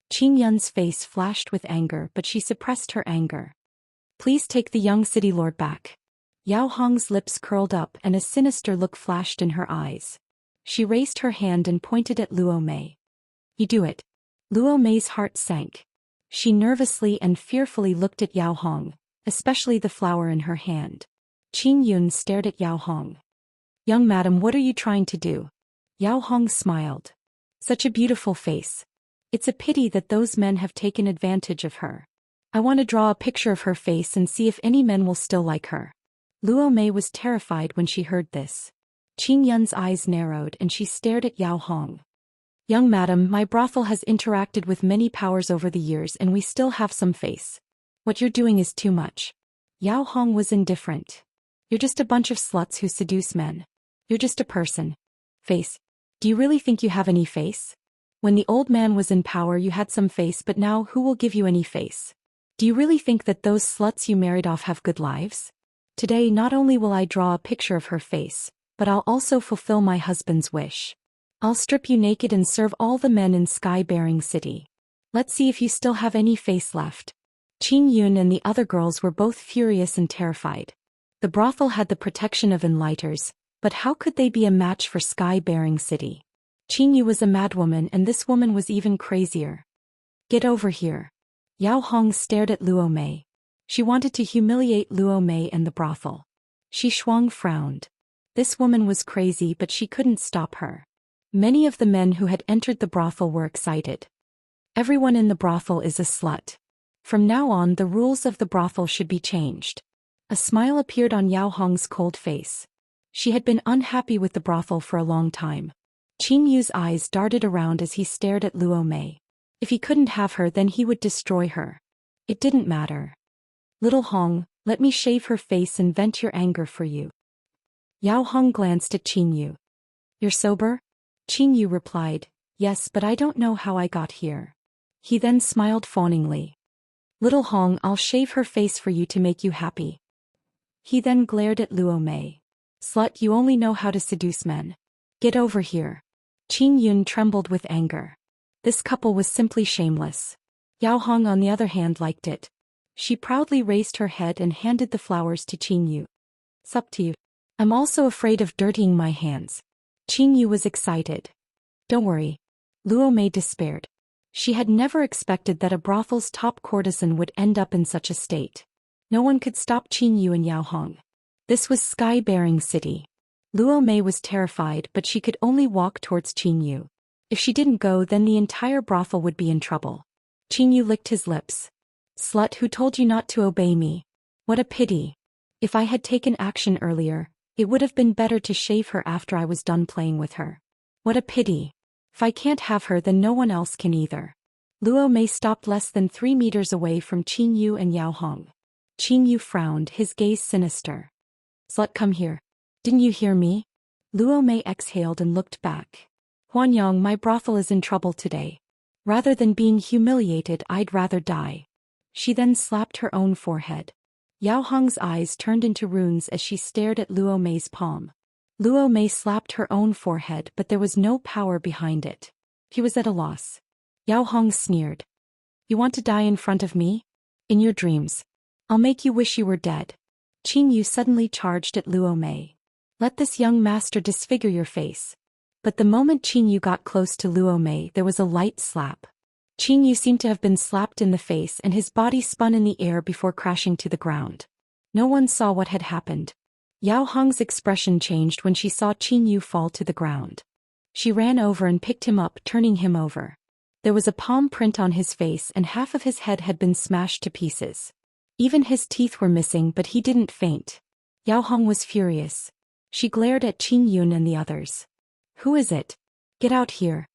Qing Yun's face flashed with anger, but she suppressed her anger. Please take the young city lord back. Yao Hong's lips curled up and a sinister look flashed in her eyes. She raised her hand and pointed at Luo Mei. You do it. Luo Mei's heart sank. She nervously and fearfully looked at Yao Hong, especially the flower in her hand. Qing Yun stared at Yao Hong. Young madam, what are you trying to do? Yao Hong smiled. Such a beautiful face. It's a pity that those men have taken advantage of her. I want to draw a picture of her face and see if any men will still like her. Luo Mei was terrified when she heard this. Qing Yun's eyes narrowed and she stared at Yao Hong. Young madam, my brothel has interacted with many powers over the years and we still have some face. What you're doing is too much. Yao Hong was indifferent. You're just a bunch of sluts who seduce men. You're just a person. Face. Do you really think you have any face? When the old man was in power you had some face, but now who will give you any face? Do you really think that those sluts you married off have good lives? Today not only will I draw a picture of her face, but I'll also fulfill my husband's wish. I'll strip you naked and serve all the men in Sky-bearing City. Let's see if you still have any face left. Qing Yun and the other girls were both furious and terrified. The brothel had the protection of enlighters, but how could they be a match for Sky-bearing City? Qing Yu was a madwoman and this woman was even crazier. Get over here. Yao Hong stared at Luo Mei. She wanted to humiliate Luo Mei and the brothel. Shi Shuang frowned. This woman was crazy, but she couldn't stop her. Many of the men who had entered the brothel were excited. Everyone in the brothel is a slut. From now on the rules of the brothel should be changed. A smile appeared on Yao Hong's cold face. She had been unhappy with the brothel for a long time. Qing Yu's eyes darted around as he stared at Luo Mei. If he couldn't have her, then he would destroy her. It didn't matter. Little Hong, let me shave her face and vent your anger for you. Yao Hong glanced at Qin Yu. You're sober? Qin Yu replied, yes, but I don't know how I got here. He then smiled fawningly. Little Hong, I'll shave her face for you to make you happy. He then glared at Luo Mei. Slut, you only know how to seduce men. Get over here. Qin Yun trembled with anger. This couple was simply shameless. Yao Hong on the other hand liked it. She proudly raised her head and handed the flowers to Qin Yu. Sup to you. I'm also afraid of dirtying my hands. Qin Yu was excited. Don't worry. Luo Mei despaired. She had never expected that a brothel's top courtesan would end up in such a state. No one could stop Qin Yu and Yao Hong. This was Sky-bearing City. Luo Mei was terrified, but she could only walk towards Qin Yu. If she didn't go, then the entire brothel would be in trouble. Qin Yu licked his lips. Slut, who told you not to obey me? What a pity. If I had taken action earlier, it would have been better to shave her after I was done playing with her. What a pity. If I can't have her, then no one else can either. Luo Mei stopped less than 3 meters away from Qin Yu and Yao Hong. Qin Yu frowned, his gaze sinister. Slut, come here. Didn't you hear me? Luo Mei exhaled and looked back. Huanyang, my brothel is in trouble today. Rather than being humiliated, I'd rather die. She then slapped her own forehead. Yao Hong's eyes turned into runes as she stared at Luo Mei's palm. Luo Mei slapped her own forehead, but there was no power behind it. He was at a loss. Yao Hong sneered. You want to die in front of me? In your dreams. I'll make you wish you were dead. Qin Yu suddenly charged at Luo Mei. Let this young master disfigure your face. But the moment Qin Yu got close to Luo Mei, there was a light slap. Qin Yu seemed to have been slapped in the face and his body spun in the air before crashing to the ground. No one saw what had happened. Yao Hong's expression changed when she saw Qin Yu fall to the ground. She ran over and picked him up, turning him over. There was a palm print on his face and half of his head had been smashed to pieces. Even his teeth were missing, but he didn't faint. Yao Hong was furious. She glared at Qin Yun and the others. Who is it? Get out here.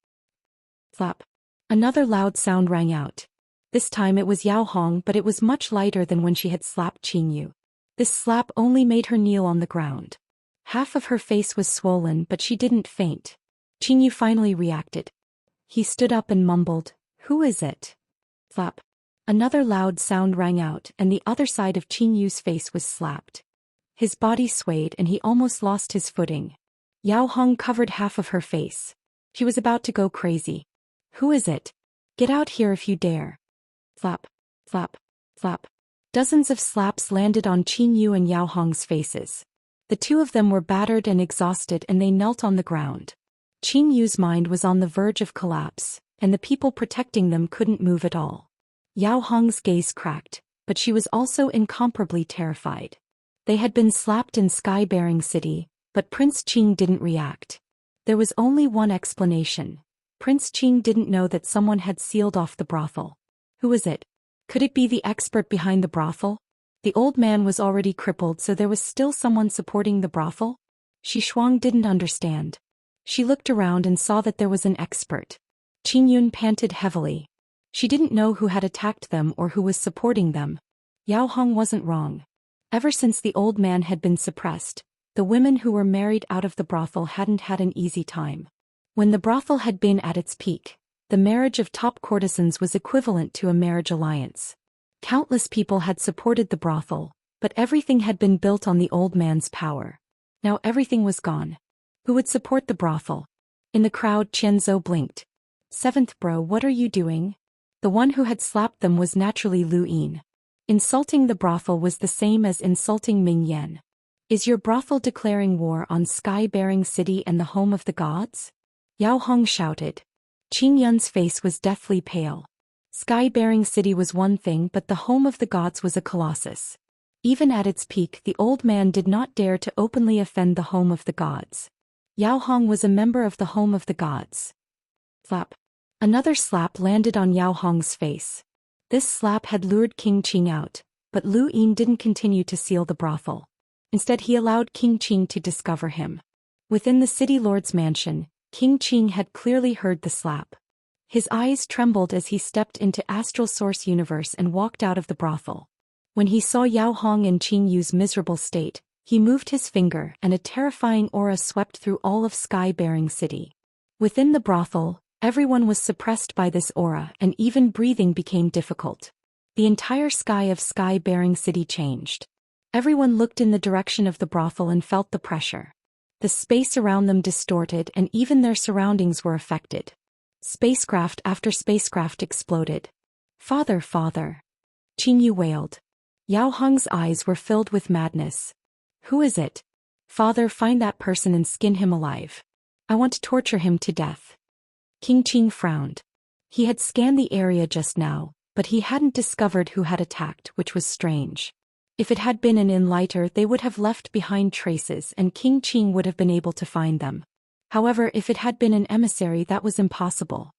Slap. Another loud sound rang out. This time it was Yao Hong, but it was much lighter than when she had slapped Qin Yu. This slap only made her kneel on the ground. Half of her face was swollen, but she didn't faint. Qin Yu finally reacted. He stood up and mumbled, Who is it? Slap. Another loud sound rang out, and the other side of Qin Yu's face was slapped. His body swayed and he almost lost his footing. Yao Hong covered half of her face. She was about to go crazy. Who is it? Get out here if you dare. Slap, slap, slap. Dozens of slaps landed on Qin Yu and Yao Hong's faces. The two of them were battered and exhausted and they knelt on the ground. Qin Yu's mind was on the verge of collapse, and the people protecting them couldn't move at all. Yao Hong's gaze cracked, but she was also incomparably terrified. They had been slapped in Sky-bearing City, but Prince Qing didn't react. There was only one explanation. Prince Qing didn't know that someone had sealed off the brothel. Who was it? Could it be the expert behind the brothel? The old man was already crippled, so there was still someone supporting the brothel? Shi Shuang didn't understand. She looked around and saw that there was an expert. Qin Yun panted heavily. She didn't know who had attacked them or who was supporting them. Yao Hong wasn't wrong. Ever since the old man had been suppressed, the women who were married out of the brothel hadn't had an easy time. When the brothel had been at its peak, the marriage of top courtesans was equivalent to a marriage alliance. Countless people had supported the brothel, but everything had been built on the old man's power. Now everything was gone. Who would support the brothel? In the crowd, Qianzhou blinked. Seventh bro, what are you doing? The one who had slapped them was naturally Lu Yin. Insulting the brothel was the same as insulting Ming Yan. Is your brothel declaring war on Sky-bearing City and the home of the gods? Yao Hong shouted. Qin Yun's face was deathly pale. Sky-bearing City was one thing, but the home of the gods was a colossus. Even at its peak, the old man did not dare to openly offend the home of the gods. Yao Hong was a member of the home of the gods. Slap. Another slap landed on Yao Hong's face. This slap had lured King Qing out, but Lu Yin didn't continue to seal the brothel. Instead, he allowed King Qing to discover him. Within the city lord's mansion, King Qing had clearly heard the slap. His eyes trembled as he stepped into Astral Source Universe and walked out of the brothel. When he saw Yao Hong and Qing Yu's miserable state, he moved his finger and a terrifying aura swept through all of Sky-bearing City. Within the brothel, everyone was suppressed by this aura and even breathing became difficult. The entire sky of Sky-bearing City changed. Everyone looked in the direction of the brothel and felt the pressure. The space around them distorted and even their surroundings were affected. Spacecraft after spacecraft exploded. "Father, father!" Qing Yu wailed. Yao Hong's eyes were filled with madness. "Who is it? Father, find that person and skin him alive. I want to torture him to death." King Qing frowned. He had scanned the area just now, but he hadn't discovered who had attacked, which was strange. If it had been an enlighter, they would have left behind traces and King Qing would have been able to find them. However, if it had been an emissary, that was impossible.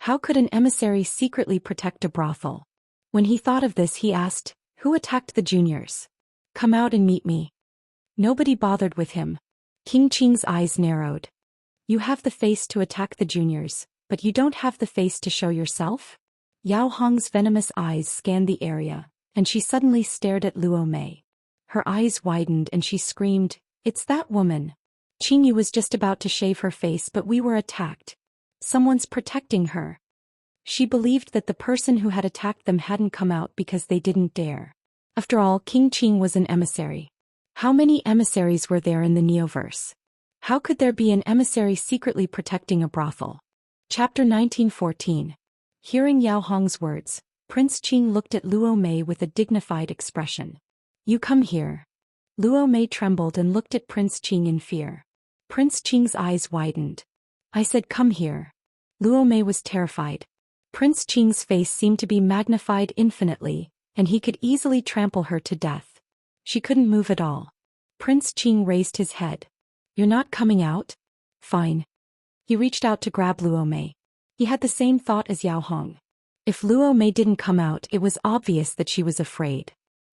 How could an emissary secretly protect a brothel? When he thought of this, he asked, "Who attacked the juniors? Come out and meet me." Nobody bothered with him. King Qing's eyes narrowed. "You have the face to attack the juniors, but you don't have the face to show yourself?" Yao Hong's venomous eyes scanned the area, and she suddenly stared at Luo Mei. Her eyes widened and she screamed, "It's that woman! Qing Yu was just about to shave her face, but we were attacked. Someone's protecting her." She believed that the person who had attacked them hadn't come out because they didn't dare. After all, King Qing was an emissary. How many emissaries were there in the Neoverse? How could there be an emissary secretly protecting a brothel? Chapter 1914. Hearing Yao Hong's words, Prince Qing looked at Luo Mei with a dignified expression. "You come here." Luo Mei trembled and looked at Prince Qing in fear. Prince Qing's eyes widened. "I said come here." Luo Mei was terrified. Prince Qing's face seemed to be magnified infinitely, and he could easily trample her to death. She couldn't move at all. Prince Qing raised his head. "You're not coming out? Fine." He reached out to grab Luo Mei. He had the same thought as Yao Hong. If Luo Mei didn't come out, it was obvious that she was afraid.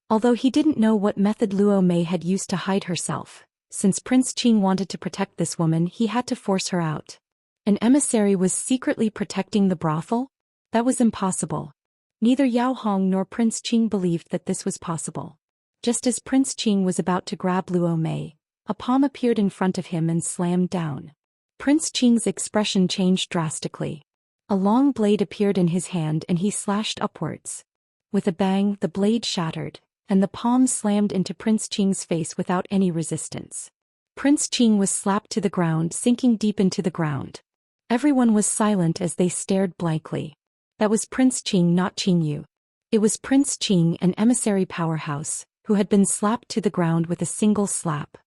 Although he didn't know what method Luo Mei had used to hide herself, since Prince Qing wanted to protect this woman, he had to force her out. An emissary was secretly protecting the brothel? That was impossible. Neither Yao Hong nor Prince Qing believed that this was possible. Just as Prince Qing was about to grab Luo Mei, a palm appeared in front of him and slammed down. Prince Qing's expression changed drastically. A long blade appeared in his hand and he slashed upwards. With a bang, the blade shattered, and the palm slammed into Prince Qing's face without any resistance. Prince Qing was slapped to the ground, sinking deep into the ground. Everyone was silent as they stared blankly. That was Prince Qing, not Qing Yu. It was Prince Qing, an emissary powerhouse, who had been slapped to the ground with a single slap.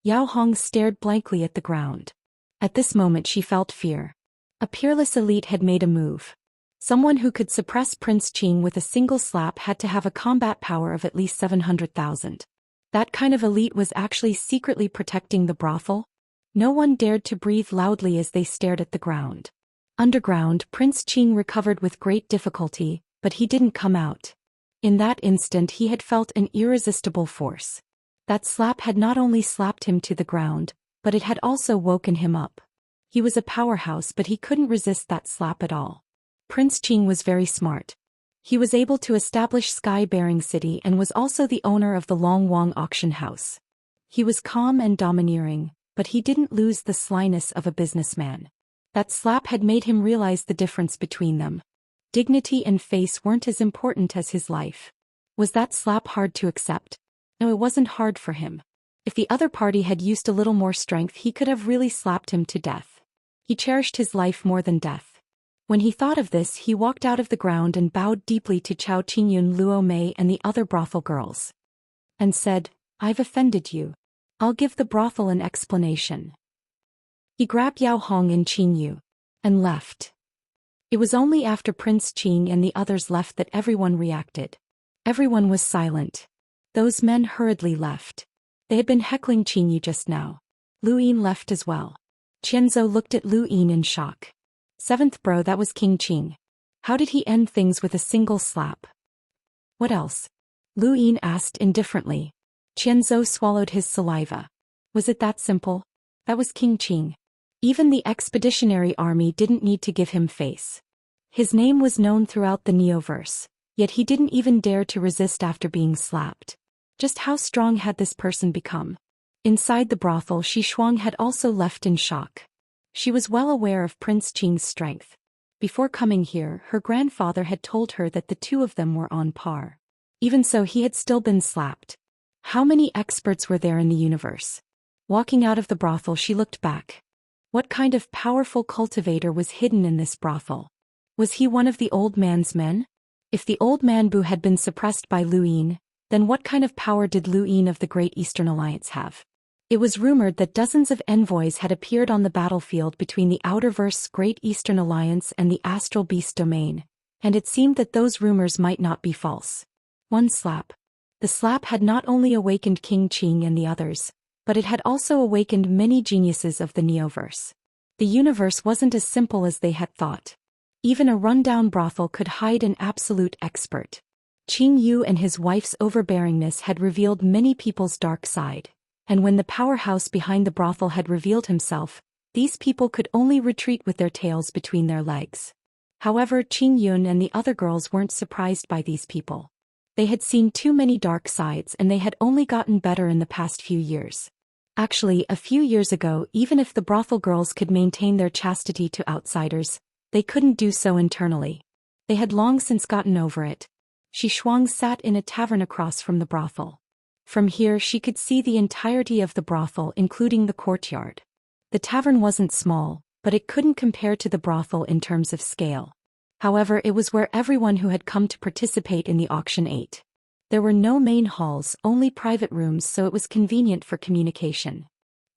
Yao Hong stared blankly at the ground. At this moment she felt fear. A peerless elite had made a move. Someone who could suppress Prince Qing with a single slap had to have a combat power of at least 700,000. That kind of elite was actually secretly protecting the brothel? No one dared to breathe loudly as they stared at the ground. Underground, Prince Qing recovered with great difficulty, but he didn't come out. In that instant he had felt an irresistible force. That slap had not only slapped him to the ground, but it had also woken him up. He was a powerhouse, but he couldn't resist that slap at all. Prince Qing was very smart. He was able to establish Sky-bearing City and was also the owner of the Long Wang auction house. He was calm and domineering, but he didn't lose the slyness of a businessman. That slap had made him realize the difference between them. Dignity and face weren't as important as his life. Was that slap hard to accept? No, it wasn't hard for him. If the other party had used a little more strength, he could have really slapped him to death. He cherished his life more than death. When he thought of this, he walked out of the ground and bowed deeply to Chao Qingyun, Luo Mei and the other brothel girls. And said, "I've offended you. I'll give the brothel an explanation." He grabbed Yao Hong and Qing Yu. And left. It was only after Prince Qing and the others left that everyone reacted. Everyone was silent. Those men hurriedly left. They had been heckling Qing Yu just now. Lu Yin left as well. Qianzhou looked at Lu Yin in shock. Seventh bro, that was King Qing. How did he end things with a single slap? What else? Lu Yin asked indifferently. Qianzhou swallowed his saliva. Was it that simple? That was King Qing. Even the expeditionary army didn't need to give him face. His name was known throughout the Neoverse, yet he didn't even dare to resist after being slapped. Just how strong had this person become? Inside the brothel, Xianxia had also left in shock. She was well aware of Prince Qing's strength. Before coming here, her grandfather had told her that the two of them were on par. Even so, he had still been slapped. How many experts were there in the universe? Walking out of the brothel, she looked back. What kind of powerful cultivator was hidden in this brothel? Was he one of the old man's men? If the old man Bu had been suppressed by Lu Yin, then what kind of power did Lu Yin of the Great Eastern Alliance have? It was rumored that dozens of envoys had appeared on the battlefield between the Outerverse Great Eastern Alliance and the Astral Beast Domain, and it seemed that those rumors might not be false. One slap. The slap had not only awakened King Qing and the others, but it had also awakened many geniuses of the Neoverse. The universe wasn't as simple as they had thought. Even a rundown brothel could hide an absolute expert. Qing Yu and his wife's overbearingness had revealed many people's dark side, and when the powerhouse behind the brothel had revealed himself, these people could only retreat with their tails between their legs. However, Qing Yun and the other girls weren't surprised by these people. They had seen too many dark sides and they had only gotten better in the past few years. Actually, a few years ago, even if the brothel girls could maintain their chastity to outsiders, they couldn't do so internally. They had long since gotten over it. Xianxia sat in a tavern across from the brothel. From here she could see the entirety of the brothel, including the courtyard. The tavern wasn't small, but it couldn't compare to the brothel in terms of scale. However, it was where everyone who had come to participate in the auction ate. There were no main halls, only private rooms, so it was convenient for communication.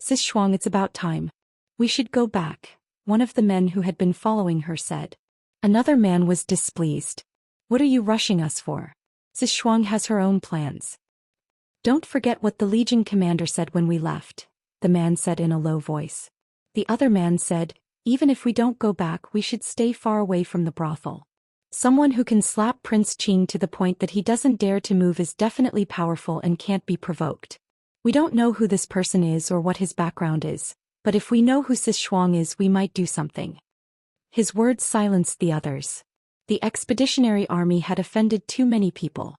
Xianxia, it's about time. We should go back, one of the men who had been following her said. Another man was displeased. What are you rushing us for? Xianxia has her own plans. Don't forget what the Legion commander said when we left, the man said in a low voice. The other man said, even if we don't go back, we should stay far away from the brothel. Someone who can slap Prince Qing to the point that he doesn't dare to move is definitely powerful and can't be provoked. We don't know who this person is or what his background is, but if we know who Xianxia is, we might do something. His words silenced the others. The expeditionary army had offended too many people.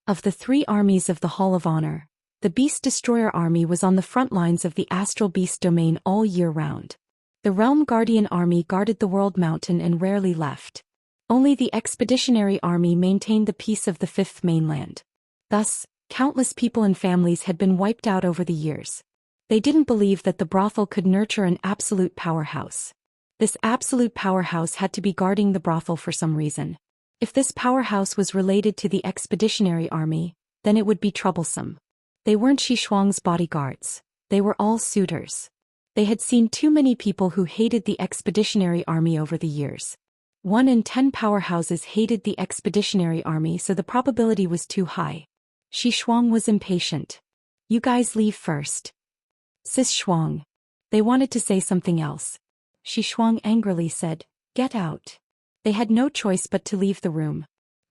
Of the three armies of the Hall of Honor, the Beast Destroyer army was on the front lines of the Astral Beast Domain all year round. The Realm Guardian army guarded the World Mountain and rarely left. Only the Expeditionary army maintained the peace of the Fifth Mainland. Thus, countless people and families had been wiped out over the years. They didn't believe that the brothel could nurture an absolute powerhouse. This absolute powerhouse had to be guarding the brothel for some reason. If this powerhouse was related to the Expeditionary army, then it would be troublesome. They weren't Xianxia's bodyguards. They were all suitors. They had seen too many people who hated the Expeditionary army over the years. 1 in 10 powerhouses hated the Expeditionary army, so the probability was too high. Xianxia was impatient. You guys leave first. Xianxia. They wanted to say something else. Xianxia angrily said, get out. They had no choice but to leave the room.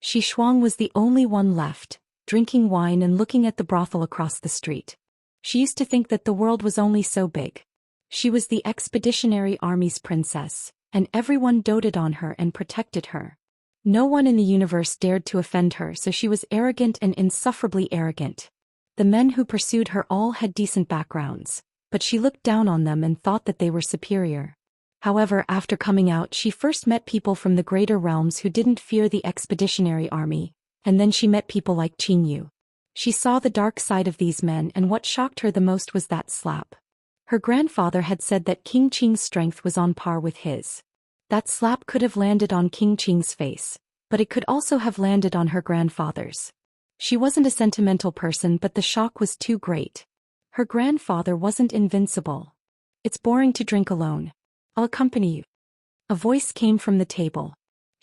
Xianxia was the only one left, drinking wine and looking at the brothel across the street. She used to think that the world was only so big. She was the Expeditionary Army's princess, and everyone doted on her and protected her. No one in the universe dared to offend her, so she was arrogant and insufferably arrogant. The men who pursued her all had decent backgrounds, but she looked down on them and thought that they were superior. However, after coming out, she first met people from the greater realms who didn't fear the Expeditionary Army, and then she met people like Qing Yu. She saw the dark side of these men, and what shocked her the most was that slap. Her grandfather had said that King Qing's strength was on par with his. That slap could have landed on King Qing's face, but it could also have landed on her grandfather's. She wasn't a sentimental person, but the shock was too great. Her grandfather wasn't invincible. It's boring to drink alone. I'll accompany you. A voice came from the table.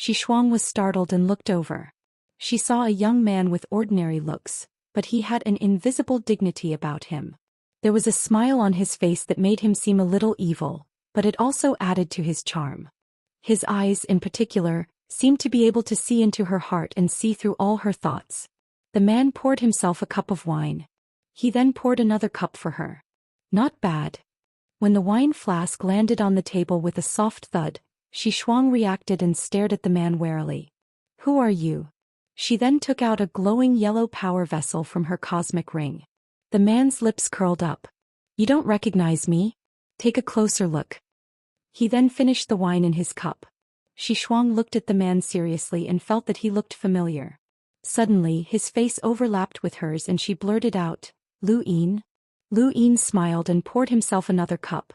Xianxia was startled and looked over. She saw a young man with ordinary looks, but he had an invisible dignity about him. There was a smile on his face that made him seem a little evil, but it also added to his charm. His eyes, in particular, seemed to be able to see into her heart and see through all her thoughts. The man poured himself a cup of wine. He then poured another cup for her. Not bad. When the wine flask landed on the table with a soft thud, Shi Shuang reacted and stared at the man warily. Who are you? She then took out a glowing yellow power vessel from her cosmic ring. The man's lips curled up. You don't recognize me? Take a closer look. He then finished the wine in his cup. Shi Shuang looked at the man seriously and felt that he looked familiar. Suddenly, his face overlapped with hers and she blurted out, Lu Yin? Lu Yin smiled and poured himself another cup.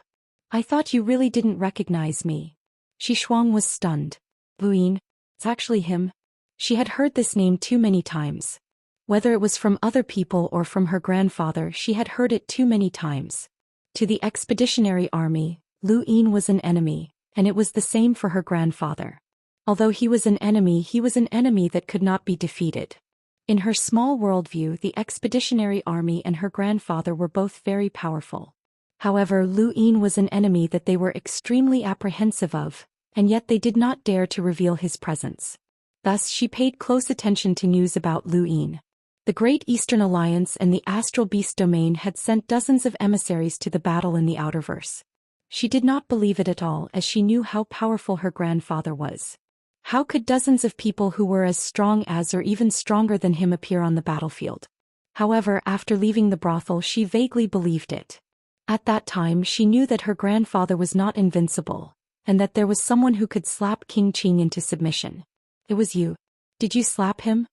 I thought you really didn't recognize me. Shi Shuang was stunned. Lu Yin? It's actually him. She had heard this name too many times. Whether it was from other people or from her grandfather, she had heard it too many times. To the expeditionary army, Lu Yin was an enemy, and it was the same for her grandfather. Although he was an enemy that could not be defeated. In her small worldview, the expeditionary army and her grandfather were both very powerful. However, Lu Yin was an enemy that they were extremely apprehensive of, and yet they did not dare to reveal his presence. Thus she paid close attention to news about Lu Yin. The Great Eastern Alliance and the Astral Beast Domain had sent dozens of emissaries to the battle in the Outerverse. She did not believe it at all, as she knew how powerful her grandfather was. How could dozens of people who were as strong as or even stronger than him appear on the battlefield? However, after leaving the brothel, she vaguely believed it. At that time, she knew that her grandfather was not invincible, and that there was someone who could slap King Qing into submission. It was you. Did you slap him?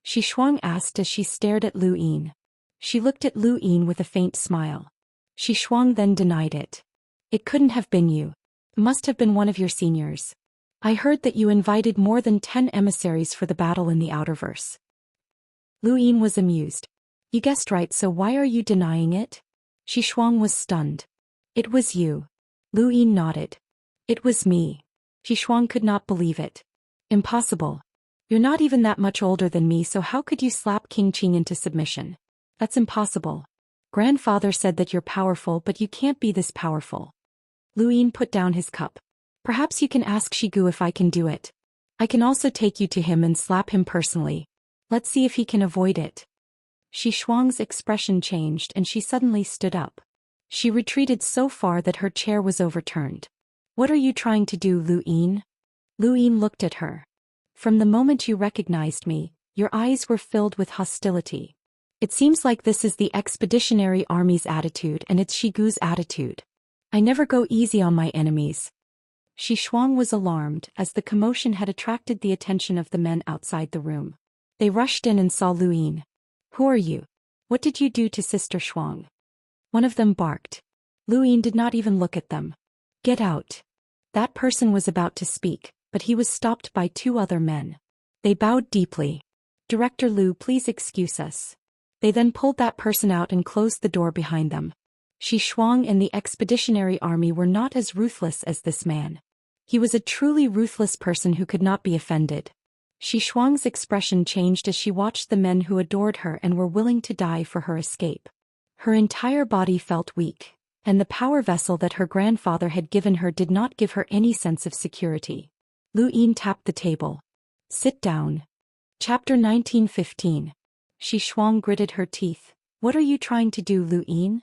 Shi Shuang asked as she stared at Lu Yin. She looked at Lu Yin with a faint smile. Shi Shuang then denied it. It couldn't have been you. It must have been one of your seniors. I heard that you invited more than 10 emissaries for the battle in the Outerverse. Lu Yin was amused. You guessed right, so why are you denying it? Shi Shuang was stunned. It was you. Lu Yin nodded. It was me. Shi Shuang could not believe it. Impossible. You're not even that much older than me, so how could you slap King Qing into submission? That's impossible. Grandfather said that you're powerful, but you can't be this powerful. Lu Yin put down his cup. Perhaps you can ask Shigu if I can do it. I can also take you to him and slap him personally. Let's see if he can avoid it. Shi Shuang's expression changed and she suddenly stood up. She retreated so far that her chair was overturned. What are you trying to do, Lu Yin? Lu Yin looked at her. From the moment you recognized me, your eyes were filled with hostility. It seems like this is the expeditionary army's attitude and it's Shigu's attitude. I never go easy on my enemies. Shi Shuang was alarmed as the commotion had attracted the attention of the men outside the room. They rushed in and saw Lu Yin. Who are you? What did you do to Sister Shuang? One of them barked. Lu Yin did not even look at them. Get out. That person was about to speak, but he was stopped by two other men. They bowed deeply. Director Lu, please excuse us. They then pulled that person out and closed the door behind them. Shi Shuang and the expeditionary army were not as ruthless as this man. He was a truly ruthless person who could not be offended. Shi Shuang's expression changed as she watched the men who adored her and were willing to die for her escape. Her entire body felt weak, and the power vessel that her grandfather had given her did not give her any sense of security. Lu Yin tapped the table. Sit down. Chapter 1915. Shi Shuang gritted her teeth. What are you trying to do, Lu Yin?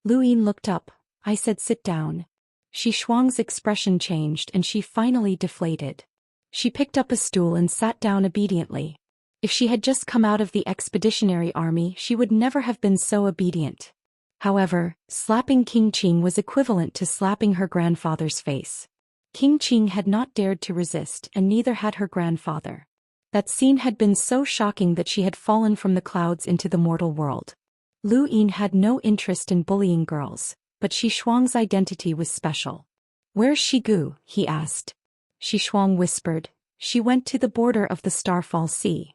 Lu Yin looked up. I said sit down. Shi Shuang's expression changed and she finally deflated. She picked up a stool and sat down obediently. If she had just come out of the expeditionary army, she would never have been so obedient. However, slapping King Qing was equivalent to slapping her grandfather's face. King Qing had not dared to resist, and neither had her grandfather. That scene had been so shocking that she had fallen from the clouds into the mortal world. Lu Yin had no interest in bullying girls, but Shi Shuang's identity was special. Where's Shigu? He asked. Shi Shuang whispered. She went to the border of the Starfall Sea.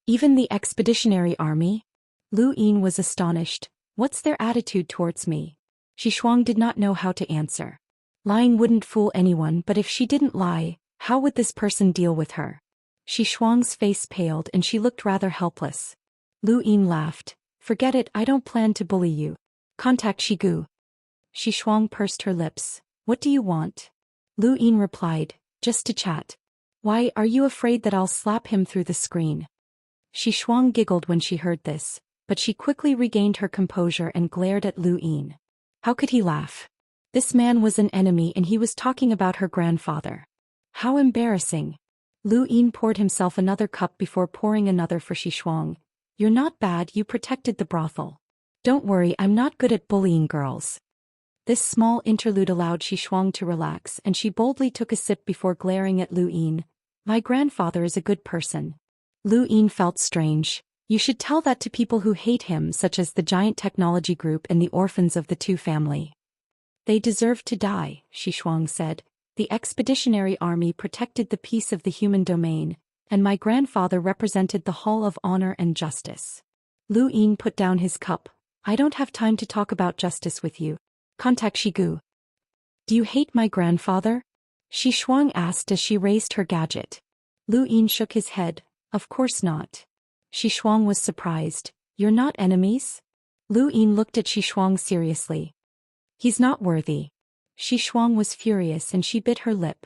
Even the expeditionary army? Lu Yin was astonished. What's their attitude towards me? Shi Shuang did not know how to answer. Lying wouldn't fool anyone, but if she didn't lie, how would this person deal with her? Shi Shuang's face paled and she looked rather helpless. Lu Yin laughed. Forget it, I don't plan to bully you. Contact Shigu. Shi Shuang pursed her lips. What do you want? Lu Yin replied. Just to chat. Why, are you afraid that I'll slap him through the screen? Shi Shuang giggled when she heard this, but she quickly regained her composure and glared at Lu Yin. How could he laugh? This man was an enemy and he was talking about her grandfather. How embarrassing. Lu Yin poured himself another cup before pouring another for Xishuang. You're not bad, you protected the brothel. Don't worry, I'm not good at bullying girls. This small interlude allowed Xishuang to relax, and she boldly took a sip before glaring at Lu Yin. My grandfather is a good person. Lu Yin felt strange. You should tell that to people who hate him, such as the giant technology group and the orphans of the Tu family. They deserve to die, Xishuang said. The expeditionary army protected the peace of the human domain, and my grandfather represented the Hall of Honor and Justice. Lu Yin put down his cup. I don't have time to talk about justice with you. Contact Shigu. Do you hate my grandfather? Xishuang asked as she raised her gadget. Lu Yin shook his head. Of course not. Xishuang was surprised. You're not enemies? Lu Yin looked at Xishuang seriously. He's not worthy. Xishuang was furious and she bit her lip.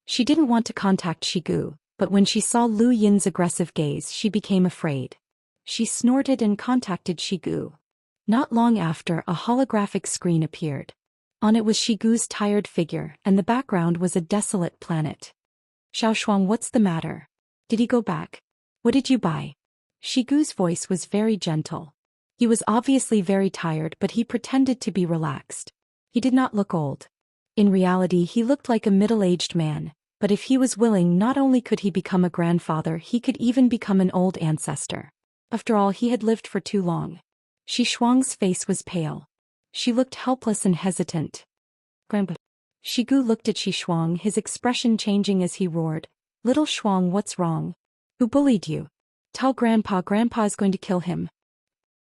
She didn't want to contact Shigu, but when she saw Lu Yin's aggressive gaze she became afraid. She snorted and contacted Shigu. Not long after, a holographic screen appeared. On it was Shigu's tired figure, and the background was a desolate planet. Xiaoshuang, what's the matter? Did he go back? What did you buy? Shigu's voice was very gentle. He was obviously very tired, but he pretended to be relaxed. He did not look old. In reality, he looked like a middle-aged man, but if he was willing, not only could he become a grandfather, he could even become an old ancestor. After all, he had lived for too long. Xishuang's face was pale. She looked helpless and hesitant. Grandpa. Shigu looked at Xishuang, his expression changing as he roared. Little Shuang, what's wrong? Who bullied you? Tell Grandpa, Grandpa is going to kill him.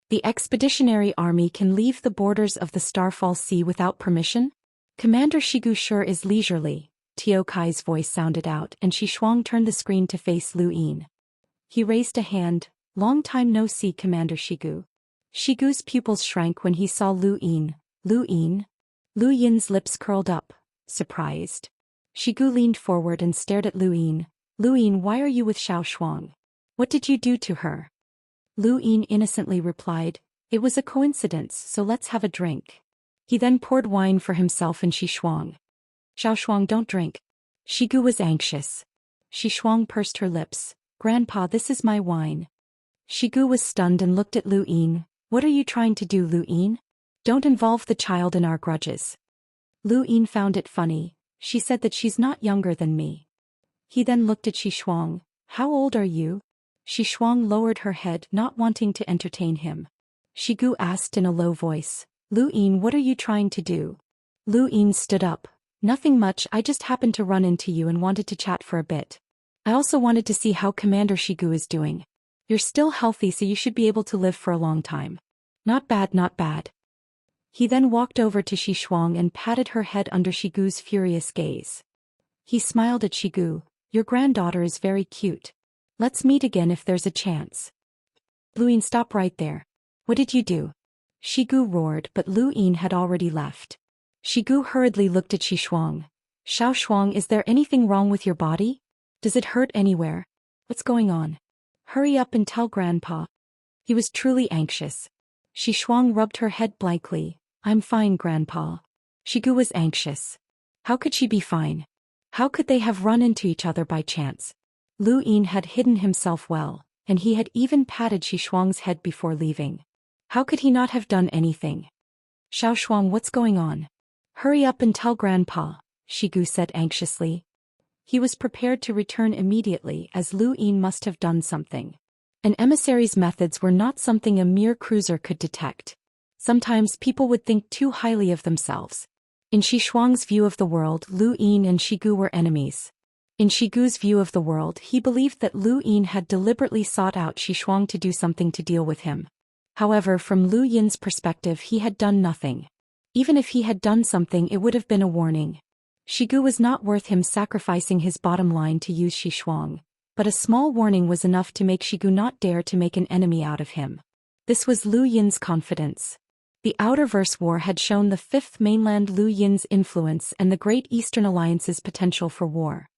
The expeditionary army can leave the borders of the Starfall Sea without permission? Commander Shigu sure is leisurely, Tio Kai's voice sounded out, and Xishuang turned the screen to face Lu Yin. He raised a hand. Long time no see, Commander Shigu. Shigu's pupils shrank when he saw Lu Yin. Lu Yin? Lu Yin's lips curled up, surprised. Shigu leaned forward and stared at Lu Yin. Lu Yin, why are you with Xiaoshuang? What did you do to her? Lu Yin innocently replied, it was a coincidence, so let's have a drink. He then poured wine for himself and Xishuang. Xiaoshuang, don't drink. Shigu was anxious. Xishuang pursed her lips. Grandpa, this is my wine. Shigu was stunned and looked at Lu Yin. What are you trying to do, Lu Yin? Don't involve the child in our grudges. Lu Yin found it funny. She said that she's not younger than me. He then looked at Xishuang. How old are you? Xishuang lowered her head, not wanting to entertain him. Shigu asked in a low voice. Lu Yin, what are you trying to do? Lu Yin stood up. Nothing much, I just happened to run into you and wanted to chat for a bit. I also wanted to see how Commander Shigu is doing. You're still healthy, so you should be able to live for a long time. Not bad, not bad. He then walked over to Xishuang and patted her head under Shigu's furious gaze. He smiled at Shigu. Your granddaughter is very cute. Let's meet again if there's a chance. Lu Yin, stop right there. What did you do? Shigu roared, but Lu Yin had already left. Shigu hurriedly looked at Xishuang. Xiaoshuang, is there anything wrong with your body? Does it hurt anywhere? What's going on? Hurry up and tell Grandpa. He was truly anxious. Xishuang rubbed her head blankly. I'm fine, Grandpa. Shigu was anxious. How could she be fine? How could they have run into each other by chance? Lu Yin had hidden himself well, and he had even patted Xishuang's head before leaving. How could he not have done anything? Xiaoshuang, what's going on? Hurry up and tell Grandpa, Shigu said anxiously. He was prepared to return immediately, as Lu Yin must have done something. An emissary's methods were not something a mere cruiser could detect. Sometimes people would think too highly of themselves. In Xishuang's view of the world, Lu Yin and Shigu were enemies. In Shigu's view of the world, he believed that Lu Yin had deliberately sought out Xishuang to do something to deal with him. However, from Lu Yin's perspective, he had done nothing. Even if he had done something, it would have been a warning. Shigu was not worth him sacrificing his bottom line to use Xishuang, but a small warning was enough to make Shigu not dare to make an enemy out of him. This was Lu Yin's confidence. The Outerverse War had shown the Fifth Mainland Lu Yin's influence and the Great Eastern Alliance's potential for war.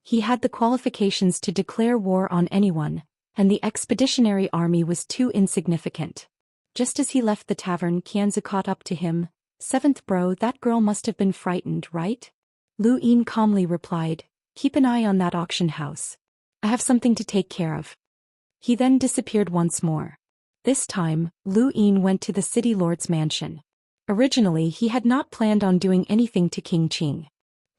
He had the qualifications to declare war on anyone, and the expeditionary army was too insignificant. Just as he left the tavern, Qianzi caught up to him. Seventh bro, that girl must have been frightened, right? Lu Yin calmly replied. Keep an eye on that auction house. I have something to take care of. He then disappeared once more. This time, Lu Yin went to the city lord's mansion. Originally he had not planned on doing anything to King Qing.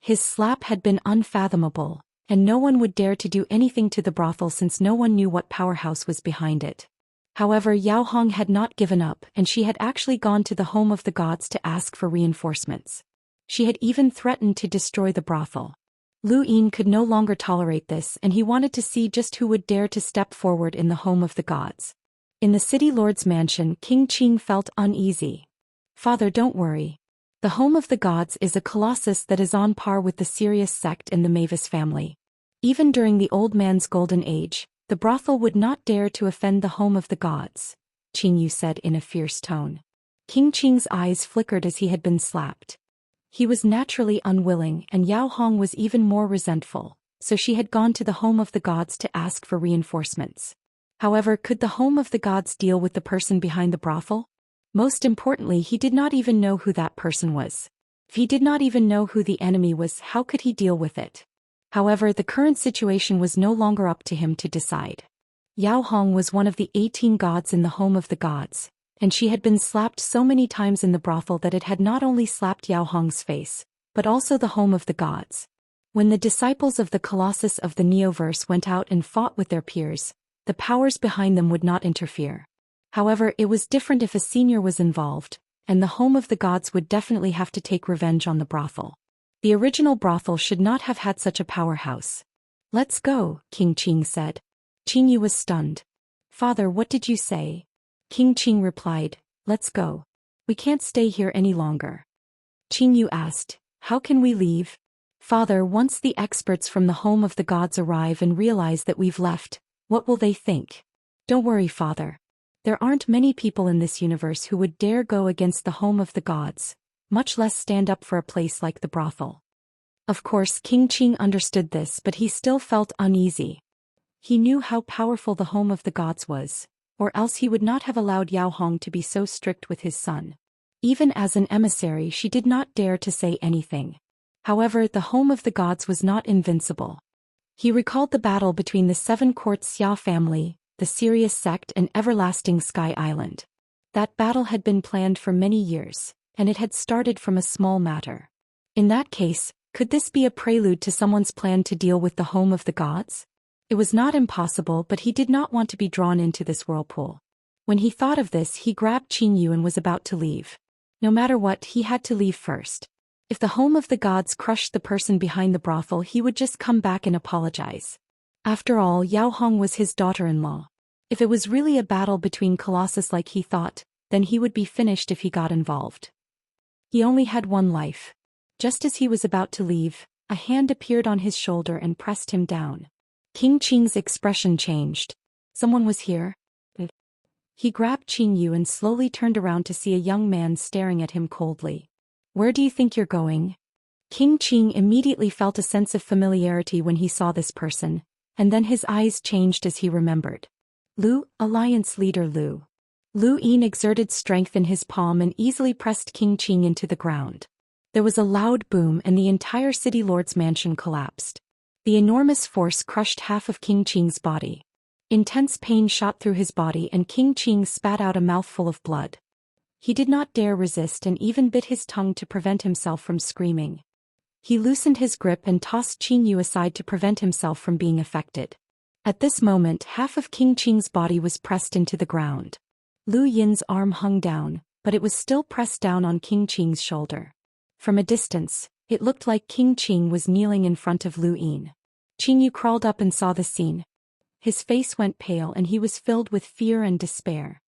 His slap had been unfathomable, and no one would dare to do anything to the brothel since no one knew what powerhouse was behind it. However, Yao Hong had not given up and she had actually gone to the home of the gods to ask for reinforcements. She had even threatened to destroy the brothel. Lu Yin could no longer tolerate this and he wanted to see just who would dare to step forward in the home of the gods. In the city lord's mansion, King Qing felt uneasy. Father, don't worry. The home of the gods is a colossus that is on par with the Sirius sect and the Mavis family. Even during the old man's golden age, the brothel would not dare to offend the home of the gods, Qing Yu said in a fierce tone. King Qing's eyes flickered as he had been slapped. He was naturally unwilling and Yao Hong was even more resentful, so she had gone to the home of the gods to ask for reinforcements. However, could the home of the gods deal with the person behind the brothel? Most importantly, he did not even know who that person was. If he did not even know who the enemy was, how could he deal with it? However, the current situation was no longer up to him to decide. Yao Hong was one of the 18 gods in the home of the gods, and she had been slapped so many times in the brothel that it had not only slapped Yao Hong's face, but also the home of the gods. When the disciples of the Colossus of the Neoverse went out and fought with their peers, the powers behind them would not interfere. However, it was different if a senior was involved, and the home of the gods would definitely have to take revenge on the brothel. The original brothel should not have had such a powerhouse. Let's go, King Qing said. Qing Yu was stunned. Father, what did you say? King Qing replied, let's go. We can't stay here any longer. Qing Yu asked, how can we leave? Father, once the experts from the home of the gods arrive and realize that we've left, what will they think? Don't worry, Father. There aren't many people in this universe who would dare go against the home of the gods, much less stand up for a place like the brothel. Of course, King Qing understood this, but he still felt uneasy. He knew how powerful the home of the gods was, or else he would not have allowed Yao Hong to be so strict with his son. Even as an emissary, she did not dare to say anything. However, the home of the gods was not invincible. He recalled the battle between the 7 court Xia family, the Sirius sect and Everlasting Sky Island. That battle had been planned for many years, and it had started from a small matter. In that case, could this be a prelude to someone's plan to deal with the home of the gods? It was not impossible, but he did not want to be drawn into this whirlpool. When he thought of this, he grabbed Qing Yu and was about to leave. No matter what, he had to leave first. If the home of the gods crushed the person behind the brothel, he would just come back and apologize. After all, Yao Hong was his daughter-in-law. If it was really a battle between colossus like he thought, then he would be finished if he got involved. He only had one life. Just as he was about to leave, a hand appeared on his shoulder and pressed him down. King Qing's expression changed. Someone was here? He grabbed Qing Yu and slowly turned around to see a young man staring at him coldly. Where do you think you're going? King Qing immediately felt a sense of familiarity when he saw this person, and then his eyes changed as he remembered. Lu, Alliance Leader Lu. Lu Yin exerted strength in his palm and easily pressed King Qing into the ground. There was a loud boom and the entire city lord's mansion collapsed. The enormous force crushed half of King Qing's body. Intense pain shot through his body and King Qing spat out a mouthful of blood. He did not dare resist and even bit his tongue to prevent himself from screaming. He loosened his grip and tossed Qing Yu aside to prevent himself from being affected. At this moment, half of King Qing's body was pressed into the ground. Lu Yin's arm hung down, but it was still pressed down on King Qing's shoulder. From a distance, it looked like King Qing was kneeling in front of Lu Yin. Qing Yu crawled up and saw the scene. His face went pale and he was filled with fear and despair.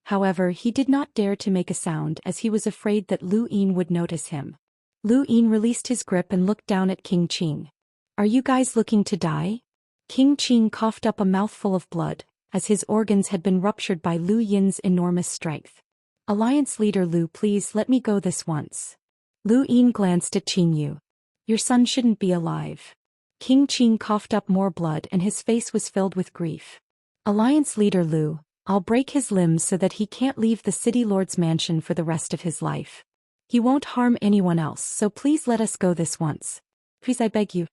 However, he did not dare to make a sound as he was afraid that Lu Yin would notice him. Lu Yin released his grip and looked down at King Qing. Are you guys looking to die? King Qing coughed up a mouthful of blood, as his organs had been ruptured by Lu Yin's enormous strength. Alliance Leader Lu, please let me go this once. Lu Yin glanced at Qing Yu. Your son shouldn't be alive. King Qing coughed up more blood and his face was filled with grief. Alliance Leader Lu, I'll break his limbs so that he can't leave the city lord's mansion for the rest of his life. He won't harm anyone else, so please let us go this once. Please, I beg you.